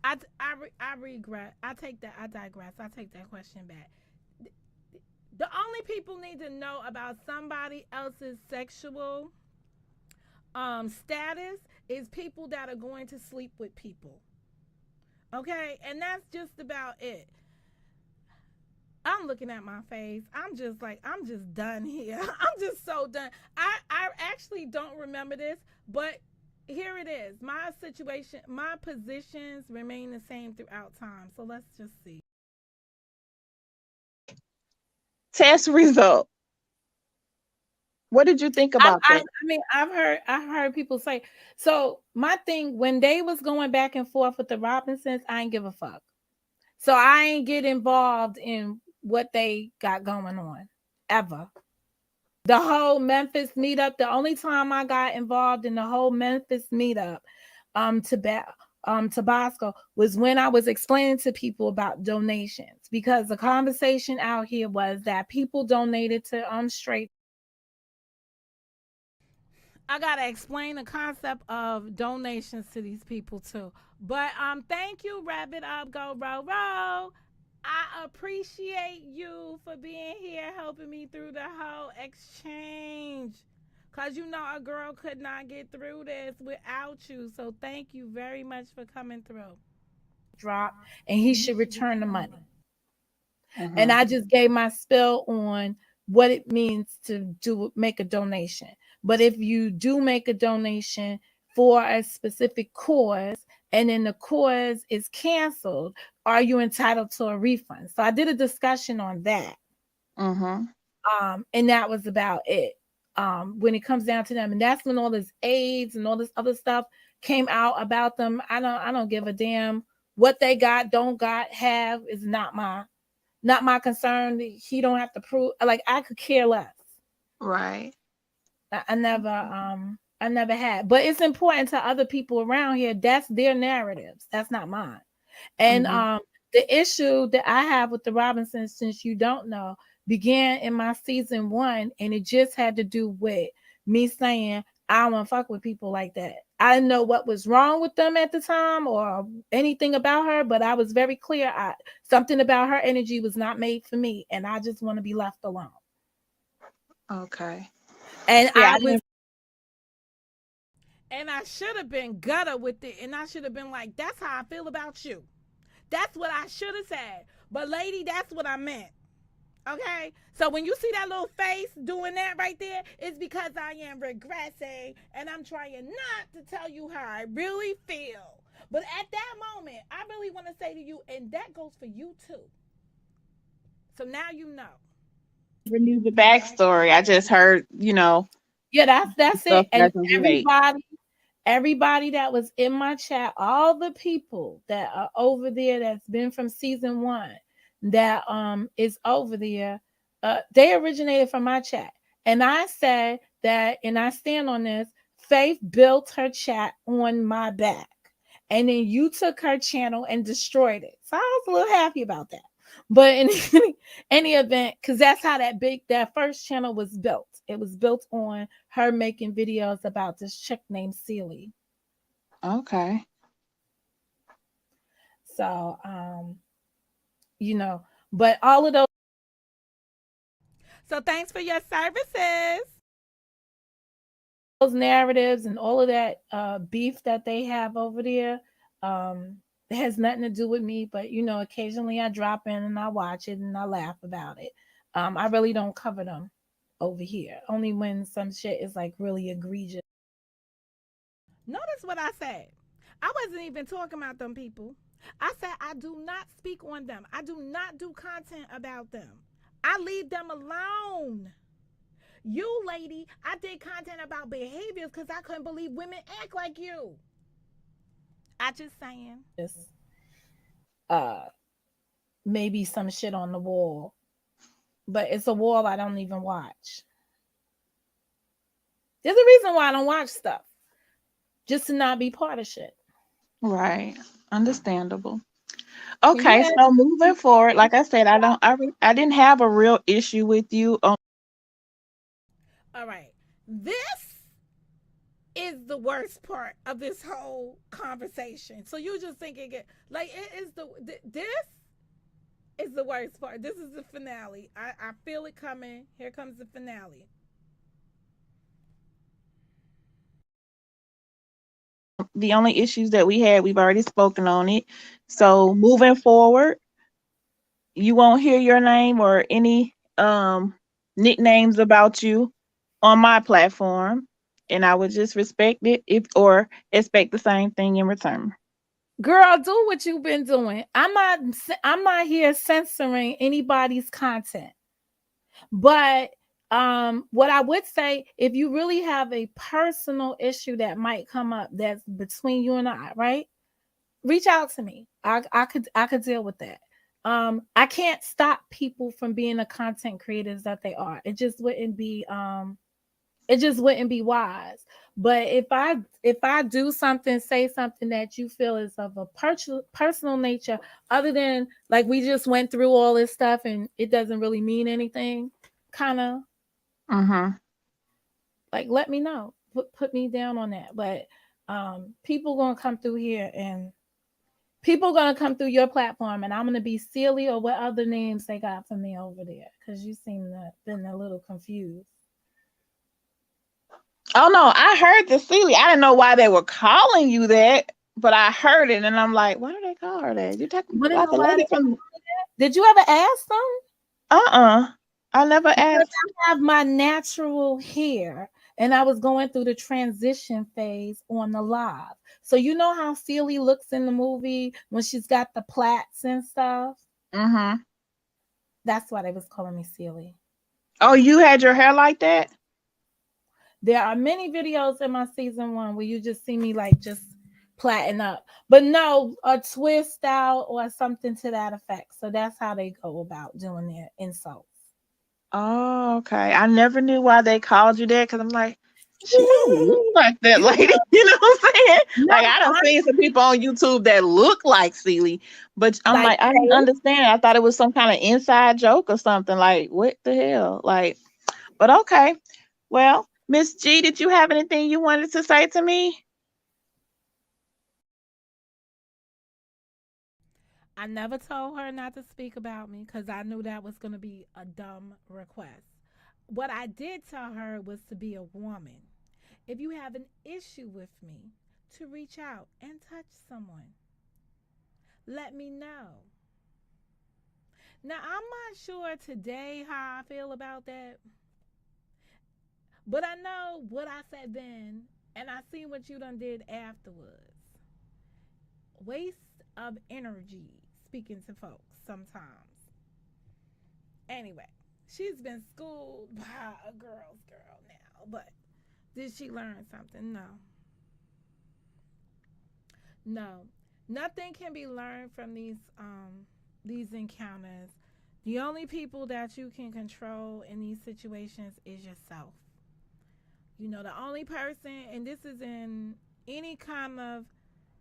Speaker 3: I regret. I take that. I digress. I take that question back. The only people need to know about somebody else's sexual status is people that are going to sleep with people. Okay, and that's just about it. I'm looking at my face. I'm just done here. I'm just so done. I actually don't remember this, but here it is. My situation, my positions remain the same throughout time. So let's just see.
Speaker 5: Test result. What did you think about that?
Speaker 3: I mean, I've heard people say. So my thing, when they was going back and forth with the Robinsons, I ain't give a fuck. So I ain't get involved in what they got going on ever. The whole Memphis meetup, the only time I got involved in the whole Memphis meetup Tabasco was when I was explaining to people about donations, because the conversation out here was that people donated to straight. I gotta explain the concept of donations to these people too. But thank you, Rabbit Up Go Row Row. I appreciate you for being here, helping me through the whole exchange. Cause you know a girl could not get through this without you. So thank you very much for coming through. Drop, and he should return the money. And I just gave my spill on what it means to make a donation. But if you do make a donation for a specific cause and then the cause is canceled, are you entitled to a refund? So I did a discussion on that. And that was about it. When it comes down to them, and that's when all this AIDS and all this other stuff came out about them. I don't give a damn what they got, don't got, have is not my concern. He don't have to prove, like, I could care less.
Speaker 5: Right.
Speaker 3: I never had. But it's important to other people around here. That's their narratives. That's not mine. And the issue that I have with the Robinsons, since you don't know, began in my season 1, and it just had to do with me saying I don't want to fuck with people like that. I didn't know what was wrong with them at the time or anything about her, but I was very clear. Something about her energy was not made for me, and I just want to be left alone.
Speaker 5: Okay.
Speaker 3: And yeah, I should have been gutter with it, and I should have been like, that's how I feel about you. That's what I should have said. But lady, that's what I meant. Okay? So when you see that little face doing that right there, it's because I am regressing, and I'm trying not to tell you how I really feel. But at that moment, I really want to say to you, and that goes for you too. So now you know.
Speaker 5: Never knew the backstory. I just heard,
Speaker 3: Yeah, that's it. And Everybody that was in my chat, all the people that are over there that's been from season one that is over there, they originated from my chat. And I said that, and I stand on this, Faith built her chat on my back. And then you took her channel and destroyed it. So I was a little happy about that. But in any event, because that's how that first channel was built. It was built on her making videos about this chick named Celie.
Speaker 5: Okay.
Speaker 3: So but all of those.
Speaker 2: So thanks for your services.
Speaker 3: Those narratives and all of that beef that they have over there, it has nothing to do with me. But occasionally I drop in and I watch it and I laugh about it. I really don't cover them over here. Only when some shit is like really egregious.
Speaker 2: Notice what I said. I wasn't even talking about them people. I said I do not speak on them. I do not do content about them. I leave them alone. You, lady, I did content about behaviors because I couldn't believe women act like you. I just saying.
Speaker 3: Just uh, maybe some shit on the wall, but it's a wall I don't even watch. There's a reason why I don't watch stuff, just to not be part of shit.
Speaker 5: Right. Understandable. Okay, so moving forward, like I said, I didn't have a real issue with you on.
Speaker 2: All right. This is the worst part of this whole conversation. So you just thinking it like it is this is the worst part. This is the finale. I feel it coming. Here comes the finale.
Speaker 5: The only issues that we had, we've already spoken on it. So moving forward, you won't hear your name or any nicknames about you on my platform, and I would just respect it or expect the same thing in return.
Speaker 3: Girl, do what you've been doing. I'm not here censoring anybody's content. But what I would say, if you really have a personal issue that might come up that's between you and I, right? Reach out to me. I could deal with that. I can't stop people from being the content creators that they are. It just wouldn't be wise. But if I do something, say something that you feel is of a personal nature, other than like we just went through all this stuff and it doesn't really mean anything, kind of like let me know. Put me down on that. But people gonna come through here and people gonna come through your platform, and I'm gonna be Celia or what other names they got for me over there, because you seem to been a little confused.
Speaker 5: Oh no, I heard the Celie. I didn't know why they were calling you that, but I heard it, and I'm like, why do they call her that? You talking about the lady from?
Speaker 3: Did you ever ask them?
Speaker 5: I never asked.
Speaker 3: Because I have my natural hair, and I was going through the transition phase on the live. So you know how Celie looks in the movie when she's got the plaits and stuff. That's why they was calling me Celie.
Speaker 5: Oh, you had your hair like that?
Speaker 3: There are many videos in my season 1 where you just see me like just plaiting up, but no, a twist out or something to that effect. So that's how they go about doing their insults.
Speaker 5: Oh, okay. I never knew why they called you that, because I'm like, she don't look like that lady. You know what I'm saying? No, like I done seen some people on YouTube that look like Celie, but I'm like I didn't understand. I thought it was some kind of inside joke or something. Like, what the hell? Like, but okay. Well, Miss G, did you have anything you wanted to say to me?
Speaker 2: I never told her not to speak about me because I knew that was going to be a dumb request. What I did tell her was to be a woman. If you have an issue with me, to reach out and touch someone. Let me know. Now, I'm not sure today how I feel about that, but I know what I said then, and I see what you done did afterwards. Waste of energy speaking to folks sometimes. Anyway, she's been schooled by a girl's girl now, but did she learn something? No.
Speaker 3: No, nothing can be learned from these encounters. The only people that you can control in these situations is yourself. You know, the only person, and this is in any kind of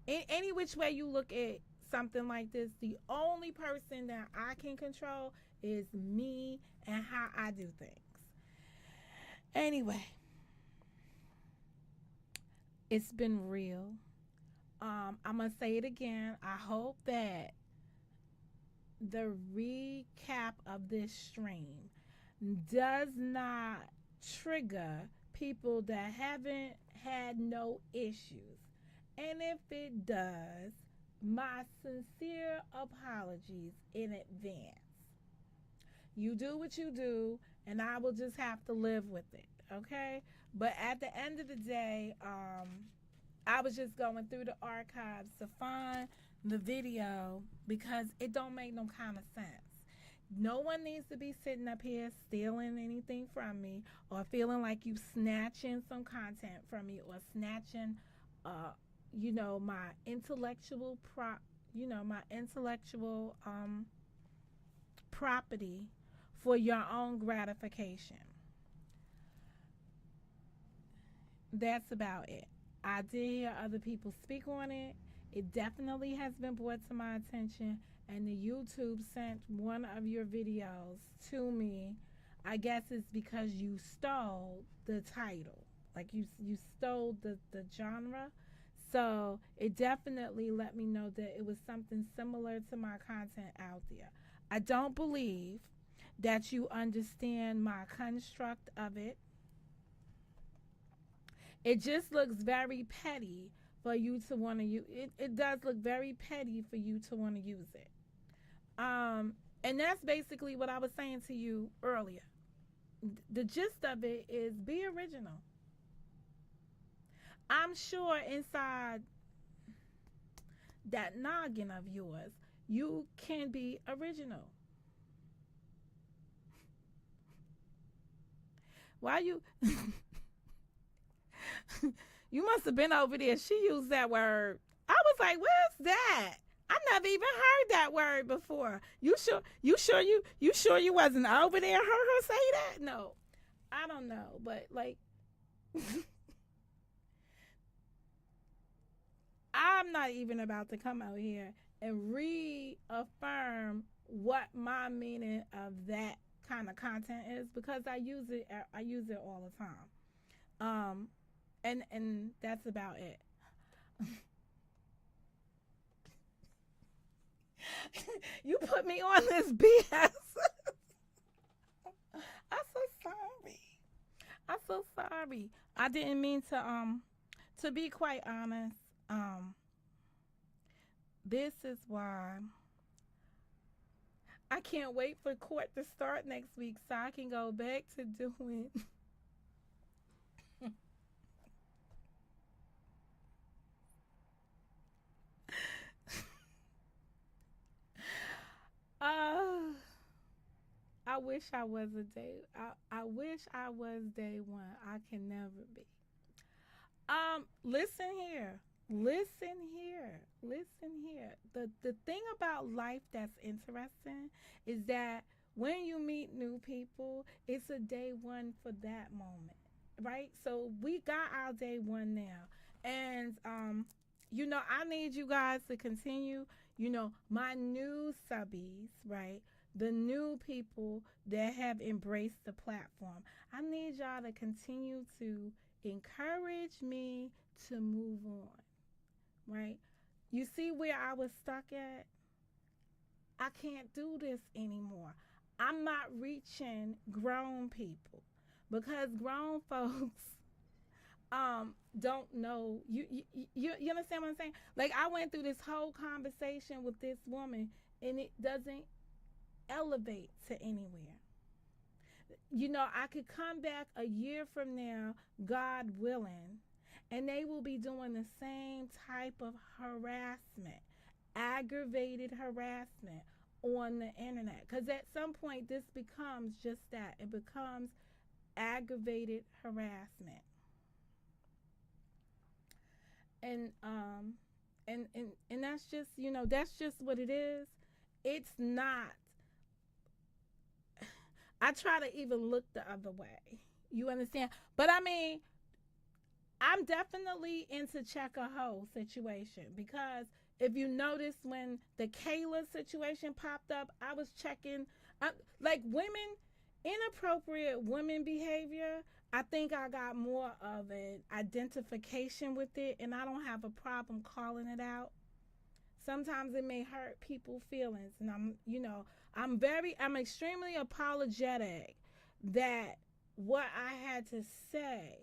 Speaker 3: any which way you look at something like this, the only person that I can control is me and how I do things. Anyway, it's been real. I'm gonna say it again. I hope that the recap of this stream does not trigger people that haven't had no issues. And if it does, my sincere apologies in advance. You do what you do, and I will just have to live with it, okay? But at the end of the day, I was just going through the archives to find the video because it don't make no kind of sense. No one needs to be sitting up here stealing anything from me or feeling like you snatching some content from me or snatching my intellectual property for your own gratification. That's about it. I did hear other people speak on it. It definitely has been brought to my attention, and the YouTube sent one of your videos to me. I guess it's because you stole the title, like you stole the genre. So it definitely let me know that it was something similar to my content out there. I don't believe that you understand my construct of it. It just looks very petty for you to want to use it. It does look very petty for you to want to use it. And that's basically what I was saying to you earlier. The gist of it is be original. I'm sure inside that noggin of yours, you can be original. Why you you must have been over there. She used that word. I was like, where's that? I never even heard that word before. You sure you wasn't over there and heard her say that? No. I don't know, but like I'm not even about to come out here and reaffirm what my meaning of that kind of content is because I use it all the time. And that's about it. You put me on this BS. I'm so sorry. I'm so sorry. I didn't mean to be quite honest. This is why I can't wait for court to start next week so I can go back to doing uh I wish I was a day I wish I was day one. I can never be. Listen here. Listen here. Listen here. The thing about life that's interesting is that when you meet new people, it's a day one for that moment. Right? So we got our day one now. And I need you guys to continue, my new subbies, right? The new people that have embraced the platform. I need y'all to continue to encourage me to move on, right? You see where I was stuck at? I can't do this anymore. I'm not reaching grown people because grown folks don't know you understand what I'm saying? Like I went through this whole conversation with this woman and it doesn't elevate to anywhere. I could come back a year from now, God willing, and they will be doing the same type of harassment, aggravated harassment on the internet. Because at some point, this becomes just that. It becomes aggravated harassment. And And that's just, that's just what it is. It's not. I try to even look the other way. You understand? But I mean, I'm definitely into check a hoe situation, because if you notice when the Kayla situation popped up, I was checking, like women, inappropriate women behavior. I think I got more of an identification with it, and I don't have a problem calling it out. Sometimes it may hurt people's feelings, and I'm extremely apologetic that what I had to say,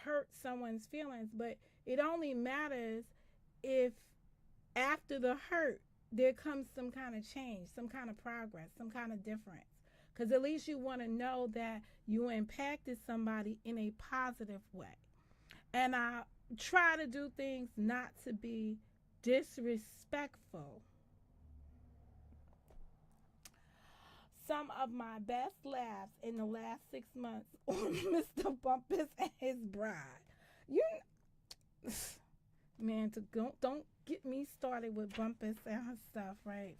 Speaker 3: hurt someone's feelings, but it only matters if after the hurt there comes some kind of change, some kind of progress, some kind of difference. Because at least you want to know that you impacted somebody in a positive way. And I try to do things not to be disrespectful. Some of my best laughs in the last 6 months on Mr. Bumpus and his bride. You, man, don't get me started with Bumpus and her stuff, right?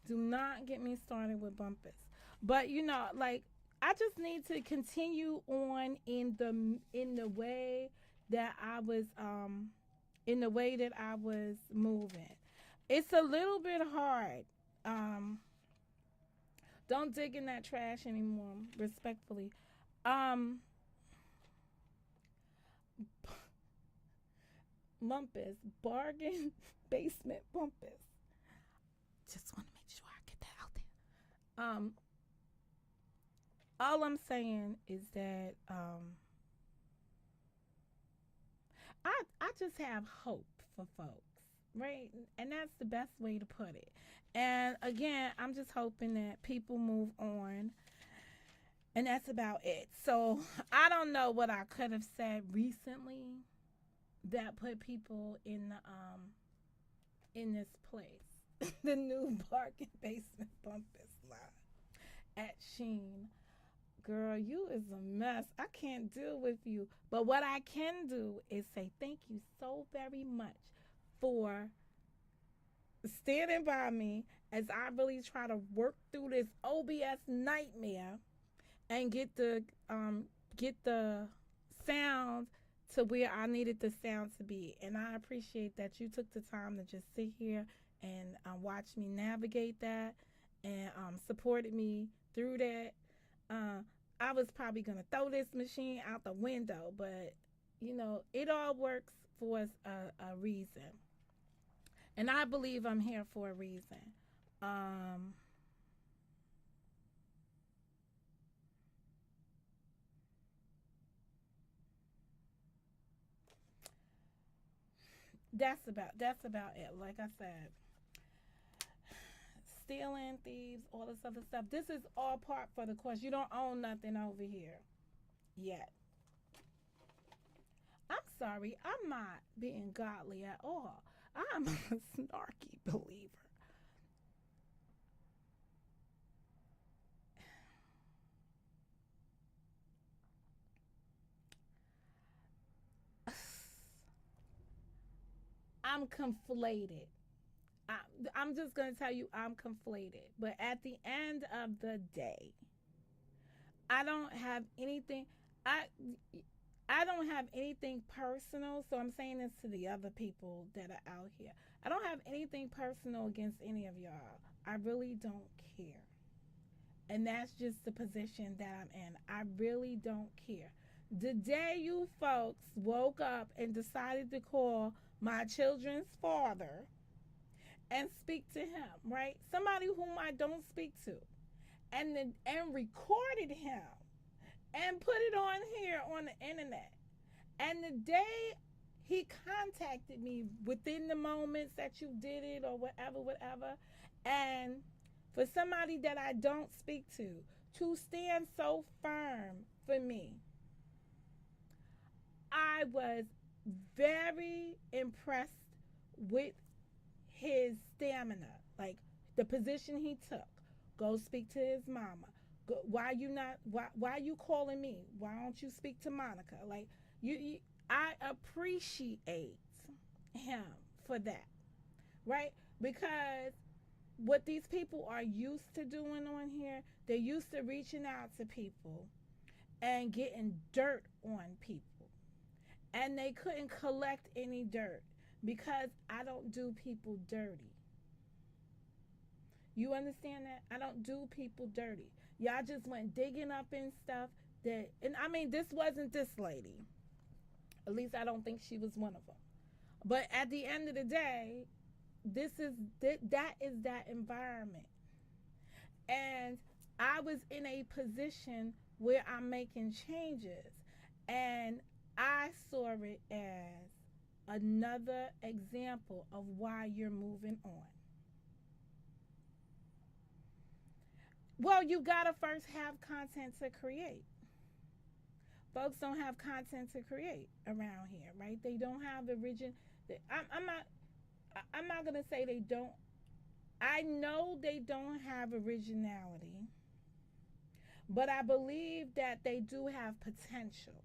Speaker 3: Do not get me started with Bumpus. But like, I just need to continue on in the way that I was moving. It's a little bit hard. Don't dig in that trash anymore, respectfully. Um, Bumpus, bargain basement Bumpus. Just want to make sure I get that out there. All I'm saying is that I just have hope for folks, right? And that's the best way to put it. And again, I'm just hoping that people move on, and that's about it. So I don't know what I could have said recently that put people in this place. The new bargain basement Bumpus line at Sheen. Girl, you is a mess. I can't deal with you. But what I can do is say thank you so very much for standing by me as I really try to work through this OBS nightmare and get the sound to where I needed the sound to be. And I appreciate that you took the time to just sit here and watch me navigate that, and supported me through that. I was probably going to throw this machine out the window, but it all works for a reason. And I believe I'm here for a reason. That's about it. Like I said, stealing, thieves, all this other stuff. This is all part for the course. You don't own nothing over here yet. I'm sorry, I'm not being godly at all. I'm a snarky believer. I'm conflated. I, I'm just going to tell you, I'm conflated. But at the end of the day, I don't have anything. I I don't have anything personal, so I'm saying this to the other people that are out here. I don't have anything personal against any of y'all. I really don't care. And that's just the position that I'm in. I really don't care. The day you folks woke up and decided to call my children's father and speak to him, right? Somebody whom I don't speak to, and recorded him and put it on here on the internet. And the day he contacted me within the moments that you did it or whatever, and for somebody that I don't speak to stand so firm for me, I was very impressed with his stamina, like the position he took. Go speak to his mama. Why you not? Why you calling me? Why don't you speak to Monica? Like you I appreciate him for that, right? Because what these people are used to doing on here, they're used to reaching out to people and getting dirt on people. And they couldn't collect any dirt because I don't do people dirty. You understand that? I don't do people dirty. Y'all just went digging up in stuff that, and I mean, this wasn't this lady. At least I don't think she was one of them. But at the end of the day, that is that environment. And I was in a position where I'm making changes, and I saw it as another example of why you're moving on. Well, you gotta first have content to create. Folks don't have content to create around here, right? They don't have I'm not gonna say they don't. I know they don't have originality, but I believe that they do have potential.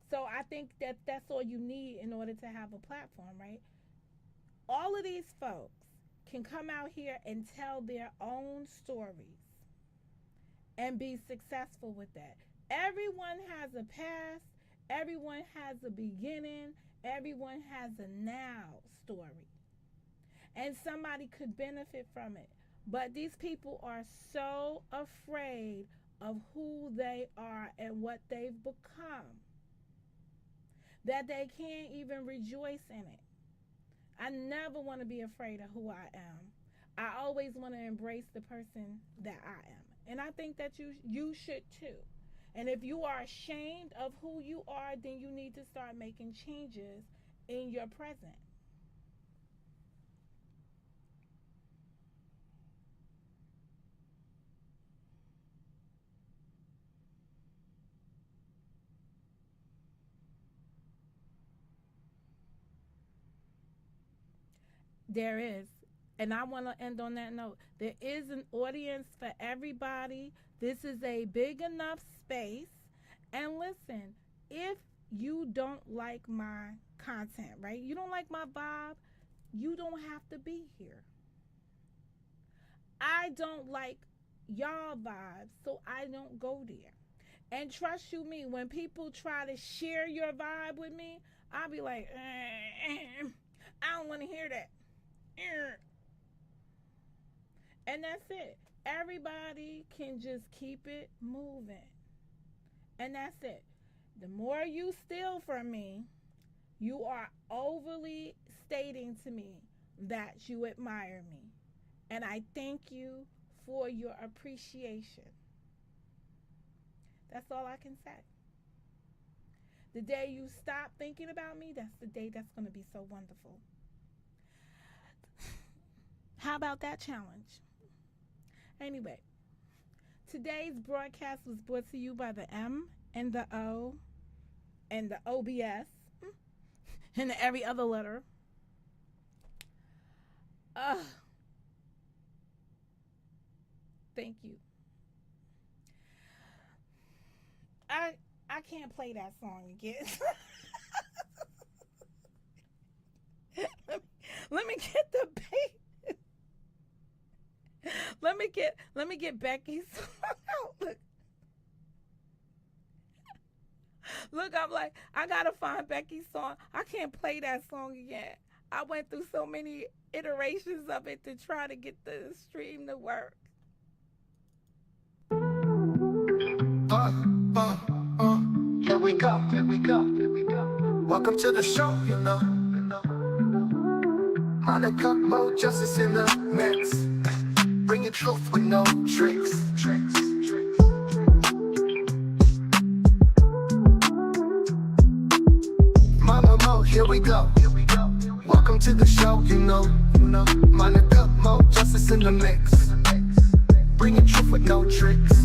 Speaker 3: So I think that that's all you need in order to have a platform, right? All of these folks can come out here and tell their own stories and be successful with that. Everyone has a past, everyone has a beginning, everyone has a now story. And somebody could benefit from it. But these people are so afraid of who they are and what they've become that they can't even rejoice in it. I never want to be afraid of who I am. I always want to embrace the person that I am. And I think that you should too. And if you are ashamed of who you are, then you need to start making changes in your present. There is. And I want to end on that note. There is an audience for everybody. This is a big enough space. And listen, if you don't like my content, right? You don't like my vibe, you don't have to be here. I don't like y'all vibes, so I don't go there. And trust you me, when people try to share your vibe with me, I'll be like, I don't want to hear that. And that's it. Everybody can just keep it moving. And that's it. The more you steal from me, you are overly stating to me that you admire me. And I thank you for your appreciation. That's all I can say. The day you stop thinking about me, that's the day that's going to be so wonderful. How about that challenge? Anyway, today's broadcast was brought to you by the M and the O and the OBS and every other letter. Thank you. I can't play that song again. Let me get the beat. Let me get Becky's song out. Look, I'm like, I gotta find Becky's song. I can't play that song again. I went through so many iterations of it to try to get the stream to work.
Speaker 1: Here we go, here we go, here we go. Welcome to the show, you know. Monica, Mo, justice in the mix. Bringing truth with no tricks. Mama Mo, here we go. Welcome to the show, you know. Monica, Mo, justice in the mix. Bringing truth with no tricks.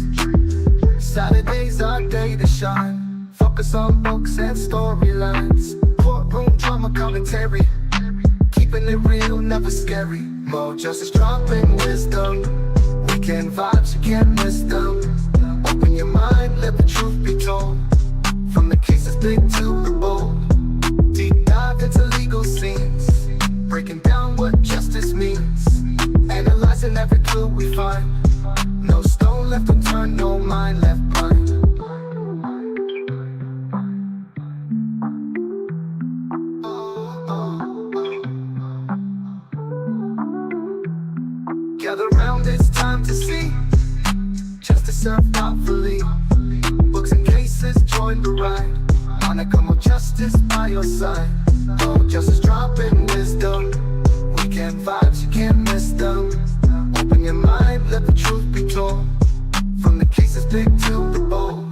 Speaker 1: Saturday's our day to shine. Focus on books and storylines. Courtroom drama commentary. Keeping it real, never scary. More justice, dropping wisdom. Weekend vibes, you can't miss them. Open your mind, let the truth be told. join the ride. Wanna come with justice by your side. Oh, justice dropping wisdom. Weekend vibes, you can't miss them. Open your mind, let the truth be told. From the cases big to the bold.